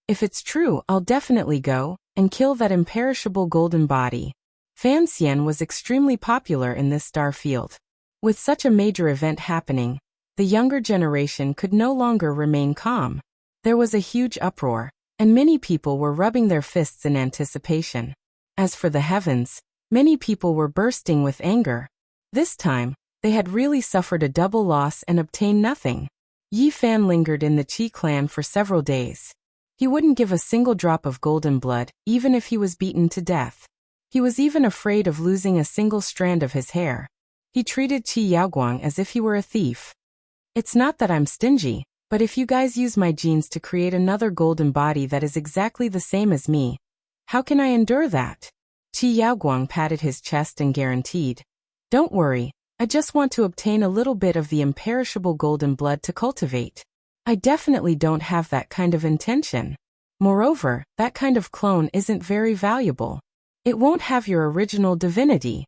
If it's true, I'll definitely go and kill that imperishable golden body. Fan Xian was extremely popular in this star field. With such a major event happening, the younger generation could no longer remain calm. There was a huge uproar, and many people were rubbing their fists in anticipation. As for the heavens, many people were bursting with anger. This time, they had really suffered a double loss and obtained nothing. Yi Fan lingered in the Qi clan for several days. He wouldn't give a single drop of golden blood, even if he was beaten to death. He was even afraid of losing a single strand of his hair. He treated Qi Yaoguang as if he were a thief. It's not that I'm stingy, but if you guys use my genes to create another golden body that is exactly the same as me, how can I endure that? Qi Yaoguang patted his chest and guaranteed. Don't worry, I just want to obtain a little bit of the imperishable golden blood to cultivate. I definitely don't have that kind of intention. Moreover, that kind of clone isn't very valuable. It won't have your original divinity.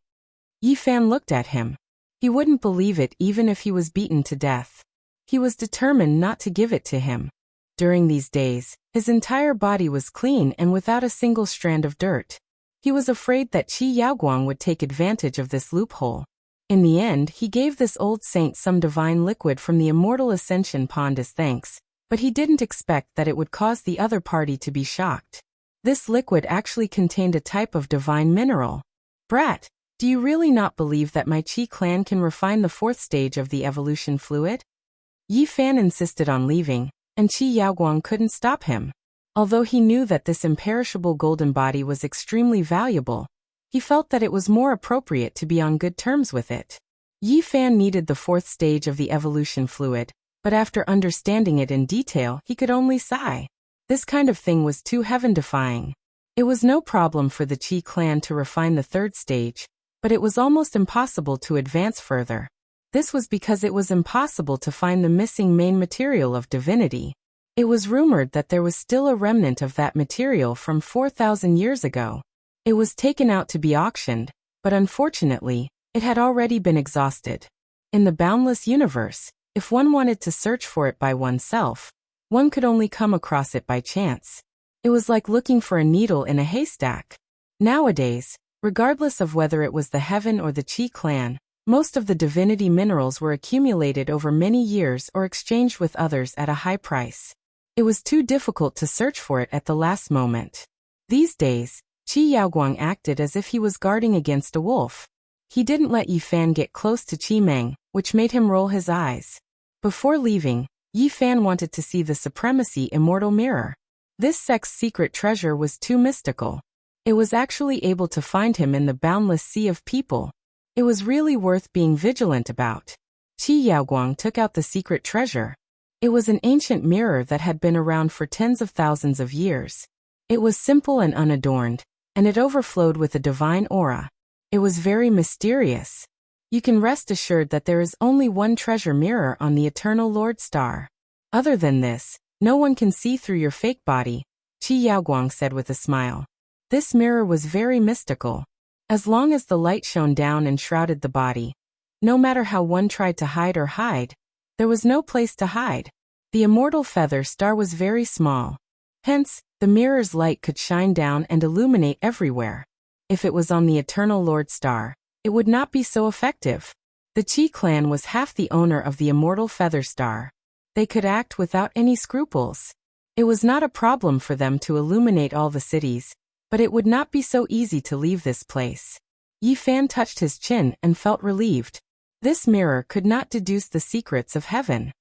Yi Fan looked at him. He wouldn't believe it even if he was beaten to death. He was determined not to give it to him. During these days, his entire body was clean and without a single strand of dirt. He was afraid that Qi Yaoguang would take advantage of this loophole. In the end, he gave this old saint some divine liquid from the immortal ascension pond as thanks, but he didn't expect that it would cause the other party to be shocked. This liquid actually contained a type of divine mineral. Brat, do you really not believe that my Qi clan can refine the fourth stage of the evolution fluid? Yi Fan insisted on leaving, and Qi Yaoguang couldn't stop him. Although he knew that this imperishable golden body was extremely valuable, he felt that it was more appropriate to be on good terms with it. Yi Fan needed the fourth stage of the evolution fluid, but after understanding it in detail, he could only sigh. This kind of thing was too heaven-defying. It was no problem for the Qi clan to refine the third stage, but it was almost impossible to advance further. This was because it was impossible to find the missing main material of divinity. It was rumored that there was still a remnant of that material from 4,000 years ago. It was taken out to be auctioned, but unfortunately, it had already been exhausted. In the boundless universe, if one wanted to search for it by oneself, one could only come across it by chance. It was like looking for a needle in a haystack. Nowadays, regardless of whether it was the Heaven or the Qi clan, most of the divinity minerals were accumulated over many years or exchanged with others at a high price. It was too difficult to search for it at the last moment. These days, Qi Yaoguang acted as if he was guarding against a wolf. He didn't let Yi Fan get close to Qi Meng, which made him roll his eyes. Before leaving, Yi Fan wanted to see the supremacy immortal mirror. This sect's secret treasure was too mystical. It was actually able to find him in the boundless sea of people. It was really worth being vigilant about. Qi Yaoguang took out the secret treasure. It was an ancient mirror that had been around for tens of thousands of years. It was simple and unadorned, and it overflowed with a divine aura. It was very mysterious. You can rest assured that there is only one treasure mirror on the Eternal Lord Star. Other than this, no one can see through your fake body, Qi Yaoguang said with a smile. This mirror was very mystical. As long as the light shone down and shrouded the body, no matter how one tried to hide, there was no place to hide. The immortal feather star was very small. Hence, the mirror's light could shine down and illuminate everywhere. If it was on the Eternal Lord Star, it would not be so effective. The Qi clan was half the owner of the immortal feather star. They could act without any scruples. It was not a problem for them to illuminate all the cities, but it would not be so easy to leave this place. Yi Fan touched his chin and felt relieved. This mirror could not deduce the secrets of heaven.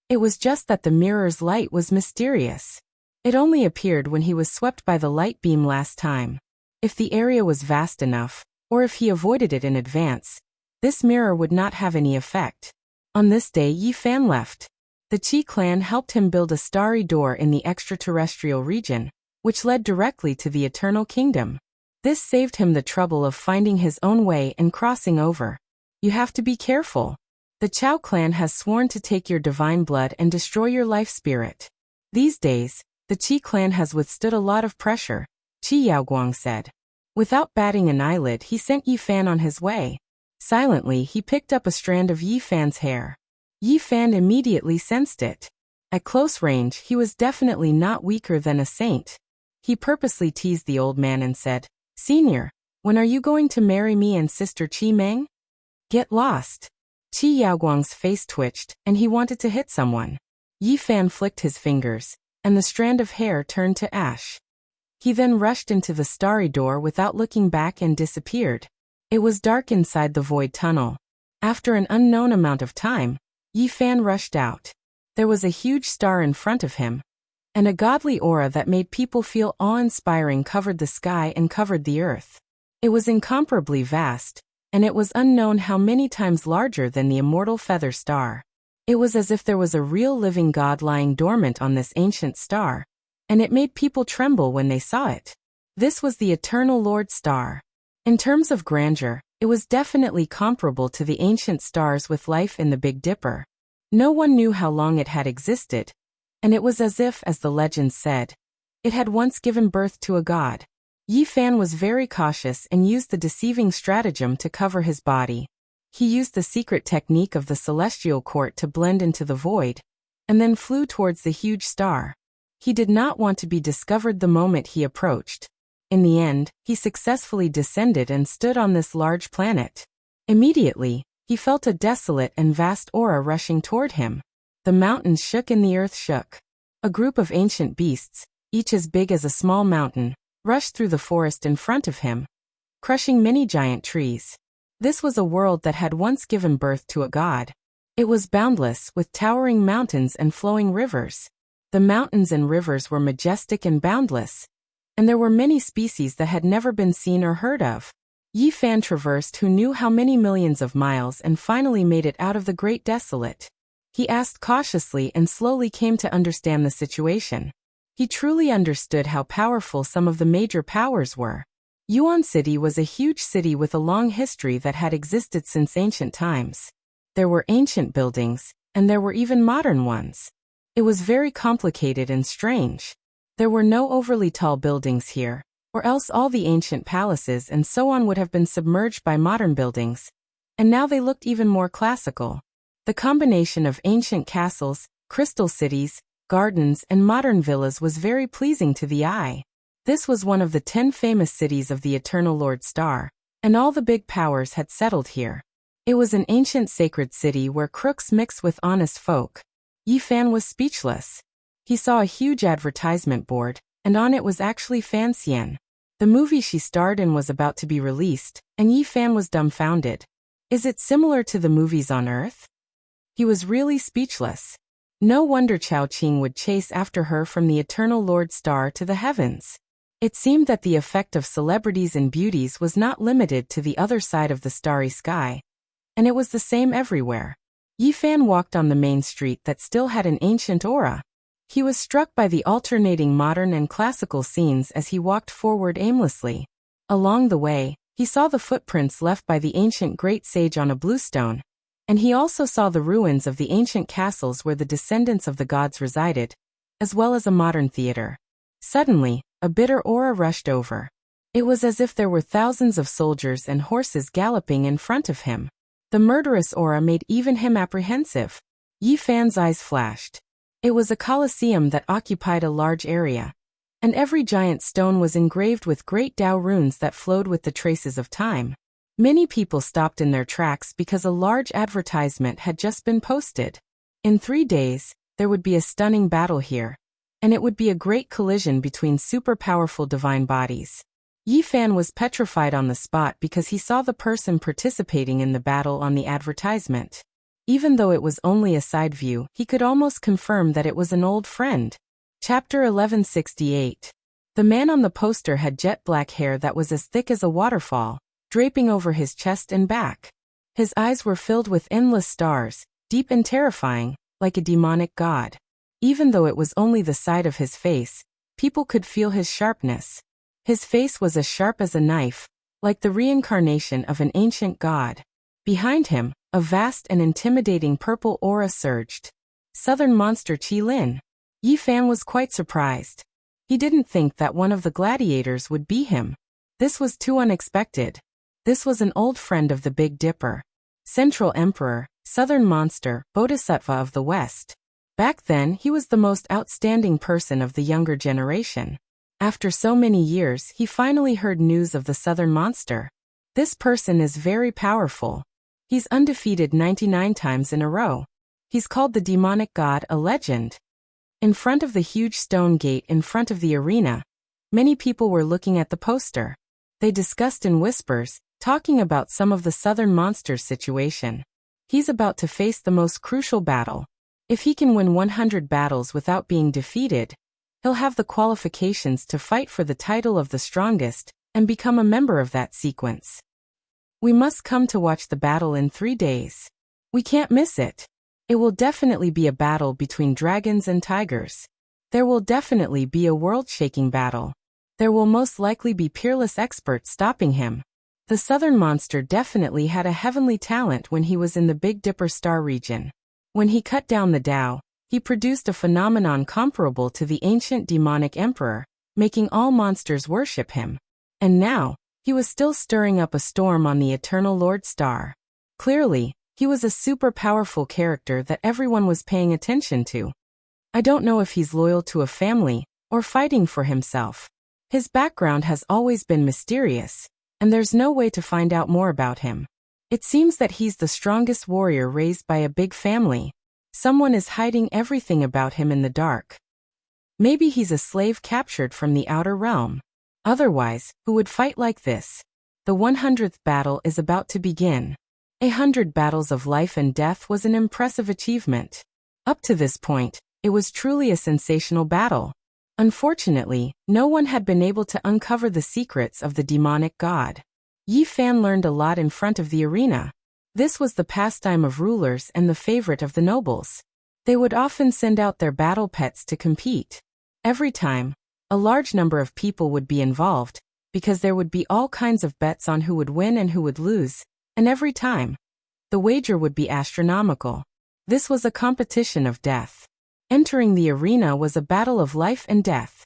It was just that the mirror's light was mysterious. It only appeared when he was swept by the light beam last time. If the area was vast enough, or if he avoided it in advance, this mirror would not have any effect. On this day Yi Fan left. The Qi clan helped him build a starry door in the extraterrestrial region, which led directly to the Eternal Kingdom. This saved him the trouble of finding his own way and crossing over. You have to be careful. The Chao clan has sworn to take your divine blood and destroy your life spirit. These days, the Qi clan has withstood a lot of pressure, Qi Yaoguang said. Without batting an eyelid, he sent Yi Fan on his way. Silently, he picked up a strand of Yi Fan's hair. Yi Fan immediately sensed it. At close range, he was definitely not weaker than a saint. He purposely teased the old man and said, "Senior, when are you going to marry me and Sister Qi Meng?" Get lost. Qi Yaoguang's face twitched, and he wanted to hit someone. Yi Fan flicked his fingers, and the strand of hair turned to ash. He then rushed into the starry door without looking back and disappeared. It was dark inside the void tunnel. After an unknown amount of time, Yi Fan rushed out. There was a huge star in front of him, and a godly aura that made people feel awe-inspiring covered the sky and covered the earth. It was incomparably vast, and it was unknown how many times larger than the immortal feather star. It was as if there was a real living god lying dormant on this ancient star, and it made people tremble when they saw it. This was the Eternal Lord Star. In terms of grandeur, it was definitely comparable to the ancient stars with life in the Big Dipper. No one knew how long it had existed, and it was as if, as the legends said, it had once given birth to a god. Yi Fan was very cautious and used the deceiving stratagem to cover his body. He used the secret technique of the celestial court to blend into the void, and then flew towards the huge star. He did not want to be discovered the moment he approached. In the end, he successfully descended and stood on this large planet. Immediately, he felt a desolate and vast aura rushing toward him. The mountains shook and the earth shook. A group of ancient beasts, each as big as a small mountain, rushed through the forest in front of him, crushing many giant trees. This was a world that had once given birth to a god. It was boundless, with towering mountains and flowing rivers. The mountains and rivers were majestic and boundless, and there were many species that had never been seen or heard of. Yi Fan traversed who knew how many millions of miles and finally made it out of the Great Desolate. He asked cautiously and slowly came to understand the situation. He truly understood how powerful some of the major powers were. Yuan City was a huge city with a long history that had existed since ancient times. There were ancient buildings, and there were even modern ones. It was very complicated and strange. There were no overly tall buildings here, or else all the ancient palaces and so on would have been submerged by modern buildings, and now they looked even more classical. The combination of ancient castles, crystal cities, gardens, and modern villas was very pleasing to the eye. This was one of the 10 famous cities of the Eternal Lord Star, and all the big powers had settled here. It was an ancient sacred city where crooks mixed with honest folk. Yi Fan was speechless. He saw a huge advertisement board, and on it was actually Fan Xian. The movie she starred in was about to be released, and Yi Fan was dumbfounded. Is it similar to the movies on Earth? He was really speechless. No wonder Chao Qing would chase after her from the Eternal Lord Star to the heavens. It seemed that the effect of celebrities and beauties was not limited to the other side of the starry sky, and it was the same everywhere. Yi Fan walked on the main street that still had an ancient aura. He was struck by the alternating modern and classical scenes as he walked forward aimlessly. Along the way, he saw the footprints left by the ancient great sage on a blue stone, and he also saw the ruins of the ancient castles where the descendants of the gods resided, as well as a modern theater. Suddenly, a bitter aura rushed over. It was as if there were thousands of soldiers and horses galloping in front of him. The murderous aura made even him apprehensive. Yi Fan's eyes flashed. It was a colosseum that occupied a large area, and every giant stone was engraved with great Tao runes that flowed with the traces of time. Many people stopped in their tracks because a large advertisement had just been posted. In 3 days, there would be a stunning battle here, and it would be a great collision between super powerful divine bodies. Yi Fan was petrified on the spot because he saw the person participating in the battle on the advertisement. Even though it was only a side view, he could almost confirm that it was an old friend. Chapter 1168. The man on the poster had jet black hair that was as thick as a waterfall, draping over his chest and back. His eyes were filled with endless stars, deep and terrifying, like a demonic god. Even though it was only the side of his face, people could feel his sharpness. His face was as sharp as a knife, like the reincarnation of an ancient god. Behind him, a vast and intimidating purple aura surged. Southern monster Qi Lin. Yi Fan was quite surprised. He didn't think that one of the gladiators would be him. This was too unexpected. This was an old friend of the Big Dipper. Central Emperor, Southern Monster, Bodhisattva of the West. Back then he was the most outstanding person of the younger generation. After so many years he finally heard news of the Southern Monster. This person is very powerful. He's undefeated 99 times in a row. He's called the demonic god, a legend. In front of the huge stone gate in front of the arena, many people were looking at the poster. They discussed in whispers, talking about some of the Southern Monster's situation. He's about to face the most crucial battle. If he can win 100 battles without being defeated, he'll have the qualifications to fight for the title of the strongest and become a member of that sequence. We must come to watch the battle in 3 days. We can't miss it. It will definitely be a battle between dragons and tigers. There will definitely be a world-shaking battle. There will most likely be peerless experts stopping him. The Southern Monster definitely had a heavenly talent when he was in the Big Dipper star region. When he cut down the Tao, he produced a phenomenon comparable to the ancient demonic emperor, making all monsters worship him. And now, he was still stirring up a storm on the Eternal Lord Star. Clearly, he was a super powerful character that everyone was paying attention to. I don't know if he's loyal to a family or fighting for himself. His background has always been mysterious, and there's no way to find out more about him. It seems that he's the strongest warrior raised by a big family. Someone is hiding everything about him in the dark. Maybe he's a slave captured from the outer realm. Otherwise, who would fight like this? The 100th battle is about to begin. 100 battles of life and death was an impressive achievement. Up to this point, it was truly a sensational battle. Unfortunately, no one had been able to uncover the secrets of the demonic god. Yi Fan learned a lot in front of the arena. This was the pastime of rulers and the favorite of the nobles. They would often send out their battle pets to compete. Every time, a large number of people would be involved, because there would be all kinds of bets on who would win and who would lose, and every time, the wager would be astronomical. This was a competition of death. Entering the arena was a battle of life and death.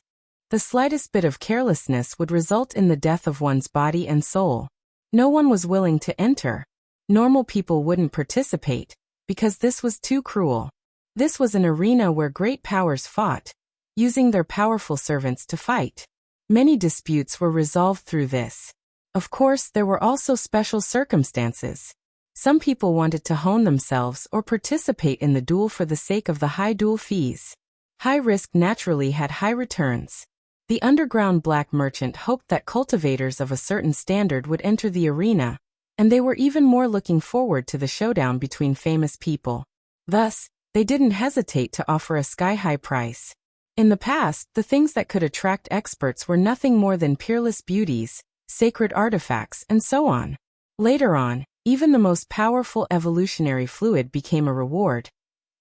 The slightest bit of carelessness would result in the death of one's body and soul. No one was willing to enter. Normal people wouldn't participate, because this was too cruel. This was an arena where great powers fought, using their powerful servants to fight. Many disputes were resolved through this. Of course, there were also special circumstances. Some people wanted to hone themselves or participate in the duel for the sake of the high duel fees. High risk naturally had high returns. The underground black merchant hoped that cultivators of a certain standard would enter the arena, and they were even more looking forward to the showdown between famous people. Thus, they didn't hesitate to offer a sky-high price. In the past, the things that could attract experts were nothing more than peerless beauties, sacred artifacts, and so on. Later on, even the most powerful evolutionary fluid became a reward,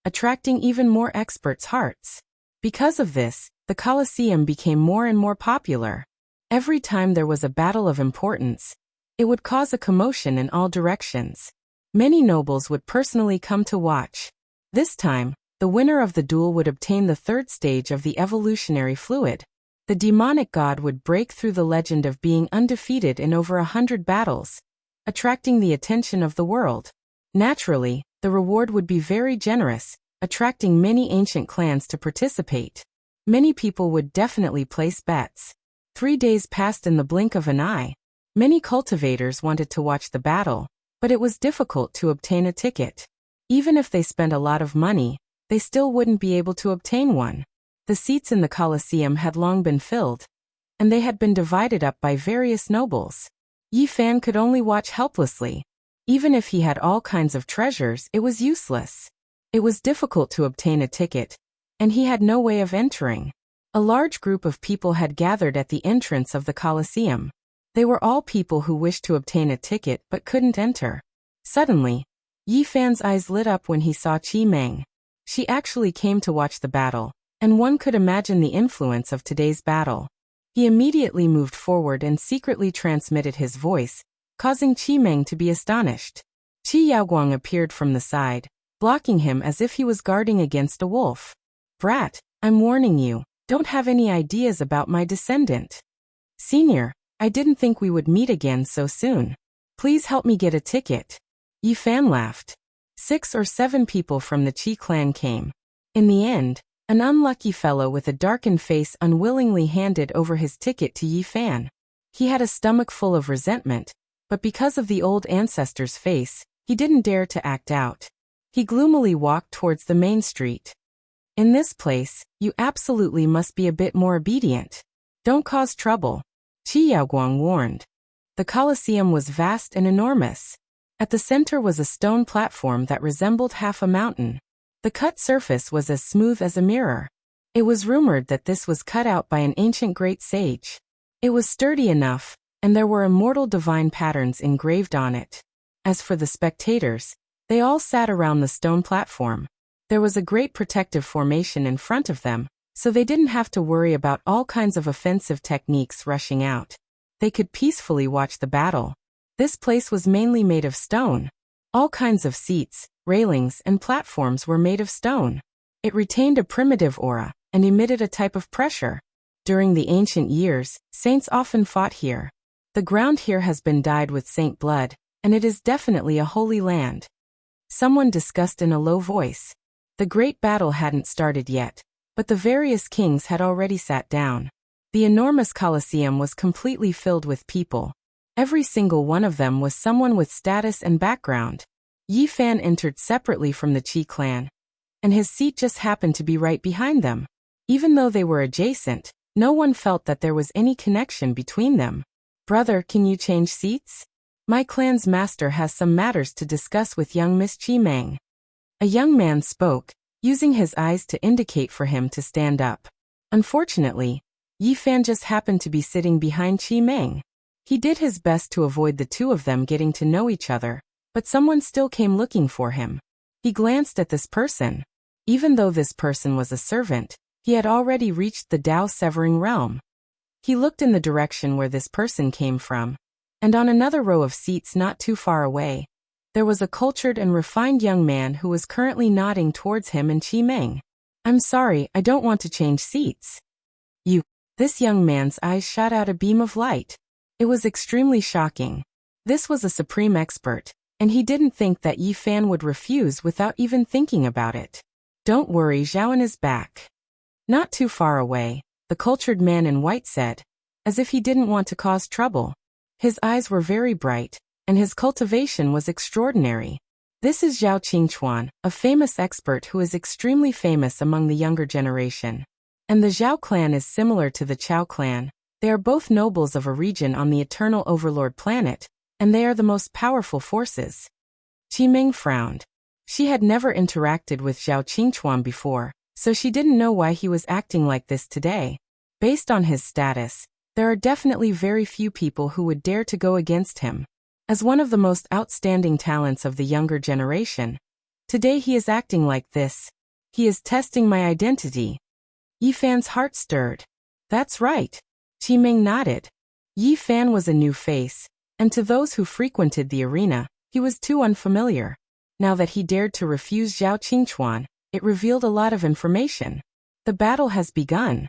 attracting even more experts' hearts. Because of this, the Colosseum became more and more popular. Every time there was a battle of importance, it would cause a commotion in all directions. Many nobles would personally come to watch. This time, the winner of the duel would obtain the third stage of the evolutionary fluid. The demonic god would break through the legend of being undefeated in over 100 battles, attracting the attention of the world. Naturally, the reward would be very generous, attracting many ancient clans to participate. Many people would definitely place bets. 3 days passed in the blink of an eye. Many cultivators wanted to watch the battle, but it was difficult to obtain a ticket. Even if they spent a lot of money, they still wouldn't be able to obtain one. The seats in the Colosseum had long been filled, and they had been divided up by various nobles. Yi Fan could only watch helplessly. Even if he had all kinds of treasures, it was useless. It was difficult to obtain a ticket, and he had no way of entering. A large group of people had gathered at the entrance of the Colosseum. They were all people who wished to obtain a ticket but couldn't enter. Suddenly, Yi Fan's eyes lit up when he saw Qi Meng. She actually came to watch the battle, and one could imagine the influence of today's battle. He immediately moved forward and secretly transmitted his voice, causing Qi Meng to be astonished. Qi Yaoguang appeared from the side, blocking him as if he was guarding against a wolf. "Brat, I'm warning you, don't have any ideas about my descendant. Senior, I didn't think we would meet again so soon. Please help me get a ticket." Yi Fan laughed. 6 or 7 people from the Qi clan came. In the end, an unlucky fellow with a darkened face unwillingly handed over his ticket to Yi Fan. He had a stomach full of resentment, but because of the old ancestor's face, he didn't dare to act out. He gloomily walked towards the main street. "In this place, you absolutely must be a bit more obedient. Don't cause trouble," Qi Yaoguang warned. The Colosseum was vast and enormous. At the center was a stone platform that resembled half a mountain. The cut surface was as smooth as a mirror. It was rumored that this was cut out by an ancient great sage. It was sturdy enough, and there were immortal divine patterns engraved on it. As for the spectators, they all sat around the stone platform. There was a great protective formation in front of them, so they didn't have to worry about all kinds of offensive techniques rushing out. They could peacefully watch the battle. This place was mainly made of stone. All kinds of seats, railings, and platforms were made of stone. It retained a primitive aura and emitted a type of pressure. During the ancient years, saints often fought here. The ground here has been dyed with saint blood, and it is definitely a holy land. Someone discussed in a low voice. The great battle hadn't started yet, but the various kings had already sat down. The enormous Colosseum was completely filled with people. Every single one of them was someone with status and background. Yi Fan entered separately from the Qi clan, and his seat just happened to be right behind them. Even though they were adjacent, no one felt that there was any connection between them. "Brother, can you change seats? My clan's master has some matters to discuss with young Miss Qi Meng." A young man spoke, using his eyes to indicate for him to stand up. Unfortunately, Yi Fan just happened to be sitting behind Qi Meng. He did his best to avoid the two of them getting to know each other, but someone still came looking for him. He glanced at this person. Even though this person was a servant, he had already reached the Tao-severing realm. He looked in the direction where this person came from, and on another row of seats not too far away, there was a cultured and refined young man who was currently nodding towards him and Qi Meng. "I'm sorry, I don't want to change seats." "You." This young man's eyes shot out a beam of light. It was extremely shocking. This was a supreme expert, and he didn't think that Yi Fan would refuse without even thinking about it. Don't worry, Zhaoan is back. Not too far away, the cultured man in white said, as if he didn't want to cause trouble. His eyes were very bright, and his cultivation was extraordinary. This is Zhao Qingchuan, a famous expert who is extremely famous among the younger generation. And the Zhao clan is similar to the Chao clan. They are both nobles of a region on the Eternal Overlord planet, and they are the most powerful forces. Qi Ming frowned. She had never interacted with Zhao Qingchuan before, so she didn't know why he was acting like this today. Based on his status, there are definitely very few people who would dare to go against him. As one of the most outstanding talents of the younger generation, today he is acting like this. He is testing my identity. Yi Fan's heart stirred. That's right. Qi Ming nodded. Yi Fan was a new face, and to those who frequented the arena, he was too unfamiliar. Now that he dared to refuse Zhao Qingchuan, it revealed a lot of information. The battle has begun.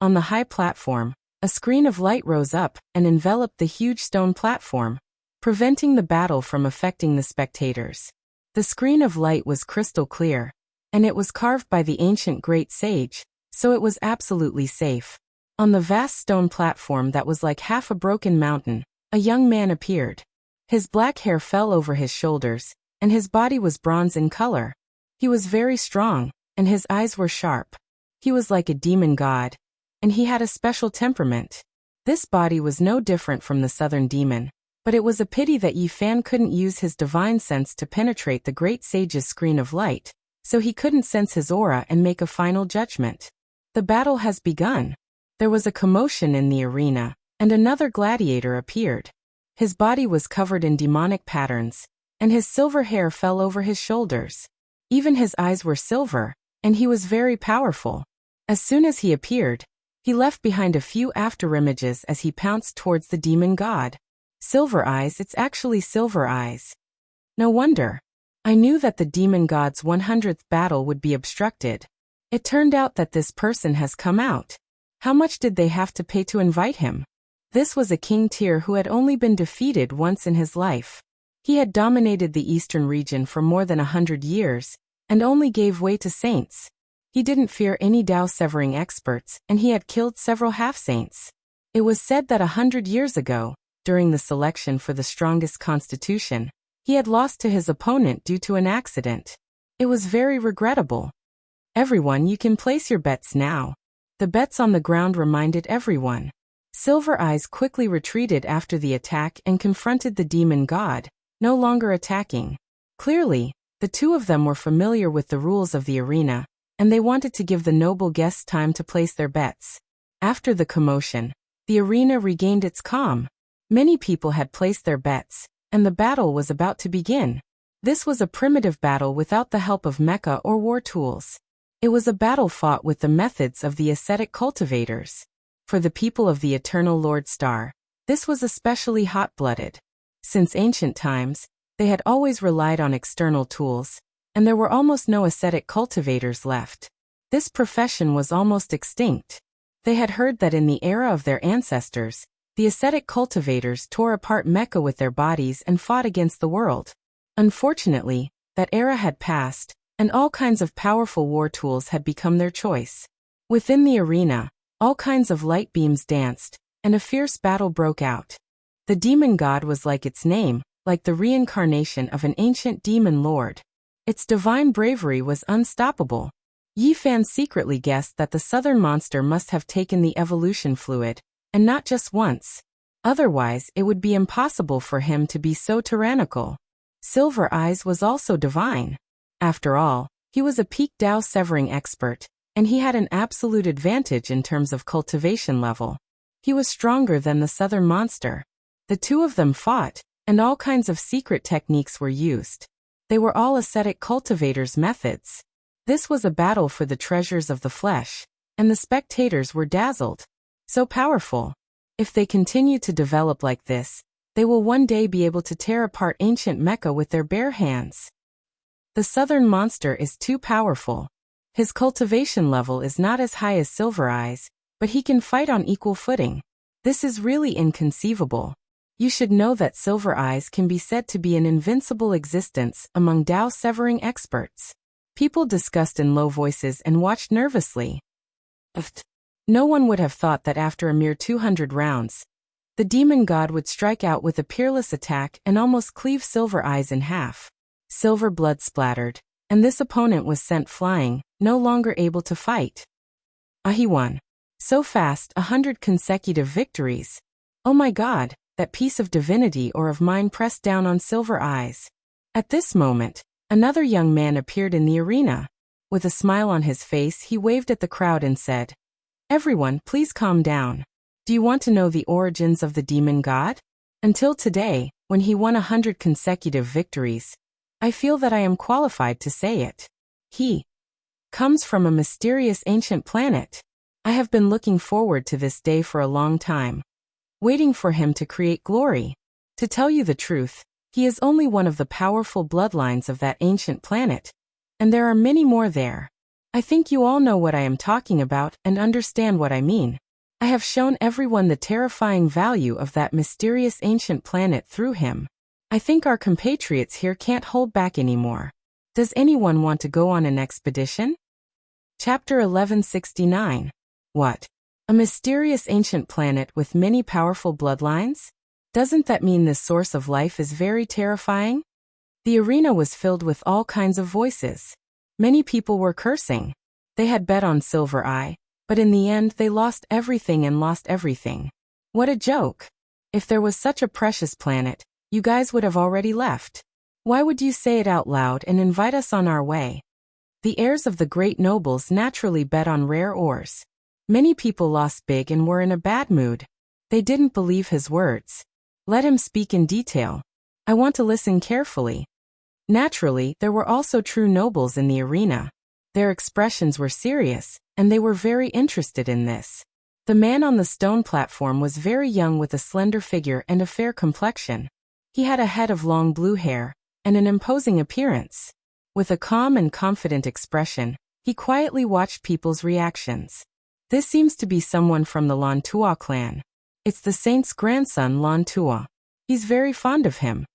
On the high platform, a screen of light rose up and enveloped the huge stone platform, preventing the battle from affecting the spectators. The screen of light was crystal clear, and it was carved by the ancient great sage, so it was absolutely safe. On the vast stone platform that was like half a broken mountain, a young man appeared. His black hair fell over his shoulders, and his body was bronze in color. He was very strong, and his eyes were sharp. He was like a demon god, and he had a special temperament. This body was no different from the southern demon, but it was a pity that Yi Fan couldn't use his divine sense to penetrate the great sage's screen of light, so he couldn't sense his aura and make a final judgment. The battle has begun. There was a commotion in the arena, and another gladiator appeared. His body was covered in demonic patterns, and his silver hair fell over his shoulders. Even his eyes were silver, and he was very powerful. As soon as he appeared, he left behind a few afterimages as he pounced towards the demon god. Silver eyes, it's actually silver eyes. No wonder. I knew that the demon god's 100th battle would be obstructed. It turned out that this person has come out. How much did they have to pay to invite him? This was a king tier who had only been defeated once in his life. He had dominated the eastern region for more than 100 years, and only gave way to saints. He didn't fear any Dao-severing experts, and he had killed several half-saints. It was said that 100 years ago, during the selection for the strongest constitution, he had lost to his opponent due to an accident. It was very regrettable. Everyone, you can place your bets now. The bets on the ground reminded everyone. Silver Eyes quickly retreated after the attack and confronted the demon god, no longer attacking. Clearly, the two of them were familiar with the rules of the arena, and they wanted to give the noble guests time to place their bets. After the commotion, the arena regained its calm. Many people had placed their bets, and the battle was about to begin. This was a primitive battle without the help of mecha or war tools. It was a battle fought with the methods of the ascetic cultivators. For the people of the Eternal Lord Star, this was especially hot-blooded. Since ancient times, they had always relied on external tools, and there were almost no ascetic cultivators left. This profession was almost extinct. They had heard that in the era of their ancestors, the ascetic cultivators tore apart mecha with their bodies and fought against the world. Unfortunately, that era had passed, and all kinds of powerful war tools had become their choice. Within the arena, all kinds of light beams danced, and a fierce battle broke out. The demon god was like its name, like the reincarnation of an ancient demon lord. Its divine bravery was unstoppable. Yi Fan secretly guessed that the southern monster must have taken the evolution fluid, and not just once. Otherwise, it would be impossible for him to be so tyrannical. Silver Eyes was also divine. After all, he was a peak Dao-severing expert, and he had an absolute advantage in terms of cultivation level. He was stronger than the southern monster. The two of them fought, and all kinds of secret techniques were used. They were all ascetic cultivators' methods. This was a battle for the treasures of the flesh, and the spectators were dazzled. So powerful. If they continue to develop like this, they will one day be able to tear apart ancient mecha with their bare hands. The southern monster is too powerful. His cultivation level is not as high as Silver Eyes, but he can fight on equal footing. This is really inconceivable. You should know that Silver Eyes can be said to be an invincible existence among Dao severing experts. People discussed in low voices and watched nervously. No one would have thought that after a mere 200 rounds, the demon god would strike out with a peerless attack and almost cleave Silver Eyes in half. Silver blood splattered, and this opponent was sent flying, no longer able to fight. He won. So fast, 100 consecutive victories. Oh my God, that piece of divinity or of mine pressed down on Silver Eyes. At this moment, another young man appeared in the arena. With a smile on his face, he waved at the crowd and said, "Everyone, please calm down. Do you want to know the origins of the demon god? Until today, when he won 100 consecutive victories, I feel that I am qualified to say it. He comes from a mysterious ancient planet. I have been looking forward to this day for a long time, waiting for him to create glory. To tell you the truth, he is only one of the powerful bloodlines of that ancient planet, and there are many more there. I think you all know what I am talking about and understand what I mean. I have shown everyone the terrifying value of that mysterious ancient planet through him. I think our compatriots here can't hold back anymore. Does anyone want to go on an expedition?" Chapter 1169. What? A mysterious ancient planet with many powerful bloodlines? Doesn't that mean this source of life is very terrifying? The arena was filled with all kinds of voices. Many people were cursing. They had bet on Silver Eye, but in the end they lost everything and lost everything. What a joke. If there was such a precious planet, you guys would have already left. Why would you say it out loud and invite us on our way? The heirs of the great nobles naturally bet on rare ores. Many people lost big and were in a bad mood. They didn't believe his words. Let him speak in detail. I want to listen carefully. Naturally, there were also true nobles in the arena. Their expressions were serious, and they were very interested in this. The man on the stone platform was very young with a slender figure and a fair complexion. He had a head of long blue hair, and an imposing appearance. With a calm and confident expression, he quietly watched people's reactions. This seems to be someone from the Lan Tua clan. It's the saint's grandson Lan Tua. He's very fond of him.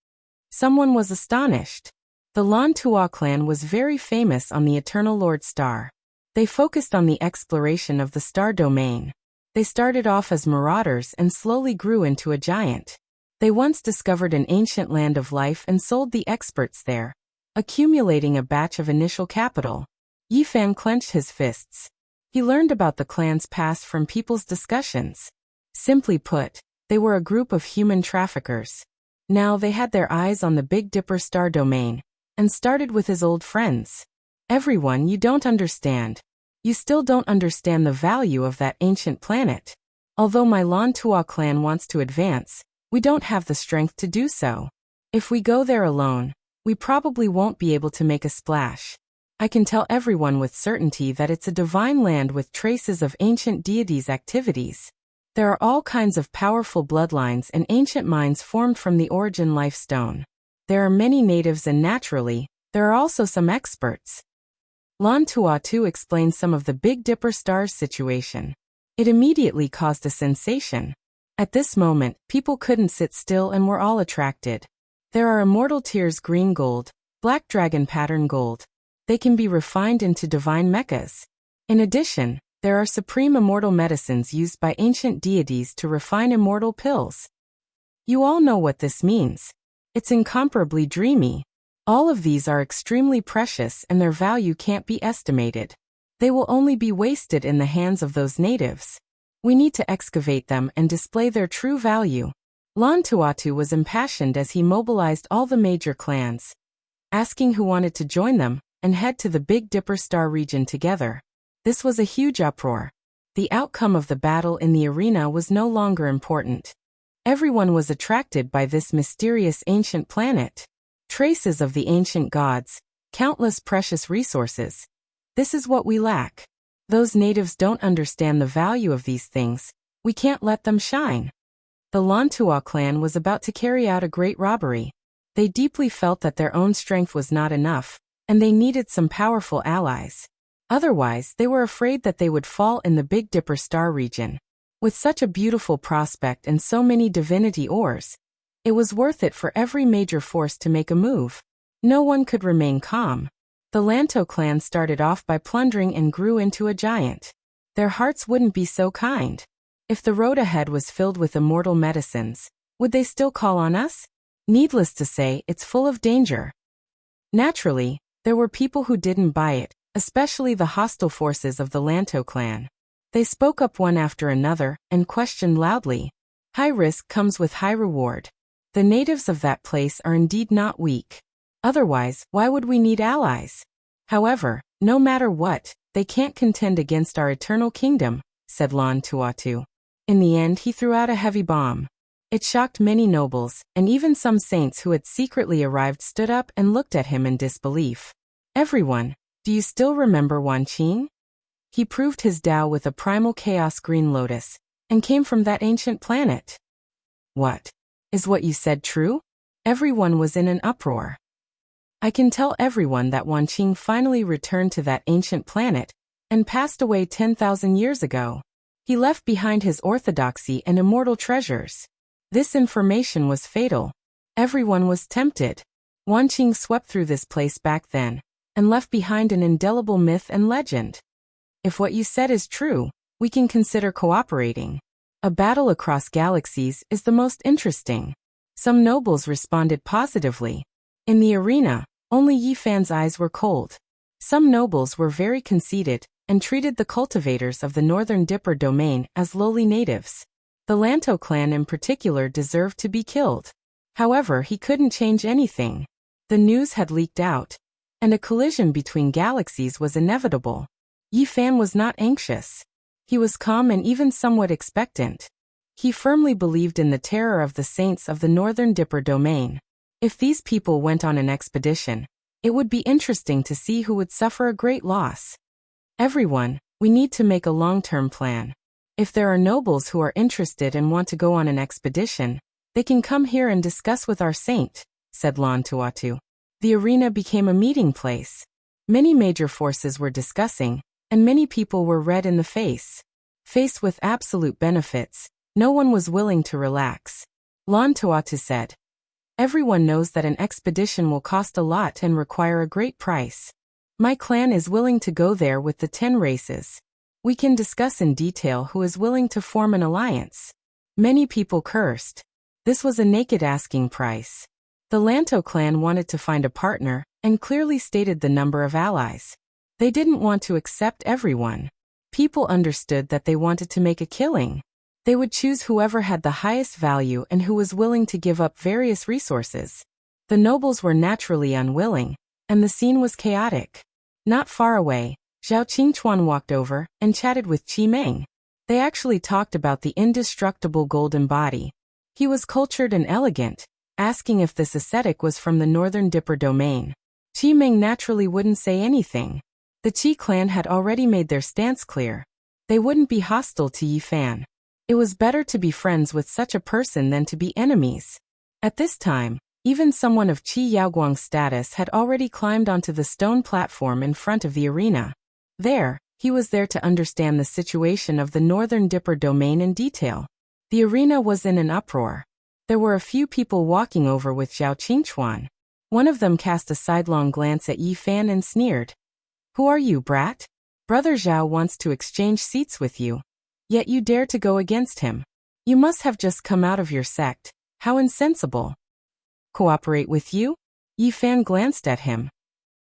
Someone was astonished. The Lan Tua clan was very famous on the Eternal Lord Star. They focused on the exploration of the star domain. They started off as marauders and slowly grew into a giant. They once discovered an ancient land of life and sold the experts there, accumulating a batch of initial capital. Yifan clenched his fists. He learned about the clan's past from people's discussions. Simply put, they were a group of human traffickers. Now they had their eyes on the Big Dipper star domain, and started with his old friends. Everyone, you don't understand. You still don't understand the value of that ancient planet. Although my Lan Tua clan wants to advance, we don't have the strength to do so. If we go there alone, we probably won't be able to make a splash. I can tell everyone with certainty that it's a divine land with traces of ancient deities' activities. There are all kinds of powerful bloodlines and ancient mines formed from the origin life stone. There are many natives and naturally, there are also some experts. Lan Tua too explained some of the Big Dipper star's situation. It immediately caused a sensation. At this moment, people couldn't sit still and were all attracted. There are immortal tears green gold, black dragon pattern gold. They can be refined into divine mechas. In addition, there are supreme immortal medicines used by ancient deities to refine immortal pills. You all know what this means. It's incomparably dreamy. All of these are extremely precious and their value can't be estimated. They will only be wasted in the hands of those natives. We need to excavate them and display their true value. Lan Tuatu was impassioned as he mobilized all the major clans, asking who wanted to join them, and head to the Big Dipper star region together. This was a huge uproar. The outcome of the battle in the arena was no longer important. Everyone was attracted by this mysterious ancient planet. Traces of the ancient gods, countless precious resources. This is what we lack. Those natives don't understand the value of these things. We can't let them shine. The Lan Tua clan was about to carry out a great robbery. They deeply felt that their own strength was not enough, and they needed some powerful allies. Otherwise, they were afraid that they would fall in the Big Dipper star region. With such a beautiful prospect and so many divinity ores, it was worth it for every major force to make a move. No one could remain calm. The Lanto clan started off by plundering and grew into a giant. Their hearts wouldn't be so kind. If the road ahead was filled with immortal medicines, would they still call on us? Needless to say, it's full of danger. Naturally, there were people who didn't buy it, especially the hostile forces of the Lanto clan. They spoke up one after another and questioned loudly. High risk comes with high reward. The natives of that place are indeed not weak. Otherwise, why would we need allies? However, no matter what, they can't contend against our eternal kingdom, said Lon Tuatu. In the end, he threw out a heavy bomb. It shocked many nobles, and even some saints who had secretly arrived stood up and looked at him in disbelief. Everyone, do you still remember Wan Qing? He proved his Tao with a primal chaos green lotus, and came from that ancient planet. What? Is what you said true? Everyone was in an uproar. I can tell everyone that Wan Qing finally returned to that ancient planet, and passed away 10,000 years ago. He left behind his orthodoxy and immortal treasures. This information was fatal. Everyone was tempted. Wan Qing swept through this place back then, and left behind an indelible myth and legend. If what you said is true, we can consider cooperating. A battle across galaxies is the most interesting. Some nobles responded positively. In the arena, only Yi Fan's eyes were cold. Some nobles were very conceited, and treated the cultivators of the Northern Dipper domain as lowly natives. The Lanto clan in particular deserved to be killed. However, he couldn't change anything. The news had leaked out, and a collision between galaxies was inevitable. Yi Fan was not anxious. He was calm and even somewhat expectant. He firmly believed in the terror of the saints of the Northern Dipper domain. If these people went on an expedition, it would be interesting to see who would suffer a great loss. Everyone, we need to make a long-term plan. If there are nobles who are interested and want to go on an expedition, they can come here and discuss with our saint, said Lon Tuatu. The arena became a meeting place. Many major forces were discussing, and many people were red in the face. Faced with absolute benefits, no one was willing to relax. Lon Tuatu said, everyone knows that an expedition will cost a lot and require a great price. My clan is willing to go there with the 10 races. We can discuss in detail who is willing to form an alliance. Many people cursed. This was a naked asking price. The Lanto clan wanted to find a partner, and clearly stated the number of allies. They didn't want to accept everyone. People understood that they wanted to make a killing. They would choose whoever had the highest value and who was willing to give up various resources. The nobles were naturally unwilling, and the scene was chaotic. Not far away, Zhao Qingchuan walked over and chatted with Qi Meng. They actually talked about the indestructible golden body. He was cultured and elegant, asking if this ascetic was from the Northern Dipper domain. Qi Meng naturally wouldn't say anything. The Qi clan had already made their stance clear. They wouldn't be hostile to Yi Fan. It was better to be friends with such a person than to be enemies. At this time, even someone of Qi Yaoguang's status had already climbed onto the stone platform in front of the arena. There, he was there to understand the situation of the Northern Dipper domain in detail. The arena was in an uproar. There were a few people walking over with Zhao Qingchuan. One of them cast a sidelong glance at Yi Fan and sneered. Who are you, brat? Brother Zhao wants to exchange seats with you. Yet you dare to go against him. You must have just come out of your sect. How insensible. Cooperate with you? Yi Fan glanced at him.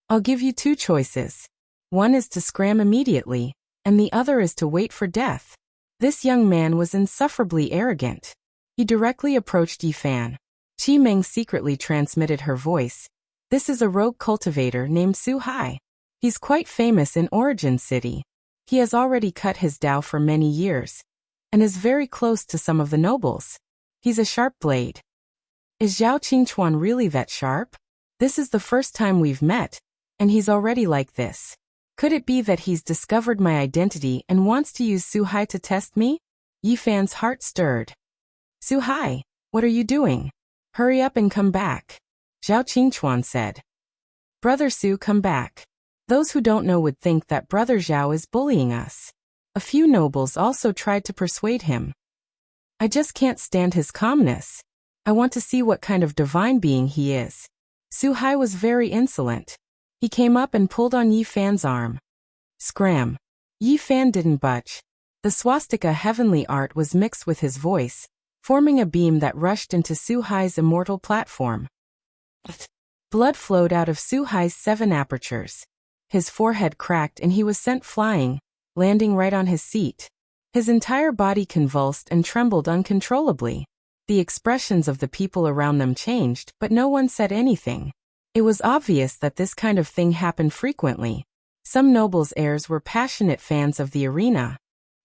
I'll give you 2 choices. One is to scram immediately, and the other is to wait for death. This young man was insufferably arrogant. He directly approached Yi Fan. Qi Meng secretly transmitted her voice. This is a rogue cultivator named Su Hai. He's quite famous in Origin City. He has already cut his Tao for many years, and is very close to some of the nobles. He's a sharp blade. Is Zhao Qingchuan really that sharp? This is the first time we've met, and he's already like this. Could it be that he's discovered my identity and wants to use Su Hai to test me? Yi Fan's heart stirred. Su Hai, what are you doing? Hurry up and come back. Zhao Qingchuan said. Brother Su, come back. Those who don't know would think that Brother Zhao is bullying us. A few nobles also tried to persuade him. I just can't stand his calmness. I want to see what kind of divine being he is. Su Hai was very insolent. He came up and pulled on Yi Fan's arm. Scram. Yi Fan didn't budge. The swastika heavenly art was mixed with his voice, forming a beam that rushed into Su Hai's immortal platform. Blood flowed out of Su Hai's 7 apertures. His forehead cracked and he was sent flying, landing right on his seat. His entire body convulsed and trembled uncontrollably. The expressions of the people around them changed, but no one said anything. It was obvious that this kind of thing happened frequently. Some nobles' heirs were passionate fans of the arena.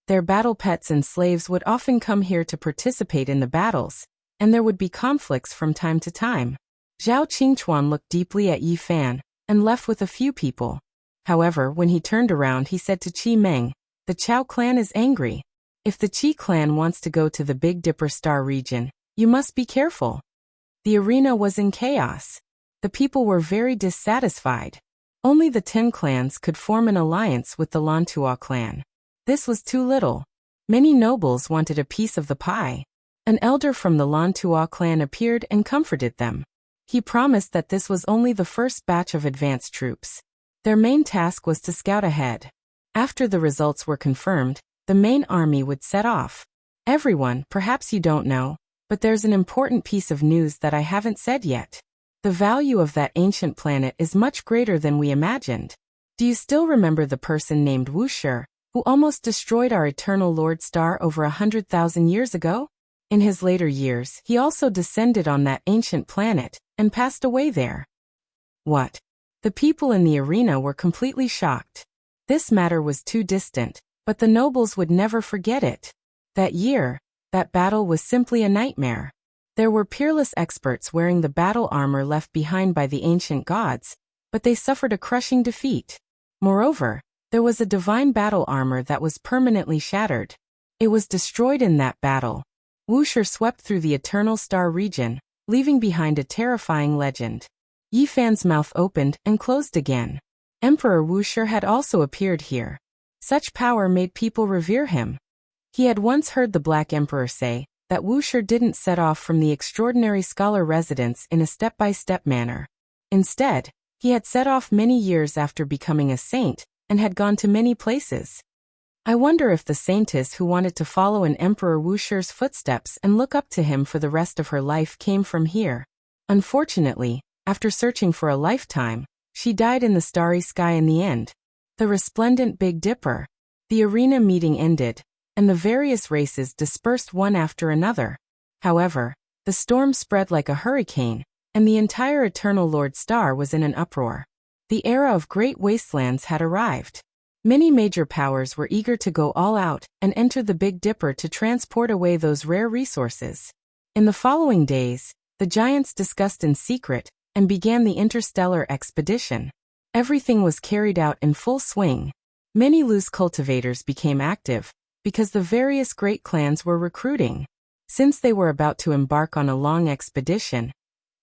Their battle pets and slaves would often come here to participate in the battles, and there would be conflicts from time to time. Zhao Qingchuan looked deeply at Yi Fan, and left with a few people. However, when he turned around he said to Qi Meng, "The Chao clan is angry. If the Qi clan wants to go to the Big Dipper Star region, you must be careful." The arena was in chaos. The people were very dissatisfied. Only the 10 clans could form an alliance with the Lantua clan. This was too little. Many nobles wanted a piece of the pie. An elder from the Lantua clan appeared and comforted them. He promised that this was only the first batch of advanced troops. Their main task was to scout ahead. After the results were confirmed, the main army would set off. Everyone, perhaps you don't know, but there's an important piece of news that I haven't said yet. The value of that ancient planet is much greater than we imagined. Do you still remember the person named Wu Shi, who almost destroyed our eternal Lord Star over 100,000 years ago? In his later years, he also descended on that ancient planet and passed away there. What? The people in the arena were completely shocked. This matter was too distant, but the nobles would never forget it. That year, that battle was simply a nightmare. There were peerless experts wearing the battle armor left behind by the ancient gods, but they suffered a crushing defeat. Moreover, there was a divine battle armor that was permanently shattered. It was destroyed in that battle. Wu Shi swept through the Eternal Star region, leaving behind a terrifying legend. Yi Fan's mouth opened and closed again. Emperor Wu Shi had also appeared here. Such power made people revere him. He had once heard the Black Emperor say that Wu Shi didn't set off from the extraordinary scholar residence in a step-by-step manner. Instead, he had set off many years after becoming a saint and had gone to many places. I wonder if the saintess who wanted to follow in Emperor Wu Shi's footsteps and look up to him for the rest of her life came from here. Unfortunately, after searching for a lifetime, she died in the starry sky in the end. The resplendent Big Dipper. The arena meeting ended, and the various races dispersed one after another. However, the storm spread like a hurricane, and the entire Eternal Lord Star was in an uproar. The era of great wastelands had arrived. Many major powers were eager to go all out and enter the Big Dipper to transport away those rare resources. In the following days, the giants discussed in secret and began the interstellar expedition. Everything was carried out in full swing. Many loose cultivators became active, because the various great clans were recruiting. Since they were about to embark on a long expedition,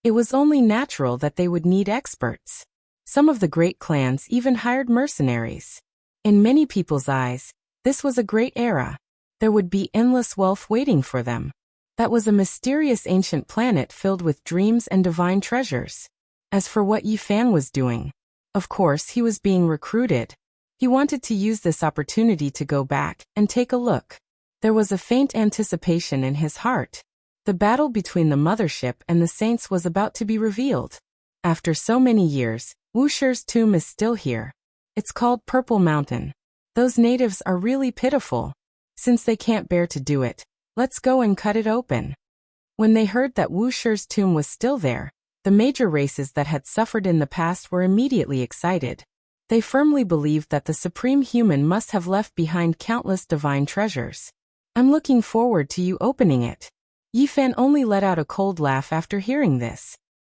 it was only natural that they would need experts. Some of the great clans even hired mercenaries. In many people's eyes, this was a great era. There would be endless wealth waiting for them. That was a mysterious ancient planet filled with dreams and divine treasures. As for what Yi Fan was doing, of course he was being recruited. He wanted to use this opportunity to go back and take a look. There was a faint anticipation in his heart. The battle between the mothership and the saints was about to be revealed. After so many years, Wu Shi's tomb is still here. It's called Purple Mountain. Those natives are really pitiful. Since they can't bear to do it, let's go and cut it open. When they heard that Wu Shi's tomb was still there, the major races that had suffered in the past were immediately excited. They firmly believed that the supreme human must have left behind countless divine treasures. I'm looking forward to you opening it. Yi Fan only let out a cold laugh after hearing this.